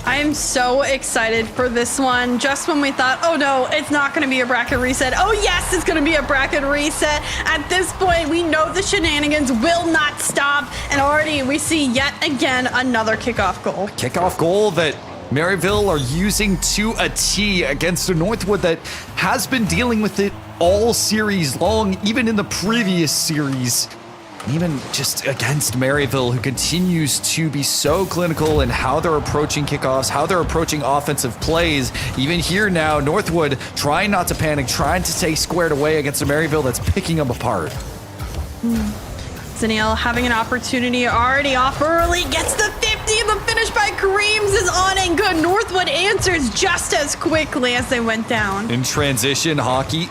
I am so excited for this one. Just when we thought, oh no, it's not going to be a bracket reset. Oh yes, it's going to be a bracket reset. At this point, we know the shenanigans will not stop. And already we see yet again another kickoff goal. Kickoff goal that Maryville are using to a T against a Northwood that has been dealing with it all series long, even in the previous series. Even just against Maryville, who continues to be so clinical in how they're approaching kickoffs, how they're approaching offensive plays. Even here now, Northwood trying not to panic, trying to stay squared away against a Maryville that's picking them apart. Zaniel having an opportunity already off early, gets the 50, and the finish by Kareems is on and good. Northwood answers just as quickly as they went down. In transition, Hockey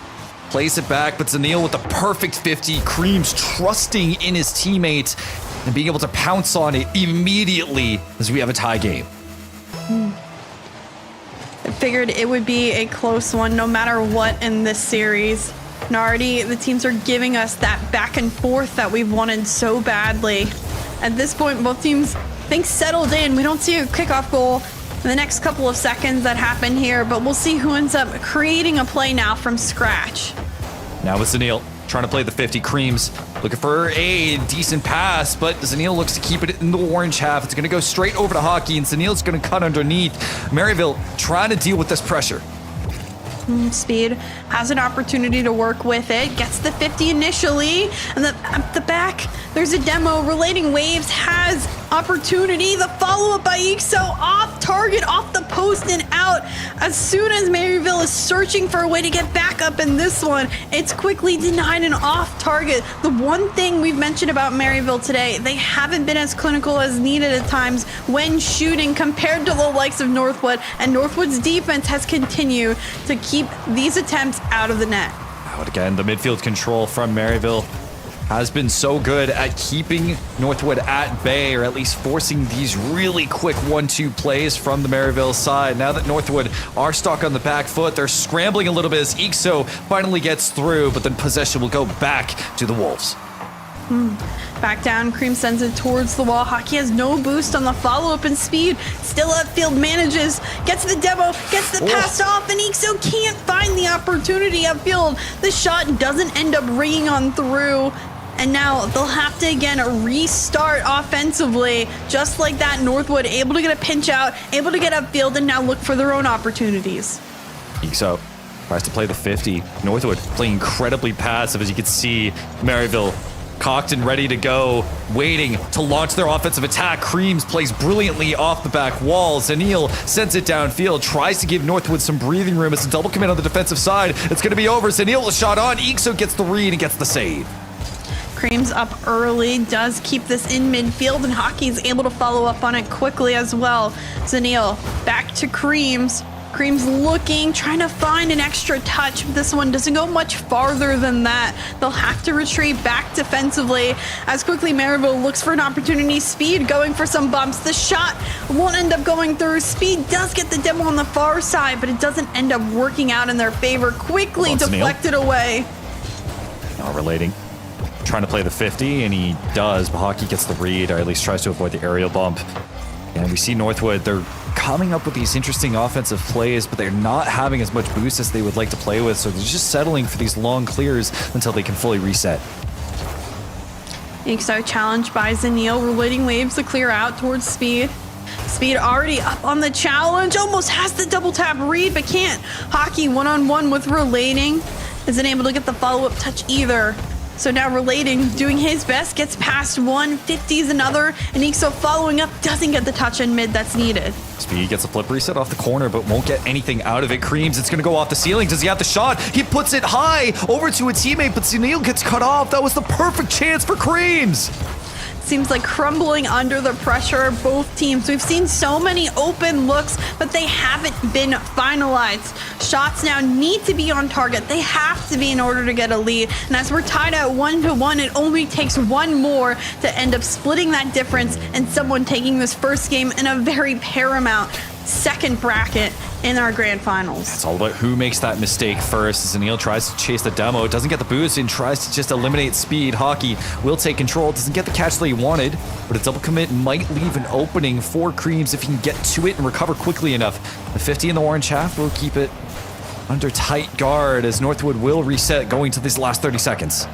plays it back, but Zanil with the perfect 50. Creams trusting in his teammate and being able to pounce on it immediately as we have a tie game. I figured it would be a close one no matter what in this series. And already the teams are giving us that back and forth that we've wanted so badly. At this point, both teams think settled in. We don't see a kickoff goal in the next couple of seconds that happen here, but we'll see who ends up creating a play now from scratch. Now with Zanil trying to play the 50. Creams looking for a decent pass, but Zanil looks to keep it in the orange half. It's going to go straight over to Hockey, and Zanil's going to cut underneath. Maryville trying to deal with this pressure. Speed has an opportunity to work with it, gets the 50 initially, and at the back, there's a demo. Relating Waves has opportunity. The follow-up by Ixo off target, off the post and out. As soon as Maryville is searching for a way to get back up in this one, it's quickly denied and off target. The one thing we've mentioned about Maryville today, they haven't been as clinical as needed at times when shooting compared to the likes of Northwood, and Northwood's defense has continued to keep these attempts out of the net. But again, the midfield control from Maryville has been so good at keeping Northwood at bay, or at least forcing these really quick 1-2 plays from the Maryville side. Now that Northwood are stuck on the back foot, they're scrambling a little bit as Ixo finally gets through, but then possession will go back to the Wolves. Back down, Cream sends it towards the wall. Hockey has no boost on the follow-up and Speed. Still upfield, manages, gets the demo, gets the pass off, and Ixo can't find the opportunity upfield. The shot doesn't end up ringing on through. And now they'll have to again restart offensively. Just like that, Northwood able to get a pinch out, able to get upfield, and now look for their own opportunities. Ixo tries to play the 50. Northwood playing incredibly passive, as you can see. Maryville cocked and ready to go, waiting to launch their offensive attack. Creams plays brilliantly off the back wall. Zanil sends it downfield, tries to give Northwood some breathing room. It's a double commit on the defensive side. It's going to be over. Zanil is shot on. Ixo gets the read and gets the save. Cream's up early, does keep this in midfield, and Hockey's able to follow up on it quickly as well. Zanil back to Creams. Cream's looking, trying to find an extra touch. This one doesn't go much farther than that. They'll have to retreat back defensively as quickly Maryville looks for an opportunity. Speed going for some bumps. The shot won't end up going through. Speed does get the demo on the far side, but it doesn't end up working out in their favor. Quickly deflected away. Not relating. Trying to play the 50, and he does, but Hockey gets the read, or at least tries to avoid the aerial bump. And we see Northwood, they're coming up with these interesting offensive plays, but they're not having as much boost as they would like to play with, so they're just settling for these long clears until they can fully reset. Ixo challenged by Zanil, Relating Waves to clear out towards Speed. Speed already up on the challenge, almost has the double tap read, but can't. Hockey one-on-one with Relating. Isn't able to get the follow-up touch either. So now Relating, doing his best, gets past one, 50s another, and Ixo following up, doesn't get the touch in mid that's needed. Speed gets a flip reset off the corner, but won't get anything out of it. Creams, it's going to go off the ceiling. Does he have the shot? He puts it high over to a teammate, but Zanil gets cut off. That was the perfect chance for Creams. Seems like crumbling under the pressure of both teams. We've seen so many open looks, but they haven't been finalized. Shots now need to be on target. They have to be in order to get a lead. And as we're tied at 1-1, it only takes one more to end up splitting that difference and someone taking this first game in a very paramount second bracket in our grand finals. It's all about who makes that mistake first. As Zanil tries to chase the demo, doesn't get the boost and tries to just eliminate Speed. Hockey will take control, doesn't get the catch that he wanted, but a double commit might leave an opening for Creams if he can get to it and recover quickly enough. The 50 in the orange half will keep it under tight guard as Northwood will reset going to these last 30 seconds.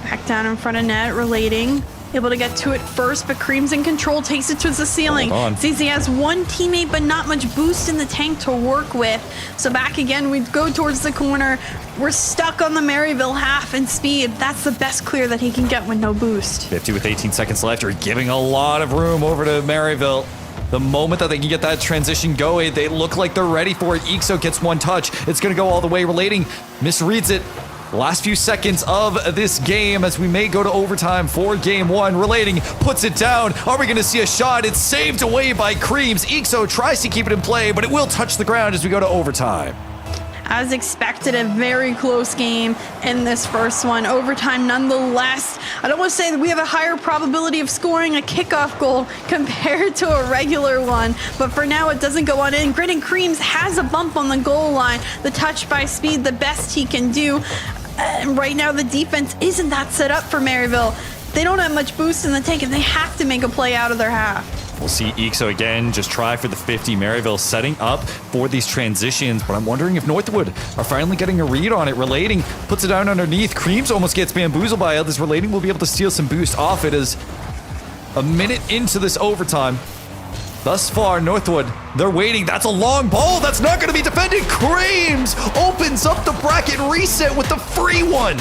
Back down in front of net, Relating. Able to get to it first, but Creams in control, takes it to the ceiling. ZZ has one teammate, but not much boost in the tank to work with. So back again, we go towards the corner. We're stuck on the Maryville half and Speed. That's the best clear that he can get with no boost. 50 with 18 seconds left are giving a lot of room over to Maryville. The moment that they can get that transition going, they look like they're ready for it. Ixo gets one touch. It's going to go all the way. Relating misreads it. Last few seconds of this game as we may go to overtime for game one. Relating puts it down. Are we going to see a shot? It's saved away by Creams. Ixo tries to keep it in play, but it will touch the ground as we go to overtime. As expected, a very close game in this first one. Overtime nonetheless. I don't want to say that we have a higher probability of scoring a kickoff goal compared to a regular one, but for now it doesn't go on in. Grit and Creams has a bump on the goal line. The touch by Speed, the best he can do. Right now the defense isn't that set up for Maryville. They don't have much boost in the tank and they have to make a play out of their half. We'll see Ixo again just try for the 50. Maryville setting up for these transitions, but I'm wondering if Northwood are finally getting a read on it. Relating puts it down underneath. Creams almost gets bamboozled by it. This Relating will be able to steal some boost off it as a minute into this overtime. Thus far, Northwood, they're waiting. That's a long ball. That's not going to be defended. Creams opens up the bracket reset with the free one.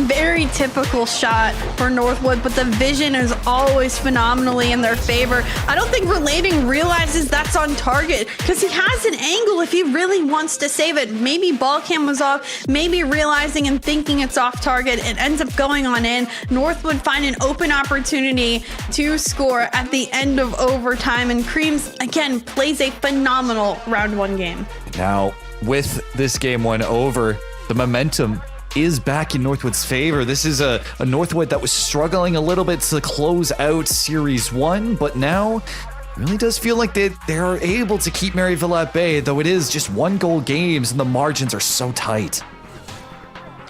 Very typical shot for Northwood, but the vision is always phenomenally in their favor. I don't think Relating realizes that's on target because he has an angle if he really wants to save it. Maybe ball cam was off, maybe realizing and thinking it's off target. It ends up going on in. Northwood find an open opportunity to score at the end of overtime, and Creams, again, plays a phenomenal round one game. Now, with this game one over, the momentum is back in Northwood's favor. This is a Northwood that was struggling a little bit to close out Series 1, but now really does feel like they're able to keep Maryville at bay, though it is just 1-goal games and the margins are so tight.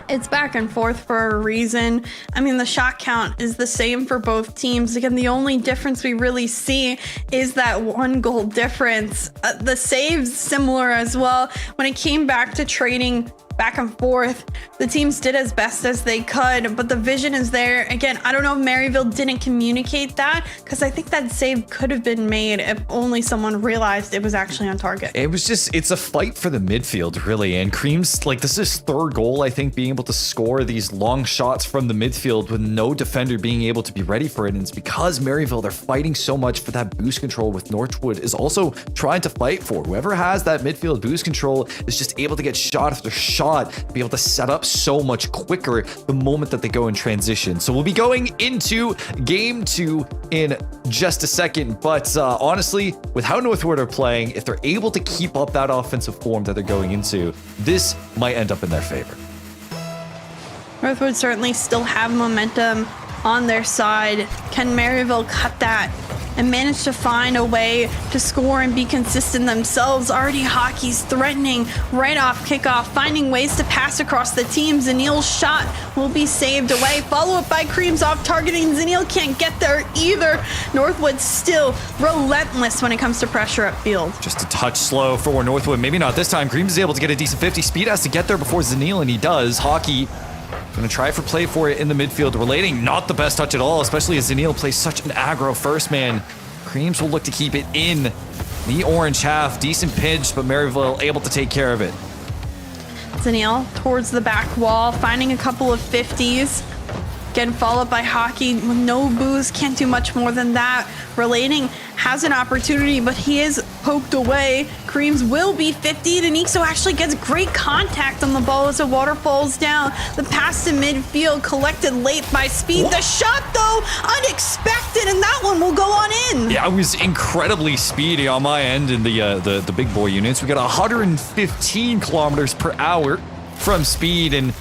It's back and forth for a reason. I mean, the shot count is the same for both teams. Again, the only difference we really see is that 1-goal difference. The saves similar as well. When it came back to trading back and forth, the teams did as best as they could, but the vision is there. Again, I don't know if Maryville didn't communicate that, because I think that save could have been made if only someone realized it was actually on target. It's a fight for the midfield, really, and Creams, like, this is his third goal, I think, being able to score these long shots from the midfield with no defender being able to be ready for it, and it's because Maryville, they're fighting so much for that boost control with Northwood is also trying to fight for. Whoever has that midfield boost control is just able to get shot after shot, be able to set up so much quicker the moment that they go in transition. So we'll be going into game 2 in just a second, but honestly, with how Northwood are playing, if they're able to keep up that offensive form that they're going into, this might end up in their favor. Northwood certainly still have momentum on their side. Can Maryville cut that and manage to find a way to score and be consistent themselves? Already Hockey's threatening right off kickoff, finding ways to pass across the team. Zanil's shot will be saved away. Follow up by Creams off targeting. Zanil can't get there either. Northwood still relentless when it comes to pressure upfield. Just a touch slow for Northwood. Maybe not this time. Creams is able to get a decent 50. Speed has to get there before Zanil, and he does. Hockey gonna try for play for it in the midfield. Relating, not the best touch at all, especially as Zanil plays such an aggro first man. Creams will look to keep it in the orange half. Decent pinch, but Maryville able to take care of it. Zanil towards the back wall, finding a couple of 50s. Again, followed by Hockey with no boost, can't do much more than that. Relating has an opportunity, but he is poked away. Creams will be 50'd, and Ixo actually gets great contact on the ball as the water falls down. The pass to midfield collected late by Speed. What? The shot, though, unexpected, and that one will go on in. Yeah, it was incredibly speedy on my end in the big boy units. We got 115 kilometers per hour from Speed, and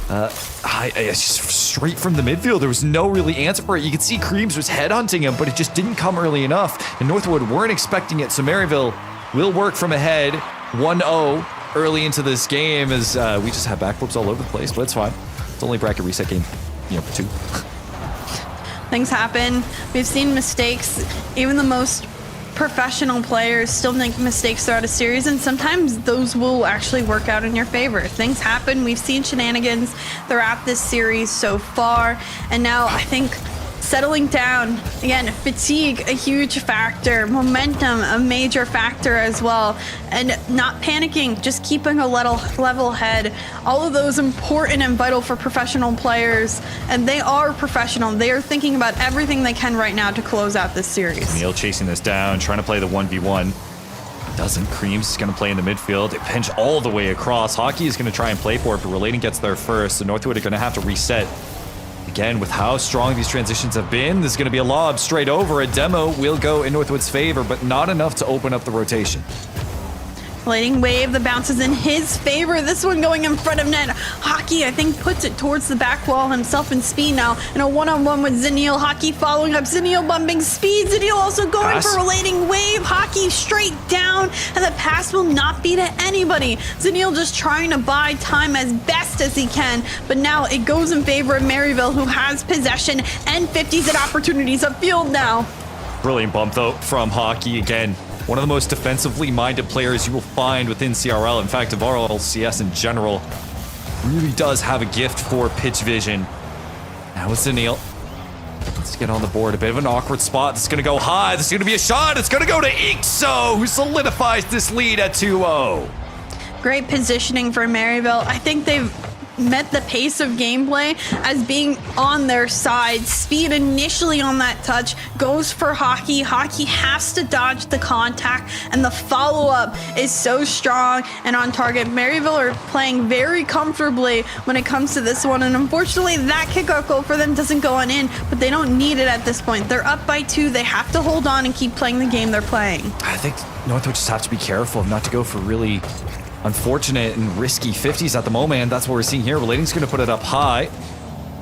it's just straight from the midfield. There was no really answer for it. You could see Creams was headhunting him, but it just didn't come early enough. And Northwood weren't expecting it, so Maryville will work from ahead 1-0 early into this game as we just have backflips all over the place, but it's fine. It's only bracket reset game, for 2. Things happen. We've seen mistakes. Even the most professional players still make mistakes throughout a series, and sometimes those will actually work out in your favor. Things happen. We've seen shenanigans throughout this series so far, and now I think settling down, again, fatigue, a huge factor, momentum, a major factor as well, and not panicking, just keeping a level head. All of those important and vital for professional players, and they are professional. They are thinking about everything they can right now to close out this series. Neil chasing this down, trying to play the 1v1. Doesn't. Creams is going to play in the midfield. They pinch all the way across. Hockey is going to try and play for it, but Relating gets there first, so Northwood are going to have to reset. Again, with how strong these transitions have been, this is going to be a lob straight over. A demo will go in Northwood's favor, but not enough to open up the rotation. Relating wave, the bounce is in his favor. This one going in front of net. Hockey, I think, puts it towards the back wall himself in speed now. In a one-on-one with Zenil. Hockey following up. Zenil bumping speed. Zenil also going Pass. for relating wave. Hockey straight down, and the pass will not be to anybody. Zenil just trying to buy time as best as he can, but now it goes in favor of Maryville, who has possession and 50s and opportunities upfield now. Brilliant bump, though, from Hockey. Again, one of the most defensively minded players you will find within CRL. In fact, of RLCS in general. Really does have a gift for pitch vision. Now it's Zenil. Let's get on the board. A bit of an awkward spot. This is going to go high. This is going to be a shot. It's going to go to Ixo, who solidifies this lead at 2-0. Great positioning for Maryville. I think they've met the pace of gameplay as being on their side. Speed initially on that touch goes for Hockey. Hockey has to dodge the contact, and the follow-up is so strong and on target. Maryville are playing very comfortably when it comes to this one, and unfortunately that kickoff goal for them doesn't go on in, but they don't need it at this point. They're up by 2. They have to hold on and keep playing the game they're playing. I think Northwood just have to be careful not to go for really unfortunate and risky 50s at the moment. That's what we're seeing here. Relating's going to put it up high.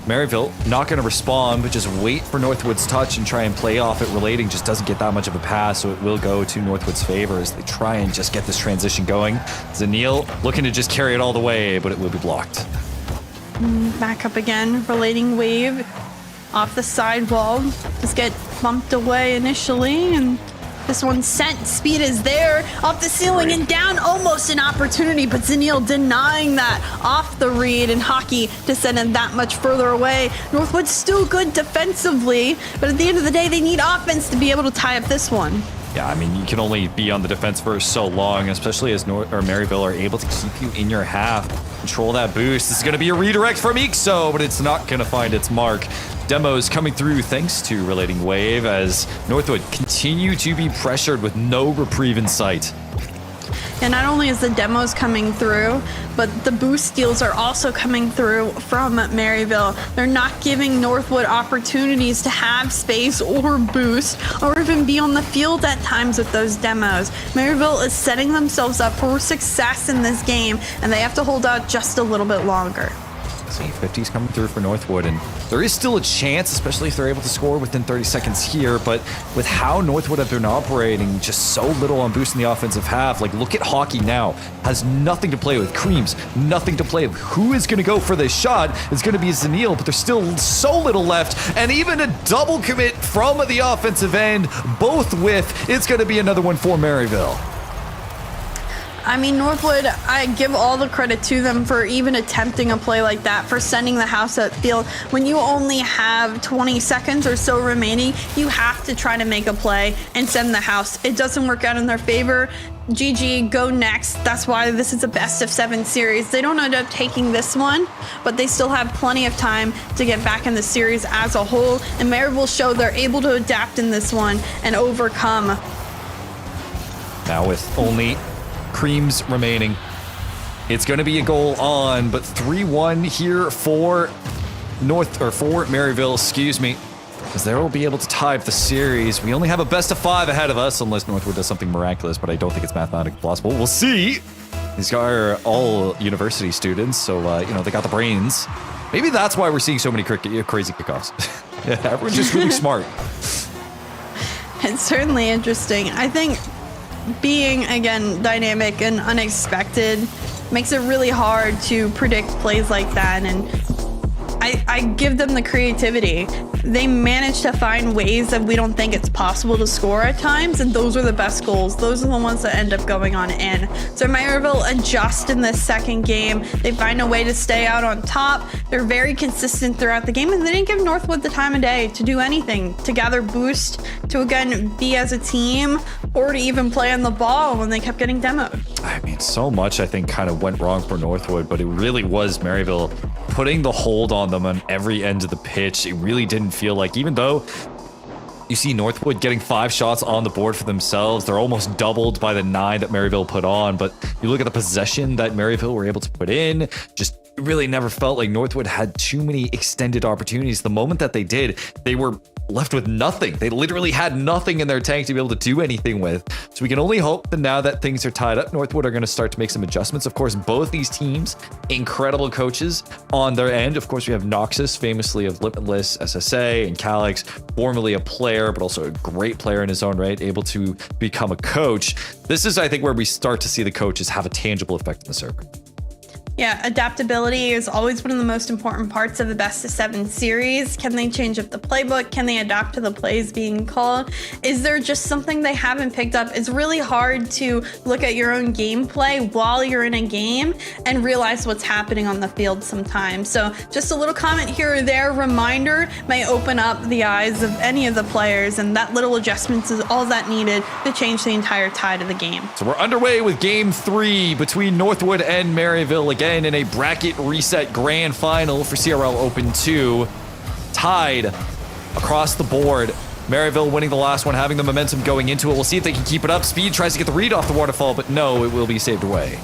Maryville not going to respond, but just wait for Northwood's touch and try and play off it. Relating just doesn't get that much of a pass, so it will go to Northwood's favor as they try and just get this transition going. Zenil looking to just carry it all the way, but it will be blocked. Back up again, relating wave off the sidewall. Just get bumped away initially, and this one sent. Speed is there, off the ceiling and down, almost an opportunity, but Zenil denying that off the read, and Hockey to send it that much further away. Northwood's still good defensively, but at the end of the day, they need offense to be able to tie up this one. Yeah, I mean, you can only be on the defense for so long, especially as Maryville are able to keep you in your half. Control that boost. This is going to be a redirect from Ixo, but it's not going to find its mark. Demos coming through thanks to Relating Wave as Northwood continue to be pressured with no reprieve in sight. And not only is the demos coming through, but the boost steals are also coming through from Maryville. They're not giving Northwood opportunities to have space or boost or even be on the field at times with those demos. Maryville is setting themselves up for success in this game, and they have to hold out just a little bit longer. See, 50's coming through for Northwood, and there is still a chance, especially if they're able to score within 30 seconds here, but with how Northwood have been operating just so little on boosting the offensive half, like look at Hockey now, has nothing to play with. Creams, nothing to play with. Who is going to go for this shot? It's going to be Zenil, but there's still so little left, and even a double commit from the offensive end, both whiff. It's going to be another one for Maryville. I mean, Northwood, I give all the credit to them for even attempting a play like that, for sending the house upfield. When you only have 20 seconds or so remaining, you have to try to make a play and send the house. It doesn't work out in their favor. GG, go next. That's why this is a best of 7 series. They don't end up taking this one, but they still have plenty of time to get back in the series as a whole. And Maryville show they're able to adapt in this one and overcome. Now with only Creams remaining, it's going to be a goal on, but 3-1 here for Maryville, excuse me, as they will be able to tie up the series. We only have a best of 5 ahead of us, unless Northwood does something miraculous, but I don't think it's mathematically possible. We'll see. These guys are all university students, so they got the brains. Maybe that's why we're seeing so many crazy kickoffs. Yeah, everyone's just really smart. It's certainly interesting. I think being, again, dynamic and unexpected makes it really hard to predict plays like that, and I give them the creativity. They manage to find ways that we don't think it's possible to score at times, and those are the best goals. Those are the ones that end up going on in. So Maryville adjust in this second game. They find a way to stay out on top. They're very consistent throughout the game, and they didn't give Northwood the time of day to do anything, to gather boost, to again be as a team, or to even play on the ball when they kept getting demoed. I mean, so much I think kind of went wrong for Northwood, but it really was Maryville putting the hold on them on every end of the pitch. It really didn't feel like, even though you see Northwood getting 5 shots on the board for themselves, they're almost doubled by the 9 that Maryville put on. But you look at the possession that Maryville were able to put in, just really never felt like Northwood had too many extended opportunities. The moment that they did, they were left with nothing. They literally had nothing in their tank to be able to do anything with. So we can only hope that now that things are tied up, Northwood are going to start to make some adjustments. Of course, both these teams, incredible coaches on their end. Of course, we have Noxus, famously of Limitless, SSA, and Calix, formerly a player, but also a great player in his own right, able to become a coach. This is, I think, where we start to see the coaches have a tangible effect in the circuit. Yeah, adaptability is always one of the most important parts of the best of 7 series. Can they change up the playbook? Can they adapt to the plays being called? Is there just something they haven't picked up? It's really hard to look at your own gameplay while you're in a game and realize what's happening on the field sometimes. So just a little comment here or there, reminder, may open up the eyes of any of the players, and that little adjustment is all that needed to change the entire tide of the game. So we're underway with game 3 between Northwood and Maryville, again in a bracket reset grand final for CRL Open 2. Tied across the board. Maryville winning the last one, having the momentum going into it. We'll see if they can keep it up. Speed tries to get the read off the waterfall, but no, it will be saved away.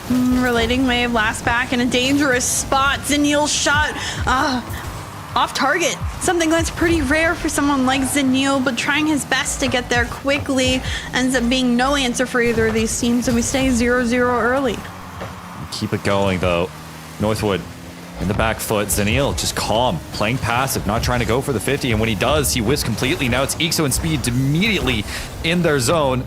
Relating wave last back in a dangerous spot. Zenil's shot off target. Something that's pretty rare for someone like Zenil, but trying his best to get there quickly ends up being no answer for either of these teams, and we stay 0-0 early. Keep it going, though. Northwood in the back foot. Zenil just calm, playing passive, not trying to go for the 50. And when he does, he whiffs completely. Now it's Ixo and Speed immediately in their zone,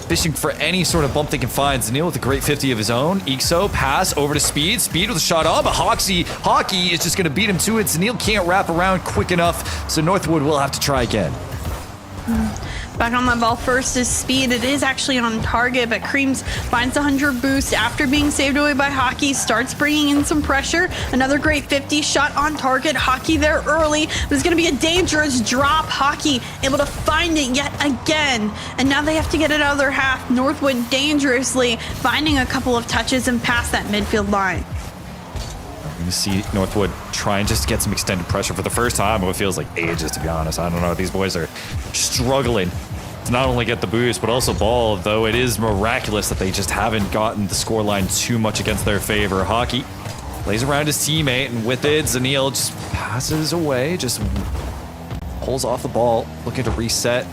fishing for any sort of bump they can find. Zenil with a great 50 of his own. Ixo pass over to Speed. Speed with a shot on, but Hockey is just going to beat him to it. Zenil can't wrap around quick enough, so Northwood will have to try again. Back on that ball first is Speed. It is actually on target, but Creams finds a 100 boost after being saved away by Hockey, starts bringing in some pressure. Another great 50 shot on target. Hockey there early, but it's going to be a dangerous drop. Hockey able to find it yet again, and now they have to get it out of their half. Northwood dangerously finding a couple of touches and past that midfield line. You see Northwood trying just to get some extended pressure for the first time. It feels like ages, to be honest. I don't know. These boys are struggling to not only get the boost, but also ball, though it is miraculous that they just haven't gotten the scoreline too much against their favor. Hockey plays around his teammate, and with it, Zenil just passes away, just pulls off the ball, looking to reset.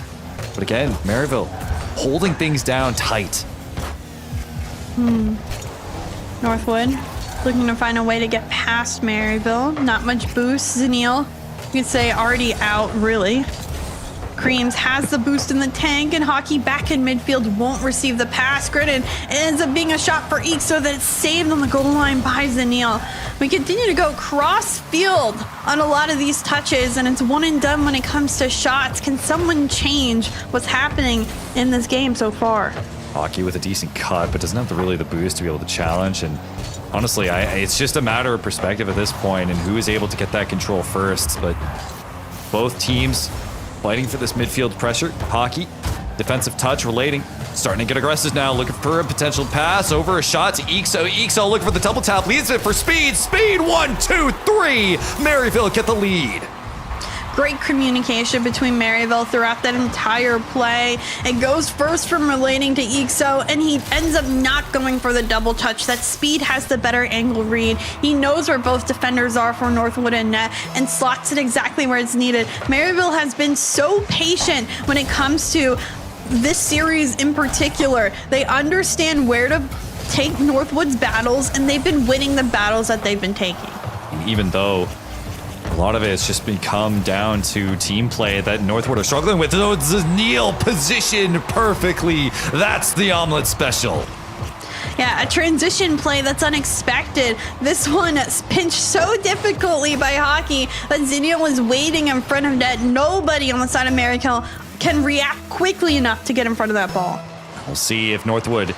But again, Maryville holding things down tight. Northwood looking to find a way to get past Maryville. Not much boost. Zenil, you could say already out, really. Creams has the boost in the tank, and Hockey back in midfield won't receive the pass. Gritted, it ends up being a shot for Eek, so that it's saved on the goal line by Zenil. We continue to go cross field on a lot of these touches, and it's one and done when it comes to shots. Can someone change what's happening in this game so far? Hockey with a decent cut, but doesn't have the boost to be able to challenge. And honestly, it's just a matter of perspective at this point and who is able to get that control first. But both teams fighting for this midfield pressure. Hockey, defensive touch, relating, starting to get aggressive now, looking for a potential pass over a shot to Ixo. Ixo looking for the double tap, leads it for Speed. Speed, 1, 2, 3. Maryville get the lead. Great communication between Maryville throughout that entire play. It goes first from relating to Ixo, and he ends up not going for the double touch. That Speed has the better angle read. He knows where both defenders are for Northwood and net and slots it exactly where it's needed. Maryville has been so patient when it comes to this series in particular. They understand where to take Northwood's battles, and they've been winning the battles that they've been taking. Even though a lot of it has just become down to team play that Northwood are struggling with. So it's Zenil positioned perfectly. That's the omelet special. Yeah, a transition play that's unexpected. This one pinched so difficultly by Hockey that Zenil was waiting in front of net. Nobody on the side of Maryville can react quickly enough to get in front of that ball. We'll see if Northwood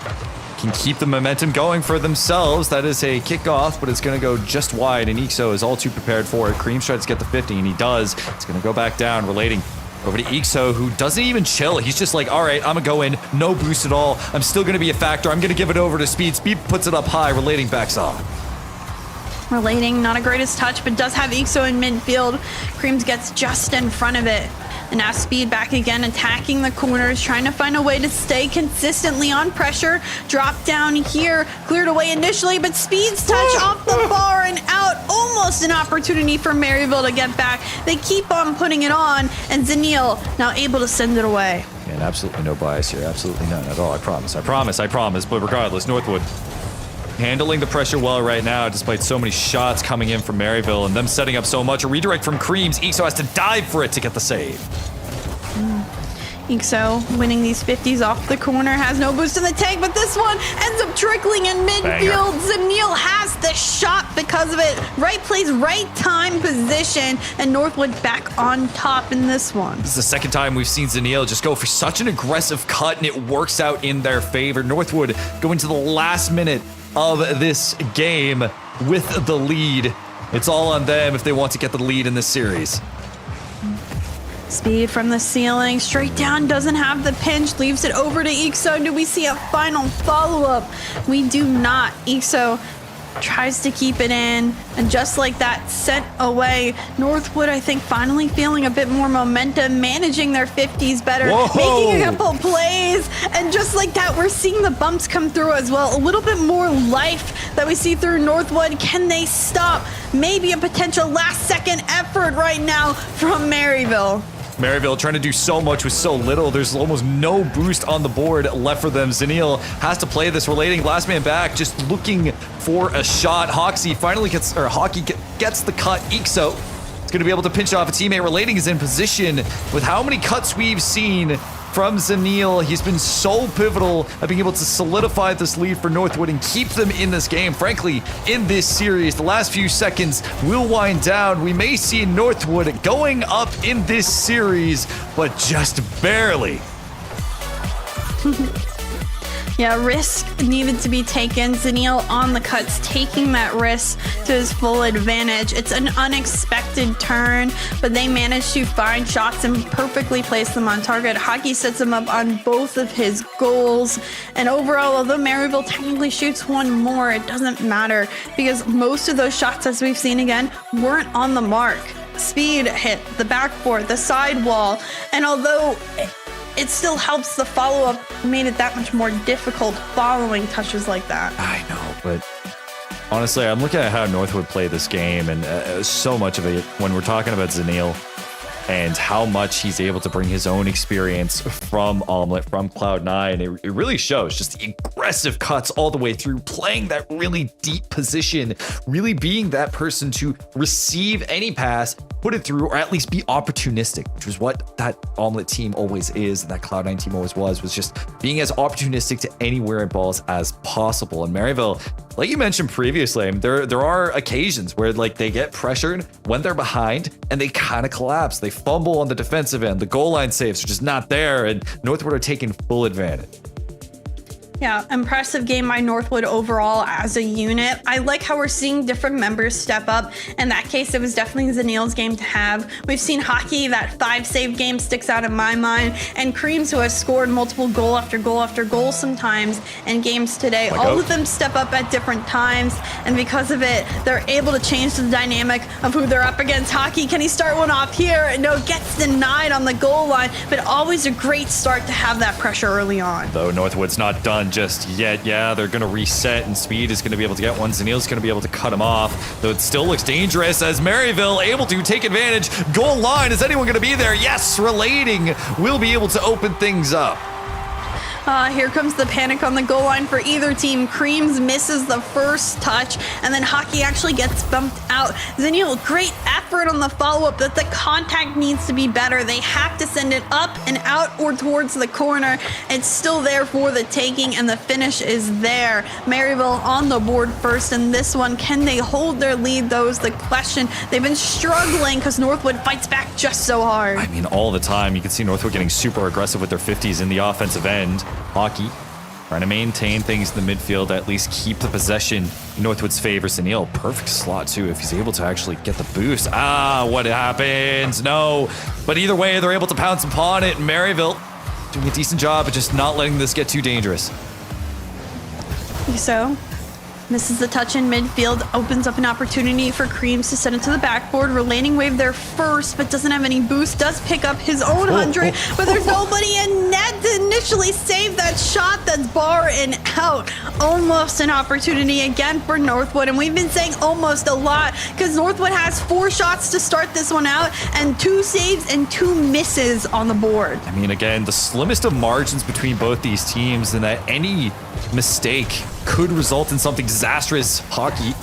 can keep the momentum going for themselves. That is a kickoff, but it's going to go just wide, and Ixo is all too prepared for it. Cream tries to get the 50, and he does. It's going to go back down, relating over to Ixo, who doesn't even chill. He's just like, all right, I'm going to go in. No boost at all. I'm still going to be a factor. I'm going to give it over to Speed. Speed puts it up high. Relating backs off. Relating, not a greatest touch, but does have Ixo in midfield. Creams gets just in front of it. And now Speed back again, attacking the corners, trying to find a way to stay consistently on pressure. Drop down here, cleared away initially, but Speed's touch off the bar and out. almost an opportunity for Maryville to get back. They keep on putting it on, and Zanil now able to send it away. And absolutely no bias here. Absolutely none at all. I promise. I promise. I promise. But regardless, Northwood handling the pressure well right now, despite so many shots coming in from Maryville and them setting up so much. A redirect from Creams. Ixo has to dive for it to get the save. Ixo winning these 50s off the corner, has no boost in the tank, but this one ends up trickling in midfield. Zanil has the shot because of it. Right place, right time, position, and Northwood back on top in this one. This is the second time we've seen Zanil just go for such an aggressive cut, and it works out in their favor. Northwood going to the last minute of this game with the lead. It's all on them if they want to get the lead in this series. Speed from the ceiling, straight down, doesn't have the pinch, leaves it over to Ixo. Do we see a final follow-up? We do not. Ixo tries to keep it in, and just like that, sent away. Northwood, I think, finally feeling a bit more momentum, managing their 50s better, making a couple plays, and just like that, we're seeing the bumps come through as well. A little bit more life that we see through Northwood. Can they stop? Maybe a potential last-second effort right now from Maryville. Maryville trying to do so much with so little. There's almost no boost on the board left for them. Zanil has to play this relating last man back, just looking for a shot. Hockey gets the cut. Ixo is going to be able to pinch off a teammate. Relating is in position. With how many cuts we've seen from Zanil, he's been so pivotal at being able to solidify this lead for Northwood and keep them in this game. Frankly, in this series, the last few seconds will wind down. We may see Northwood going up in this series, but just barely. Yeah, risk needed to be taken. Zanil on the cuts, taking that risk to his full advantage. It's an unexpected turn, but they managed to find shots and perfectly place them on target. Hockey sets him up on both of his goals. And overall, although Maryville technically shoots one more, it doesn't matter because most of those shots, as we've seen again, weren't on the mark. Speed hit the backboard, the sidewall, and although it still helps, the follow-up made it that much more difficult following touches like that. I know, but honestly, I'm looking at how Northwood played this game, and so much of it, when we're talking about Zanil and how much he's able to bring his own experience from Omelette, from Cloud9, it really shows just the aggressive cuts all the way through, playing that really deep position, really being that person to receive any pass, put it through, or at least be opportunistic, which was what that Omelette team always is, and that Cloud9 team always was just being as opportunistic to anywhere in balls as possible. And Maryville, like you mentioned previously, I mean, there are occasions where like they get pressured when they're behind and they kind of collapse. They fumble on the defensive end. The goal line saves are just not there, and Northwood are taking full advantage. Yeah, impressive game by Northwood overall as a unit. I like how we're seeing different members step up. In that case, it was definitely Zanil's game to have. We've seen Hockey, that 5-save game sticks out in my mind, and Creams, who has scored multiple goal after goal after goal sometimes in games today. All of them step up at different times, and because of it, they're able to change the dynamic of who they're up against. Hockey, can he start one off here? No, gets denied on the goal line, but always a great start to have that pressure early on. Though Northwood's not done just yet. Yeah, they're going to reset, and Speed is going to be able to get one. Zanil's going to be able to cut him off, though it still looks dangerous as Maryville able to take advantage. Goal line, is anyone going to be there? Yes, Relating will be able to open things up. Here comes the panic on the goal line for either team. Creams misses the first touch, and then Hockey actually gets bumped out. Zanil, great effort on the follow-up, but the contact needs to be better. They have to send it up and out or towards the corner. It's still there for the taking, and the finish is there. Maryville on the board first, and this one, can they hold their lead, though, is the question. They've been struggling because Northwood fights back just so hard. I mean, all the time. You can see Northwood getting super aggressive with their 50s in the offensive end. Hockey trying to maintain things in the midfield, at least keep the possession in Northwood's favor. Zanil, perfect slot too, if he's able to actually get the boost. What happens? No. But either way, they're able to pounce upon it. Maryville doing a decent job of just not letting this get too dangerous. So, misses the touch in midfield, opens up an opportunity for Creams to send it to the backboard. Relating wave there first, but doesn't have any boost. Does pick up his own 100, but there's nobody in net to initially save that shot. That's bar and out. Almost an opportunity again for Northwood, and we've been saying almost a lot because Northwood has 4 shots to start this one out and 2 saves and 2 misses on the board. I mean, again, the slimmest of margins between both these teams, and that any mistake could result in something disastrous. Hockey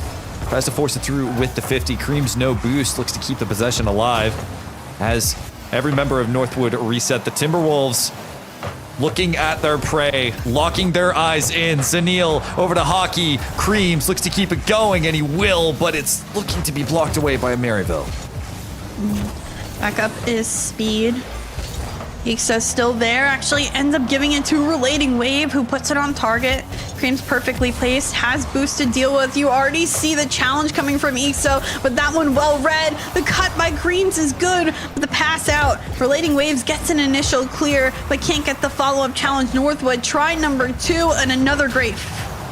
tries to force it through with the 50. Cream's no boost, looks to keep the possession alive as every member of Northwood reset. The Timberwolves looking at their prey, locking their eyes in. Zanil over to Hockey. Creams looks to keep it going, and he will, but it's looking to be blocked away by Maryville. Back up is Speed. Ixa's still there, actually ends up giving it to Relating Wave, who puts it on target. Cream's perfectly placed, has boost to deal with. You already see the challenge coming from Ixo, but that one well read. The cut by Creams is good, but the pass out. Relating Waves gets an initial clear, but can't get the follow-up challenge. Northwood try number 2, and another great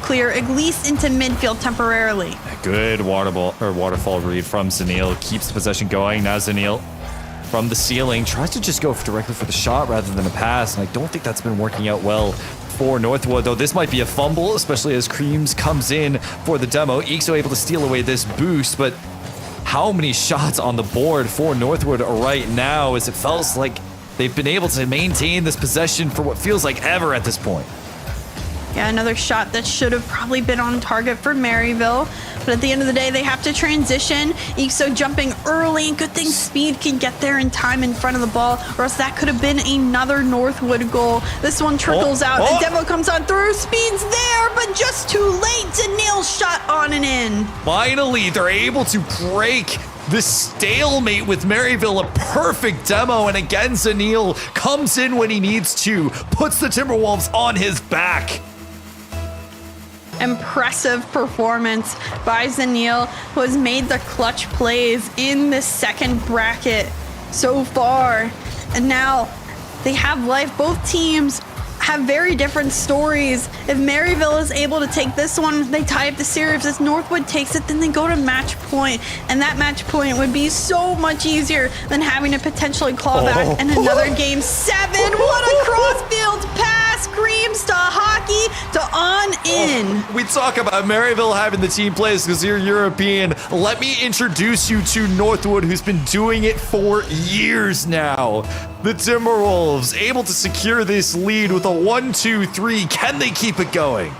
clear, at least into midfield temporarily. Good waterfall read from Zanil, keeps the possession going. Now Zanil from the ceiling tries to just go directly for the shot rather than a pass, and I don't think that's been working out well for Northwood, though this might be a fumble, especially as Creams comes in for the demo. Ixo able to steal away this boost, but how many shots on the board for Northwood right now, as it feels like they've been able to maintain this possession for what feels like ever at this point. Yeah, another shot that should have probably been on target for Maryville. But at the end of the day, they have to transition. Ixo jumping early. Good thing Speed can get there in time in front of the ball, or else that could have been another Northwood goal. This one trickles out. The demo comes on through. Speed's there, but just too late. Zanil's shot on and in. Finally, they're able to break the stalemate with Maryville. A perfect demo, and again, Zanil comes in when he needs to, puts the Timberwolves on his back. Impressive performance by Zanil, who has made the clutch plays in the second bracket so far. And now they have life. Both teams have very different stories. If Maryville is able to take this one, they tie up the series. If Northwood takes it, then they go to match point. And that match point would be so much easier than having to potentially claw back in another game 7. What a crossfield pass! Creams to Hockey to on in. We talk about Maryville having the team plays because you're European. Let me introduce you to Northwood, who's been doing it for years now. The Timberwolves able to secure this lead with a 1-2-3. Can they keep it going?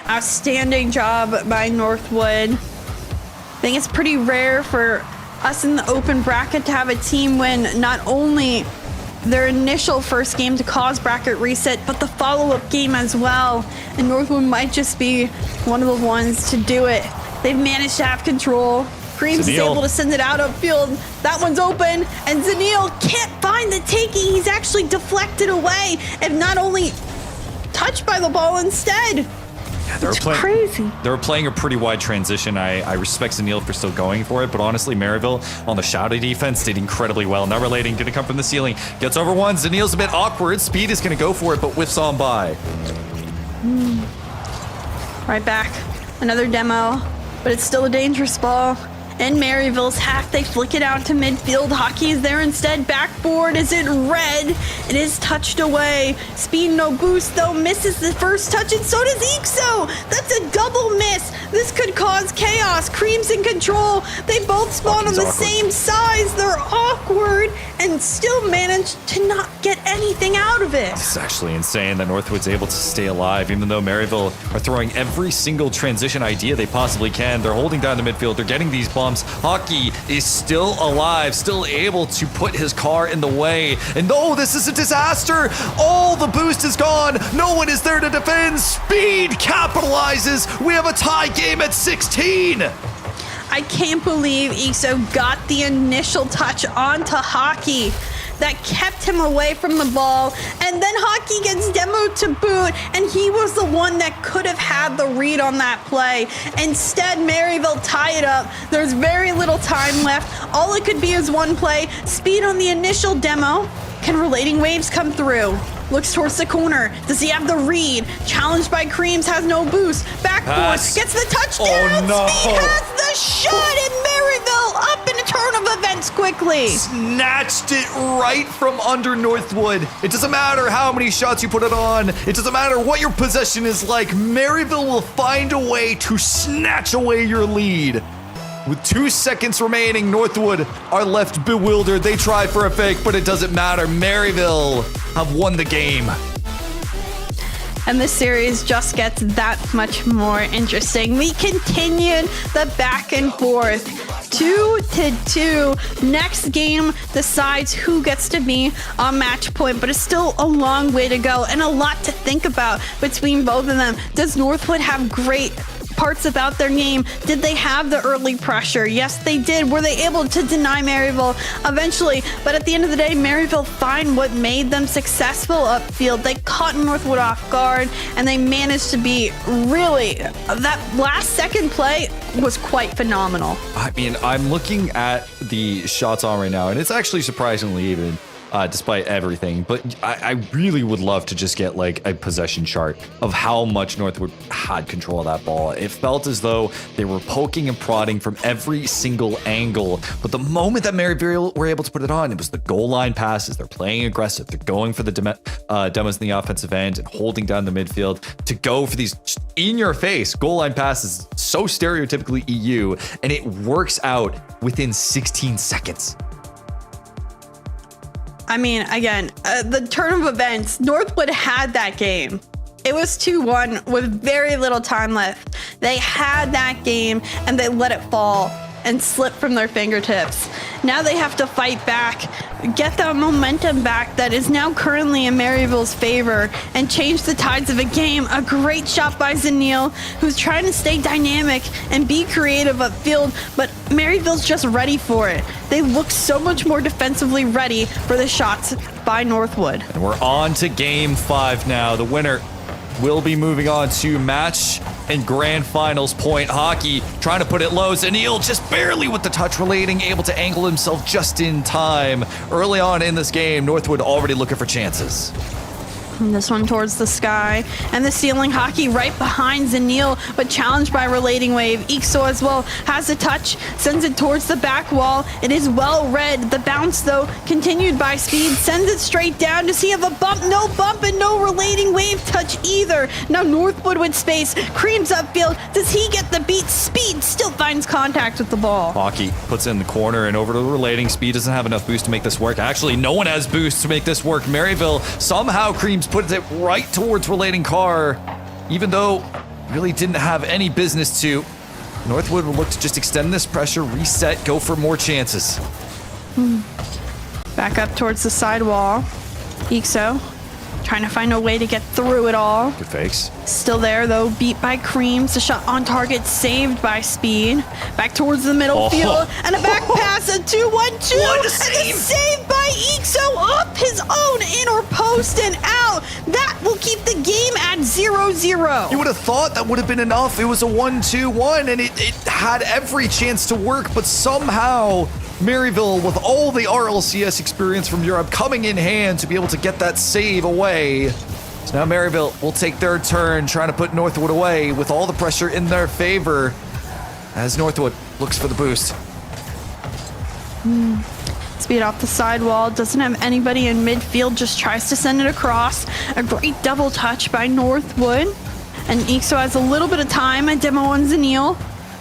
Outstanding job by Northwood. I think it's pretty rare for us in the open bracket to have a team win not only their initial first game to cause bracket reset, but the follow-up game as well. And Northwood might just be one of the ones to do it. They've managed to have control. Creams is able to send it out upfield. That one's open, and Zanil can't find the taking. He's actually deflected away, and not only touched by the ball instead. It's crazy. They were playing a pretty wide transition. I respect Zanil for still going for it, but honestly, Maryville on the shadow defense did incredibly well. Now Relating, gonna come from the ceiling. Gets over one. Zanil's a bit awkward. Speed is gonna go for it, but whiffs on by. Right back. Another demo, but it's still a dangerous ball. And Maryville's half, they flick it out to midfield. Hockey is there instead. Backboard is in red. It is touched away. Speed no boost though, misses the first touch, and so does Ixo. That's a double miss. This could cause chaos. Cream's in control. They both spawn on the same size. They're awkward and still manage to not get anything out of it. It's actually insane that Northwood's able to stay alive, even though Maryville are throwing every single transition idea they possibly can. They're holding down the midfield. They're getting these bumps. Hockey is still alive, still able to put his car in the way. And oh, this is a disaster. All the boost is gone. No one is there to defend. Speed capitalizes. We have a tie game at 16. I can't believe Ixo got the initial touch onto Hockey that kept him away from the ball, and then Hockey gets demoed to boot, and he was the one that could have had the read on that play. Instead, Maryville tie it up. There's very little time left. All it could be is one play. Speed on the initial demo. Can Relating Waves come through? Looks towards the corner. Does he have the read? Challenged by Creams, has no boost. Backboard, gets the touchdown. Oh, no. Speed has the shot, and Maryville up in a turn of of events quickly. Snatched it right from under Northwood. It doesn't matter how many shots you put it on. It doesn't matter what your possession is like. Maryville will find a way to snatch away your lead. With 2 seconds remaining, Northwood are left bewildered. They try for a fake, but it doesn't matter. Maryville have won the game. And this series just gets that much more interesting. We continued the back and forth. 2-2. Next game decides who gets to be on match point, but it's still a long way to go and a lot to think about between both of them. Does Northwood have great parts about their game? Did they have the early pressure? Yes, they did. Were they able to deny Maryville eventually? But at the end of the day, Maryville find what made them successful upfield. They caught Northwood off guard, and they managed to be really, that last second play was quite phenomenal. I mean, I'm looking at the shots on right now, and it's actually surprisingly even. Despite everything, but I really would love to just get like a possession chart of how much Northwood had control of that ball. It felt as though they were poking and prodding from every single angle, but the moment that Maryville were able to put it on, it was the goal line passes. They're playing aggressive. They're going for the demos in the offensive end and holding down the midfield to go for these in-your-face goal line passes, so stereotypically EU, and it works out within 16 seconds. I mean, again, the turn of events, Northwood had that game. It was 2-1 with very little time left. They had that game and they let it fall and slip from their fingertips. Now they have to fight back, get that momentum back that is now currently in Maryville's favor and change the tides of a game. A great shot by Zanil, who's trying to stay dynamic and be creative upfield, but Maryville's just ready for it. They look so much more defensively ready for the shots by Northwood. And we're on to game 5 now. The winner will be moving on to match and grand finals point. Hockey trying to put it low. Zanil just barely with the touch relating, able to angle himself just in time. Early on in this game, Northwood already looking for chances. And this one towards the sky, and the ceiling. Hockey right behind Zanil, but challenged by Relating Wave. Ixo as well has a touch, sends it towards the back wall. It is well read. The bounce, though, continued by Speed, sends it straight down. Does he have a bump? No bump and no Relating Wave touch either. Now Northwood with space, creams upfield. Does he get the beat? Speed still finds contact with the ball. Hockey puts it in the corner and over to the Relating. Speed doesn't have enough boost to make this work. Actually, no one has boost to make this work. Maryville somehow creams puts it right towards Relating Car, even though really didn't have any business to. Northwood will look to just extend this pressure, reset, go for more chances. Back up towards the sidewall. Ixo trying to find a way to get through it all. Good fakes. Still there, though, beat by Creams. The shot on target saved by Speed. Back towards the middle field. And a back pass, a 2-1-2. What a And a save. save by Ixo up his own inner post and out. That will keep the game at 0-0. You would have thought that would have been enough. It was a 1-2-1, and it had every chance to work, but somehow Maryville, with all the RLCS experience from Europe coming in hand to be able to get that save away. So now Maryville will take their turn trying to put Northwood away with all the pressure in their favor as Northwood looks for the boost. Speed off the sidewall, doesn't have anybody in midfield, just tries to send it across. A great double touch by Northwood. And Ixo has a little bit of time. A demo on Zanil.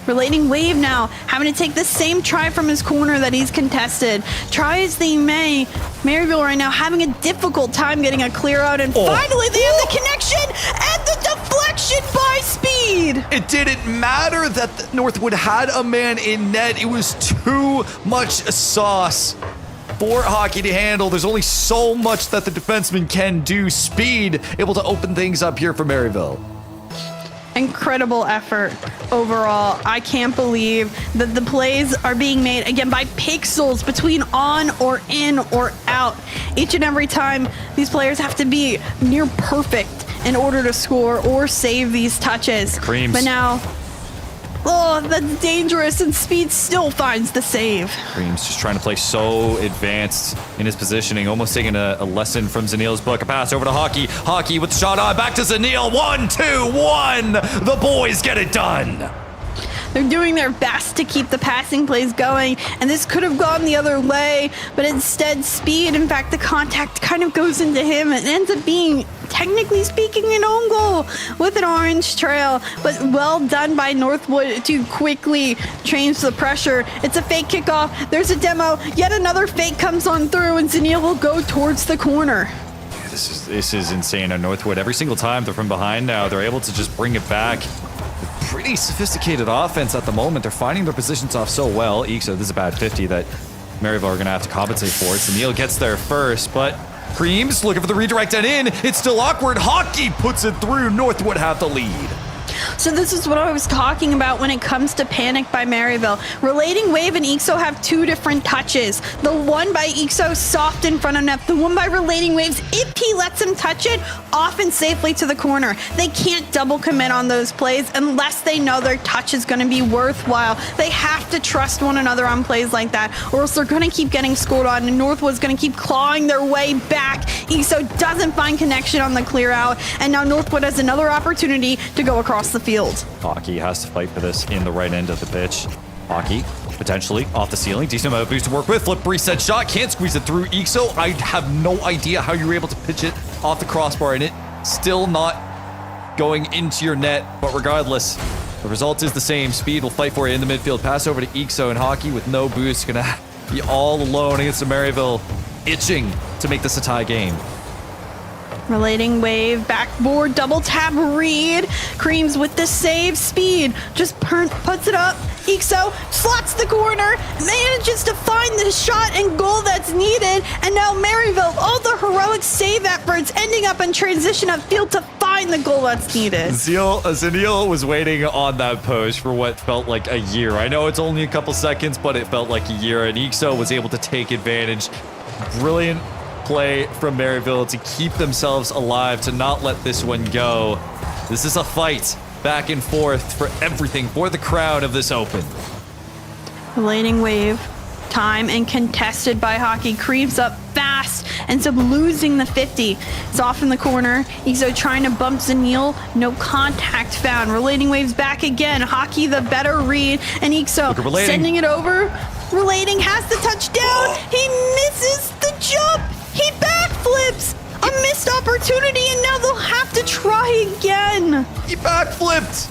Relating Wave now, having to take the same try from his corner that he's contested. Try as they may, Maryville right now having a difficult time getting a clear out, and finally they have the connection and the deflection by Speed. It didn't matter that Northwood had a man in net. It was too much sauce for Hockey to handle. There's only so much that the defenseman can do. Speed able to open things up here for Maryville. Incredible effort overall. I can't believe that the plays are being made again by pixels between on or in or out. Each and every time these players have to be near perfect in order to score or save these touches. Creams. But now, oh, that's dangerous, and Speed still finds the save. Creams just trying to play so advanced in his positioning, almost taking a lesson from Zanil's book. A pass over to Hockey. Hockey with the shot on, back to Zanil. 1-2-1. The boys get it done. They're doing their best to keep the passing plays going, and this could have gone the other way, but instead Speed, in fact, the contact kind of goes into him and ends up being, technically speaking, an own goal with an orange trail, but well done by Northwood to quickly change the pressure. It's a fake kickoff. There's a demo. Yet another fake comes on through, and Zanil will go towards the corner. This is insane on Northwood. Every single time they're from behind now, they're able to just bring it back. Pretty sophisticated offense at the moment. They're finding their positions off so well. Ixo, this is a bad 50 that Maryville are going to have to compensate for it. So Neil gets there first, but Creams looking for the redirect and in. It's still awkward. Hockey puts it through. Northwood have the lead. So this is what I was talking about when it comes to panic by Maryville. Relating Wave and Ixo have two different touches. The one by Ixo soft in front of net. The one by Relating Waves, if he lets him touch it, often safely to the corner. They can't double commit on those plays unless they know their touch is going to be worthwhile. They have to trust one another on plays like that, or else they're going to keep getting scored on, and Northwood's going to keep clawing their way back. Ixo doesn't find connection on the clear out, and now Northwood has another opportunity to go across the field. Hockey has to fight for this in the right end of the pitch. Hockey, potentially off the ceiling. Decent amount of boost to work with. Flip reset shot. Can't squeeze it through. Ixo, I have no idea how you were able to pitch it off the crossbar and it still not going into your net. But regardless, the result is the same. Speed will fight for it in the midfield. Pass over to Ixo, and Hockey with no boost. Gonna be all alone against the Maryville, itching to make this a tie game. Relating Wave, backboard, double tap, Reed. Creams with the save. Speed just puts it up. Ixo slots the corner, manages to find the shot and goal that's needed. And now Maryville, all the heroic save efforts ending up in transition of field to find the goal that's needed. Zanil was waiting on that post for what felt like a year. I know it's only a couple seconds, but it felt like a year. And Ixo was able to take advantage. Brilliant play from Maryville to keep themselves alive, to not let this one go. This is a fight back and forth for everything, for the crown of this open. Relating Wave, time and contested by Hockey, creeps up fast, ends up losing the 50. It's off in the corner. Ixo trying to bump Zanil, no contact found. Relating Wave's back again. Hockey the better read, and Ixo sending it over. Relating has the touchdown. He misses the jump. He backflips. A missed opportunity, and now they'll have to try again. He backflipped.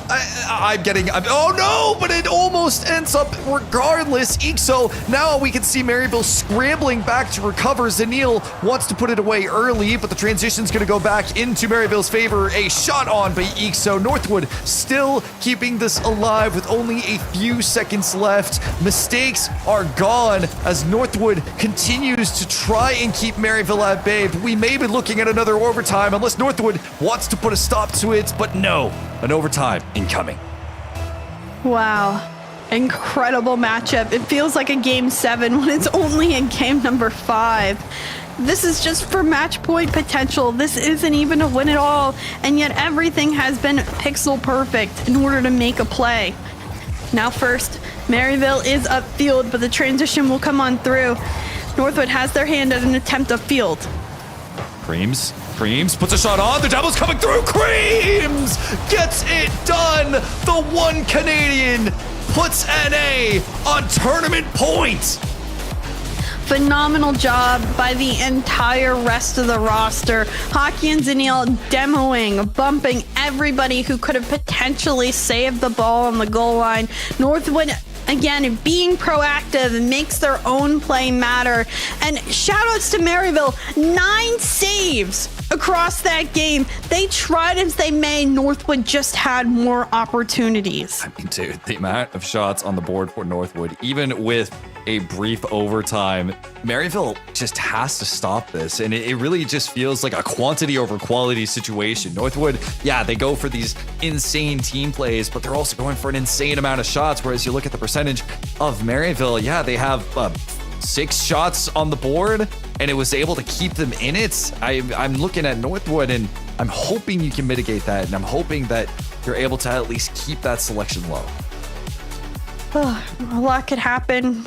Oh no, but it almost ends up regardless. Ixo, now we can see Maryville scrambling back to recover. Zanil wants to put it away early, but the transition's going to go back into Maryville's favor. A shot on by Ixo. Northwood still keeping this alive with only a few seconds left. Mistakes are gone as Northwood continues to try and keep Maryville at bay. We may be looking at another overtime unless Northwood wants to put a stop to it, but no, an overtime incoming. Wow. Incredible matchup. It feels like a game 7 when it's only in game number 5. This is just for match point potential. This isn't even a win at all. And yet everything has been pixel perfect in order to make a play. Now first, Maryville is upfield, but the transition will come on through. Northwood has their hand at an attempt upfield. Creams puts a shot on. The double's coming through. Creams gets it done. The one Canadian puts NA on tournament points. Phenomenal job by the entire rest of the roster. Hockey and Zanil demoing, bumping everybody who could have potentially saved the ball on the goal line. Northwood, again, being proactive makes their own play matter. And shout outs to Maryville, 9 saves across that game. They tried as they may. Northwood just had more opportunities. I mean, dude, the amount of shots on the board for Northwood, even with a brief overtime, Maryville just has to stop this. And it really just feels like a quantity over quality situation. Northwood, yeah, they go for these insane team plays, but they're also going for an insane amount of shots. Whereas you look at the percentage of Maryville, yeah, they have 6 shots on the board, and it was able to keep them in it. I'm looking at Northwood, and I'm hoping you can mitigate that, and I'm hoping that you're able to at least keep that selection low. A lot could happen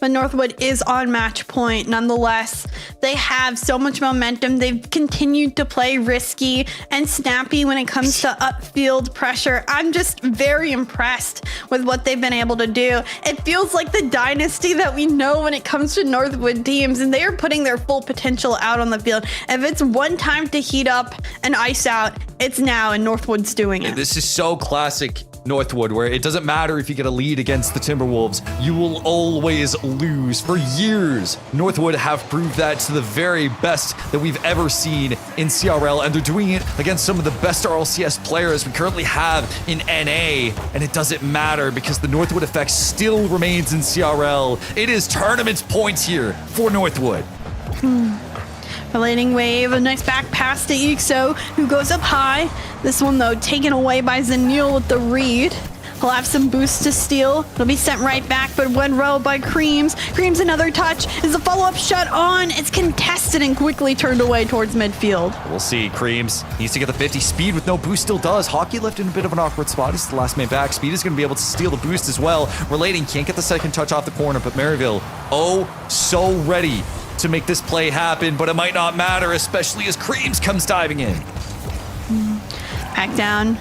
but Northwood is on match point nonetheless. They have so much momentum. They've continued to play risky and snappy when it comes to upfield pressure. I'm just very impressed with what they've been able to do. It feels like the dynasty that we know when it comes to Northwood teams, and they are putting their full potential out on the field. If it's one time to heat up and ice out, it's now, and Northwood's doing it. This is so classic Northwood, where it doesn't matter if you get a lead against the Timberwolves, you will always lose. For years, Northwood have proved that to the very best that we've ever seen in CRL, and they're doing it against some of the best RLCS players we currently have in NA, and it doesn't matter because the Northwood effect still remains in CRL. It is tournament points here for Northwood. Relating wave, a nice back pass to Ixo, who goes up high. This one, though, taken away by Zanil with the read. He'll have some boost to steal. It'll be sent right back, but one row by Creams. Creams, another touch. Is the follow-up shot on? It's contested and quickly turned away towards midfield. We'll see. Creams needs to get the 50. Speed with no boost still does. Hockey left in a bit of an awkward spot. He's the last man back. Speed is going to be able to steal the boost as well. Relating can't get the second touch off the corner, but Maryville, oh, so ready to make this play happen, but it might not matter, especially as Creams comes diving in. Back down.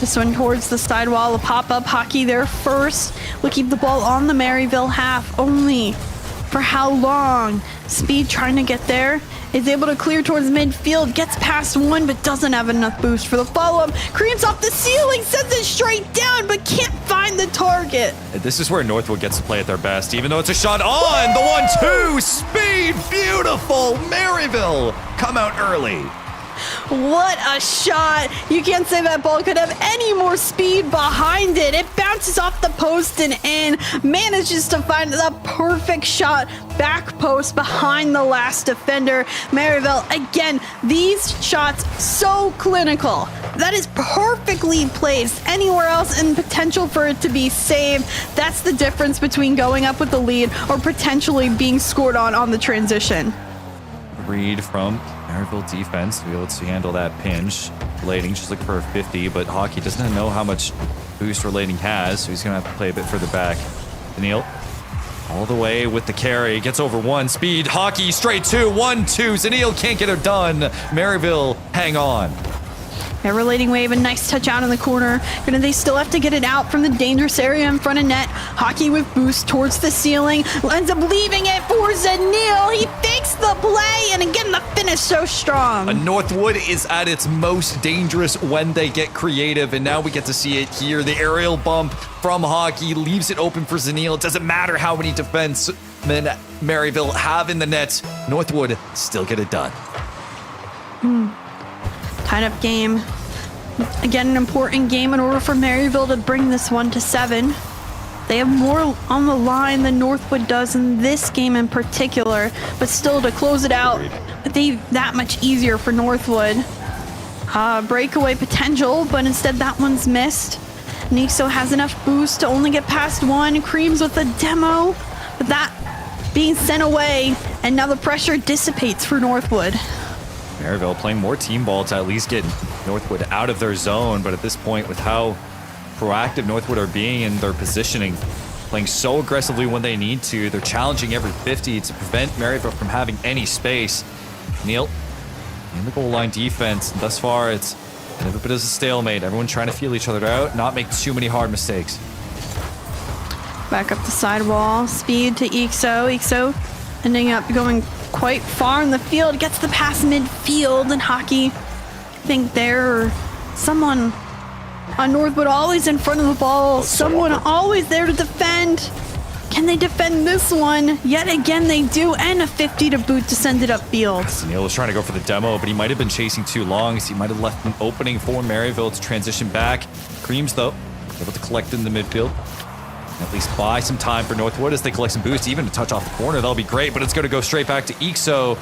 This one towards the sidewall. A pop-up Hockey there first. Will keep the ball on the Maryville half. Only for how long? Speed trying to get there. Is able to clear towards midfield. Gets past one, but doesn't have enough boost for the follow-up. Creams off the ceiling. Sends it straight down, but can't find the target. This is where Northwood gets to play at their best, even though it's a shot on. The 1-2. Speed. Beautiful. Maryville come out early. What a shot. You can't say that ball could have any more speed behind it. It bounces off the post and in. Manages to find the perfect shot. Back post behind the last defender. Maryville, again, these shots so clinical. That is perfectly placed anywhere else and potential for it to be saved. That's the difference between going up with the lead or potentially being scored on the transition. Read from Maryville defense to be able to handle that pinch. Relating just looking for a 50, but Hockey doesn't know how much boost Relating has, so he's going to have to play a bit further back. Daniil all the way with the carry, gets over one. Speed, Hockey straight 2, 1-2. Zanil can't get it done. Maryville hang on. Yeah, Relating wave, a nice touch out in the corner. They still have to get it out from the dangerous area in front of net. Hockey with boost towards the ceiling. Ends up leaving it for Zanil. He fakes the play, and again, the finish so strong. Northwood is at its most dangerous when they get creative, and now we get to see it here. The aerial bump from Hockey leaves it open for Zanil. It doesn't matter how many defensemen Maryville have in the net. Northwood still get it done. Tied up game. Again, an important game in order for Maryville to bring this one to 7. They have more on the line than Northwood does in this game in particular, but still to close it out, that much easier for Northwood. Breakaway potential, but instead that one's missed. Nixo has enough boost to only get past one. Creams with a demo, but that being sent away, and now the pressure dissipates for Northwood. Maryville playing more team ball to at least get Northwood out of their zone, but at this point, with how proactive Northwood are being in their positioning, playing so aggressively when they need to, they're challenging every 50 to prevent Maryville from having any space. Neil in the goal line defense, and thus far it's a bit of a stalemate. Everyone trying to feel each other out, not make too many hard mistakes. Back up the sidewall, speed to Ixo. Ixo ending up going quite far in the field, gets the pass midfield, and Hockey, I think there, someone on Northwood always in front of the ball, someone always there to defend. Can they defend this one? Yet again they do, and a 50 to boot to send it upfield. Neil was trying to go for the demo, but he might have been chasing too long, so he might have left an opening for Maryville to transition back. Creams, though, able to collect in the midfield. At least buy some time for Northwood as they collect some boost, even to touch off the corner. That'll be great, but it's going to go straight back to Ixo.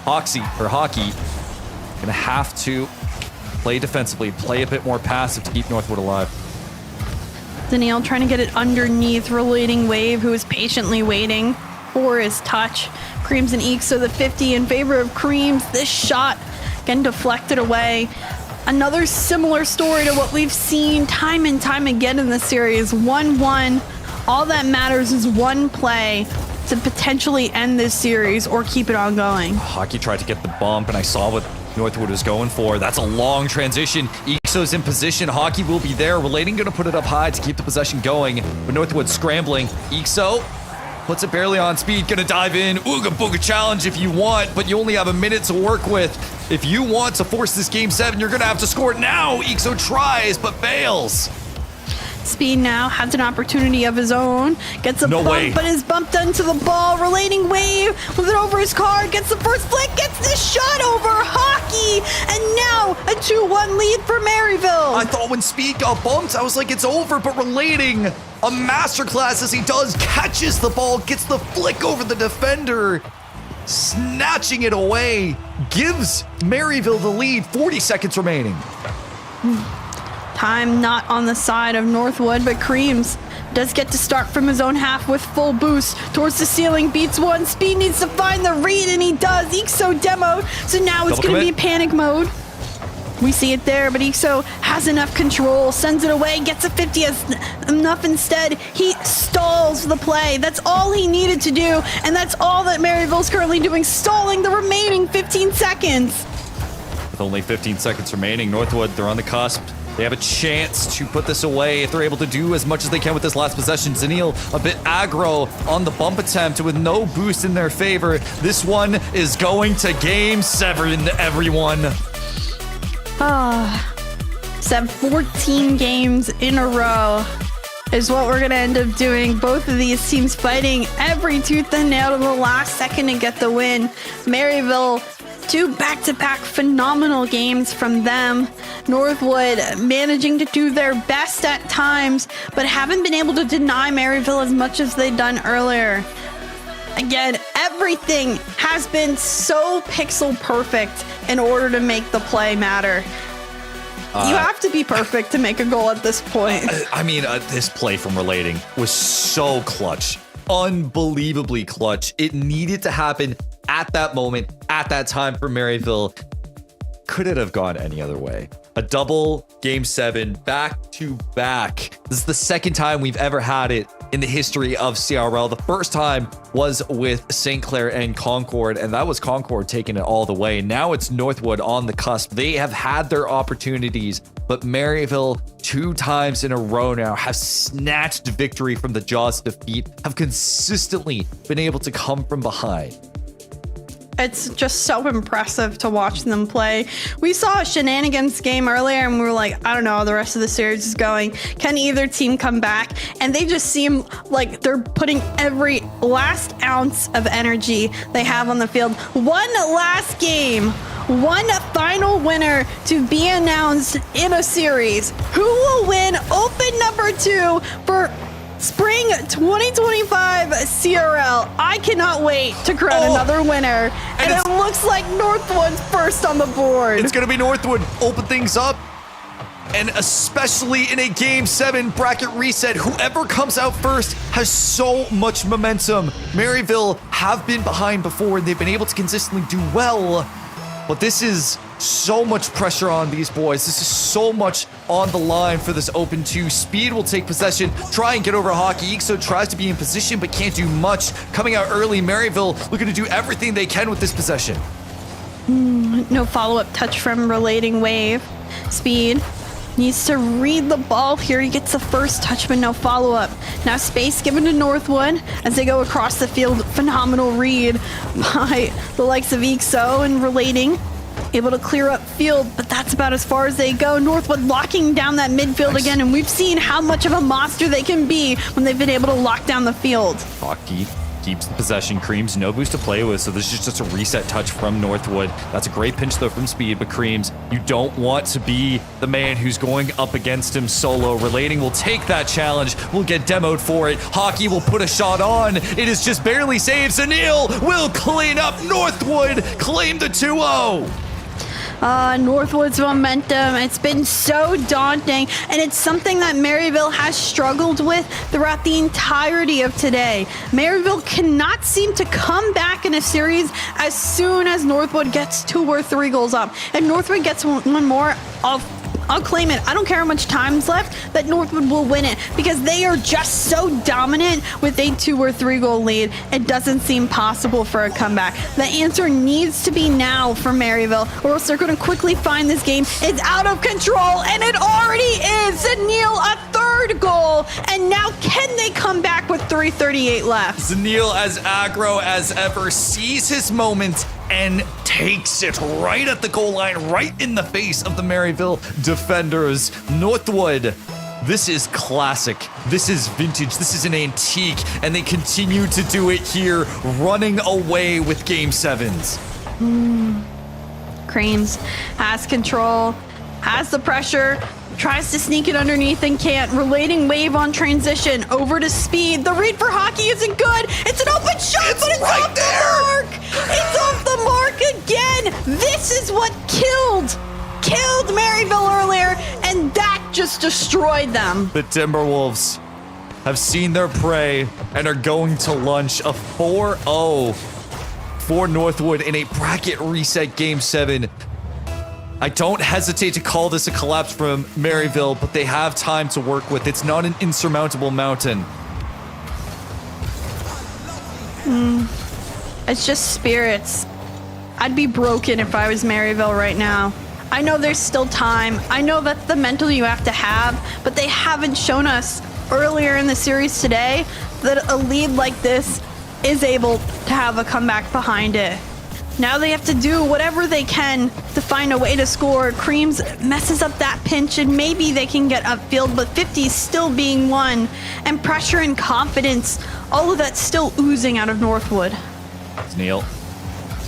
Hockey going to have to play defensively, play a bit more passive to keep Northwood alive. Daniil trying to get it underneath Relating Wave, who is patiently waiting for his touch. Creams and Ixo the 50 in favor of Creams. This shot again deflected away. Another similar story to what we've seen time and time again in the series. 1-1. All that matters is one play. to potentially end this series or keep it on going. Hockey tried to get the bump, and I saw what Northwood was going for. That's a long transition. Ixo's in position. Hockey will be there. Relating going to put it up high to keep the possession going, but Northwood scrambling. Ixo puts it barely on speed. Going to dive in. Ooga booga challenge if you want, but you only have a minute to work with. If you want to force this game 7, you're going to have to score now. Ixo tries, but fails. Speed now has an opportunity of his own. Gets a bump, way. but is bumped into the ball. Relating wave with it over his car. Gets the first flick. Gets the shot over Hockey. And now a 2-1 lead for Maryville. I thought when Speed got bumped, I was like, it's over, but Relating, a masterclass as he does, catches the ball, gets the flick over the defender, snatching it away, gives Maryville the lead, 40 seconds remaining. Time not on the side of Northwood, but Creams does get to start from his own half with full boost towards the ceiling. Beats one. Speed needs to find the read, and he does. Ixo demoed, so now it's going to be panic mode. We see it there, but Ixo has enough control, sends it away, gets a 50 as enough instead. He stalls the play. That's all he needed to do, and that's all that Maryville's currently doing, stalling the remaining 15 seconds. With only 15 seconds remaining, Northwood, they're on the cusp. They have a chance to put this away if they're able to do as much as they can with this last possession. Zanil a bit aggro on the bump attempt with no boost in their favor. This one is going to game 7, everyone. 14 games in a row is what we're going to end up doing. Both of these teams fighting every tooth and nail to the last second to get the win. Maryville, 2 back-to-back phenomenal games from them. Northwood managing to do their best at times, but haven't been able to deny Maryville as much as they'd done earlier. Again, everything has been so pixel perfect in order to make the play matter. You have to be perfect to make a goal at this point. I mean, this play from Relating was so clutch. Unbelievably clutch. It needed to happen at that moment, at that time for Maryville. Could it have gone any other way? A double game 7 back to back. This is the second time we've ever had it in the history of CRL. The first time was with St. Clair and Concord, and that was Concord taking it all the way. Now it's Northwood on the cusp. They have had their opportunities, but Maryville 2 times in a row now have snatched victory from the jaws of defeat, have consistently been able to come from behind. It's just so impressive to watch them play. We saw a shenanigans game earlier and we were like, I don't know how the rest of the series is going. Can either team come back? And they just seem like they're putting every last ounce of energy they have on the field. One last game, one final winner to be announced in a series. Who will win Open number 2 for Spring 2025 CRL? I cannot wait to crown another winner. And it looks like Northwood's first on the board. It's going to be Northwood. Open things up. And especially in a game 7 bracket reset, whoever comes out first has so much momentum. Maryville have been behind before and they've been able to consistently do well. But this is so much pressure on these boys. This is so much on the line for this Open 2. Speed will take possession, try and get over Hockey. Ixo tries to be in position, but can't do much. Coming out early, Maryville looking to do everything they can with this possession. No follow-up touch from Relating Wave. Speed needs to read the ball here. He gets the first touch, but no follow-up. Now space given to Northwood as they go across the field. Phenomenal read by the likes of Ixo and Relating. Able to clear up field, but that's about as far as they go. Northwood locking down that midfield again, and we've seen how much of a monster they can be when they've been able to lock down the field. Hockey keeps the possession. Creams, no boost to play with, so this is just a reset touch from Northwood. That's a great pinch, though, from Speed, but Creams, you don't want to be the man who's going up against him solo. Relating will take that challenge. We'll get demoed for it. Hockey will put a shot on. It is just barely saved. Zanil will clean up. Northwood claim the 2-0. Northwood's momentum, it's been so daunting, and it's something that Maryville has struggled with throughout the entirety of today. Maryville cannot seem to come back in a series as soon as Northwood gets 2 or 3 goals up. If Northwood gets one more, I'll claim it. I don't care how much time's left, that Northwood will win it because they are just so dominant with a 2 or 3 goal lead. It doesn't seem possible for a comeback. The answer needs to be now for Maryville, or else they're going to quickly find this game. It's out of control, and it already is. Zanil, a 3rd goal, and now can they come back with 3:38 left? Zanil, as aggro as ever, sees his moment and takes it right at the goal line, right in the face of the Maryville defenders. Northwood, this is classic. This is vintage. This is an antique, and they continue to do it here, running away with Game 7s. Creams has control, has the pressure, tries to sneak it underneath and can't. Relating wave on transition, over to speed. The read for hockey isn't good. It's an open shot, but it's right off there. the mark. It's off the mark again. This is what killed Maryville earlier, and that just destroyed them. The Timberwolves have seen their prey and are going to lunch. A 4-0 for Northwood in a bracket reset Game 7. I don't hesitate to call this a collapse from Maryville, but they have time to work with. It's not an insurmountable mountain. It's just spirits. I'd be broken if I was Maryville right now. I know there's still time. I know that's the mental you have to have, but they haven't shown us earlier in the series today that a lead like this is able to have a comeback behind it. Now they have to do whatever they can to find a way to score. Creams messes up that pinch and maybe they can get upfield, but 50 is still being won. And pressure and confidence, all of that's still oozing out of Northwood. Neil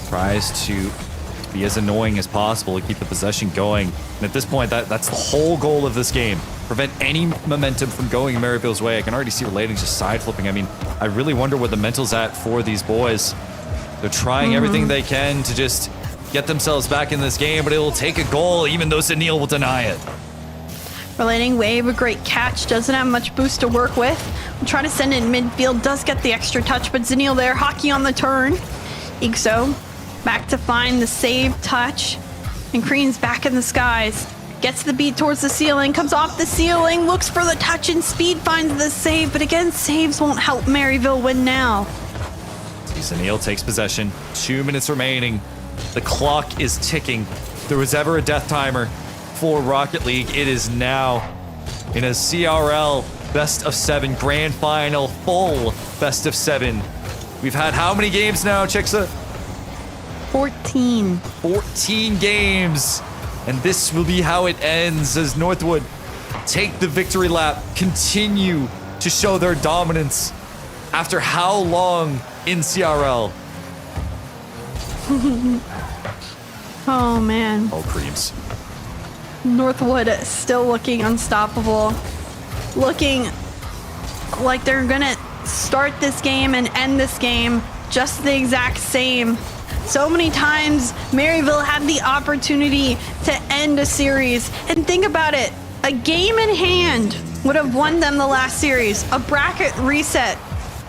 tries to be as annoying as possible to keep the possession going. And at this point, that's the whole goal of this game. Prevent any momentum from going Maryville's way. I can already see Relating just side flipping. I mean, I really wonder where the mental's at for these boys. They're trying everything they can to just get themselves back in this game, but it'll take a goal, even though Zanil will deny it. Relating wave, a great catch, doesn't have much boost to work with. We'll try to send it in midfield, does get the extra touch, but Zanil there, hockey on the turn. Ixo back to find the save touch, and Crean's back in the skies. Gets the beat towards the ceiling, comes off the ceiling, looks for the touch and speed, finds the save, but again, saves won't help Maryville win now. Zanil takes possession. 2 minutes remaining. The clock is ticking. If there was ever a death timer for Rocket League, it is now. In a CRL best of 7 grand final, full best of 7. We've had how many games now, Chicksa? 14. 14 games. And this will be how it ends as Northwood take the victory lap, continue to show their dominance. After how long in CRL? Oh man. Oh, Creams. Northwood still looking unstoppable. Looking like they're gonna start this game and end this game just the exact same. So many times Maryville had the opportunity to end a series. And think about it, a game in hand would have won them the last series. A bracket reset,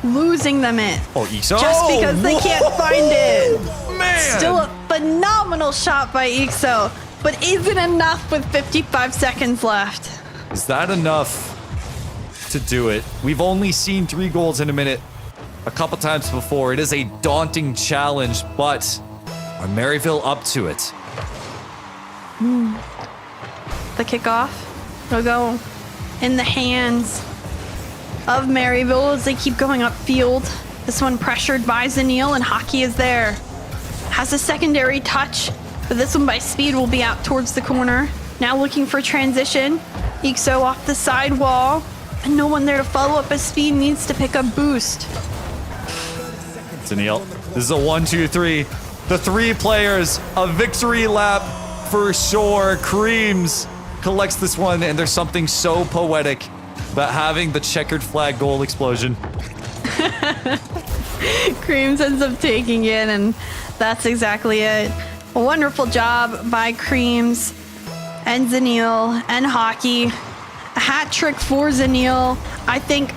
losing them it. Oh, Ixo. Just because they can't find it. Man. Still a phenomenal shot by Ixo, but isn't enough with 55 seconds left. Is that enough to do it? We've only seen 3 goals in a minute a couple times before. It is a daunting challenge, but are Maryville up to it? The kickoff will go in the hands of Maryville as they keep going upfield. This one pressured by Zanil, and hockey is there. Has a secondary touch, but this one by speed will be out towards the corner. Now looking for transition. Ixo off the side wall, and no one there to follow up as speed needs to pick up boost. Zanil, this is a 1-2-3. The 3 players, a victory lap for sure. Creams collects this one, and there's something so poetic about having the checkered flag goal explosion. Creams ends up taking it, and that's exactly it. A wonderful job by Creams and Zanil and hockey. A hat trick for Zanil. I think,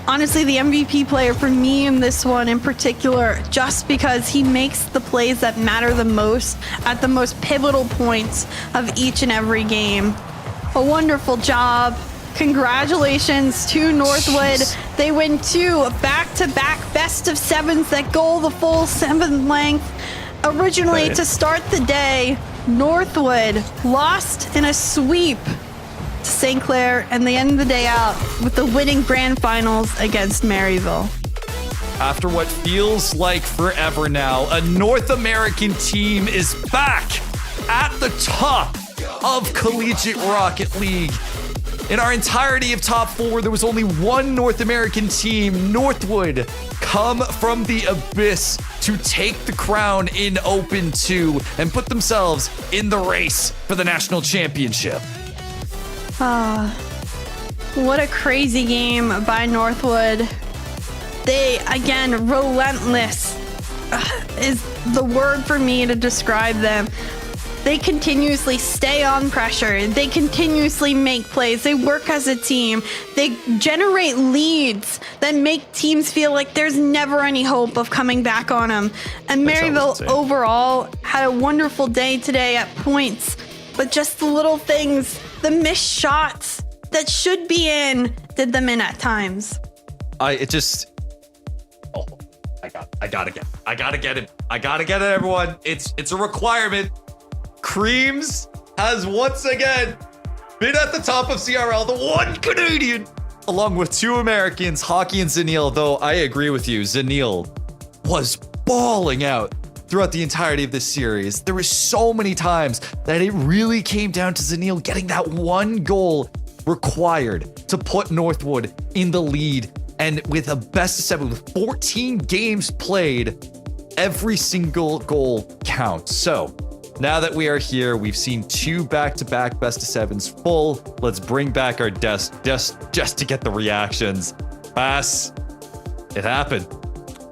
honestly, the MVP player for me in this one in particular, just because he makes the plays that matter the most at the most pivotal points of each and every game. a wonderful job. Congratulations to Northwood. They win 2 back-to-back best of 7s that go the full 7 length. Originally, to start the day, Northwood lost in a sweep to St. Clair, and they end the day out with the winning grand finals against Maryville. After what feels like forever now, a North American team is back at the top of Collegiate Rocket League. In our entirety of top 4, there was only one North American team, Northwood, come from the abyss to take the crown in Open 2 and put themselves in the race for the national championship. What a crazy game by Northwood. They, again, relentless is the word for me to describe them. They continuously stay on pressure. They continuously make plays. They work as a team. They generate leads that make teams feel like there's never any hope of coming back on them. And Maryville overall had a wonderful day today at points, but just the little things, the missed shots that should be in, did them in at times. I gotta get it, everyone. It's a requirement. Creams has once again been at the top of CRL, the one Canadian, along with 2 Americans, Hockey and Zanil, though I agree with you, Zanil was balling out throughout the entirety of this series. There were so many times that it really came down to Zanil getting that one goal required to put Northwood in the lead. And with a best of 7, with 14 games played, every single goal counts. So now that we are here, we've seen 2 back-to-back best of 7s full. Let's bring back our desk just to get the reactions. Bass, it happened.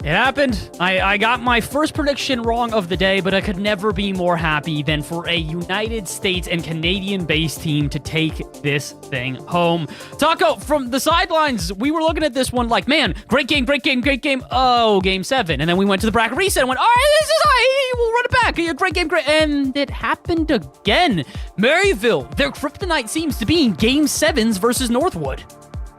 It happened. I got my first prediction wrong of the day, but I could never be more happy than for a United States and Canadian-based team to take this thing home. Taco, from the sidelines, we were looking at this one like, man, great game. Oh, game 7. And then we went to the bracket reset and went, all right, this is high. We'll run it back. Great. And it happened again. Maryville, their kryptonite seems to be in game 7s versus Northwood.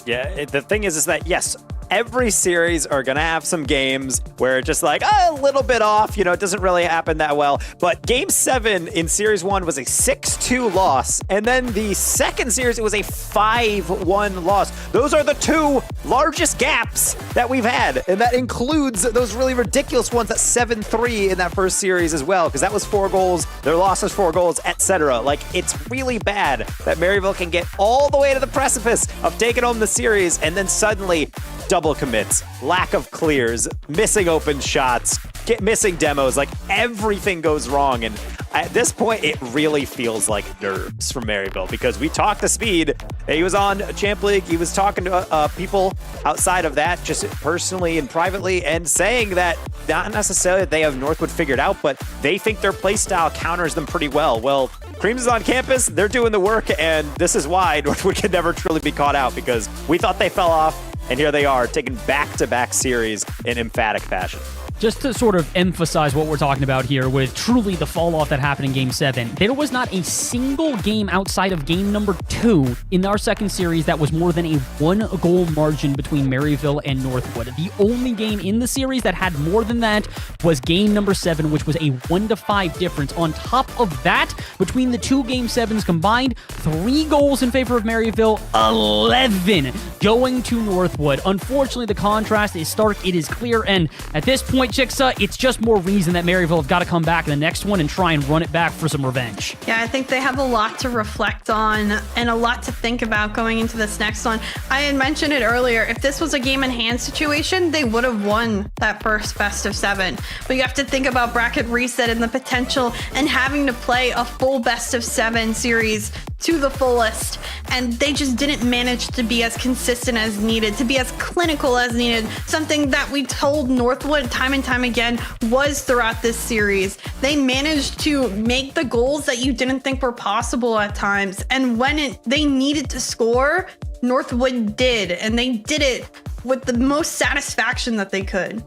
Yeah, the thing is that, yes, every series are going to have some games where it's just like a little bit off, it doesn't really happen that well. But game 7 in series 1 was a 6-2 loss. And then the second series, it was a 5-1 loss. Those are the 2 largest gaps that we've had. And that includes those really ridiculous ones at 7-3 in that first series as well, because that was 4 goals, their loss was 4 goals, etc. Like, it's really bad that Maryville can get all the way to the precipice of taking home the series and then suddenly double commits, lack of clears, missing open shots, missing demos, like everything goes wrong. And at this point, it really feels like nerves from Maryville, because we talked to Speed. He was on Champ League. He was talking to people outside of that, just personally and privately, and saying that not necessarily that they have Northwood figured out, but they think their playstyle counters them pretty well. Well, Creams is on campus. They're doing the work, and this is why Northwood can never truly be caught out, because we thought they fell off. And here they are, taking back-to-back series in emphatic fashion. Just to sort of emphasize what we're talking about here with truly the fall-off that happened in Game 7, there was not a single game outside of game number 2 in our second series that was more than a 1-goal margin between Maryville and Northwood. The only game in the series that had more than that was game number 7, which was a 1-5 difference. On top of that, between the 2 Game 7s combined, 3 goals in favor of Maryville, 11 going to Northwood. Unfortunately, the contrast is stark, it is clear, and at this point, Chicksa, it's just more reason that Maryville have got to come back in the next one and try and run it back for some revenge. Yeah, I think they have a lot to reflect on and a lot to think about going into this next one. I had mentioned it earlier. If this was a game in hand situation, they would have won that first best of 7. But you have to think about bracket reset and the potential and having to play a full best of 7 series to the fullest. And they just didn't manage to be as consistent as needed, to be as clinical as needed. Something that we told Northwood time and time again was throughout this series. They managed to make the goals that you didn't think were possible at times. And when they needed to score, Northwood did. And they did it with the most satisfaction that they could.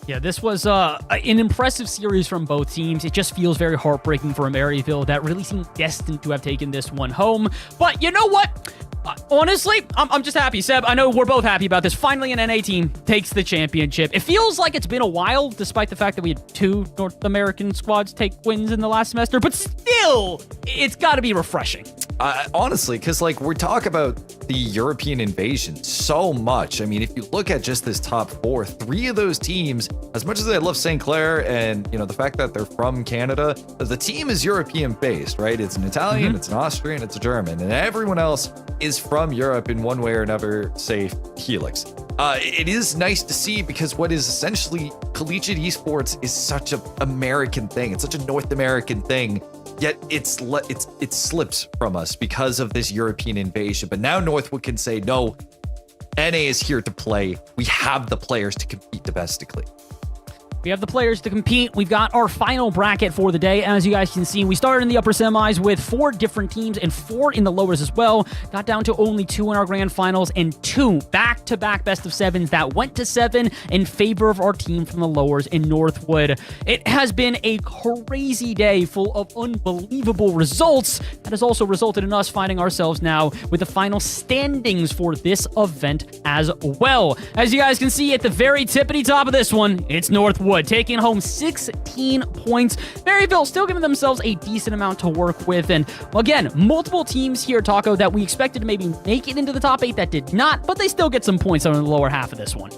Yeah, this was an impressive series from both teams. It just feels very heartbreaking for Maryville that really seemed destined to have taken this one home. But you know what? Honestly, I'm just happy. Seb, I know we're both happy about this. Finally, an NA team takes the championship. It feels like it's been a while, despite the fact that we had 2 North American squads take wins in the last semester. But still, it's got to be refreshing. Honestly, because like we talk about the European invasion so much. I mean, if you look at just this top 4, 3 of those teams, as much as I love St. Clair and the fact that they're from Canada, the team is European based, right? It's an Italian, it's an Austrian, it's a German, and everyone else is from Europe in one way or another, say Helix. It is nice to see because what is essentially collegiate esports is such an American thing. It's such a North American thing. Yet it slips from us because of this European invasion. But now Northwood can say, no, NA is here to play. We have the players to compete domestically. We have the players to compete. We've got our final bracket for the day. As you guys can see, we started in the upper semis with 4 different teams and 4 in the lowers as well. Got down to only 2 in our grand finals and 2 back-to-back best of 7s that went to 7 in favor of our team from the lowers in Northwood. It has been a crazy day full of unbelievable results. That has also resulted in us finding ourselves now with the final standings for this event as well. As you guys can see at the very tippity top of this one, it's Northwood taking home 16 points. Maryville still giving themselves a decent amount to work with. And again, multiple teams here, Taco, that we expected to maybe make it into the top 8 that did not, but they still get some points on the lower half of this one.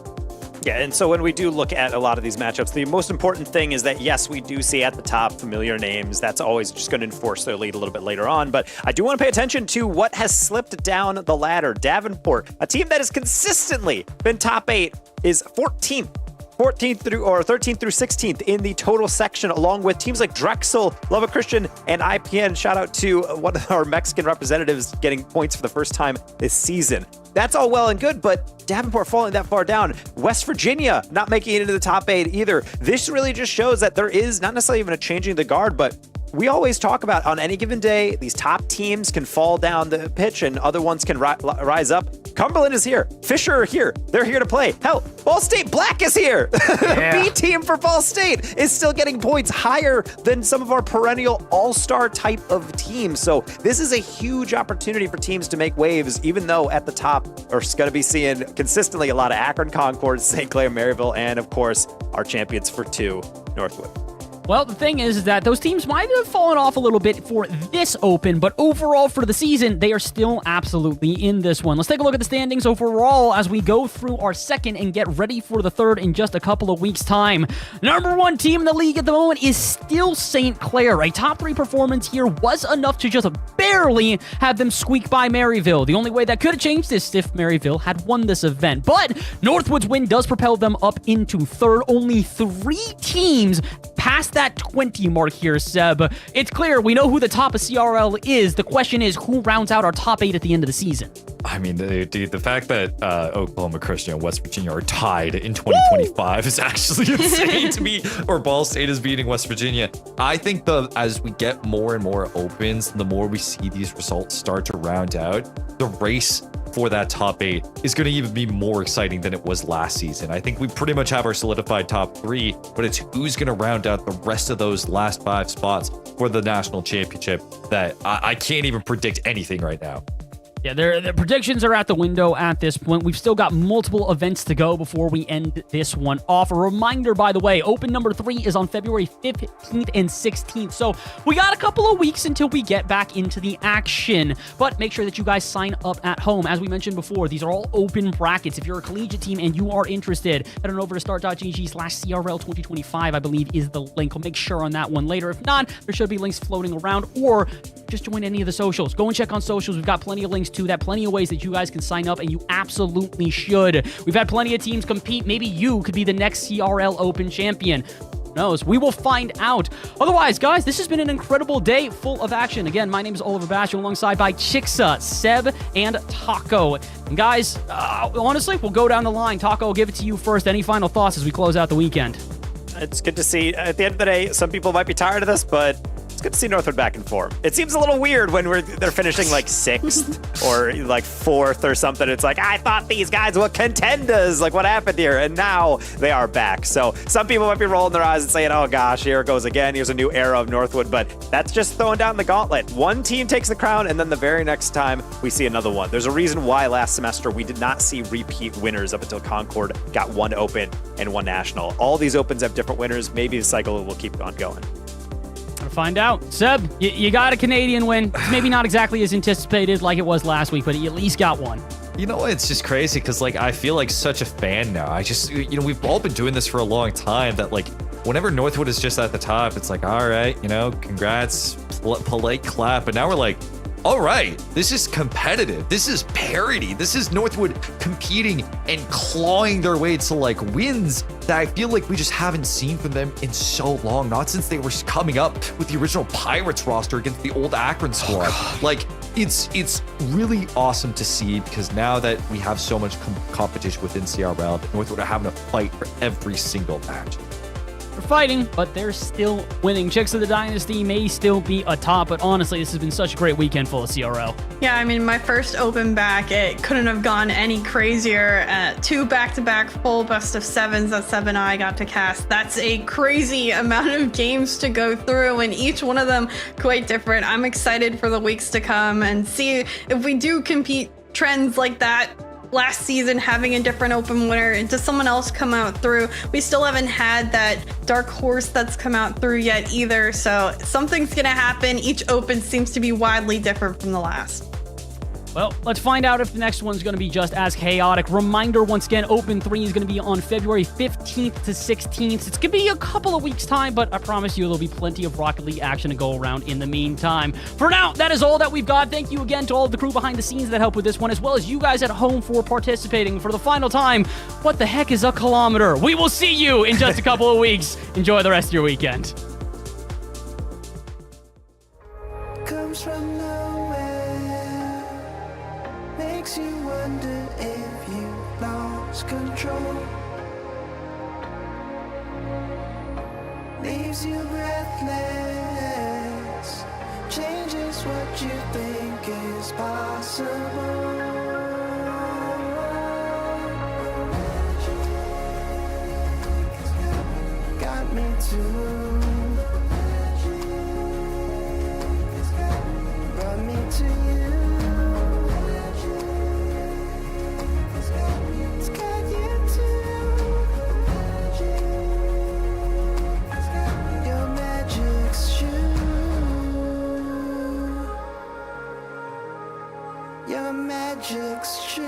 Yeah, and so when we do look at a lot of these matchups, the most important thing is that, yes, we do see at the top familiar names. That's always just going to enforce their lead a little bit later on. But I do want to pay attention to what has slipped down the ladder. Davenport, a team that has consistently been top 8, is 13th through 16th in the total section, along with teams like Drexel, Love Christian, and IPN. Shout out to one of our Mexican representatives getting points for the first time this season. That's all well and good, but Davenport falling that far down. West Virginia not making it into the top 8 either. This really just shows that there is not necessarily even a changing the guard, but we always talk about on any given day, these top teams can fall down the pitch and other ones can rise up. Cumberland is here. Fisher are here. They're here to play. Hell, Ball State Black is here. Yeah. B team for Ball State is still getting points higher than some of our perennial all-star type of teams. So this is a huge opportunity for teams to make waves, even though at the top are going to be seeing consistently a lot of Akron, Concord, St. Clair, Maryville, and of course, our champions for 2, Northwood. Well, the thing is that those teams might have fallen off a little bit for this open, but overall for the season, they are still absolutely in this one. Let's take a look at the standings overall as we go through our second and get ready for the third in just a couple of weeks' time. Number 1 team in the league at the moment is still St. Clair. A top 3 performance here was enough to just barely have them squeak by Maryville. The only way that could have changed is if Maryville had won this event. But Northwood's win does propel them up into third. Only 3 teams past that 20 mark here, Seb. It's clear we know who the top of CRL is. The question is who rounds out our top 8 at the end of the season. I mean, dude, the fact that Oklahoma Christian and West Virginia are tied in 2025 is actually insane to me. Or Ball State is beating West Virginia. I think as we get more and more opens, the more we see these results start to round out, the race for that top 8 is going to even be more exciting than it was last season. I think we pretty much have our solidified top 3, but it's who's going to round out the rest of those last 5 spots for the national championship that I can't even predict anything right now. Yeah, the predictions are out the window at this point. We've still got multiple events to go before we end this one off. A reminder, by the way, Open number 3 is on February 15th and 16th. So we got a couple of weeks until we get back into the action. But make sure that you guys sign up at home. As we mentioned before, these are all open brackets. If you're a collegiate team and you are interested, head on over to start.gg/CRL2025, I believe is the link. I'll make sure on that one later. If not, there should be links floating around, or just join any of the socials. Go and check on socials. We've got plenty of links to that, plenty of ways that you guys can sign up, and you absolutely should. We've had plenty of teams compete. Maybe you could be the next CRL Open champion. Who knows? We will find out. Otherwise, guys, this has been an incredible day full of action. Again, my name is Oliver Basho, alongside by Chicksa, Seb, and Taco. And guys, honestly, we'll go down the line. Taco, I'll give it to you first. Any final thoughts as we close out the weekend? It's good to see. At the end of the day, some people might be tired of this, but It's good to see Northwood back in form. It seems a little weird when they're finishing like 6th or like 4th or something. It's like, I thought these guys were contenders. Like, what happened here? And now they are back. So some people might be rolling their eyes and saying, oh gosh, here it goes again. Here's a new era of Northwood. But that's just throwing down the gauntlet. One team takes the crown, and then the very next time we see another one. There's a reason why last semester we did not see repeat winners up until Concord got one open and one national. All these opens have different winners. Maybe the cycle will keep on going. We'll find out. Seb, you got a Canadian win. It's maybe not exactly as anticipated like it was last week, but you at least got one. You know, it's just crazy because, like, I feel like such a fan now. I just, you know, we've all been doing this for a long time that, like, whenever Northwood is just at the top, it's like, all right, you know, congrats, polite clap. But now we're like, all right, this is competitive. This is parity. This is Northwood competing and clawing their way to, like, wins that I feel like we just haven't seen from them in so long. Not since they were coming up with the original Pirates roster against the old Akron squad. Like, it's really awesome to see because now that we have so much competition within CRL, that Northwood are having to fight for every single match. They're fighting, but they're still winning. Chicks of the Dynasty may still be atop, but honestly, this has been such a great weekend full of CRL. Yeah, I mean, my first open back, it couldn't have gone any crazier. 2 back-to-back full best of 7s that 7i got to cast. That's a crazy amount of games to go through, and each one of them quite different. I'm excited for the weeks to come and see if we do compete trends like that. Last season, having a different open winner, does someone else come out through? We still haven't had that dark horse that's come out through yet either, so something's gonna happen. Each open seems to be wildly different from the last. Well, let's find out if the next one's going to be just as chaotic. Reminder, once again, Open 3 is going to be on February 15th to 16th. It's going to be a couple of weeks' time, but I promise you there'll be plenty of Rocket League action to go around in the meantime. For now, that is all that we've got. Thank you again to all of the crew behind the scenes that helped with this one, as well as you guys at home for participating. For the final time, what the heck is a kilometer? We will see you in just a couple of weeks. Enjoy the rest of your weekend. Comes from nowhere, makes you wonder if you lost control, leaves you breathless, changes what you think is possible. Got me too. Brought me to you. It's got you too. Your magic's true. Your magic's true.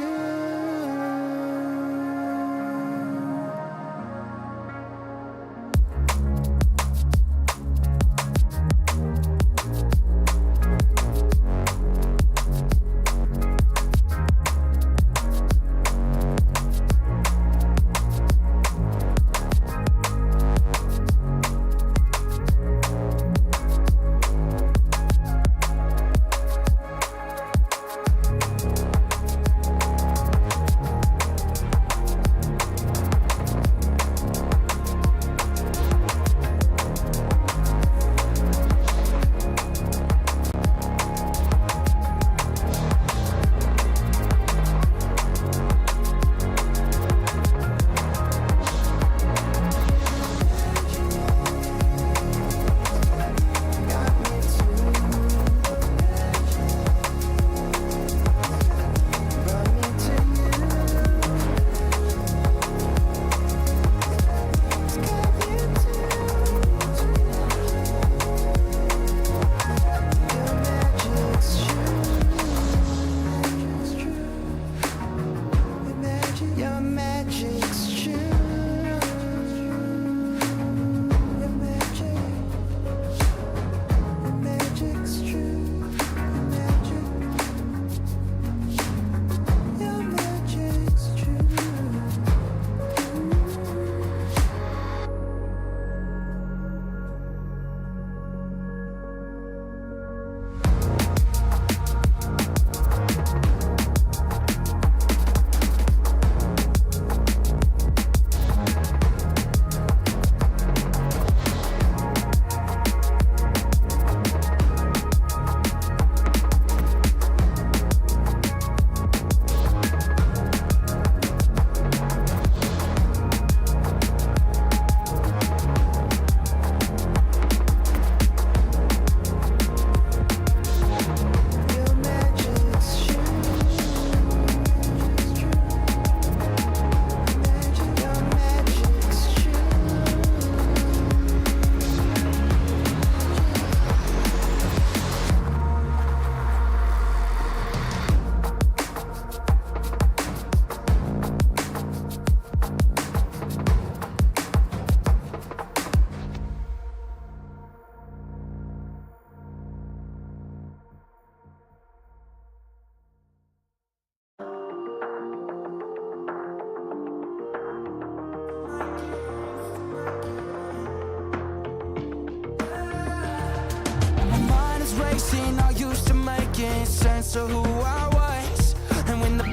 to who I was. And when the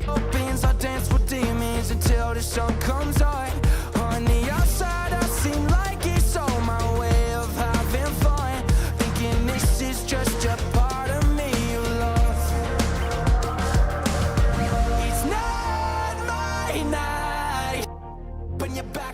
opens, I dance with demons until the sun comes on. On the outside, I seem like it's all my way of having fun, thinking this is just a part of me you love. It's not my night when you're back.